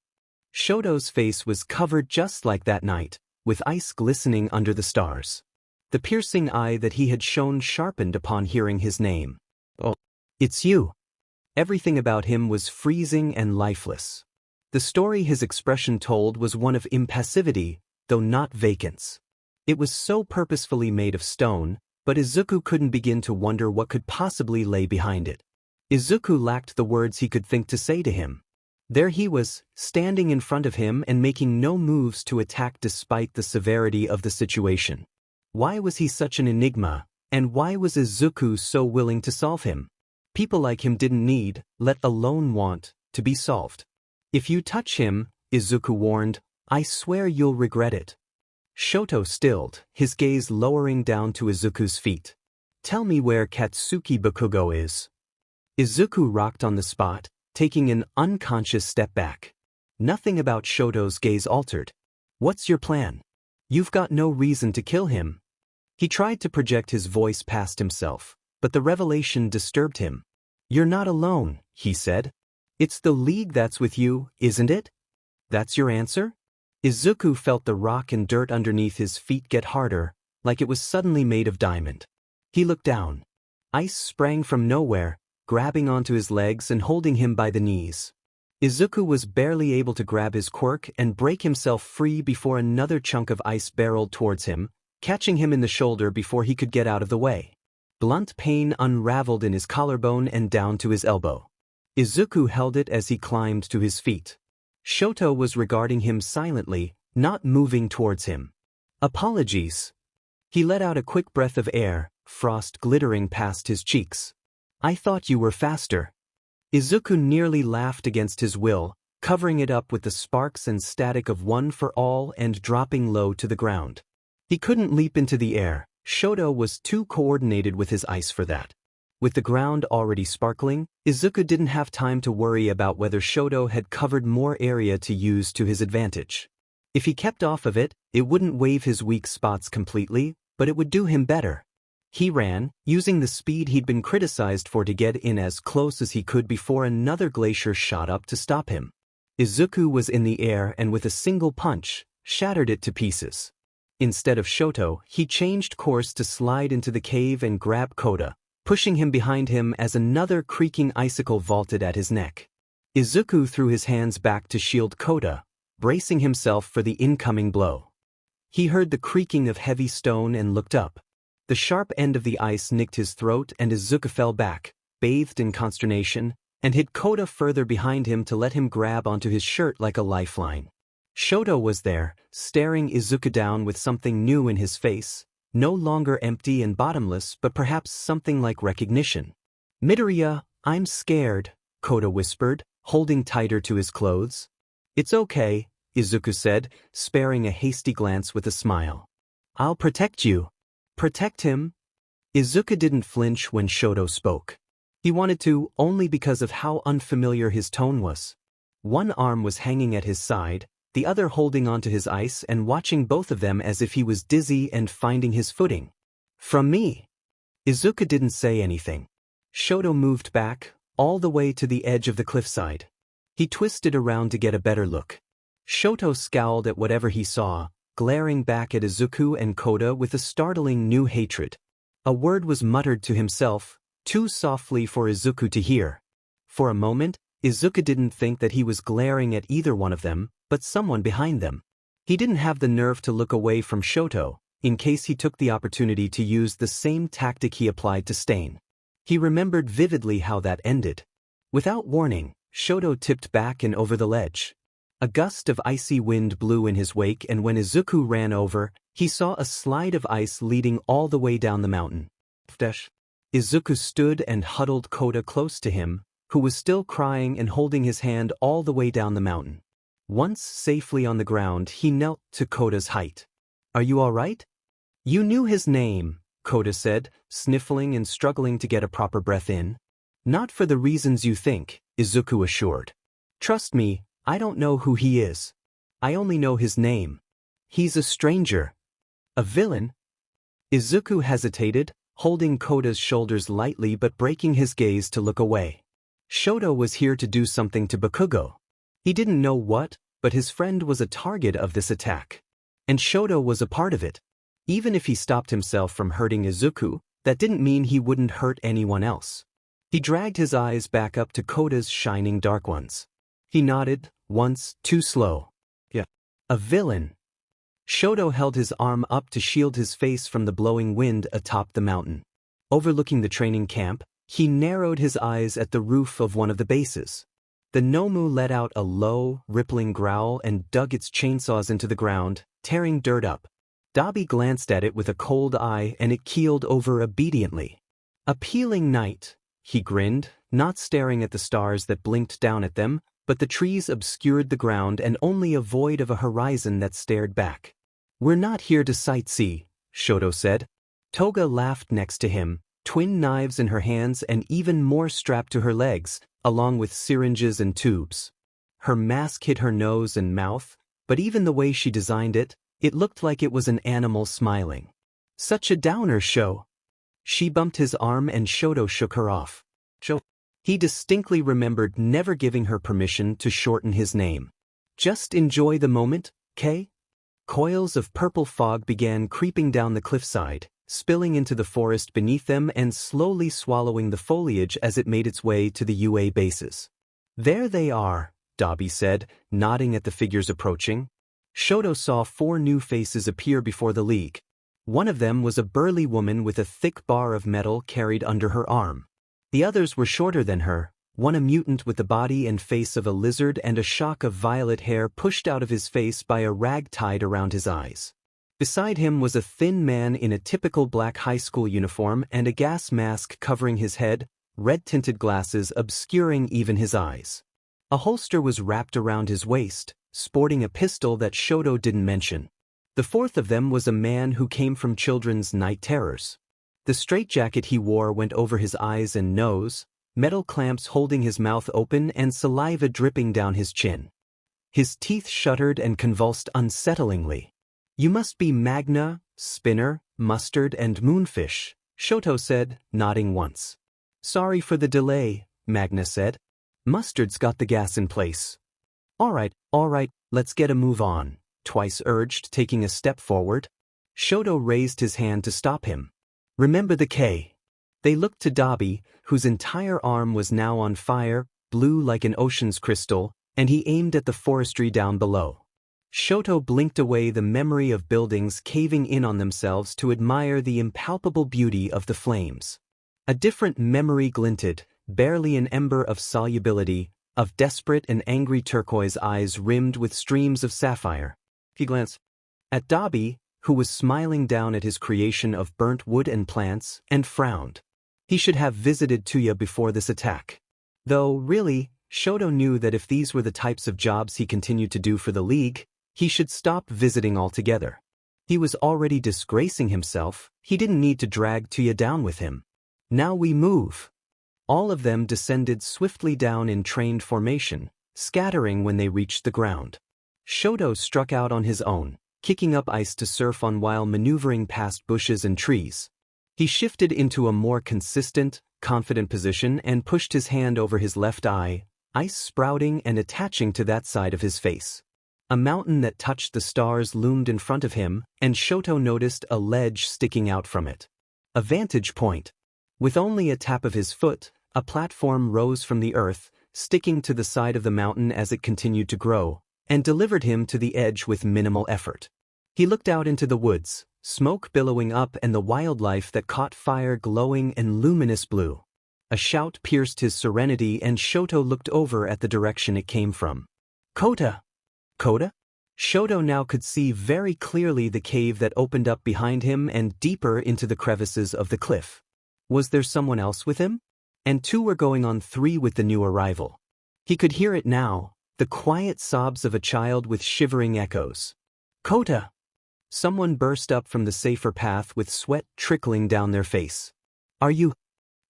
Shoto's face was covered just like that night, with ice glistening under the stars. The piercing eye that he had shown sharpened upon hearing his name. "Oh, it's you." Everything about him was freezing and lifeless. The story his expression told was one of impassivity, though not vacance. It was so purposefully made of stone, but Izuku couldn't begin to wonder what could possibly lay behind it. Izuku lacked the words he could think to say to him. There he was, standing in front of him and making no moves to attack despite the severity of the situation. Why was he such an enigma, and why was Izuku so willing to solve him? People like him didn't need, let alone want, to be solved. If you touch him, Izuku warned, I swear you'll regret it. Shoto stilled, his gaze lowering down to Izuku's feet. Tell me where Katsuki Bakugo is. Izuku rocked on the spot, taking an unconscious step back. Nothing about Shoto's gaze altered. What's your plan? You've got no reason to kill him. He tried to project his voice past himself, but the revelation disturbed him. You're not alone, he said. It's the League that's with you, isn't it? That's your answer? Izuku felt the rock and dirt underneath his feet get harder, like it was suddenly made of diamond. He looked down. Ice sprang from nowhere, grabbing onto his legs and holding him by the knees. Izuku was barely able to grab his quirk and break himself free before another chunk of ice barreled towards him, catching him in the shoulder before he could get out of the way. Blunt pain unraveled in his collarbone and down to his elbow. Izuku held it as he climbed to his feet. Shoto was regarding him silently, not moving towards him. Apologies. He let out a quick breath of air, frost glittering past his cheeks. I thought you were faster. Izuku nearly laughed against his will, covering it up with the sparks and static of One for All and dropping low to the ground. He couldn't leap into the air. Shoto was too coordinated with his ice for that. With the ground already sparkling, Izuku didn't have time to worry about whether Shoto had covered more area to use to his advantage. If he kept off of it, it wouldn't waive his weak spots completely, but it would do him better. He ran, using the speed he'd been criticized for to get in as close as he could before another glacier shot up to stop him. Izuku was in the air and with a single punch, shattered it to pieces. Instead of Shoto, he changed course to slide into the cave and grab Koda, pushing him behind him as another creaking icicle vaulted at his neck. Izuku threw his hands back to shield Koda, bracing himself for the incoming blow. He heard the creaking of heavy stone and looked up. The sharp end of the ice nicked his throat and Izuku fell back, bathed in consternation, and hid Koda further behind him to let him grab onto his shirt like a lifeline. Shoto was there, staring Izuku down with something new in his face, no longer empty and bottomless but perhaps something like recognition. Midoriya, I'm scared, Koda whispered, holding tighter to his clothes. It's okay, Izuku said, sparing a hasty glance with a smile. I'll protect you. Protect him? Izuku didn't flinch when Shoto spoke. He wanted to, only because of how unfamiliar his tone was. One arm was hanging at his side, the other holding onto his ice and watching both of them as if he was dizzy and finding his footing. From me. Izuku didn't say anything. Shoto moved back, all the way to the edge of the cliffside. He twisted around to get a better look. Shoto scowled at whatever he saw, glaring back at Izuku and Koda with a startling new hatred. A word was muttered to himself, too softly for Izuku to hear. For a moment, Izuku didn't think that he was glaring at either one of them, but someone behind them. He didn't have the nerve to look away from Shoto, in case he took the opportunity to use the same tactic he applied to Stain. He remembered vividly how that ended. Without warning, Shoto tipped back and over the ledge. A gust of icy wind blew in his wake and when Izuku ran over, he saw a slide of ice leading all the way down the mountain. Izuku stood and huddled Koda close to him, who was still crying and holding his hand all the way down the mountain. Once safely on the ground, he knelt to Koda's height. Are you all right? You knew his name, Koda said, sniffling and struggling to get a proper breath in. Not for the reasons you think, Izuku assured. Trust me, I don't know who he is. I only know his name. He's a stranger. A villain? Izuku hesitated, holding Koda's shoulders lightly but breaking his gaze to look away. Shoto was here to do something to Bakugo. He didn't know what, but his friend was a target of this attack. And Shoto was a part of it. Even if he stopped himself from hurting Izuku, that didn't mean he wouldn't hurt anyone else. He dragged his eyes back up to Koda's shining dark ones. He nodded, once, too slow. Yeah. A villain. Shoto held his arm up to shield his face from the blowing wind atop the mountain. Overlooking the training camp, he narrowed his eyes at the roof of one of the bases. The Nomu let out a low, rippling growl and dug its chainsaws into the ground, tearing dirt up. Dabi glanced at it with a cold eye and it keeled over obediently. A peeling night, he grinned, not staring at the stars that blinked down at them, but the trees obscured the ground and only a void of a horizon that stared back. We're not here to sightsee, Shoto said. Toga laughed next to him, twin knives in her hands and even more strapped to her legs, along with syringes and tubes. Her mask hid her nose and mouth, but even the way she designed it, it looked like it was an animal smiling. Such a downer show. She bumped his arm and Shoto shook her off. He distinctly remembered never giving her permission to shorten his name. Just enjoy the moment, Kay? Coils of purple fog began creeping down the cliffside, spilling into the forest beneath them and slowly swallowing the foliage as it made its way to the UA bases. There they are, Dabi said, nodding at the figures approaching. Shoto saw 4 new faces appear before the League. One of them was a burly woman with a thick bar of metal carried under her arm. The others were shorter than her, one a mutant with the body and face of a lizard and a shock of violet hair pushed out of his face by a rag tied around his eyes. Beside him was a thin man in a typical black high school uniform and a gas mask covering his head, red-tinted glasses obscuring even his eyes. A holster was wrapped around his waist, sporting a pistol that Shoto didn't mention. The fourth of them was a man who came from children's night terrors. The straitjacket he wore went over his eyes and nose, metal clamps holding his mouth open and saliva dripping down his chin. His teeth shuddered and convulsed unsettlingly. You must be Magna, Spinner, Mustard, and Moonfish, Shoto said, nodding once. Sorry for the delay, Magna said. Mustard's got the gas in place. All right, let's get a move on, Twice urged, taking a step forward. Shoto raised his hand to stop him. Remember the K. They looked to Dabi, whose entire arm was now on fire, blue like an ocean's crystal, and he aimed at the forestry down below. Shoto blinked away the memory of buildings caving in on themselves to admire the impalpable beauty of the flames. A different memory glinted, barely an ember of solubility, of desperate and angry turquoise eyes rimmed with streams of sapphire. He glanced at Dabi, who was smiling down at his creation of burnt wood and plants, and frowned. He should have visited Tuya before this attack. Though, really, Shoto knew that if these were the types of jobs he continued to do for the League, he should stop visiting altogether. He was already disgracing himself, he didn't need to drag Tuya down with him. Now we move. All of them descended swiftly down in trained formation, scattering when they reached the ground. Shoto struck out on his own, kicking up ice to surf on while maneuvering past bushes and trees. He shifted into a more consistent, confident position and pushed his hand over his left eye, ice sprouting and attaching to that side of his face. A mountain that touched the stars loomed in front of him, and Shoto noticed a ledge sticking out from it. A vantage point. With only a tap of his foot, a platform rose from the earth, sticking to the side of the mountain as it continued to grow, and delivered him to the edge with minimal effort. He looked out into the woods, smoke billowing up and the wildlife that caught fire glowing in luminous blue. A shout pierced his serenity and Shoto looked over at the direction it came from. Kota! Kota? Shoto now could see very clearly the cave that opened up behind him and deeper into the crevices of the cliff. Was there someone else with him? And 2 were going on 3 with the new arrival. He could hear it now, the quiet sobs of a child with shivering echoes. Kota! Someone burst up from the safer path with sweat trickling down their face. Are you?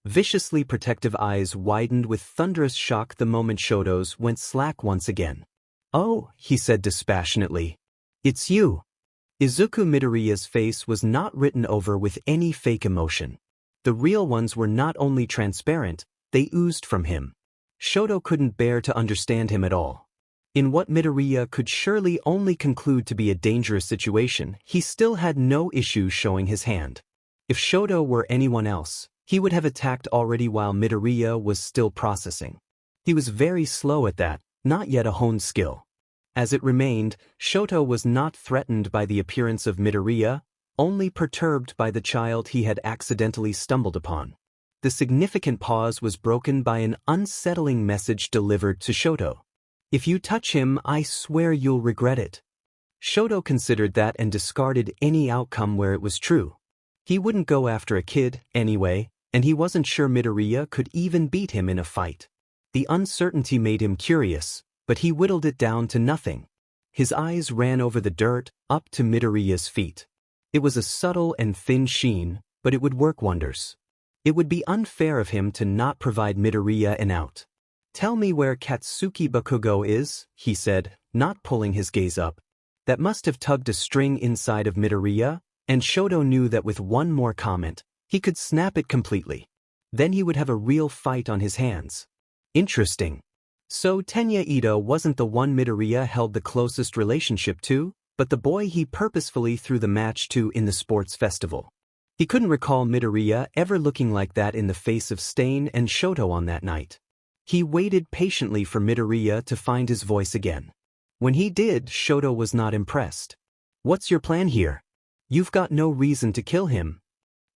Viciously protective eyes widened with thunderous shock the moment Shoto's went slack once again. Oh, he said dispassionately. It's you. Izuku Midoriya's face was not written over with any fake emotion. The real ones were not only transparent, they oozed from him. Shoto couldn't bear to understand him at all. In what Midoriya could surely only conclude to be a dangerous situation, he still had no issue showing his hand. If Shoto were anyone else, he would have attacked already while Midoriya was still processing. He was very slow at that, not yet a honed skill. As it remained, Shoto was not threatened by the appearance of Midoriya, only perturbed by the child he had accidentally stumbled upon. The significant pause was broken by an unsettling message delivered to Shoto. If you touch him, I swear you'll regret it. Shoto considered that and discarded any outcome where it was true. He wouldn't go after a kid, anyway, and he wasn't sure Midoriya could even beat him in a fight. The uncertainty made him curious, but he whittled it down to nothing. His eyes ran over the dirt, up to Midoriya's feet. It was a subtle and thin sheen, but it would work wonders. It would be unfair of him to not provide Midoriya an out. Tell me where Katsuki Bakugo is, he said, not pulling his gaze up. That must have tugged a string inside of Midoriya, and Shoto knew that with one more comment, he could snap it completely. Then he would have a real fight on his hands. Interesting. So Tenya Ito wasn't the one Midoriya held the closest relationship to, but the boy he purposefully threw the match to in the sports festival. He couldn't recall Midoriya ever looking like that in the face of Stain and Shoto on that night. He waited patiently for Midoriya to find his voice again. When he did, Shoto was not impressed. What's your plan here? You've got no reason to kill him.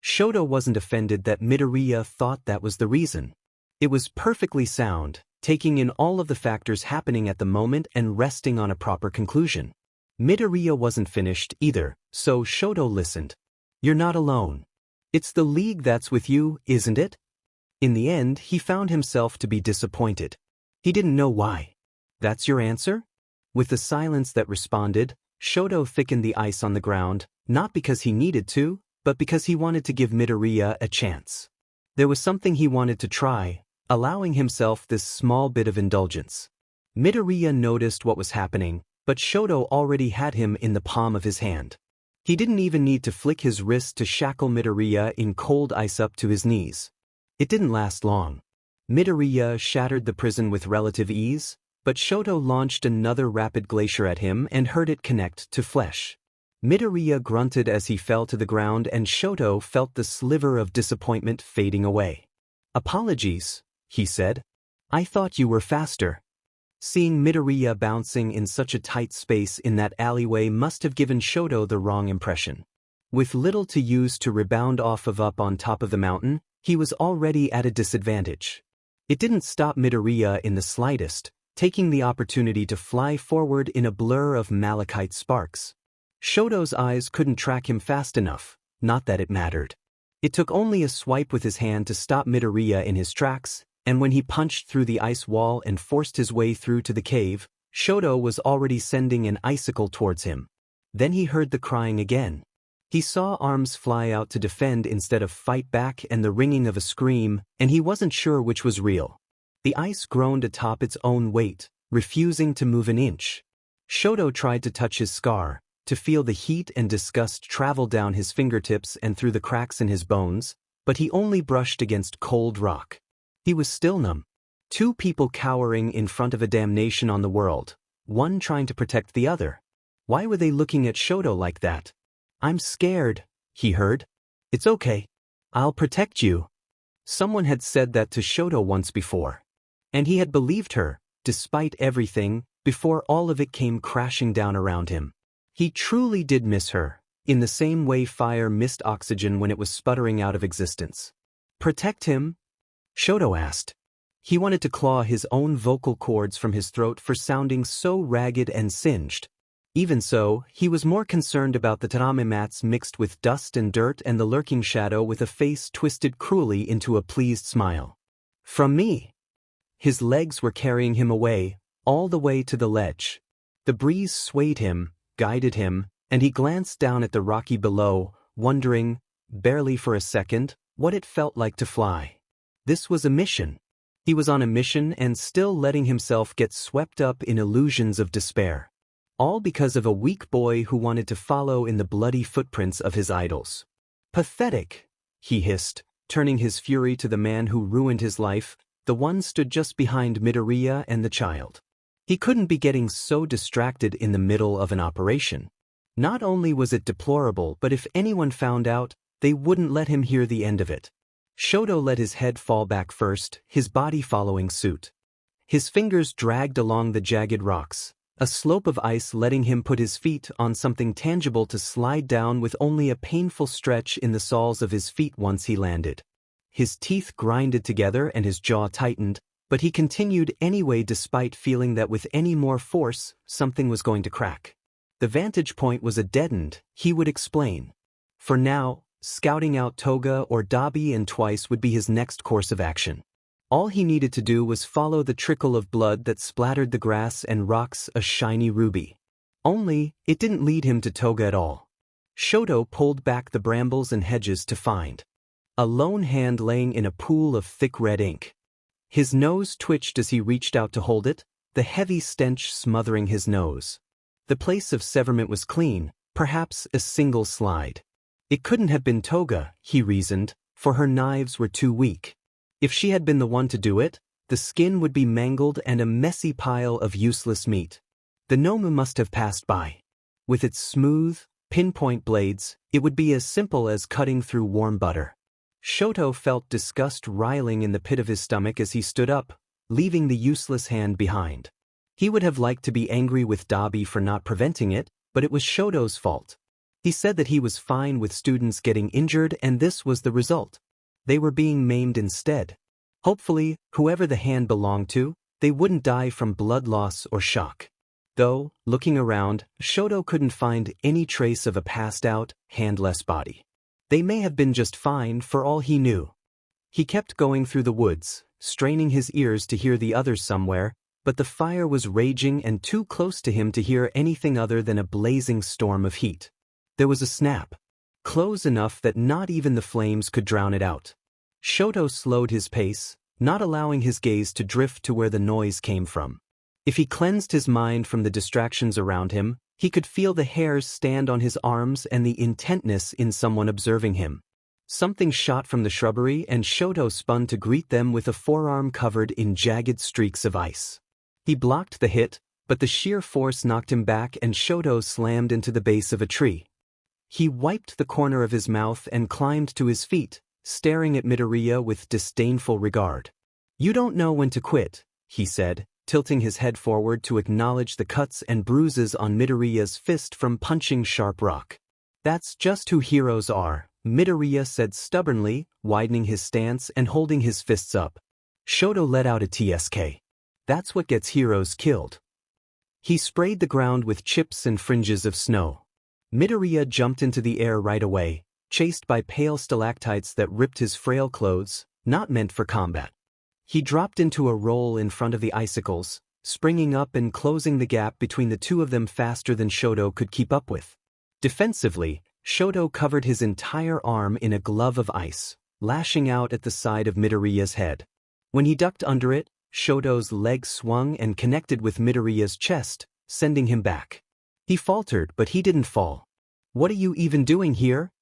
Shoto wasn't offended that Midoriya thought that was the reason. It was perfectly sound, taking in all of the factors happening at the moment and resting on a proper conclusion. Midoriya wasn't finished either, so Shoto listened. You're not alone. It's the league that's with you, isn't it? In the end, he found himself to be disappointed. He didn't know why. That's your answer? With the silence that responded, Shoto thickened the ice on the ground, not because he needed to, but because he wanted to give Midoriya a chance. There was something he wanted to try, allowing himself this small bit of indulgence. Midoriya noticed what was happening, but Shoto already had him in the palm of his hand. He didn't even need to flick his wrist to shackle Midoriya in cold ice up to his knees. It didn't last long. Midoriya shattered the prison with relative ease, but Shoto launched another rapid glacier at him and heard it connect to flesh. Midoriya grunted as he fell to the ground and Shoto felt the sliver of disappointment fading away. Apologies, he said. I thought you were faster. Seeing Midoriya bouncing in such a tight space in that alleyway must have given Shoto the wrong impression. With little to use to rebound off of up on top of the mountain, he was already at a disadvantage. It didn't stop Midoriya in the slightest, taking the opportunity to fly forward in a blur of malachite sparks. Shoto's eyes couldn't track him fast enough, not that it mattered. It took only a swipe with his hand to stop Midoriya in his tracks, and when he punched through the ice wall and forced his way through to the cave, Shoto was already sending an icicle towards him. Then he heard the crying again. He saw arms fly out to defend instead of fight back and the ringing of a scream, and he wasn't sure which was real. The ice groaned atop its own weight, refusing to move an inch. Shoto tried to touch his scar, to feel the heat and disgust travel down his fingertips and through the cracks in his bones, but he only brushed against cold rock. He was still numb. Two people cowering in front of a damnation on the world, one trying to protect the other. Why were they looking at Shoto like that? I'm scared, he heard. It's okay. I'll protect you. Someone had said that to Shoto once before. And he had believed her, despite everything, before all of it came crashing down around him. He truly did miss her, in the same way fire missed oxygen when it was sputtering out of existence. Protect him? Shoto asked. He wanted to claw his own vocal cords from his throat for sounding so ragged and singed. Even so, he was more concerned about the tatami mats mixed with dust and dirt and the lurking shadow with a face twisted cruelly into a pleased smile. From me. His legs were carrying him away, all the way to the ledge. The breeze swayed him, guided him, and he glanced down at the rocky below, wondering, barely for a second, what it felt like to fly. This was a mission. He was on a mission and still letting himself get swept up in illusions of despair. All because of a weak boy who wanted to follow in the bloody footprints of his idols. Pathetic, he hissed, turning his fury to the man who ruined his life. The one stood just behind Midoriya and the child. He couldn't be getting so distracted in the middle of an operation. Not only was it deplorable, but if anyone found out, they wouldn't let him hear the end of it. Shoto let his head fall back first, his body following suit. His fingers dragged along the jagged rocks, a slope of ice letting him put his feet on something tangible to slide down with only a painful stretch in the soles of his feet once he landed. his teeth grinded together and his jaw tightened, but he continued anyway despite feeling that with any more force, something was going to crack. The vantage point was a dead end, he would explain. For now, scouting out Toga or Dabi and twice would be his next course of action. All he needed to do was follow the trickle of blood that splattered the grass and rocks a shiny ruby. Only, it didn't lead him to Toga at all. Shoto pulled back the brambles and hedges to find a lone hand laying in a pool of thick red ink. His nose twitched as he reached out to hold it, the heavy stench smothering his nose. The place of severement was clean, perhaps a single slide. It couldn't have been Toga, he reasoned, for her knives were too weak. If she had been the one to do it, the skin would be mangled and a messy pile of useless meat. The gnome must have passed by. With its smooth, pinpoint blades, it would be as simple as cutting through warm butter. Shoto felt disgust riling in the pit of his stomach as he stood up, leaving the useless hand behind. He would have liked to be angry with Dabi for not preventing it, but it was Shoto's fault. He said that he was fine with students getting injured and this was the result. They were being maimed instead. Hopefully, whoever the hand belonged to, they wouldn't die from blood loss or shock. Though, looking around, Shoto couldn't find any trace of a passed-out, handless body. They may have been just fine for all he knew. He kept going through the woods, straining his ears to hear the others somewhere, but the fire was raging and too close to him to hear anything other than a blazing storm of heat. There was a snap. Close enough that not even the flames could drown it out. Shoto slowed his pace, not allowing his gaze to drift to where the noise came from. If he cleansed his mind from the distractions around him, he could feel the hairs stand on his arms and the intentness in someone observing him. Something shot from the shrubbery and Shoto spun to greet them with a forearm covered in jagged streaks of ice. He blocked the hit, but the sheer force knocked him back and Shoto slammed into the base of a tree. He wiped the corner of his mouth and climbed to his feet, staring at Midoriya with disdainful regard. "You don't know when to quit," he said, tilting his head forward to acknowledge the cuts and bruises on Midoriya's fist from punching sharp rock. "That's just who heroes are," Midoriya said stubbornly, widening his stance and holding his fists up. Shoto let out a tsk. "That's what gets heroes killed." He sprayed the ground with chips and fringes of snow. Midoriya jumped into the air right away, chased by pale stalactites that ripped his frail clothes, not meant for combat. He dropped into a roll in front of the icicles, springing up and closing the gap between the two of them faster than Shoto could keep up with. Defensively, Shoto covered his entire arm in a glove of ice, lashing out at the side of Midoriya's head. When he ducked under it, Shoto's leg swung and connected with Midoriya's chest, sending him back. He faltered, but he didn't fall. "What are you even doing here?"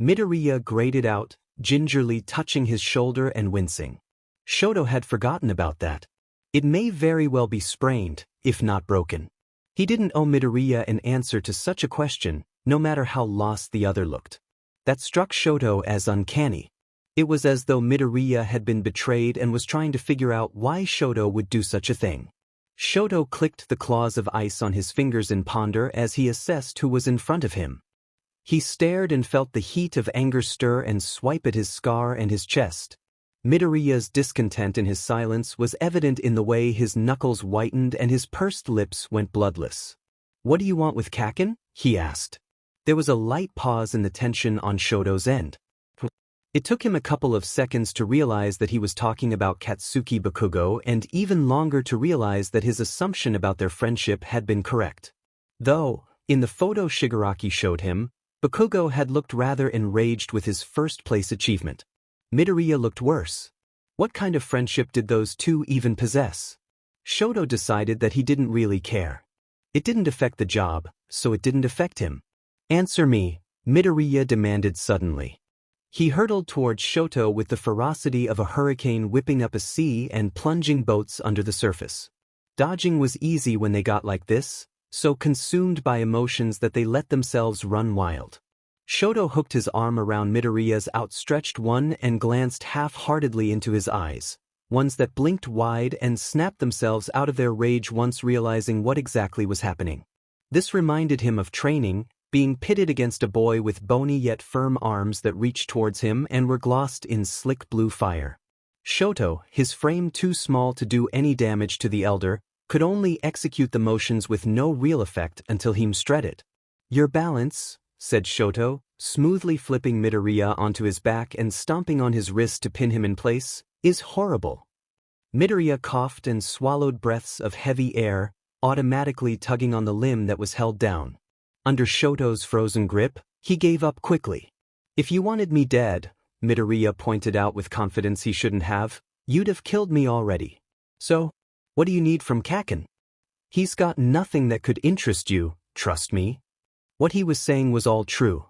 Midoriya grated out, gingerly touching his shoulder and wincing. Shoto had forgotten about that. It may very well be sprained, if not broken. He didn't owe Midoriya an answer to such a question, no matter how lost the other looked. That struck Shoto as uncanny. It was as though Midoriya had been betrayed and was trying to figure out why Shoto would do such a thing. Shoto clicked the claws of ice on his fingers in ponder as he assessed who was in front of him. He stared and felt the heat of anger stir and swipe at his scar and his chest. Midoriya's discontent in his silence was evident in the way his knuckles whitened and his pursed lips went bloodless. "What do you want with Kaken?" he asked. There was a light pause in the tension on Shoto's end. It took him a couple of seconds to realize that he was talking about Katsuki Bakugo and even longer to realize that his assumption about their friendship had been correct. Though, in the photo Shigaraki showed him, Bakugo had looked rather enraged with his first-place achievement. Midoriya looked worse. What kind of friendship did those two even possess? Shoto decided that he didn't really care. It didn't affect the job, so it didn't affect him. "Answer me," Midoriya demanded suddenly. He hurtled towards Shoto with the ferocity of a hurricane whipping up a sea and plunging boats under the surface. Dodging was easy when they got like this, so consumed by emotions that they let themselves run wild. Shoto hooked his arm around Midoriya's outstretched one and glanced half-heartedly into his eyes, ones that blinked wide and snapped themselves out of their rage once realizing what exactly was happening. This reminded him of training, being pitted against a boy with bony yet firm arms that reached towards him and were glossed in slick blue fire. Shoto, his frame too small to do any damage to the elder, could only execute the motions with no real effect until he stressed it. "Your balance," said Shoto, smoothly flipping Midoriya onto his back and stomping on his wrist to pin him in place, "is horrible." Midoriya coughed and swallowed breaths of heavy air, automatically tugging on the limb that was held down. Under Shoto's frozen grip, he gave up quickly. "If you wanted me dead," Midoriya pointed out with confidence he shouldn't have, "you'd have killed me already. So, what do you need from Kaken? He's got nothing that could interest you, trust me." What he was saying was all true.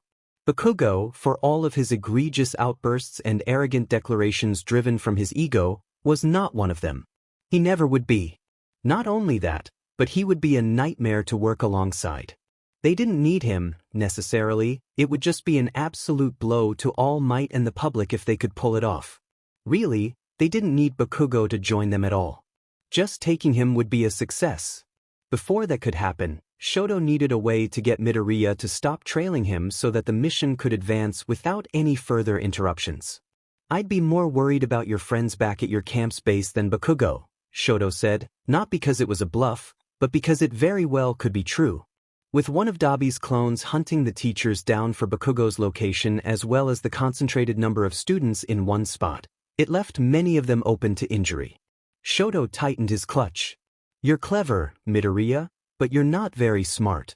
Bakugo, for all of his egregious outbursts and arrogant declarations driven from his ego, was not one of them. He never would be. Not only that, but he would be a nightmare to work alongside. They didn't need him, necessarily, it would just be an absolute blow to All Might and the public if they could pull it off. Really, they didn't need Bakugo to join them at all. Just taking him would be a success. Before that could happen, Shoto needed a way to get Midoriya to stop trailing him so that the mission could advance without any further interruptions. "I'd be more worried about your friends back at your camp's base than Bakugo," Shoto said, not because it was a bluff, but because it very well could be true. With one of Dabi's clones hunting the teachers down for Bakugo's location as well as the concentrated number of students in one spot, it left many of them open to injury. Shoto tightened his clutch. "You're clever, Midoriya, but you're not very smart."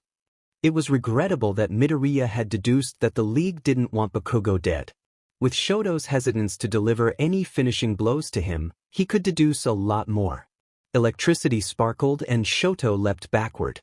It was regrettable that Midoriya had deduced that the League didn't want Bakugo dead. With Shoto's hesitance to deliver any finishing blows to him, he could deduce a lot more. Electricity sparkled and Shoto leapt backward.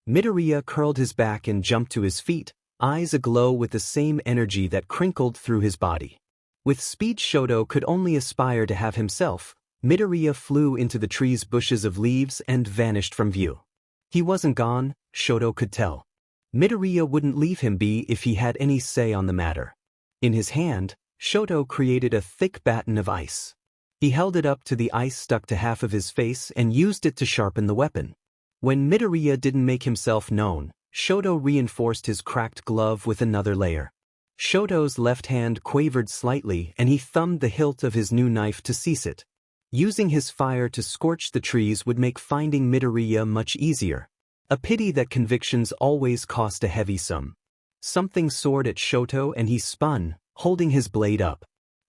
Midoriya curled his back and jumped to his feet, eyes aglow with the same energy that crinkled through his body. With speed Shoto could only aspire to have himself, Midoriya flew into the tree's bushes of leaves and vanished from view. He wasn't gone, Shoto could tell. Midoriya wouldn't leave him be if he had any say on the matter. In his hand, Shoto created a thick baton of ice. He held it up to the ice stuck to half of his face and used it to sharpen the weapon. When Midoriya didn't make himself known, Shoto reinforced his cracked glove with another layer. Shoto's left hand quavered slightly and he thumbed the hilt of his new knife to seize it. Using his fire to scorch the trees would make finding Midoriya much easier. A pity that convictions always cost a heavy sum. Something soared at Shoto and he spun, holding his blade up.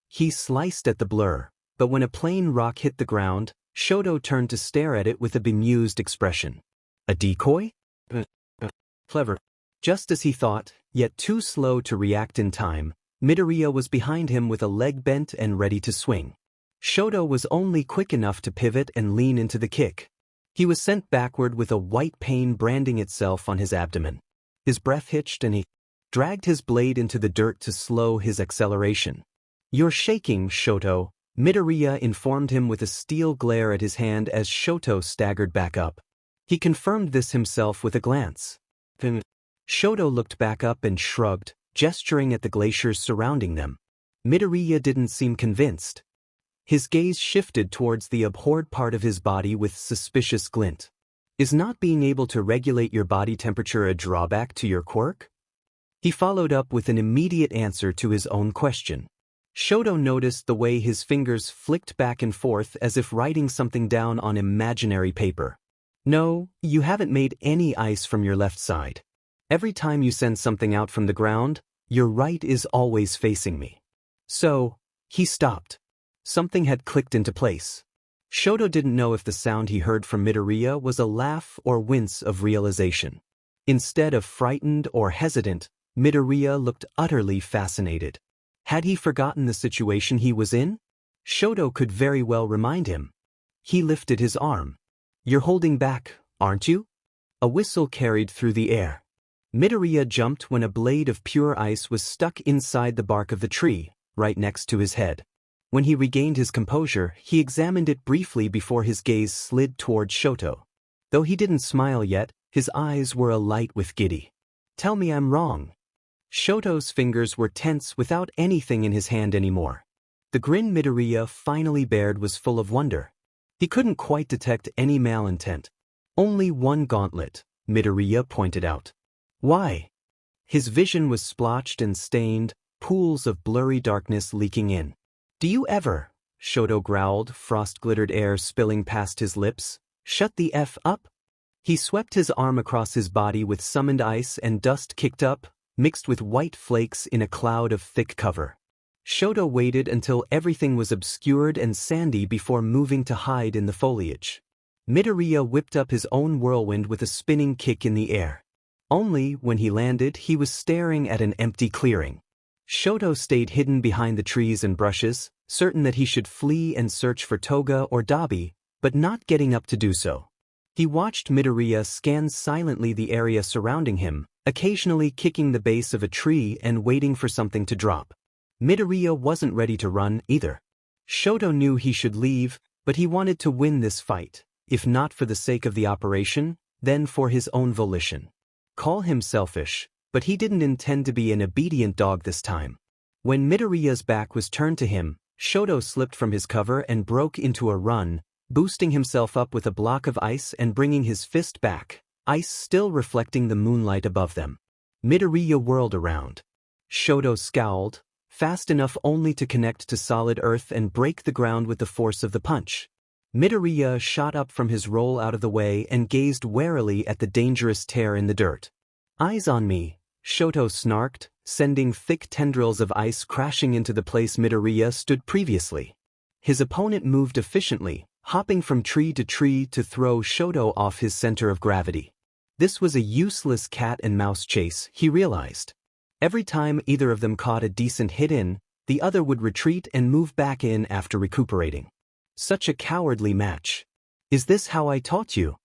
He sliced at the blur, but when a plain rock hit the ground, Shoto turned to stare at it with a bemused expression. A decoy? Clever. Just as he thought, yet too slow to react in time, Midoriya was behind him with a leg bent and ready to swing. Shoto was only quick enough to pivot and lean into the kick. He was sent backward with a white pain branding itself on his abdomen. His breath hitched and he dragged his blade into the dirt to slow his acceleration. "You're shaking, Shoto," Midoriya informed him with a steel glare at his hand as Shoto staggered back up. He confirmed this himself with a glance. Shoto looked back up and shrugged, gesturing at the glaciers surrounding them. Midoriya didn't seem convinced. His gaze shifted towards the abhorred part of his body with suspicious glint. "Is not being able to regulate your body temperature a drawback to your quirk?" He followed up with an immediate answer to his own question. Shoto noticed the way his fingers flicked back and forth as if writing something down on imaginary paper. "No, you haven't made any ice from your left side. Every time you send something out from the ground, your right is always facing me." So, he stopped. Something had clicked into place. Shoto didn't know if the sound he heard from Midoriya was a laugh or wince of realization. Instead of frightened or hesitant, Midoriya looked utterly fascinated. Had he forgotten the situation he was in? Shoto could very well remind him. He lifted his arm. "You're holding back, aren't you?" A whistle carried through the air. Midoriya jumped when a blade of pure ice was stuck inside the bark of the tree, right next to his head. When he regained his composure, he examined it briefly before his gaze slid toward Shoto. Though he didn't smile yet, his eyes were alight with giddy. "Tell me I'm wrong." Shoto's fingers were tense without anything in his hand anymore. The grin Midoriya finally bared was full of wonder. He couldn't quite detect any malintent. "Only one gauntlet," Midoriya pointed out. "Why?" His vision was splotched and stained, pools of blurry darkness leaking in. "Do you ever?" Shoto growled, frost-glittered air spilling past his lips. "Shut the F up?" He swept his arm across his body with summoned ice and dust kicked up, mixed with white flakes in a cloud of thick cover. Shoto waited until everything was obscured and sandy before moving to hide in the foliage. Midoriya whipped up his own whirlwind with a spinning kick in the air. Only, when he landed, he was staring at an empty clearing. Shoto stayed hidden behind the trees and brushes, certain that he should flee and search for Toga or Dabi, but not getting up to do so. He watched Midoriya scan silently the area surrounding him, occasionally kicking the base of a tree and waiting for something to drop. Midoriya wasn't ready to run, either. Shoto knew he should leave, but he wanted to win this fight, if not for the sake of the operation, then for his own volition. Call him selfish, but he didn't intend to be an obedient dog this time. When Midoriya's back was turned to him, Shoto slipped from his cover and broke into a run, boosting himself up with a block of ice and bringing his fist back, ice still reflecting the moonlight above them. Midoriya whirled around. Shoto scowled, fast enough only to connect to solid earth and break the ground with the force of the punch. Midoriya shot up from his roll out of the way and gazed warily at the dangerous tear in the dirt. "Eyes on me," Shoto snarked, sending thick tendrils of ice crashing into the place Midoriya stood previously. His opponent moved efficiently, hopping from tree to tree to throw Shoto off his center of gravity. This was a useless cat-and-mouse chase, he realized. Every time either of them caught a decent hit in, the other would retreat and move back in after recuperating. Such a cowardly match. "Is this how I taught you?"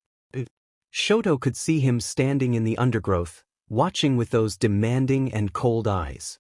Shoto could see him standing in the undergrowth, watching with those demanding and cold eyes.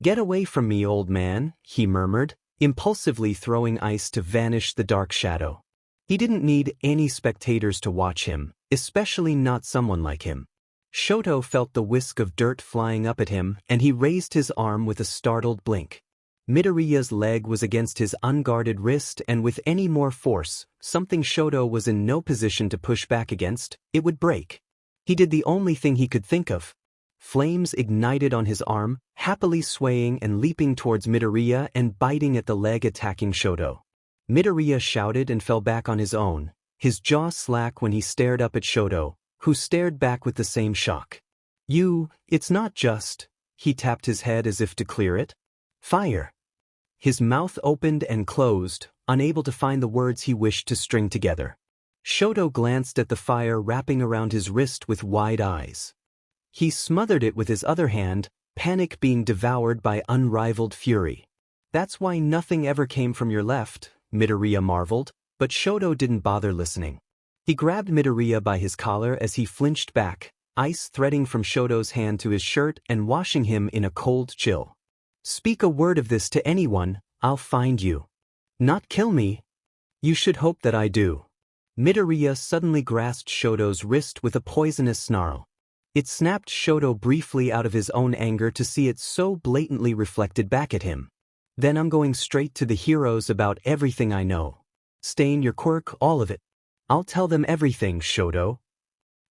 "Get away from me, old man," he murmured, impulsively throwing ice to vanish the dark shadow. He didn't need any spectators to watch him, especially not someone like him. Shoto felt the whisk of dirt flying up at him, and he raised his arm with a startled blink. Midoriya's leg was against his unguarded wrist, and with any more force, something Shoto was in no position to push back against, it would break. He did the only thing he could think of. Flames ignited on his arm, happily swaying and leaping towards Midoriya and biting at the leg attacking Shoto. Midoriya shouted and fell back on his own, his jaw slack when he stared up at Shoto, who stared back with the same shock. It's not just," he tapped his head as if to clear it. "Fire." His mouth opened and closed, unable to find the words he wished to string together. Shoto glanced at the fire wrapping around his wrist with wide eyes. He smothered it with his other hand, panic being devoured by unrivaled fury. "That's why nothing ever came from your left," Midoriya marveled, but Shoto didn't bother listening. He grabbed Midoriya by his collar as he flinched back, ice threading from Shoto's hand to his shirt and washing him in a cold chill. "Speak a word of this to anyone, I'll find you. Not kill me." "You should hope that I do." Midoriya suddenly grasped Shoto's wrist with a poisonous snarl. It snapped Shoto briefly out of his own anger to see it so blatantly reflected back at him. "Then I'm going straight to the heroes about everything I know. Stain your quirk, all of it. I'll tell them everything, Shoto."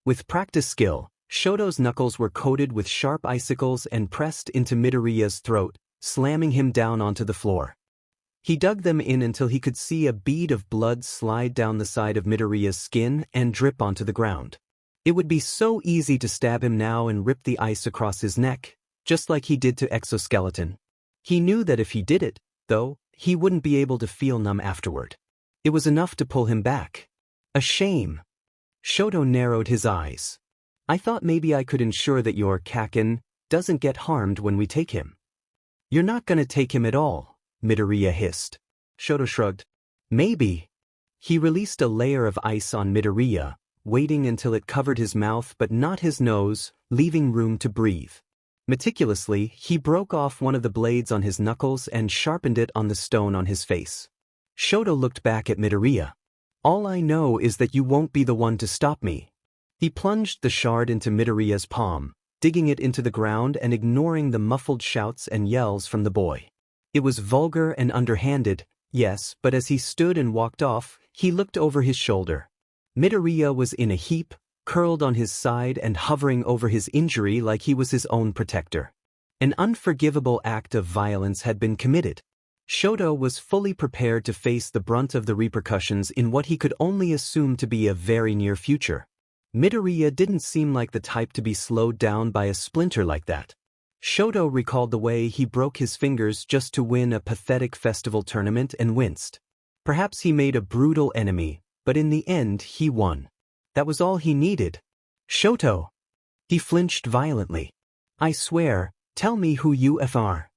With practiced skill, Shoto's knuckles were coated with sharp icicles and pressed into Midoriya's throat, slamming him down onto the floor. He dug them in until he could see a bead of blood slide down the side of Midoriya's skin and drip onto the ground. It would be so easy to stab him now and rip the ice across his neck, just like he did to Exoskeleton. He knew that if he did it, though, he wouldn't be able to feel numb afterward. It was enough to pull him back. A shame. Shoto narrowed his eyes. "I thought maybe I could ensure that your Kaken doesn't get harmed when we take him." "You're not gonna take him at all," Midoriya hissed. Shoto shrugged. "Maybe." He released a layer of ice on Midoriya, waiting until it covered his mouth but not his nose, leaving room to breathe. Meticulously, he broke off one of the blades on his knuckles and sharpened it on the stone on his face. Shoto looked back at Midoriya. "All I know is that you won't be the one to stop me." He plunged the shard into Midoriya's palm, digging it into the ground and ignoring the muffled shouts and yells from the boy. It was vulgar and underhanded, yes, but as he stood and walked off, he looked over his shoulder. Midoriya was in a heap, curled on his side and hovering over his injury like he was his own protector. An unforgivable act of violence had been committed. Shoto was fully prepared to face the brunt of the repercussions in what he could only assume to be a very near future. Midoriya didn't seem like the type to be slowed down by a splinter like that. Shoto recalled the way he broke his fingers just to win a pathetic festival tournament and winced. Perhaps he made a brutal enemy, but in the end he won. That was all he needed. Shoto! He flinched violently. I swear, tell me who you are.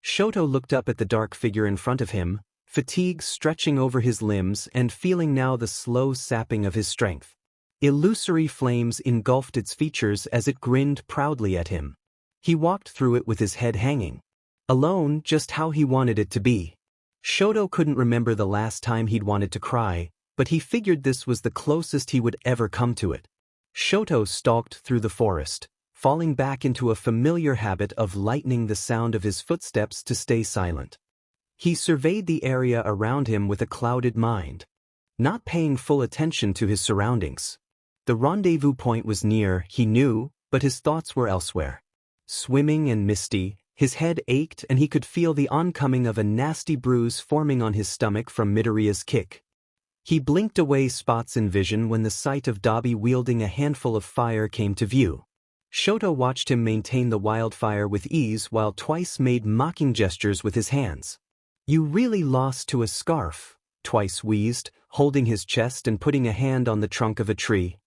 Shoto looked up at the dark figure in front of him, fatigue stretching over his limbs and feeling now the slow sapping of his strength. Illusory flames engulfed its features as it grinned proudly at him. He walked through it with his head hanging. Alone, just how he wanted it to be. Shoto couldn't remember the last time he'd wanted to cry, but he figured this was the closest he would ever come to it. Shoto stalked through the forest, falling back into a familiar habit of lightening the sound of his footsteps to stay silent. He surveyed the area around him with a clouded mind, not paying full attention to his surroundings. The rendezvous point was near, he knew, but his thoughts were elsewhere. Swimming and misty, his head ached and he could feel the oncoming of a nasty bruise forming on his stomach from Midoriya's kick. He blinked away spots in vision when the sight of Dabi wielding a handful of fire came to view. Shoto watched him maintain the wildfire with ease while Twice made mocking gestures with his hands. You really lost to a scarf, Twice wheezed, holding his chest and putting a hand on the trunk of a tree.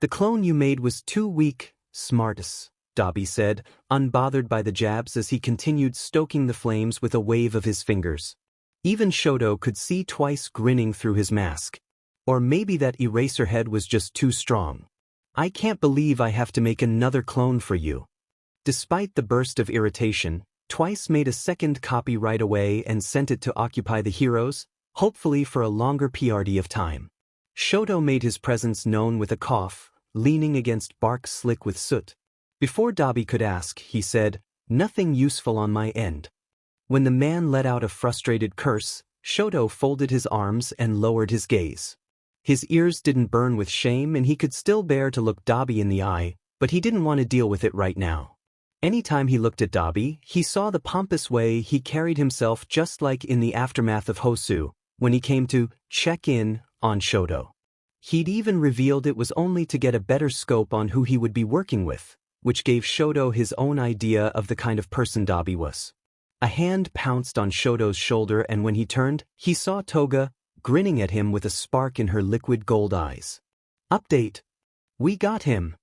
The clone you made was too weak, smartus, Dabi said, unbothered by the jabs as he continued stoking the flames with a wave of his fingers. Even Shoto could see Twice grinning through his mask. Or maybe that eraser head was just too strong. I can't believe I have to make another clone for you. Despite the burst of irritation, Twice made a second copy right away and sent it to occupy the heroes, hopefully for a longer period of time. Shoto made his presence known with a cough, leaning against bark slick with soot. Before Dabi could ask, he said, nothing useful on my end. When the man let out a frustrated curse, Shoto folded his arms and lowered his gaze. His ears didn't burn with shame and he could still bear to look Dabi in the eye, but he didn't want to deal with it right now. Anytime he looked at Dabi, he saw the pompous way he carried himself just like in the aftermath of Hosu, when he came to check in on Shoto. He'd even revealed it was only to get a better scope on who he would be working with, which gave Shoto his own idea of the kind of person Dabi was. A hand pounced on Shoto's shoulder and when he turned, he saw Toga, grinning at him with a spark in her liquid gold eyes. Update. We got him.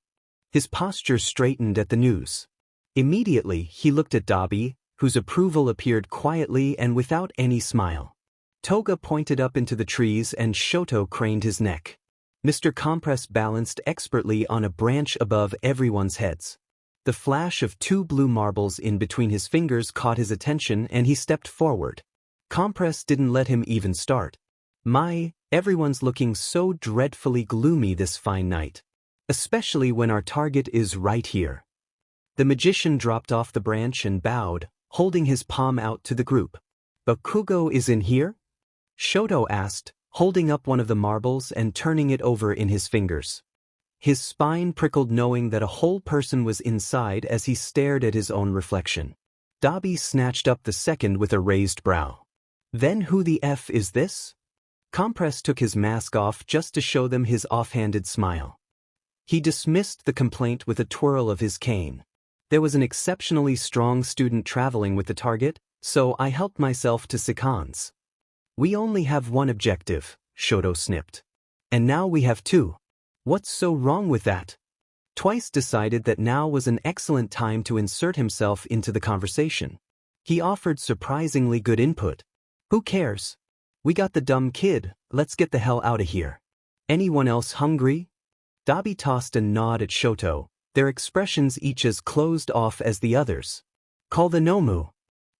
His posture straightened at the news. Immediately, he looked at Dabi, whose approval appeared quietly and without any smile. Toga pointed up into the trees and Shoto craned his neck. Mr. Compress balanced expertly on a branch above everyone's heads. The flash of two blue marbles in between his fingers caught his attention and he stepped forward. Compress didn't let him even start. Everyone's looking so dreadfully gloomy this fine night. Especially when our target is right here. The magician dropped off the branch and bowed, holding his palm out to the group. Bakugo is in here? Shoto asked, holding up one of the marbles and turning it over in his fingers. His spine prickled knowing that a whole person was inside as he stared at his own reflection. Dabi snatched up the second with a raised brow. Then who the F is this? Compress took his mask off just to show them his offhanded smile. He dismissed the complaint with a twirl of his cane. There was an exceptionally strong student traveling with the target, so I helped myself to seconds. We only have one objective, Shoto snipped. And now we have two. What's so wrong with that? Twice decided that now was an excellent time to insert himself into the conversation. He offered surprisingly good input. Who cares? We got the dumb kid, let's get the hell out of here. Anyone else hungry? Dabi tossed a nod at Shoto, their expressions each as closed off as the others. Call the Nomu.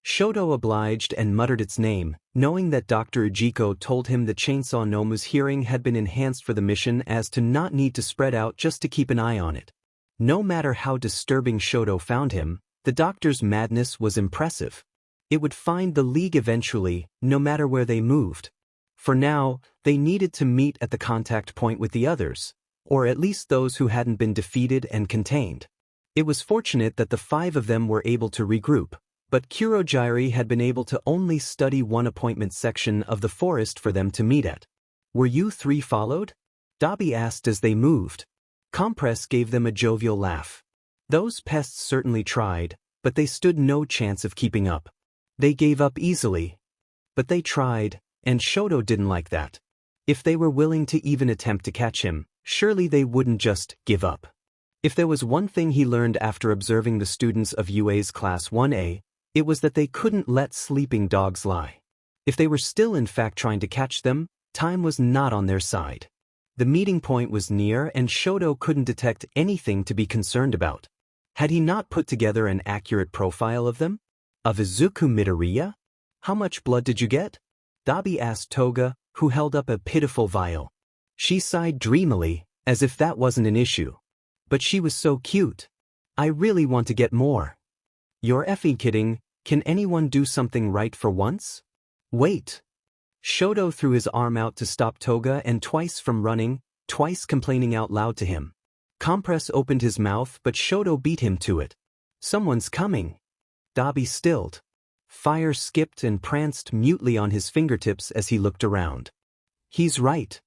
Shoto obliged and muttered its name, knowing that Dr. Ujiko told him the Chainsaw Nomu's hearing had been enhanced for the mission as to not need to spread out just to keep an eye on it. No matter how disturbing Shoto found him, the doctor's madness was impressive. It would find the League eventually, no matter where they moved. For now, they needed to meet at the contact point with the others, or at least those who hadn't been defeated and contained. It was fortunate that the 5 of them were able to regroup, but Kurogiri had been able to only study one appointment section of the forest for them to meet at. "Were you 3 followed?" Dabi asked as they moved. Compress gave them a jovial laugh. Those pests certainly tried, but they stood no chance of keeping up. They gave up easily. But they tried, and Shoto didn't like that. If they were willing to even attempt to catch him, surely they wouldn't just give up. If there was one thing he learned after observing the students of UA's Class 1A, it was that they couldn't let sleeping dogs lie. If they were still in fact trying to catch them, time was not on their side. The meeting point was near and Shoto couldn't detect anything to be concerned about. Had he not put together an accurate profile of them? Of Izuku Midoriya? "How much blood did you get?" Dabi asked Toga, who held up a pitiful vial. She sighed dreamily, as if that wasn't an issue. "But she was so cute. I really want to get more." "You're effing kidding. Can anyone do something right for once?" "Wait." Shoto threw his arm out to stop Toga and twice from running, twice complaining out loud to him. Compress opened his mouth but Shoto beat him to it. "Someone's coming." Dabi stilled. Fire skipped and pranced mutely on his fingertips as he looked around. He's right.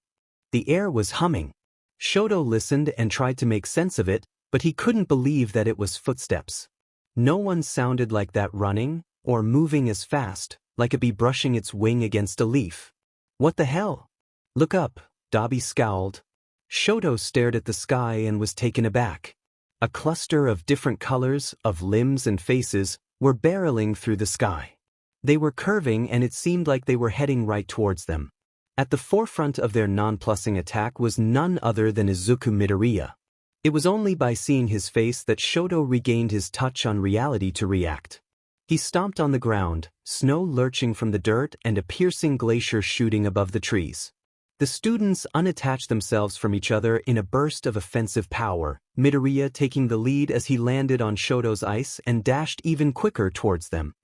The air was humming. Shoto listened and tried to make sense of it, but he couldn't believe that it was footsteps. No one sounded like that running, or moving as fast, like a bee brushing its wing against a leaf. "What the hell?" "Look up," Dabi scowled. Shoto stared at the sky and was taken aback. A cluster of different colors, of limbs and faces, were barreling through the sky. They were curving and it seemed like they were heading right towards them. At the forefront of their nonplussing attack was none other than Izuku Midoriya. It was only by seeing his face that Shoto regained his touch on reality to react. He stomped on the ground, snow lurching from the dirt and a piercing glacier shooting above the trees. The students unattached themselves from each other in a burst of offensive power, Midoriya taking the lead as he landed on Shoto's ice and dashed even quicker towards them.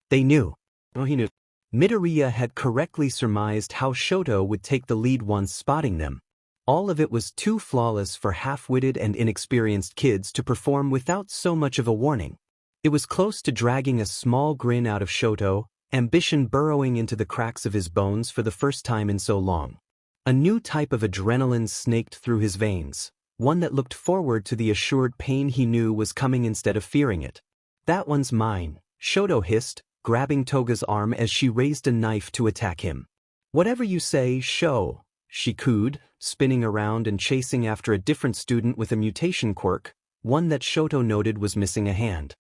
They knew. He knew. Midoriya had correctly surmised how Shoto would take the lead once spotting them. All of it was too flawless for half-witted and inexperienced kids to perform without so much of a warning. It was close to dragging a small grin out of Shoto, ambition burrowing into the cracks of his bones for the first time in so long. A new type of adrenaline snaked through his veins, one that looked forward to the assured pain he knew was coming instead of fearing it. "That one's mine," Shoto hissed, grabbing Toga's arm as she raised a knife to attack him. "Whatever you say, Sho," she cooed, spinning around and chasing after a different student with a mutation quirk, one that Shoto noted was missing a hand.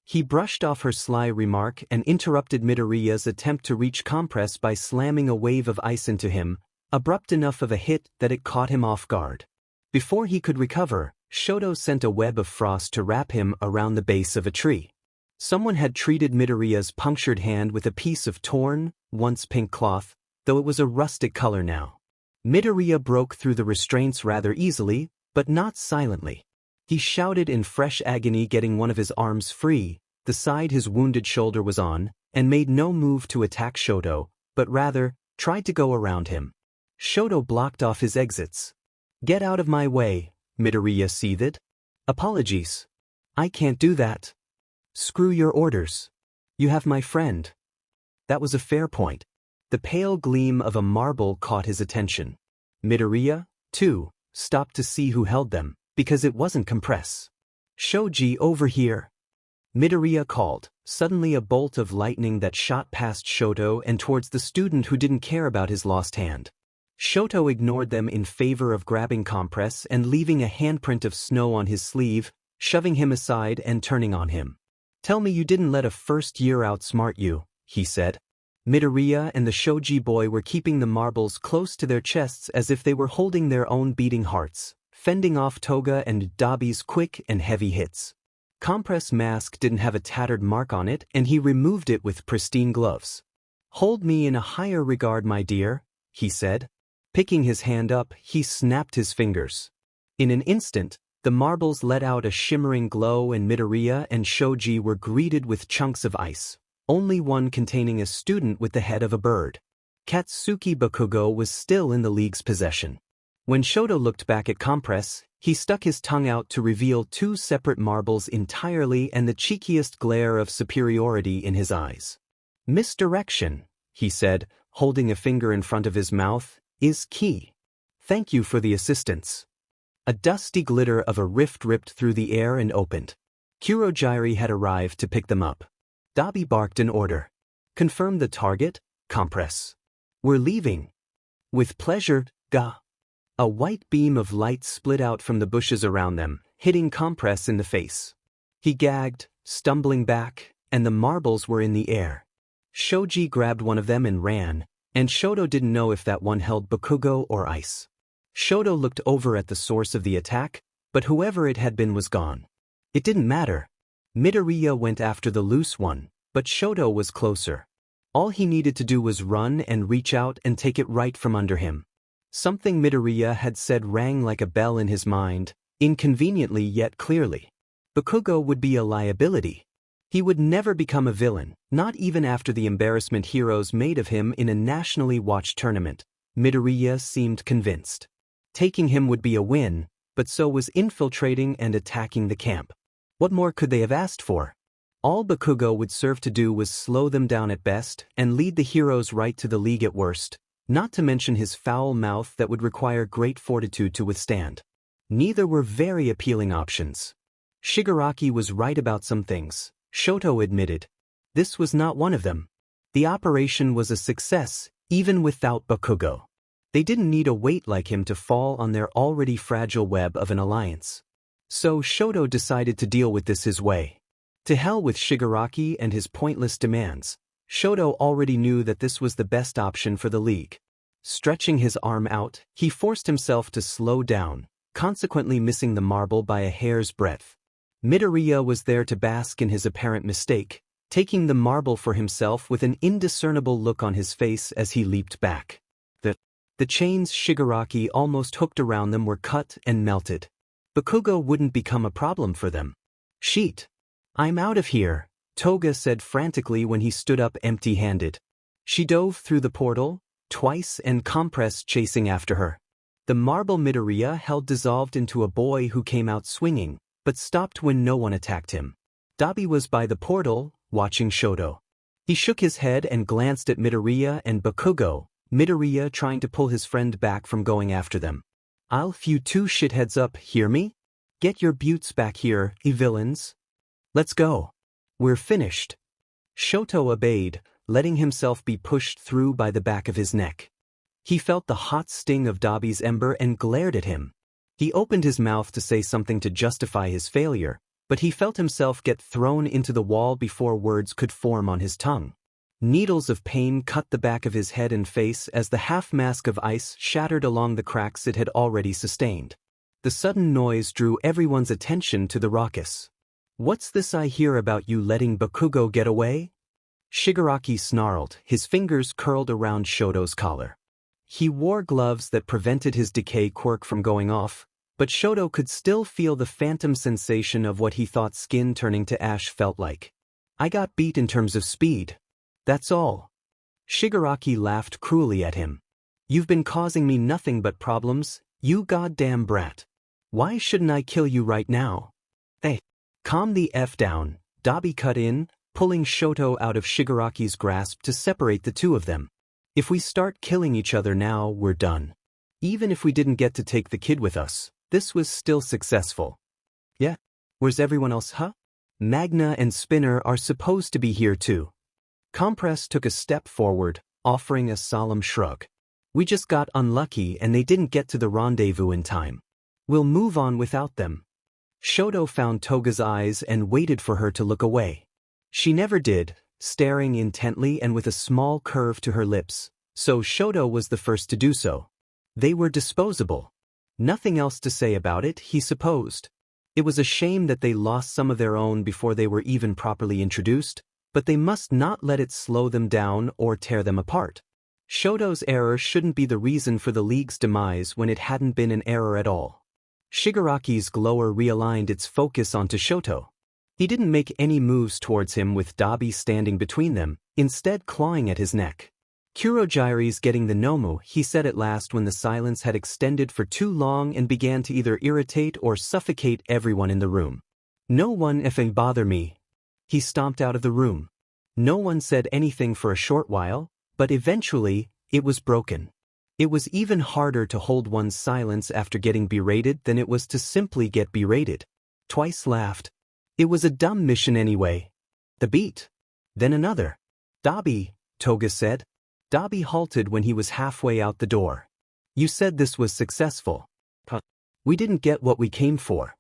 He brushed off her sly remark and interrupted Midoriya's attempt to reach Compress by slamming a wave of ice into him, abrupt enough of a hit that it caught him off guard. Before he could recover, Shoto sent a web of frost to wrap him around the base of a tree. Someone had treated Midoriya's punctured hand with a piece of torn, once pink cloth, though it was a rustic color now. Midoriya broke through the restraints rather easily, but not silently. He shouted in fresh agony, getting one of his arms free, the side his wounded shoulder was on, and made no move to attack Shoto, but rather, tried to go around him. Shoto blocked off his exits. "Get out of my way," Midoriya seethed. "Apologies. I can't do that." "Screw your orders. You have my friend." That was a fair point. The pale gleam of a marble caught his attention. Midoriya, too, stopped to see who held them, because it wasn't Compress. "Shoji, over here." Midoriya called, suddenly a bolt of lightning that shot past Shoto and towards the student who didn't care about his lost hand. Shoto ignored them in favor of grabbing Compress and leaving a handprint of snow on his sleeve, shoving him aside and turning on him. "Tell me you didn't let a first year outsmart you," he said. Midoriya and the Shoji boy were keeping the marbles close to their chests as if they were holding their own beating hearts, fending off Toga and Dabi's quick and heavy hits. Compress' mask didn't have a tattered mark on it and he removed it with pristine gloves. "Hold me in a higher regard, my dear," he said. Picking his hand up, he snapped his fingers. In an instant, the marbles let out a shimmering glow and Midoriya and Shoji were greeted with chunks of ice, only one containing a student with the head of a bird. Katsuki Bakugo was still in the league's possession. When Shoto looked back at Compress, he stuck his tongue out to reveal two separate marbles entirely and the cheekiest glare of superiority in his eyes. Misdirection, he said, holding a finger in front of his mouth, is key. Thank you for the assistance. A dusty glitter of a rift ripped through the air and opened. Kurogiri had arrived to pick them up. Dabi barked an order. Confirm the target, Compress. We're leaving. With pleasure, Ga. A white beam of light split out from the bushes around them, hitting Compress in the face. He gagged, stumbling back, and the marbles were in the air. Shoji grabbed one of them and ran, and Shoto didn't know if that one held Bakugo or ice. Shoto looked over at the source of the attack, but whoever it had been was gone. It didn't matter. Midoriya went after the loose one, but Shoto was closer. All he needed to do was run and reach out and take it right from under him. Something Midoriya had said rang like a bell in his mind, inconveniently yet clearly. Bakugo would be a liability. He would never become a villain, not even after the embarrassment heroes made of him in a nationally watched tournament. Midoriya seemed convinced. Taking him would be a win, but so was infiltrating and attacking the camp. What more could they have asked for? All Bakugo would serve to do was slow them down at best and lead the heroes right to the league at worst, not to mention his foul mouth that would require great fortitude to withstand. Neither were very appealing options. Shigaraki was right about some things, Shoto admitted. This was not one of them. The operation was a success, even without Bakugo. They didn't need a weight like him to fall on their already fragile web of an alliance. So Shoto decided to deal with this his way. To hell with Shigaraki and his pointless demands. Shoto already knew that this was the best option for the league. Stretching his arm out, he forced himself to slow down, consequently missing the marble by a hair's breadth. Midoriya was there to bask in his apparent mistake, taking the marble for himself with an indiscernible look on his face as he leaped back. The chains Shigaraki almost hooked around them were cut and melted. Bakugo wouldn't become a problem for them. Sheet. I'm out of here, Toga said frantically when he stood up empty-handed. She dove through the portal, twice, and Compress chasing after her. The marble Midoriya held dissolved into a boy who came out swinging, but stopped when no one attacked him. Dabi was by the portal, watching Shoto. He shook his head and glanced at Midoriya and Bakugo, Midoriya trying to pull his friend back from going after them. I'll you two shitheads up, hear me? Get your buttes back here, ye villains. Let's go. We're finished. Shoto obeyed, letting himself be pushed through by the back of his neck. He felt the hot sting of Dabi's ember and glared at him. He opened his mouth to say something to justify his failure, but he felt himself get thrown into the wall before words could form on his tongue. Needles of pain cut the back of his head and face as the half-mask of ice shattered along the cracks it had already sustained. The sudden noise drew everyone's attention to the ruckus. What's this I hear about you letting Bakugo get away? Shigaraki snarled, his fingers curled around Shoto's collar. He wore gloves that prevented his decay quirk from going off, but Shoto could still feel the phantom sensation of what he thought skin turning to ash felt like. I got beat in terms of speed. That's all. Shigaraki laughed cruelly at him. You've been causing me nothing but problems, you goddamn brat. Why shouldn't I kill you right now? Hey, calm the F down, Dabi cut in, pulling Shoto out of Shigaraki's grasp to separate the two of them. If we start killing each other now, we're done. Even if we didn't get to take the kid with us, this was still successful. Yeah? Where's everyone else, huh? Magna and Spinner are supposed to be here too. Compress took a step forward, offering a solemn shrug. We just got unlucky and they didn't get to the rendezvous in time. We'll move on without them. Shoto found Toga's eyes and waited for her to look away. She never did, staring intently and with a small curve to her lips, so Shoto was the first to do so. They were disposable. Nothing else to say about it, he supposed. It was a shame that they lost some of their own before they were even properly introduced, but they must not let it slow them down or tear them apart. Shoto's error shouldn't be the reason for the league's demise when it hadn't been an error at all. Shigaraki's glower realigned its focus onto Shoto. He didn't make any moves towards him with Dabi standing between them, instead clawing at his neck. Kurojire's getting the Nomu, he said at last when the silence had extended for too long and began to either irritate or suffocate everyone in the room. No one effing bother me. He stomped out of the room. No one said anything for a short while, but eventually, it was broken. It was even harder to hold one's silence after getting berated than it was to simply get berated. Twice laughed. It was a dumb mission anyway. The beat. Then another. Dabi, Toga said. Dabi halted when he was halfway out the door. You said this was successful. We didn't get what we came for.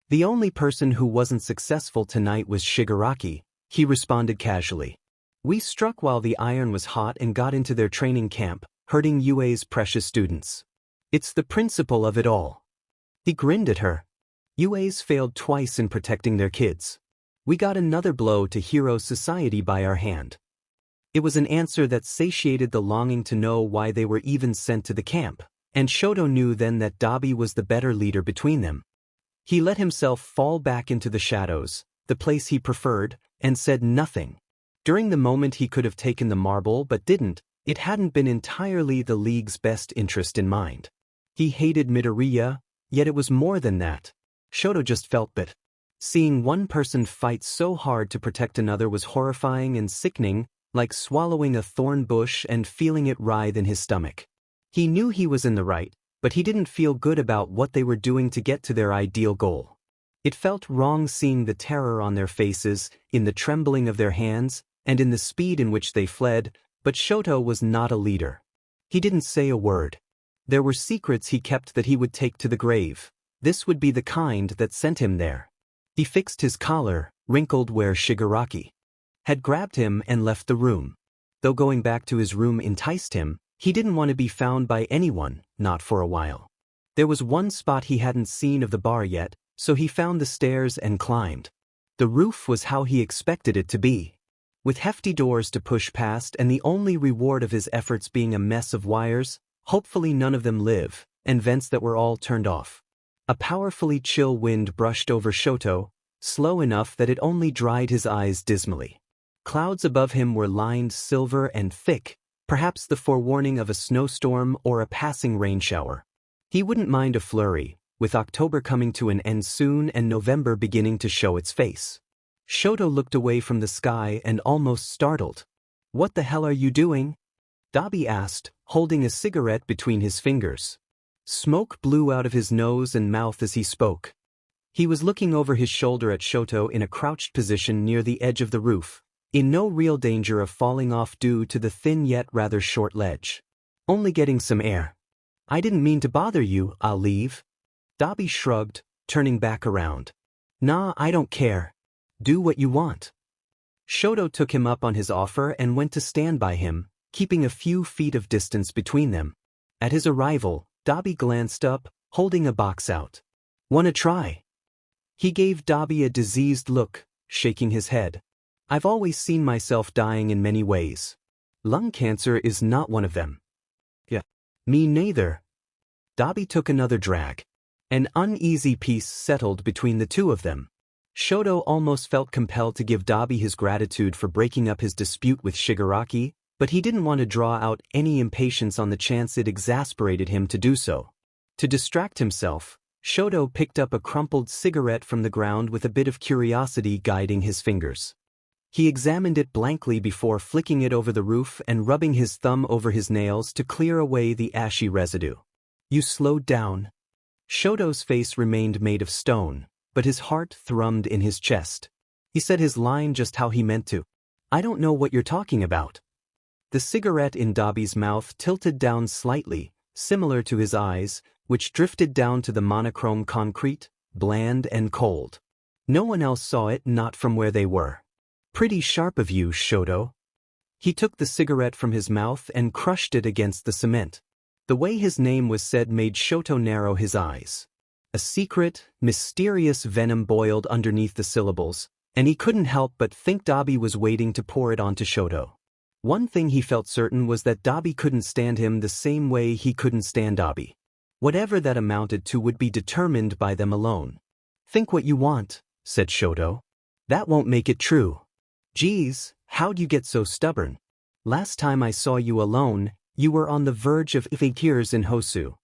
The only person who wasn't successful tonight was Shigaraki, he responded casually. We struck while the iron was hot and got into their training camp, hurting UA's precious students. It's the principle of it all. He grinned at her. UA's failed twice in protecting their kids. We got another blow to hero society by our hand. It was an answer that satiated the longing to know why they were even sent to the camp, and Shoto knew then that Dabi was the better leader between them. He let himself fall back into the shadows, the place he preferred, and said nothing. During the moment he could have taken the marble but didn't. It hadn't been entirely the league's best interest in mind. He hated Midoriya, yet it was more than that. Shoto just felt bit. Seeing one person fight so hard to protect another was horrifying and sickening, like swallowing a thorn bush and feeling it writhe in his stomach. He knew he was in the right, but he didn't feel good about what they were doing to get to their ideal goal. It felt wrong seeing the terror on their faces, in the trembling of their hands, and in the speed in which they fled, but Shoto was not a leader. He didn't say a word. There were secrets he kept that he would take to the grave. This would be the kind that sent him there. He fixed his collar, wrinkled where Shigaraki had grabbed him and left the room. Though going back to his room enticed him, he didn't want to be found by anyone, not for a while. There was one spot he hadn't seen of the bar yet, so he found the stairs and climbed. The roof was how he expected it to be. With hefty doors to push past and the only reward of his efforts being a mess of wires, hopefully none of them live, and vents that were all turned off. A powerfully chill wind brushed over Shoto, slow enough that it only dried his eyes dismally. Clouds above him were lined silver and thick, perhaps the forewarning of a snowstorm or a passing rain shower. He wouldn't mind a flurry, with October coming to an end soon and November beginning to show its face. Shoto looked away from the sky and almost startled. What the hell are you doing? Dabi asked, holding a cigarette between his fingers. Smoke blew out of his nose and mouth as he spoke. He was looking over his shoulder at Shoto in a crouched position near the edge of the roof, in no real danger of falling off due to the thin yet rather short ledge. Only getting some air. I didn't mean to bother you, I'll leave. Dabi shrugged, turning back around. Nah, I don't care. Do what you want. Shoto took him up on his offer and went to stand by him, keeping a few feet of distance between them. At his arrival, Dabi glanced up, holding a box out. Wanna try? He gave Dabi a diseased look, shaking his head. I've always seen myself dying in many ways. Lung cancer is not one of them. Yeah. Me neither. Dabi took another drag. An uneasy peace settled between the two of them. Shoto almost felt compelled to give Dabi his gratitude for breaking up his dispute with Shigaraki, but he didn't want to draw out any impatience on the chance it exasperated him to do so. To distract himself, Shoto picked up a crumpled cigarette from the ground with a bit of curiosity guiding his fingers. He examined it blankly before flicking it over the roof and rubbing his thumb over his nails to clear away the ashy residue. You slowed down. Shoto's face remained made of stone, but his heart thrummed in his chest. He said his line just how he meant to. I don't know what you're talking about. The cigarette in Dabi's mouth tilted down slightly, similar to his eyes, which drifted down to the monochrome concrete, bland and cold. No one else saw it, not from where they were. Pretty sharp of you, Shoto. He took the cigarette from his mouth and crushed it against the cement. The way his name was said made Shoto narrow his eyes. A secret, mysterious venom boiled underneath the syllables, and he couldn't help but think Dabi was waiting to pour it onto Shoto. One thing he felt certain was that Dabi couldn't stand him the same way he couldn't stand Dabi. Whatever that amounted to would be determined by them alone. Think what you want, said Shoto. That won't make it true. Geez, how'd you get so stubborn? Last time I saw you alone, you were on the verge of tears in Hosu.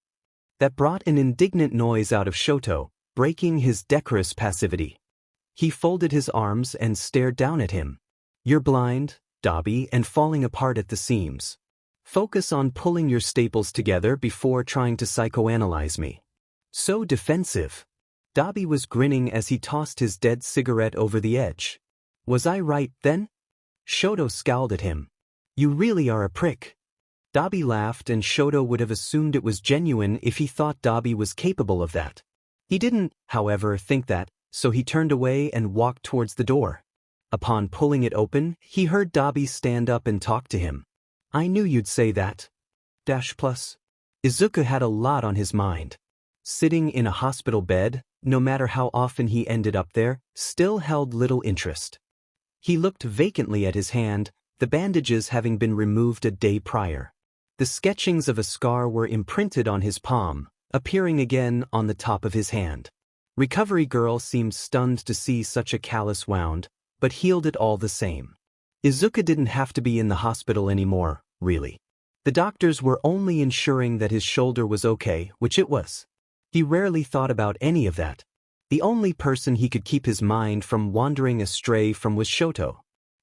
That brought an indignant noise out of Shoto, breaking his decorous passivity. He folded his arms and stared down at him. You're blind, Dabi, and falling apart at the seams. Focus on pulling your staples together before trying to psychoanalyze me. So defensive. Dabi was grinning as he tossed his dead cigarette over the edge. Was I right then? Shoto scowled at him. You really are a prick. Dabi laughed, and Shoto would have assumed it was genuine if he thought Dabi was capable of that. He didn't, however, think that, so he turned away and walked towards the door. Upon pulling it open, he heard Dabi stand up and talk to him. I knew you'd say that. Izuku had a lot on his mind. Sitting in a hospital bed, no matter how often he ended up there, still held little interest. He looked vacantly at his hand, the bandages having been removed a day prior. The sketchings of a scar were imprinted on his palm, appearing again on the top of his hand. Recovery Girl seemed stunned to see such a callous wound, but healed it all the same. Izuku didn't have to be in the hospital anymore, really. The doctors were only ensuring that his shoulder was okay, which it was. He rarely thought about any of that. The only person he could keep his mind from wandering astray from was Shoto.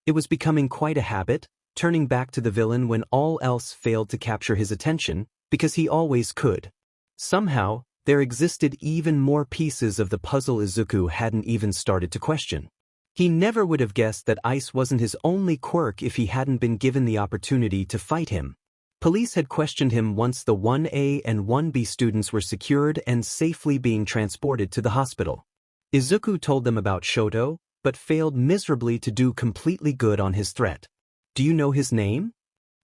It was becoming quite a habit, turning back to the villain when all else failed to capture his attention, because he always could. Somehow, there existed even more pieces of the puzzle Izuku hadn't even started to question. He never would have guessed that ice wasn't his only quirk if he hadn't been given the opportunity to fight him. Police had questioned him once the 1A and 1B students were secured and safely being transported to the hospital. Izuku told them about Shoto, but failed miserably to do completely good on his threat. Do you know his name?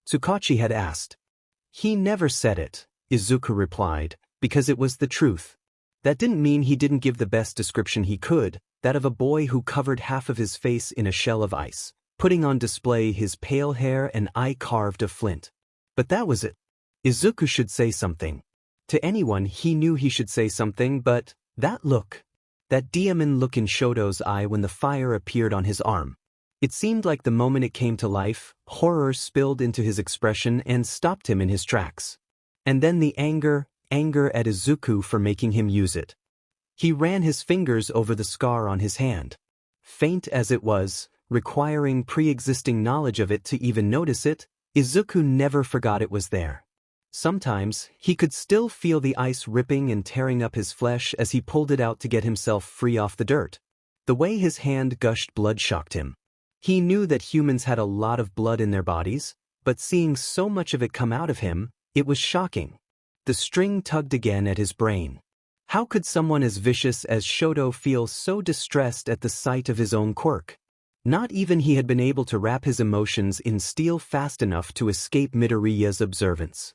Tsukachi had asked. He never said it, Izuku replied, because it was the truth. That didn't mean he didn't give the best description he could, that of a boy who covered half of his face in a shell of ice, putting on display his pale hair and eye carved of flint. But that was it. Izuku should say something. To anyone he knew he should say something, but that look. That demon look in Shoto's eye when the fire appeared on his arm. It seemed like the moment it came to life, horror spilled into his expression and stopped him in his tracks. And then the anger at Izuku for making him use it. He ran his fingers over the scar on his hand. Faint as it was, requiring pre-existing knowledge of it to even notice it, Izuku never forgot it was there. Sometimes, he could still feel the ice ripping and tearing up his flesh as he pulled it out to get himself free off the dirt. The way his hand gushed blood shocked him. He knew that humans had a lot of blood in their bodies, but seeing so much of it come out of him, it was shocking. The string tugged again at his brain. How could someone as vicious as Shoto feel so distressed at the sight of his own quirk? Not even he had been able to wrap his emotions in steel fast enough to escape Midoriya's observance.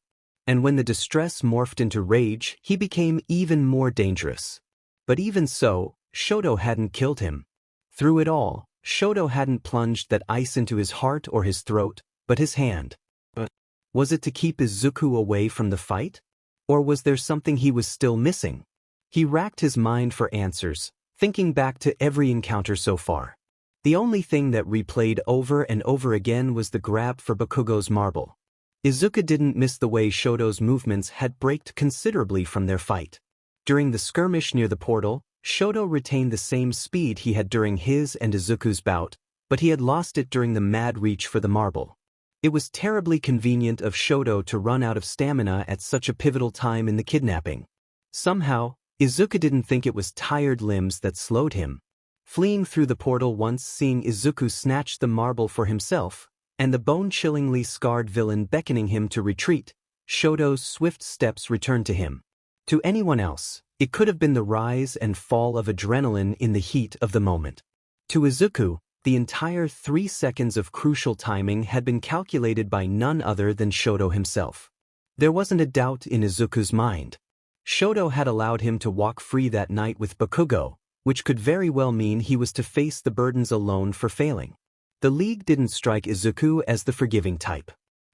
And when the distress morphed into rage, he became even more dangerous. But even so, Shoto hadn't killed him. Through it all, Shoto hadn't plunged that ice into his heart or his throat, but his hand. But was it to keep Izuku away from the fight? Or was there something he was still missing? He racked his mind for answers, thinking back to every encounter so far. The only thing that replayed over and over again was the grab for Bakugo's marble. Izuku didn't miss the way Shoto's movements had braked considerably from their fight. During the skirmish near the portal, Shoto retained the same speed he had during his and Izuku's bout, but he had lost it during the mad reach for the marble. It was terribly convenient of Shoto to run out of stamina at such a pivotal time in the kidnapping. Somehow, Izuku didn't think it was tired limbs that slowed him. Fleeing through the portal once seeing Izuku snatch the marble for himself, and the bone-chillingly scarred villain beckoning him to retreat, Shoto's swift steps returned to him. To anyone else, it could have been the rise and fall of adrenaline in the heat of the moment. To Izuku, the entire 3 seconds of crucial timing had been calculated by none other than Shoto himself. There wasn't a doubt in Izuku's mind. Shoto had allowed him to walk free that night with Bakugo, which could very well mean he was to face the burdens alone for failing. The League didn't strike Izuku as the forgiving type.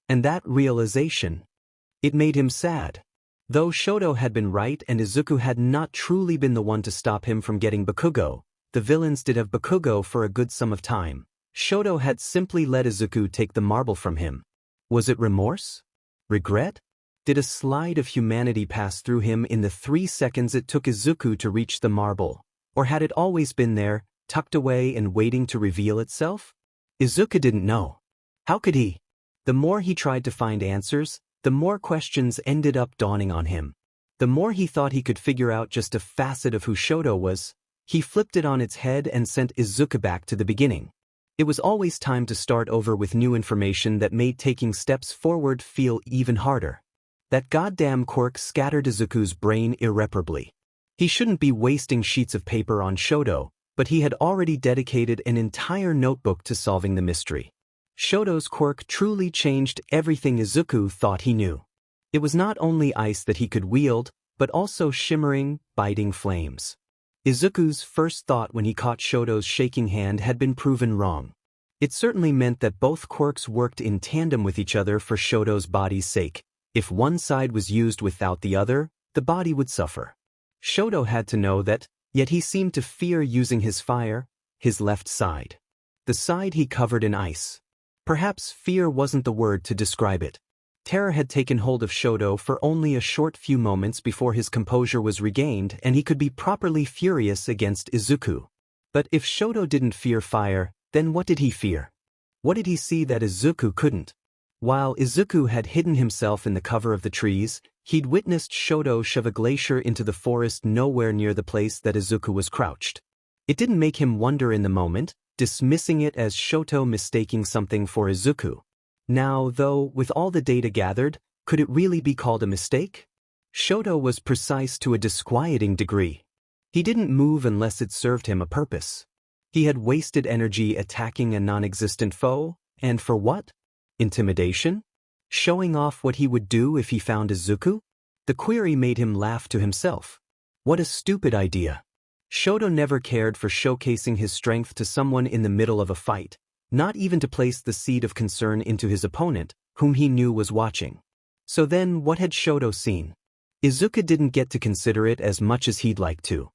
And that realization, it made him sad. Though Shoto had been right and Izuku had not truly been the one to stop him from getting Bakugo, the villains did have Bakugo for a good sum of time. Shoto had simply let Izuku take the marble from him. Was it remorse? Regret? Did a slide of humanity pass through him in the 3 seconds it took Izuku to reach the marble? Or had it always been there, tucked away and waiting to reveal itself? Izuku didn't know. How could he? The more he tried to find answers, the more questions ended up dawning on him. The more he thought he could figure out just a facet of who Shoto was, he flipped it on its head and sent Izuku back to the beginning. It was always time to start over with new information that made taking steps forward feel even harder. That goddamn quirk scattered Izuku's brain irreparably. He shouldn't be wasting sheets of paper on Shoto, but he had already dedicated an entire notebook to solving the mystery. Shoto's quirk truly changed everything Izuku thought he knew. It was not only ice that he could wield, but also shimmering, biting flames. Izuku's first thought when he caught Shoto's shaking hand had been proven wrong. It certainly meant that both quirks worked in tandem with each other for Shoto's body's sake. If one side was used without the other, the body would suffer. Shoto had to know that, yet he seemed to fear using his fire, his left side. The side he covered in ice. Perhaps fear wasn't the word to describe it. Terror had taken hold of Shoto for only a short few moments before his composure was regained and he could be properly furious against Izuku. But if Shoto didn't fear fire, then what did he fear? What did he see that Izuku couldn't? While Izuku had hidden himself in the cover of the trees, he'd witnessed Shoto shove a glacier into the forest nowhere near the place that Izuku was crouched. It didn't make him wonder in the moment, dismissing it as Shoto mistaking something for Izuku. Now, though, with all the data gathered, could it really be called a mistake? Shoto was precise to a disquieting degree. He didn't move unless it served him a purpose. He had wasted energy attacking a non-existent foe, and for what? Intimidation? Showing off what he would do if he found Izuku? The query made him laugh to himself. What a stupid idea. Shoto never cared for showcasing his strength to someone in the middle of a fight, not even to place the seed of concern into his opponent, whom he knew was watching. So then what had Shoto seen? Izuku didn't get to consider it as much as he'd like to.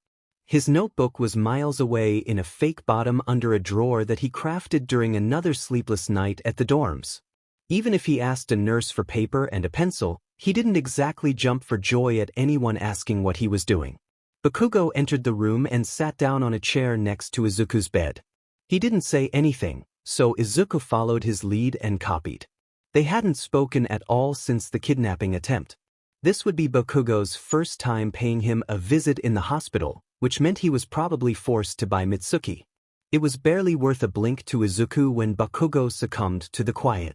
His notebook was miles away in a fake bottom under a drawer that he crafted during another sleepless night at the dorms. Even if he asked a nurse for paper and a pencil, he didn't exactly jump for joy at anyone asking what he was doing. Bakugo entered the room and sat down on a chair next to Izuku's bed. He didn't say anything, so Izuku followed his lead and copied. They hadn't spoken at all since the kidnapping attempt. This would be Bakugo's first time paying him a visit in the hospital, which meant he was probably forced to buy Mitsuki. It was barely worth a blink to Izuku when Bakugo succumbed to the quiet.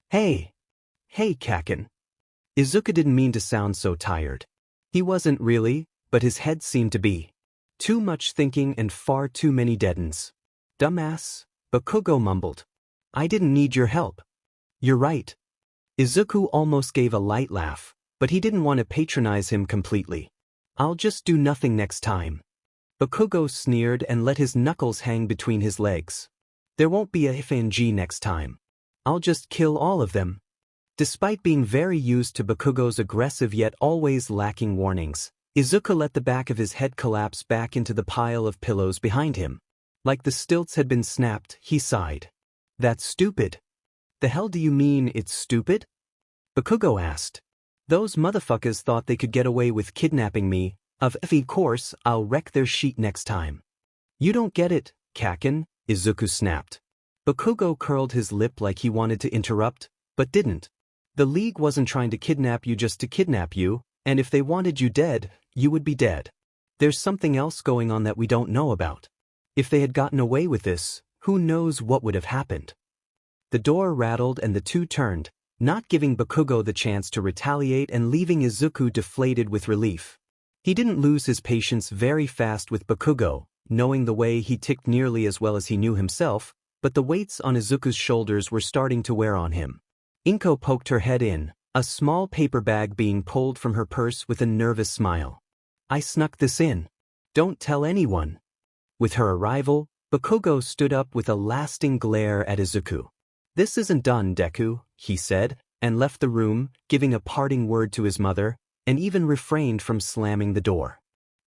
Hey, Kaken. Izuku didn't mean to sound so tired. He wasn't really, but his head seemed to be. Too much thinking and far too many dead ends. Dumbass, Bakugo mumbled. I didn't need your help. You're right. Izuku almost gave a light laugh, but he didn't want to patronize him completely. I'll just do nothing next time. Bakugo sneered and let his knuckles hang between his legs. There won't be a FNG next time. I'll just kill all of them. Despite being very used to Bakugo's aggressive yet always lacking warnings, Izuku let the back of his head collapse back into the pile of pillows behind him. Like the stilts had been snapped, he sighed. That's stupid. The hell do you mean it's stupid? Bakugo asked. Those motherfuckers thought they could get away with kidnapping me. Of course, I'll wreck their sheet next time. You don't get it, Kaken, Izuku snapped. Bakugo curled his lip like he wanted to interrupt, but didn't. The League wasn't trying to kidnap you just to kidnap you, and if they wanted you dead, you would be dead. There's something else going on that we don't know about. If they had gotten away with this, who knows what would have happened? The door rattled and the two turned, not giving Bakugo the chance to retaliate and leaving Izuku deflated with relief. He didn't lose his patience very fast with Bakugo, knowing the way he ticked nearly as well as he knew himself, but the weights on Izuku's shoulders were starting to wear on him. Inko poked her head in, a small paper bag being pulled from her purse with a nervous smile. I snuck this in. Don't tell anyone. With her arrival, Bakugo stood up with a lasting glare at Izuku. This isn't done, Deku, he said, and left the room, giving a parting word to his mother, and even refrained from slamming the door.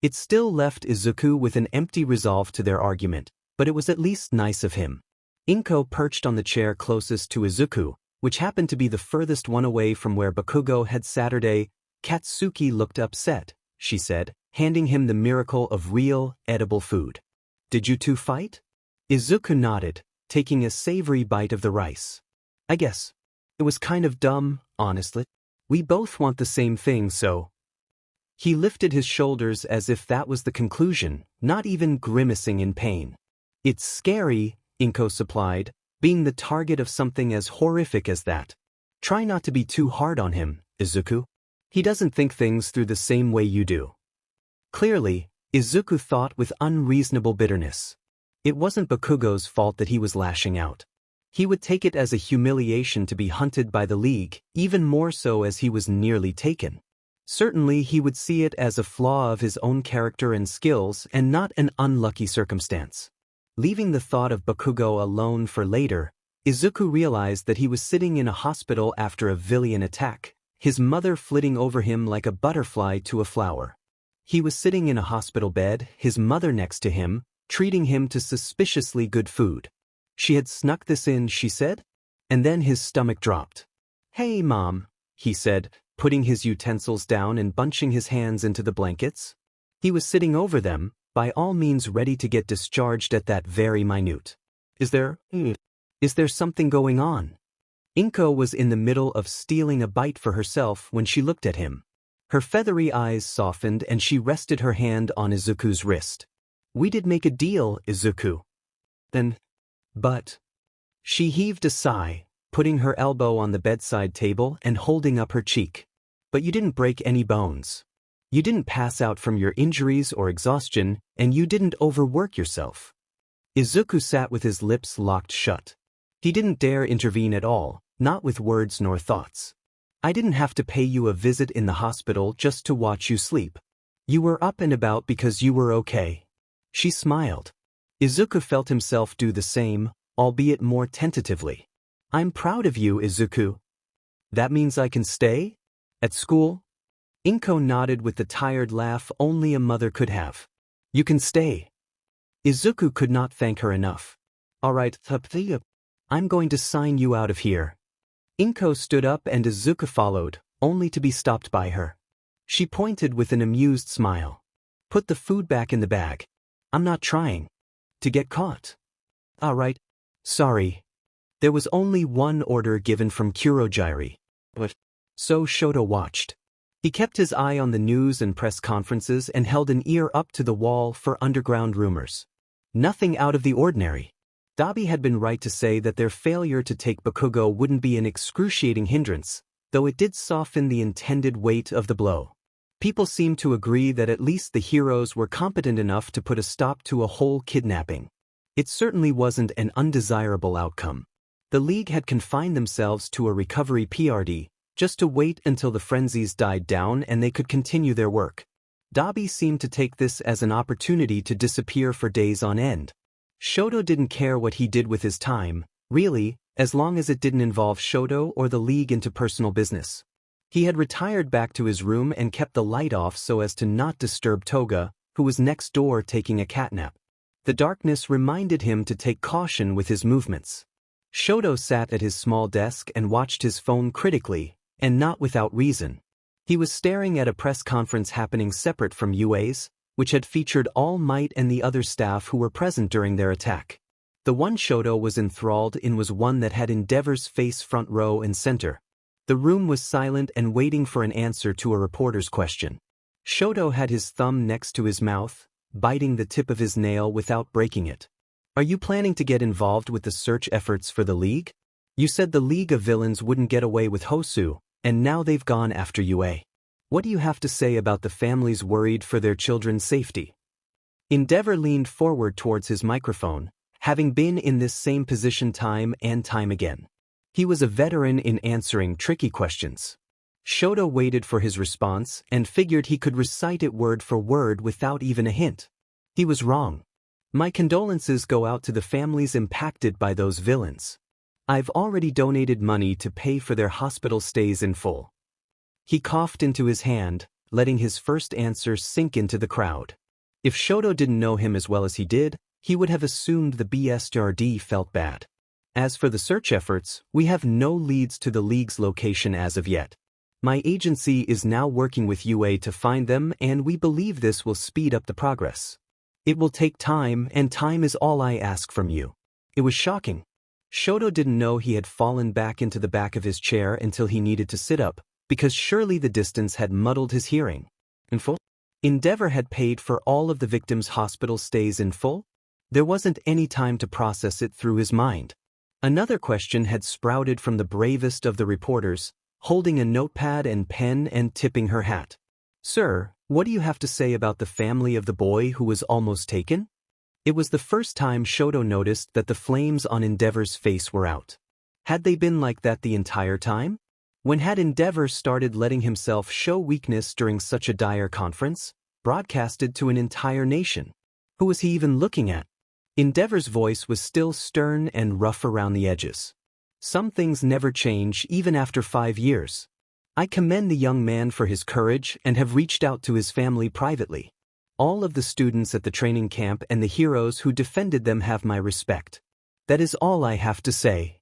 It still left Izuku with an empty resolve to their argument, but it was at least nice of him. Inko perched on the chair closest to Izuku, which happened to be the furthest one away from where Bakugo had Saturday. Katsuki looked upset, she said, handing him the miracle of real, edible food. Did you two fight? Izuku nodded, taking a savory bite of the rice. I guess. It was kind of dumb, honestly. We both want the same thing, so. He lifted his shoulders as if that was the conclusion, not even grimacing in pain. It's scary, Inko supplied, being the target of something as horrific as that. Try not to be too hard on him, Izuku. He doesn't think things through the same way you do. Clearly, Izuku thought with unreasonable bitterness. It wasn't Bakugo's fault that he was lashing out. He would take it as a humiliation to be hunted by the League, even more so as he was nearly taken. Certainly he would see it as a flaw of his own character and skills and not an unlucky circumstance. Leaving the thought of Bakugo alone for later, Izuku realized that he was sitting in a hospital after a villain attack, his mother flitting over him like a butterfly to a flower. He was sitting in a hospital bed, his mother next to him, treating him to suspiciously good food. She had snuck this in, she said? And then his stomach dropped. Hey, Mom, he said, putting his utensils down and bunching his hands into the blankets. He was sitting over them, by all means ready to get discharged at that very minute. Is there something going on? Inko was in the middle of stealing a bite for herself when she looked at him. Her feathery eyes softened and she rested her hand on Izuku's wrist. We did make a deal, Izuku. But. She heaved a sigh, putting her elbow on the bedside table and holding up her cheek. But you didn't break any bones. You didn't pass out from your injuries or exhaustion, and you didn't overwork yourself. Izuku sat with his lips locked shut. He didn't dare intervene at all, not with words nor thoughts. I didn't have to pay you a visit in the hospital just to watch you sleep. You were up and about because you were okay. She smiled. Izuku felt himself do the same, albeit more tentatively. I'm proud of you, Izuku. That means I can stay? At school? Inko nodded with the tired laugh only a mother could have. You can stay. Izuku could not thank her enough. All right, I'm going to sign you out of here. Inko stood up and Izuku followed, only to be stopped by her. She pointed with an amused smile. Put the food back in the bag. I'm not trying to get caught. All right. Sorry. There was only one order given from Kurogiri. But so Shoto watched. He kept his eye on the news and press conferences and held an ear up to the wall for underground rumors. Nothing out of the ordinary. Dabi had been right to say that their failure to take Bakugo wouldn't be an excruciating hindrance, though it did soften the intended weight of the blow. People seemed to agree that at least the heroes were competent enough to put a stop to a whole kidnapping. It certainly wasn't an undesirable outcome. The League had confined themselves to a recovery PRD, just to wait until the frenzies died down and they could continue their work. Dabi seemed to take this as an opportunity to disappear for days on end. Shoto didn't care what he did with his time, really, as long as it didn't involve Shoto or the League into personal business. He had retired back to his room and kept the light off so as to not disturb Toga, who was next door taking a catnap. The darkness reminded him to take caution with his movements. Shoto sat at his small desk and watched his phone critically, and not without reason. He was staring at a press conference happening separate from UA's, which had featured All Might and the other staff who were present during their attack. The one Shoto was enthralled in was one that had Endeavor's face front row and center. The room was silent and waiting for an answer to a reporter's question. Shoto had his thumb next to his mouth, biting the tip of his nail without breaking it. Are you planning to get involved with the search efforts for the League? You said the League of Villains wouldn't get away with Hosu, and now they've gone after UA. What do you have to say about the families worried for their children's safety? Endeavor leaned forward towards his microphone, having been in this same position time and time again. He was a veteran in answering tricky questions. Shoto waited for his response and figured he could recite it word for word without even a hint. He was wrong. My condolences go out to the families impacted by those villains. I've already donated money to pay for their hospital stays in full. He coughed into his hand, letting his first answer sink into the crowd. If Shoto didn't know him as well as he did, he would have assumed the BSRD felt bad. As for the search efforts, we have no leads to the league's location as of yet. My agency is now working with UA to find them, and we believe this will speed up the progress. It will take time, and time is all I ask from you. It was shocking. Shoto didn't know he had fallen back into the back of his chair until he needed to sit up, because surely the distance had muddled his hearing. In full? Endeavor had paid for all of the victims' hospital stays in full? There wasn't any time to process it through his mind. Another question had sprouted from the bravest of the reporters, holding a notepad and pen and tipping her hat. Sir, what do you have to say about the family of the boy who was almost taken? It was the first time Shoto noticed that the flames on Endeavor's face were out. Had they been like that the entire time? When had Endeavor started letting himself show weakness during such a dire conference, broadcasted to an entire nation? Who was he even looking at? Endeavor's voice was still stern and rough around the edges. Some things never change even after 5 years. I commend the young man for his courage and have reached out to his family privately. All of the students at the training camp and the heroes who defended them have my respect. That is all I have to say.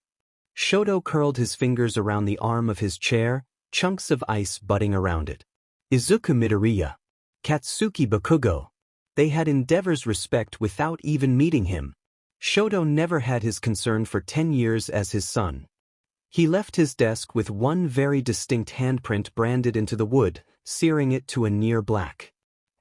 Shoto curled his fingers around the arm of his chair, chunks of ice budding around it. Izuku Midoriya. Katsuki Bakugo. They had Endeavor's respect without even meeting him. Shoto never had his concern for 10 years as his son. He left his desk with one very distinct handprint branded into the wood, searing it to a near black.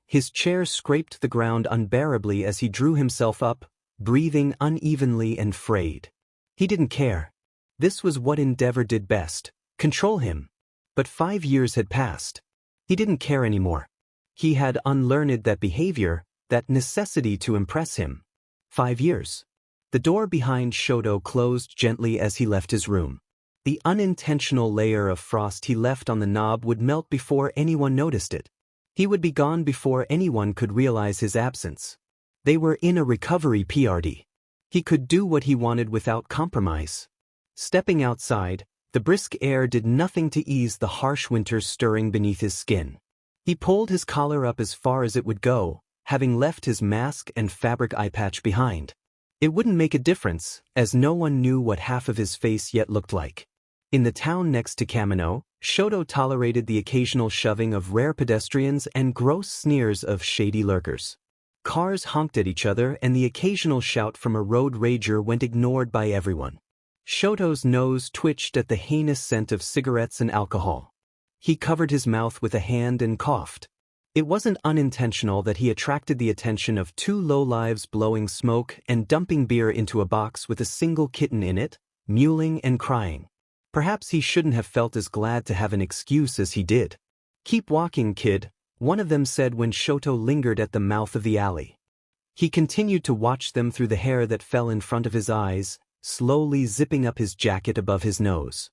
His chair scraped the ground unbearably as he drew himself up, breathing unevenly and frayed. He didn't care. This was what Endeavor did best, control him. But 5 years had passed. He didn't care anymore. He had unlearned that behavior, that necessity to impress him. 5 years. The door behind Shoto closed gently as he left his room. The unintentional layer of frost he left on the knob would melt before anyone noticed it. He would be gone before anyone could realize his absence. They were in a recovery PRD. He could do what he wanted without compromise. Stepping outside, the brisk air did nothing to ease the harsh winter stirring beneath his skin. He pulled his collar up as far as it would go, having left his mask and fabric eye patch behind. It wouldn't make a difference, as no one knew what half of his face yet looked like. In the town next to Kamino, Shoto tolerated the occasional shoving of rare pedestrians and gross sneers of shady lurkers. Cars honked at each other and the occasional shout from a road rager went ignored by everyone. Shoto's nose twitched at the heinous scent of cigarettes and alcohol. He covered his mouth with a hand and coughed. It wasn't unintentional that he attracted the attention of 2 lowlives blowing smoke and dumping beer into a box with a single kitten in it, mewling and crying. Perhaps he shouldn't have felt as glad to have an excuse as he did. "Keep walking, kid," one of them said when Shoto lingered at the mouth of the alley. He continued to watch them through the hair that fell in front of his eyes, slowly zipping up his jacket above his nose.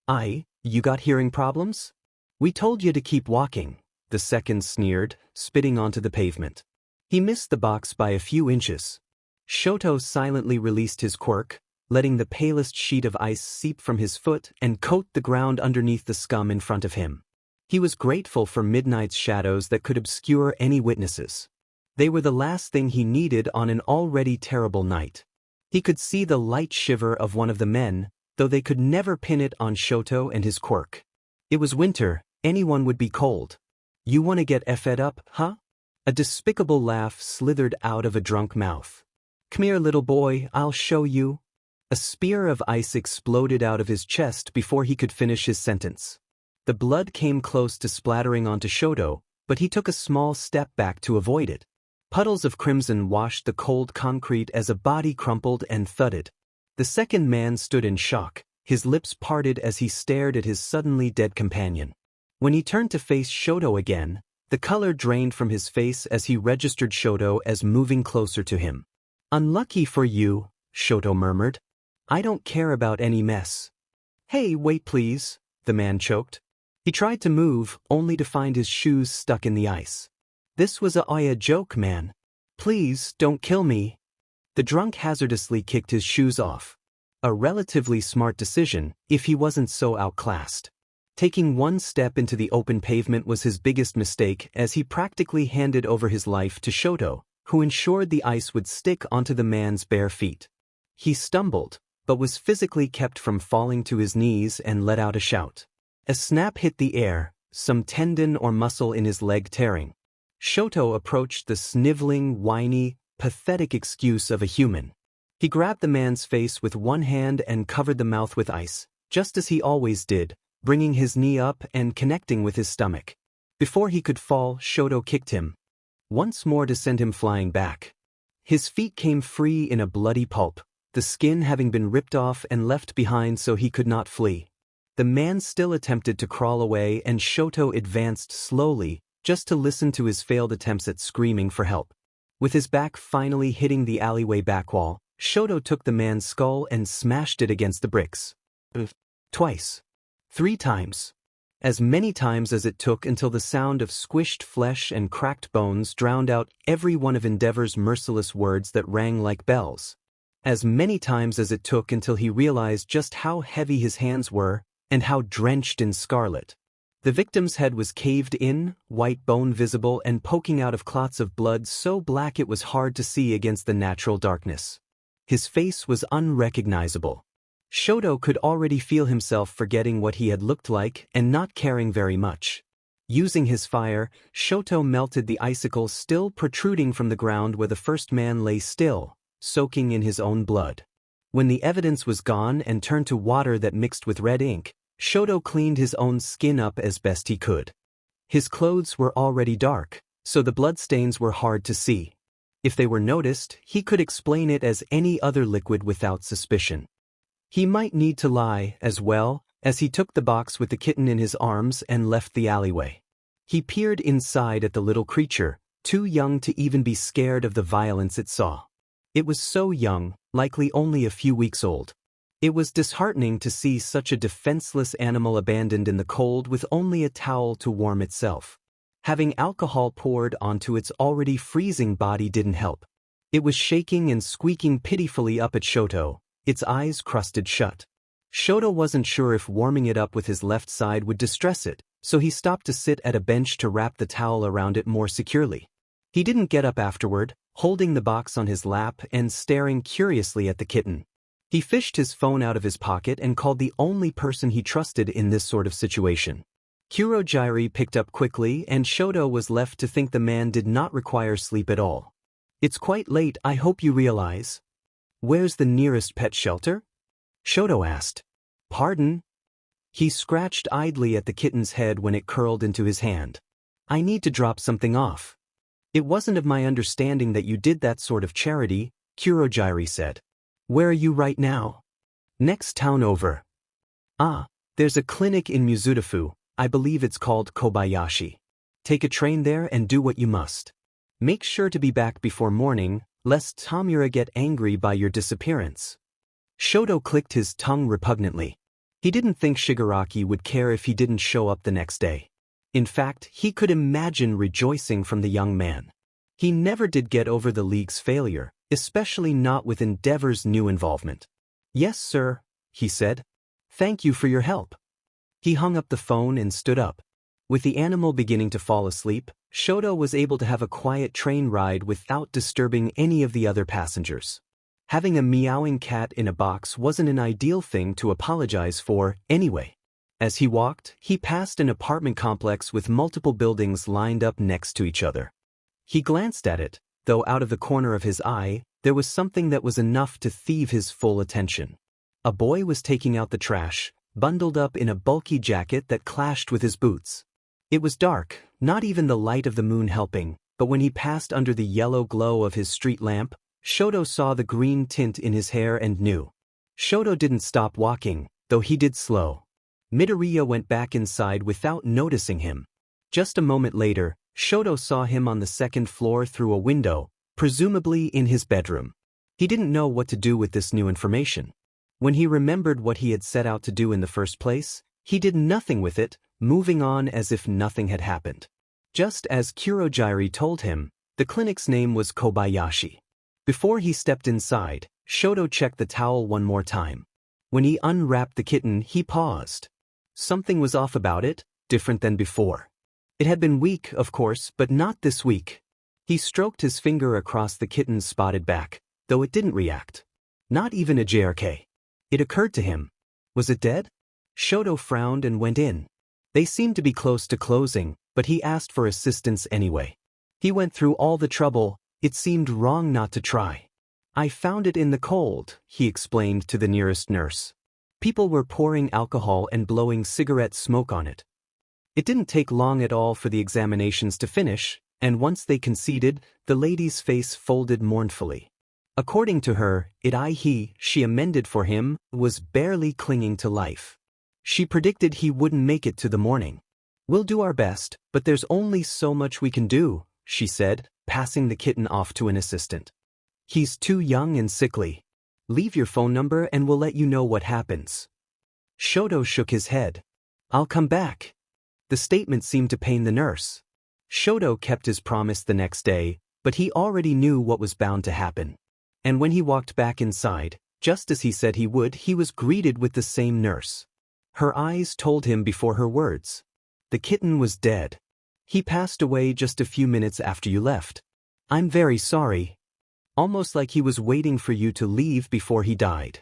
You got hearing problems? We told you to keep walking," the second sneered, spitting onto the pavement. He missed the box by a few inches. Shoto silently released his quirk, letting the palest sheet of ice seep from his foot and coat the ground underneath the scum in front of him. He was grateful for midnight's shadows that could obscure any witnesses. They were the last thing he needed on an already terrible night. He could see the light shiver of one of the men, though they could never pin it on Shoto and his quirk. It was winter, anyone would be cold. "You want to get effed up, huh?" A despicable laugh slithered out of a drunk mouth. "Come here, little boy, I'll show you." A spear of ice exploded out of his chest before he could finish his sentence. The blood came close to splattering onto Shoto, but he took a small step back to avoid it. Puddles of crimson washed the cold concrete as a body crumpled and thudded. The second man stood in shock, his lips parted as he stared at his suddenly dead companion. When he turned to face Shoto again, the color drained from his face as he registered Shoto as moving closer to him. "Unlucky for you," Shoto murmured. "I don't care about any mess." "Hey, wait please," the man choked. He tried to move, only to find his shoes stuck in the ice. "This was a joke, man. Please, don't kill me." The drunk hazardously kicked his shoes off. A relatively smart decision, if he wasn't so outclassed. Taking one step into the open pavement was his biggest mistake, as he practically handed over his life to Shoto, who ensured the ice would stick onto the man's bare feet. He stumbled, but was physically kept from falling to his knees and let out a shout. A snap hit the air, some tendon or muscle in his leg tearing. Shoto approached the sniveling, whiny, pathetic excuse of a human. He grabbed the man's face with one hand and covered the mouth with ice, just as he always did, bringing his knee up and connecting with his stomach. Before he could fall, Shoto kicked him, once more to send him flying back. His feet came free in a bloody pulp, the skin having been ripped off and left behind so he could not flee. The man still attempted to crawl away and Shoto advanced slowly, just to listen to his failed attempts at screaming for help. With his back finally hitting the alleyway back wall, Shoto took the man's skull and smashed it against the bricks. Twice. 3 times. As many times as it took until the sound of squished flesh and cracked bones drowned out every one of Endeavor's merciless words that rang like bells. As many times as it took until he realized just how heavy his hands were and how drenched in scarlet. The victim's head was caved in, white bone visible and poking out of clots of blood so black it was hard to see against the natural darkness. His face was unrecognizable. Shoto could already feel himself forgetting what he had looked like and not caring very much. Using his fire, Shoto melted the icicles still protruding from the ground where the first man lay still, soaking in his own blood. When the evidence was gone and turned to water that mixed with red ink, Shoto cleaned his own skin up as best he could. His clothes were already dark, so the bloodstains were hard to see. If they were noticed, he could explain it as any other liquid without suspicion. He might need to lie, as well, as he took the box with the kitten in his arms and left the alleyway. He peered inside at the little creature, too young to even be scared of the violence it saw. It was so young, likely only a few weeks old. It was disheartening to see such a defenseless animal abandoned in the cold with only a towel to warm itself. Having alcohol poured onto its already freezing body didn't help. It was shaking and squeaking pitifully up at Shoto, its eyes crusted shut. Shoto wasn't sure if warming it up with his left side would distress it, so he stopped to sit at a bench to wrap the towel around it more securely. He didn't get up afterward, holding the box on his lap and staring curiously at the kitten. He fished his phone out of his pocket and called the only person he trusted in this sort of situation. Kurogiri picked up quickly and Shoto was left to think the man did not require sleep at all. "It's quite late, I hope you realize." "Where's the nearest pet shelter?" Shoto asked. "Pardon?" He scratched idly at the kitten's head when it curled into his hand. "I need to drop something off." "It wasn't of my understanding that you did that sort of charity," Kurogiri said. "Where are you right now?" "Next town over." "Ah, there's a clinic in Mizudafu, I believe it's called Kobayashi. Take a train there and do what you must. Make sure to be back before morning, lest Tamura get angry by your disappearance." Shoto clicked his tongue repugnantly. He didn't think Shigaraki would care if he didn't show up the next day. In fact, he could imagine rejoicing from the young man. He never did get over the League's failure, especially not with Endeavor's new involvement. "Yes, sir," he said. "Thank you for your help." He hung up the phone and stood up. With the animal beginning to fall asleep, Shoto was able to have a quiet train ride without disturbing any of the other passengers. Having a meowing cat in a box wasn't an ideal thing to apologize for, anyway. As he walked, he passed an apartment complex with multiple buildings lined up next to each other. He glanced at it, though out of the corner of his eye, there was something that was enough to thieve his full attention. A boy was taking out the trash, bundled up in a bulky jacket that clashed with his boots. It was dark, not even the light of the moon helping, but when he passed under the yellow glow of his street lamp, Shoto saw the green tint in his hair and knew. Shoto didn't stop walking, though he did slow. Midoriya went back inside without noticing him. Just a moment later, Shoto saw him on the second floor through a window, presumably in his bedroom. He didn't know what to do with this new information. When he remembered what he had set out to do in the first place, he did nothing with it, moving on as if nothing had happened. Just as Kurogiri told him, the clinic's name was Kobayashi. Before he stepped inside, Shoto checked the towel one more time. When he unwrapped the kitten, he paused. Something was off about it, different than before. It had been weak, of course, but not this weak. He stroked his finger across the kitten's spotted back, though it didn't react. Not even a JRK. It occurred to him. Was it dead? Shoto frowned and went in. They seemed to be close to closing, but he asked for assistance anyway. He went through all the trouble, it seemed wrong not to try. I found it in the cold, he explained to the nearest nurse. People were pouring alcohol and blowing cigarette smoke on it. It didn't take long at all for the examinations to finish, and once they conceded, the lady's face folded mournfully. According to her, she amended for him, was barely clinging to life. She predicted he wouldn't make it to the morning. We'll do our best, but there's only so much we can do, she said, passing the kitten off to an assistant. He's too young and sickly. Leave your phone number and we'll let you know what happens. Shoto shook his head. I'll come back. The statement seemed to pain the nurse. Shoto kept his promise the next day, but he already knew what was bound to happen. And when he walked back inside, just as he said he would, he was greeted with the same nurse. Her eyes told him before her words. The kitten was dead. He passed away just a few minutes after you left. I'm very sorry. Almost like he was waiting for you to leave before he died.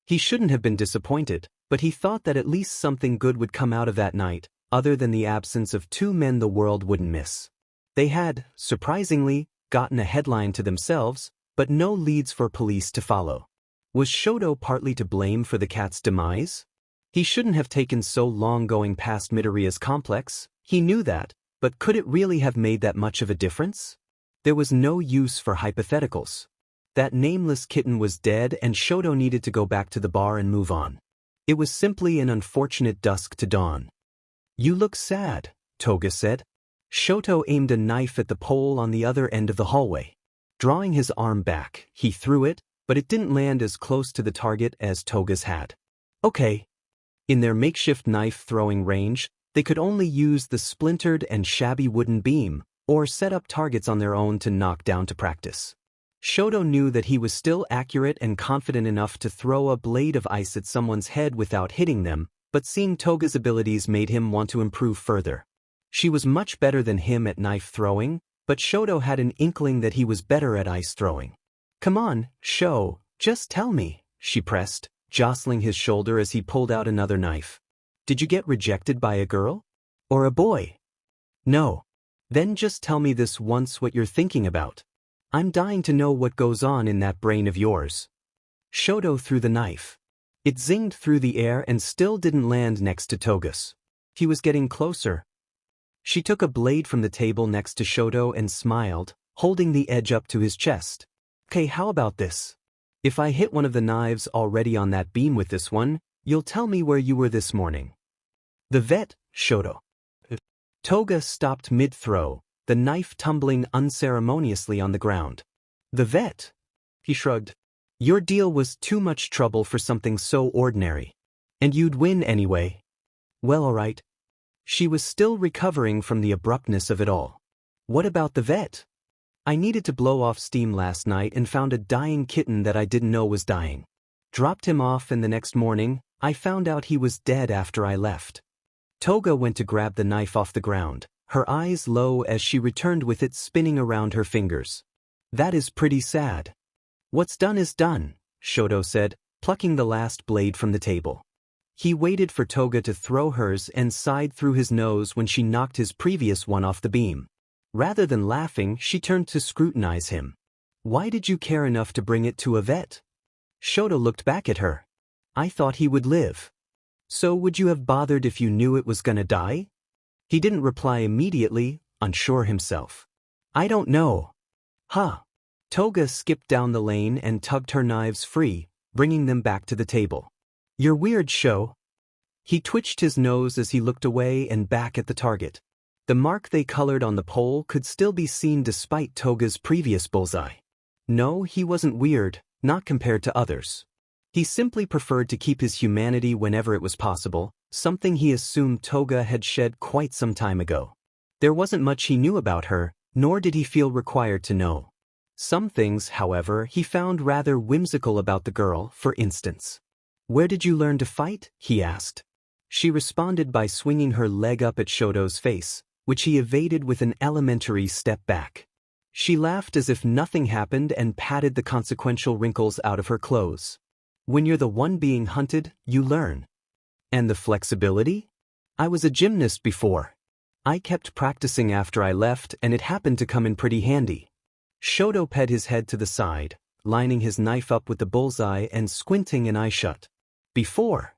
He shouldn't have been disappointed, but he thought that at least something good would come out of that night, other than the absence of two men the world wouldn't miss. They had, surprisingly, gotten a headline to themselves, but no leads for police to follow. Was Shoto partly to blame for the cat's demise? He shouldn't have taken so long going past Midoriya's complex, he knew that, but could it really have made that much of a difference? There was no use for hypotheticals. That nameless kitten was dead and Shoto needed to go back to the bar and move on. It was simply an unfortunate dusk to dawn. You look sad, Toga said. Shoto aimed a knife at the pole on the other end of the hallway. Drawing his arm back, he threw it, but it didn't land as close to the target as Toga's had. Okay. In their makeshift knife-throwing range, they could only use the splintered and shabby wooden beam, or set up targets on their own to knock down to practice. Shoto knew that he was still accurate and confident enough to throw a blade of ice at someone's head without hitting them, but seeing Toga's abilities made him want to improve further. She was much better than him at knife-throwing, but Shoto had an inkling that he was better at ice-throwing. Come on, Sho, just tell me, she pressed, jostling his shoulder as he pulled out another knife. Did you get rejected by a girl? Or a boy? No. Then just tell me this once what you're thinking about. I'm dying to know what goes on in that brain of yours. Shoto threw the knife. It zinged through the air and still didn't land next to Toga's. He was getting closer. She took a blade from the table next to Shoto and smiled, holding the edge up to his chest. Okay, how about this? If I hit one of the knives already on that beam with this one, you'll tell me where you were this morning. The vet, Shoto. Toga stopped mid-throw, the knife tumbling unceremoniously on the ground. The vet? He shrugged. Your deal was too much trouble for something so ordinary. And you'd win anyway. Well, all right. She was still recovering from the abruptness of it all. What about the vet? I needed to blow off steam last night and found a dying kitten that I didn't know was dying. Dropped him off and the next morning, I found out he was dead after I left. Toga went to grab the knife off the ground, her eyes low as she returned with it spinning around her fingers. That is pretty sad. What's done is done, Shoto said, plucking the last blade from the table. He waited for Toga to throw hers and sighed through his nose when she knocked his previous one off the beam. Rather than laughing, she turned to scrutinize him. Why did you care enough to bring it to a vet? Shoto looked back at her. I thought he would live. So would you have bothered if you knew it was gonna die? He didn't reply immediately, unsure himself. I don't know. Huh. Toga skipped down the lane and tugged her knives free, bringing them back to the table. You're weird, Sho. He twitched his nose as he looked away and back at the target. The mark they colored on the pole could still be seen despite Toga's previous bullseye. No, he wasn't weird, not compared to others. He simply preferred to keep his humanity whenever it was possible, something he assumed Toga had shed quite some time ago. There wasn't much he knew about her, nor did he feel required to know. Some things, however, he found rather whimsical about the girl, for instance. Where did you learn to fight? He asked. She responded by swinging her leg up at Shoto's face, which he evaded with an elementary step back. She laughed as if nothing happened and patted the consequential wrinkles out of her clothes. When you're the one being hunted, you learn. And the flexibility? I was a gymnast before. I kept practicing after I left, and it happened to come in pretty handy. Shoto ped his head to the side, lining his knife up with the bullseye and squinting an eye shut. Before.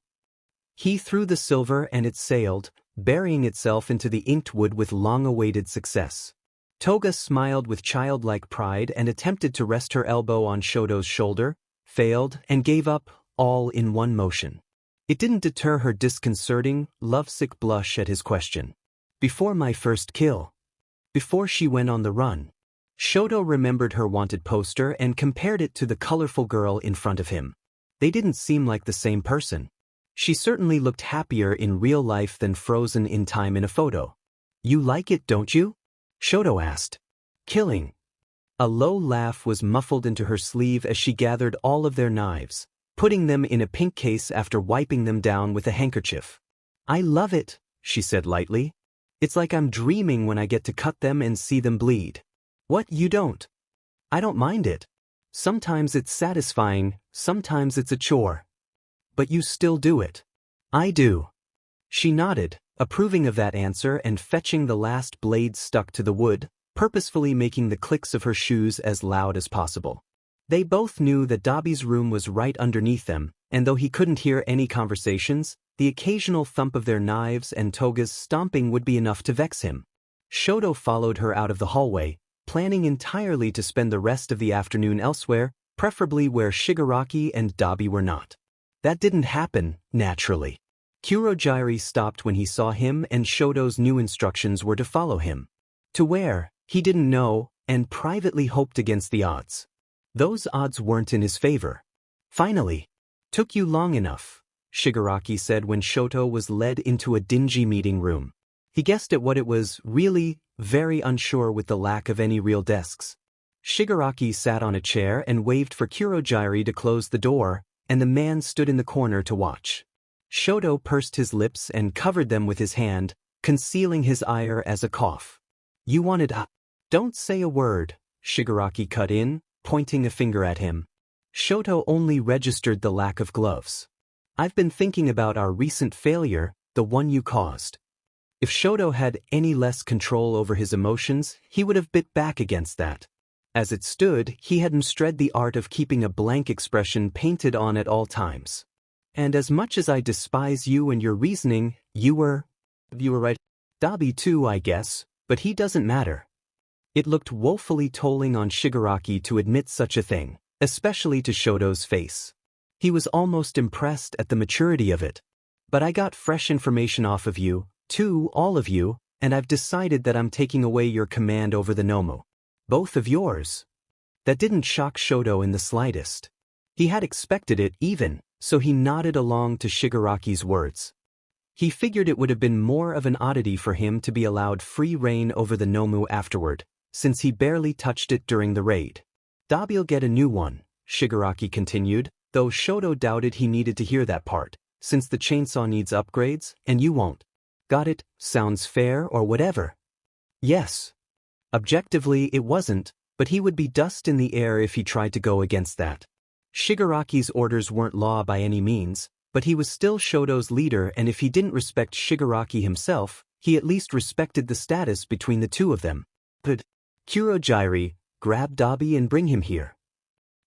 He threw the silver and it sailed, burying itself into the inked wood with long-awaited success. Toga smiled with childlike pride and attempted to rest her elbow on Shoto's shoulder, failed, and gave up, all in one motion. It didn't deter her disconcerting, lovesick blush at his question. Before my first kill. Before she went on the run. Shoto remembered her wanted poster and compared it to the colorful girl in front of him. They didn't seem like the same person. She certainly looked happier in real life than frozen in time in a photo. You like it, don't you? Shoto asked. Killing. A low laugh was muffled into her sleeve as she gathered all of their knives, putting them in a pink case after wiping them down with a handkerchief. I love it, she said lightly. It's like I'm dreaming when I get to cut them and see them bleed. What, you don't? I don't mind it. Sometimes it's satisfying, sometimes it's a chore. But you still do it. I do. She nodded, approving of that answer and fetching the last blade stuck to the wood, purposefully making the clicks of her shoes as loud as possible. They both knew that Dabi's room was right underneath them, and though he couldn't hear any conversations, the occasional thump of their knives and Toga's stomping would be enough to vex him. Shoto followed her out of the hallway, planning entirely to spend the rest of the afternoon elsewhere, preferably where Shigaraki and Dabi were not. That didn't happen, naturally. Kurojairi stopped when he saw him, and Shoto's new instructions were to follow him. To where, he didn't know, and privately hoped against the odds. Those odds weren't in his favor. Finally. Took you long enough, Shigaraki said when Shoto was led into a dingy meeting room. He guessed at what it was, really, very unsure with the lack of any real desks. Shigaraki sat on a chair and waved for Kurojairi to close the door, and the man stood in the corner to watch. Shoto pursed his lips and covered them with his hand, concealing his ire as a cough. You wanted a... Don't say a word, Shigaraki cut in, pointing a finger at him. Shoto only registered the lack of gloves. I've been thinking about our recent failure, the one you caused. If Shoto had any less control over his emotions, he would have bit back against that. As it stood, he had mastered the art of keeping a blank expression painted on at all times. And as much as I despise you and your reasoning, you were right. Dabi too, I guess, but he doesn't matter. It looked woefully tolling on Shigaraki to admit such a thing, especially to Shoto's face. He was almost impressed at the maturity of it. But I got fresh information off of you, too, all of you, and I've decided that I'm taking away your command over the Nomu. Both of yours. That didn't shock Shoto in the slightest. He had expected it even, so he nodded along to Shigaraki's words. He figured it would have been more of an oddity for him to be allowed free rein over the Nomu afterward, since he barely touched it during the raid. Dabi'll get a new one, Shigaraki continued, though Shoto doubted he needed to hear that part, since the chainsaw needs upgrades, and you won't. Got it? Sounds fair or whatever. Yes. Objectively, it wasn't, but he would be dust in the air if he tried to go against that. Shigaraki's orders weren't law by any means, but he was still Shoto's leader, and if he didn't respect Shigaraki himself, he at least respected the status between the two of them. But Kurojairi, grab Dabi and bring him here.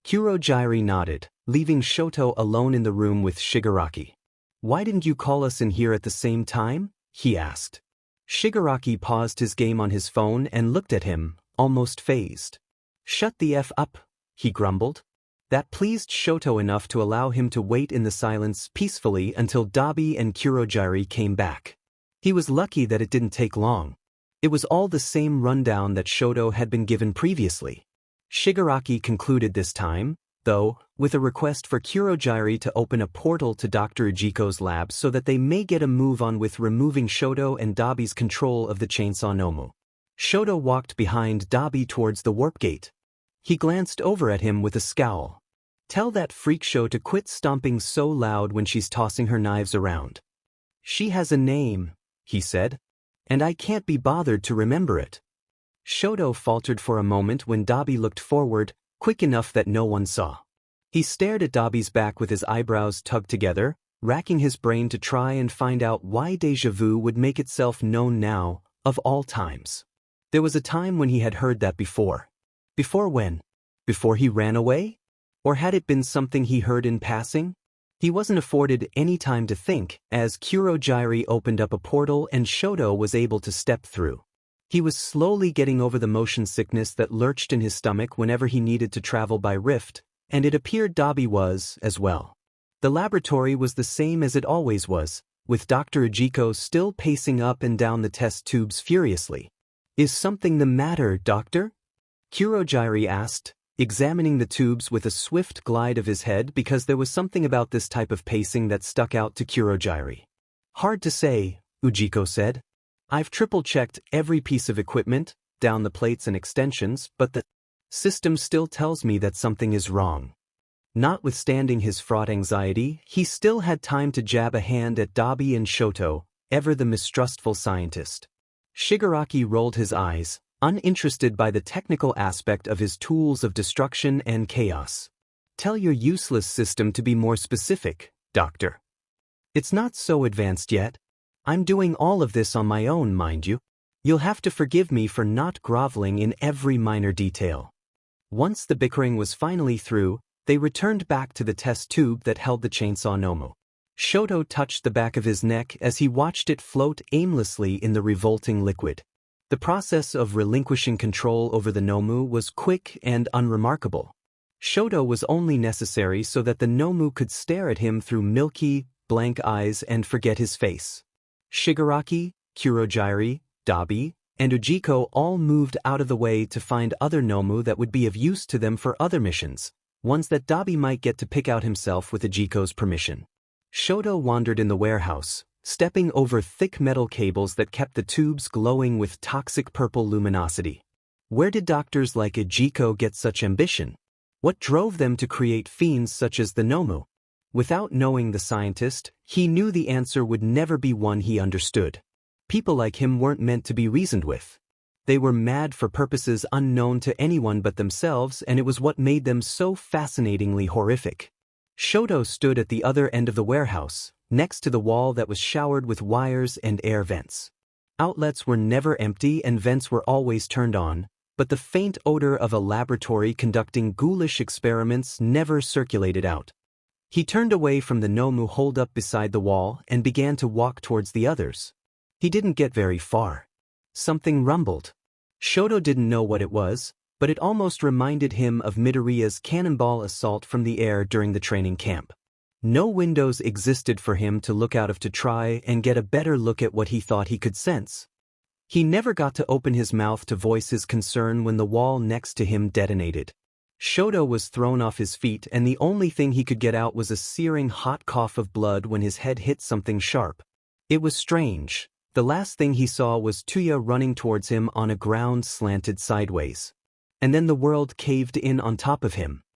Kurojairi nodded, leaving Shoto alone in the room with Shigaraki. Why didn't you call us in here at the same time? He asked. Shigaraki paused his game on his phone and looked at him, almost fazed. Shut the F up, he grumbled. That pleased Shoto enough to allow him to wait in the silence peacefully until Dabi and Kurojairi came back. He was lucky that it didn't take long. It was all the same rundown that Shoto had been given previously. Shigaraki concluded this time, though, with a request for Kurojairi to open a portal to Dr. Ujiko's lab so that they may get a move on with removing Shoto and Dabi's control of the Chainsaw Nomu. Shoto walked behind Dabi towards the warp gate. He glanced over at him with a scowl. Tell that freak show to quit stomping so loud when she's tossing her knives around. She has a name, he said, and I can't be bothered to remember it. Shoto faltered for a moment when Dabi looked forward, quick enough that no one saw. He stared at Dabi's back with his eyebrows tugged together, racking his brain to try and find out why déjà vu would make itself known now, of all times. There was a time when he had heard that before. Before when? Before he ran away? Or had it been something he heard in passing? He wasn't afforded any time to think, as Kurogyari opened up a portal and Shoto was able to step through. He was slowly getting over the motion sickness that lurched in his stomach whenever he needed to travel by rift, and it appeared Dabi was, as well. The laboratory was the same as it always was, with Dr. Ujiko still pacing up and down the test tubes furiously. "Is something the matter, doctor?" Kurogyari asked, examining the tubes with a swift glide of his head because there was something about this type of pacing that stuck out to Kurogyari. "Hard to say," Ujiko said. "I've triple-checked every piece of equipment, down the plates and extensions, but the system still tells me that something is wrong." Notwithstanding his fraught anxiety, he still had time to jab a hand at Dabi and Shoto, ever the mistrustful scientist. Shigaraki rolled his eyes, uninterested by the technical aspect of his tools of destruction and chaos. "Tell your useless system to be more specific, Doctor. It's not so advanced yet. I'm doing all of this on my own, mind you. You'll have to forgive me for not groveling in every minor detail." Once the bickering was finally through, they returned back to the test tube that held the chainsaw Nomu. Shoto touched the back of his neck as he watched it float aimlessly in the revolting liquid. The process of relinquishing control over the Nomu was quick and unremarkable. Shoto was only necessary so that the Nomu could stare at him through milky, blank eyes and forget his face. Shigaraki, Kurogyari, Dabi, and Ujiko all moved out of the way to find other Nomu that would be of use to them for other missions, ones that Dabi might get to pick out himself with Ujiko's permission. Shoto wandered in the warehouse, stepping over thick metal cables that kept the tubes glowing with toxic purple luminosity. Where did doctors like Ujiko get such ambition? What drove them to create fiends such as the Nomu? Without knowing the scientist, he knew the answer would never be one he understood. People like him weren't meant to be reasoned with. They were mad for purposes unknown to anyone but themselves, and it was what made them so fascinatingly horrific. Shoto stood at the other end of the warehouse, next to the wall that was showered with wires and air vents. Outlets were never empty and vents were always turned on, but the faint odor of a laboratory conducting ghoulish experiments never circulated out. He turned away from the Nomu holed up beside the wall and began to walk towards the others. He didn't get very far. Something rumbled. Shoto didn't know what it was, but it almost reminded him of Midoriya's cannonball assault from the air during the training camp. No windows existed for him to look out of to try and get a better look at what he thought he could sense. He never got to open his mouth to voice his concern when the wall next to him detonated. Shoto was thrown off his feet, and the only thing he could get out was a searing hot cough of blood when his head hit something sharp. It was strange. The last thing he saw was Tuya running towards him on a ground slanted sideways. And then the world caved in on top of him.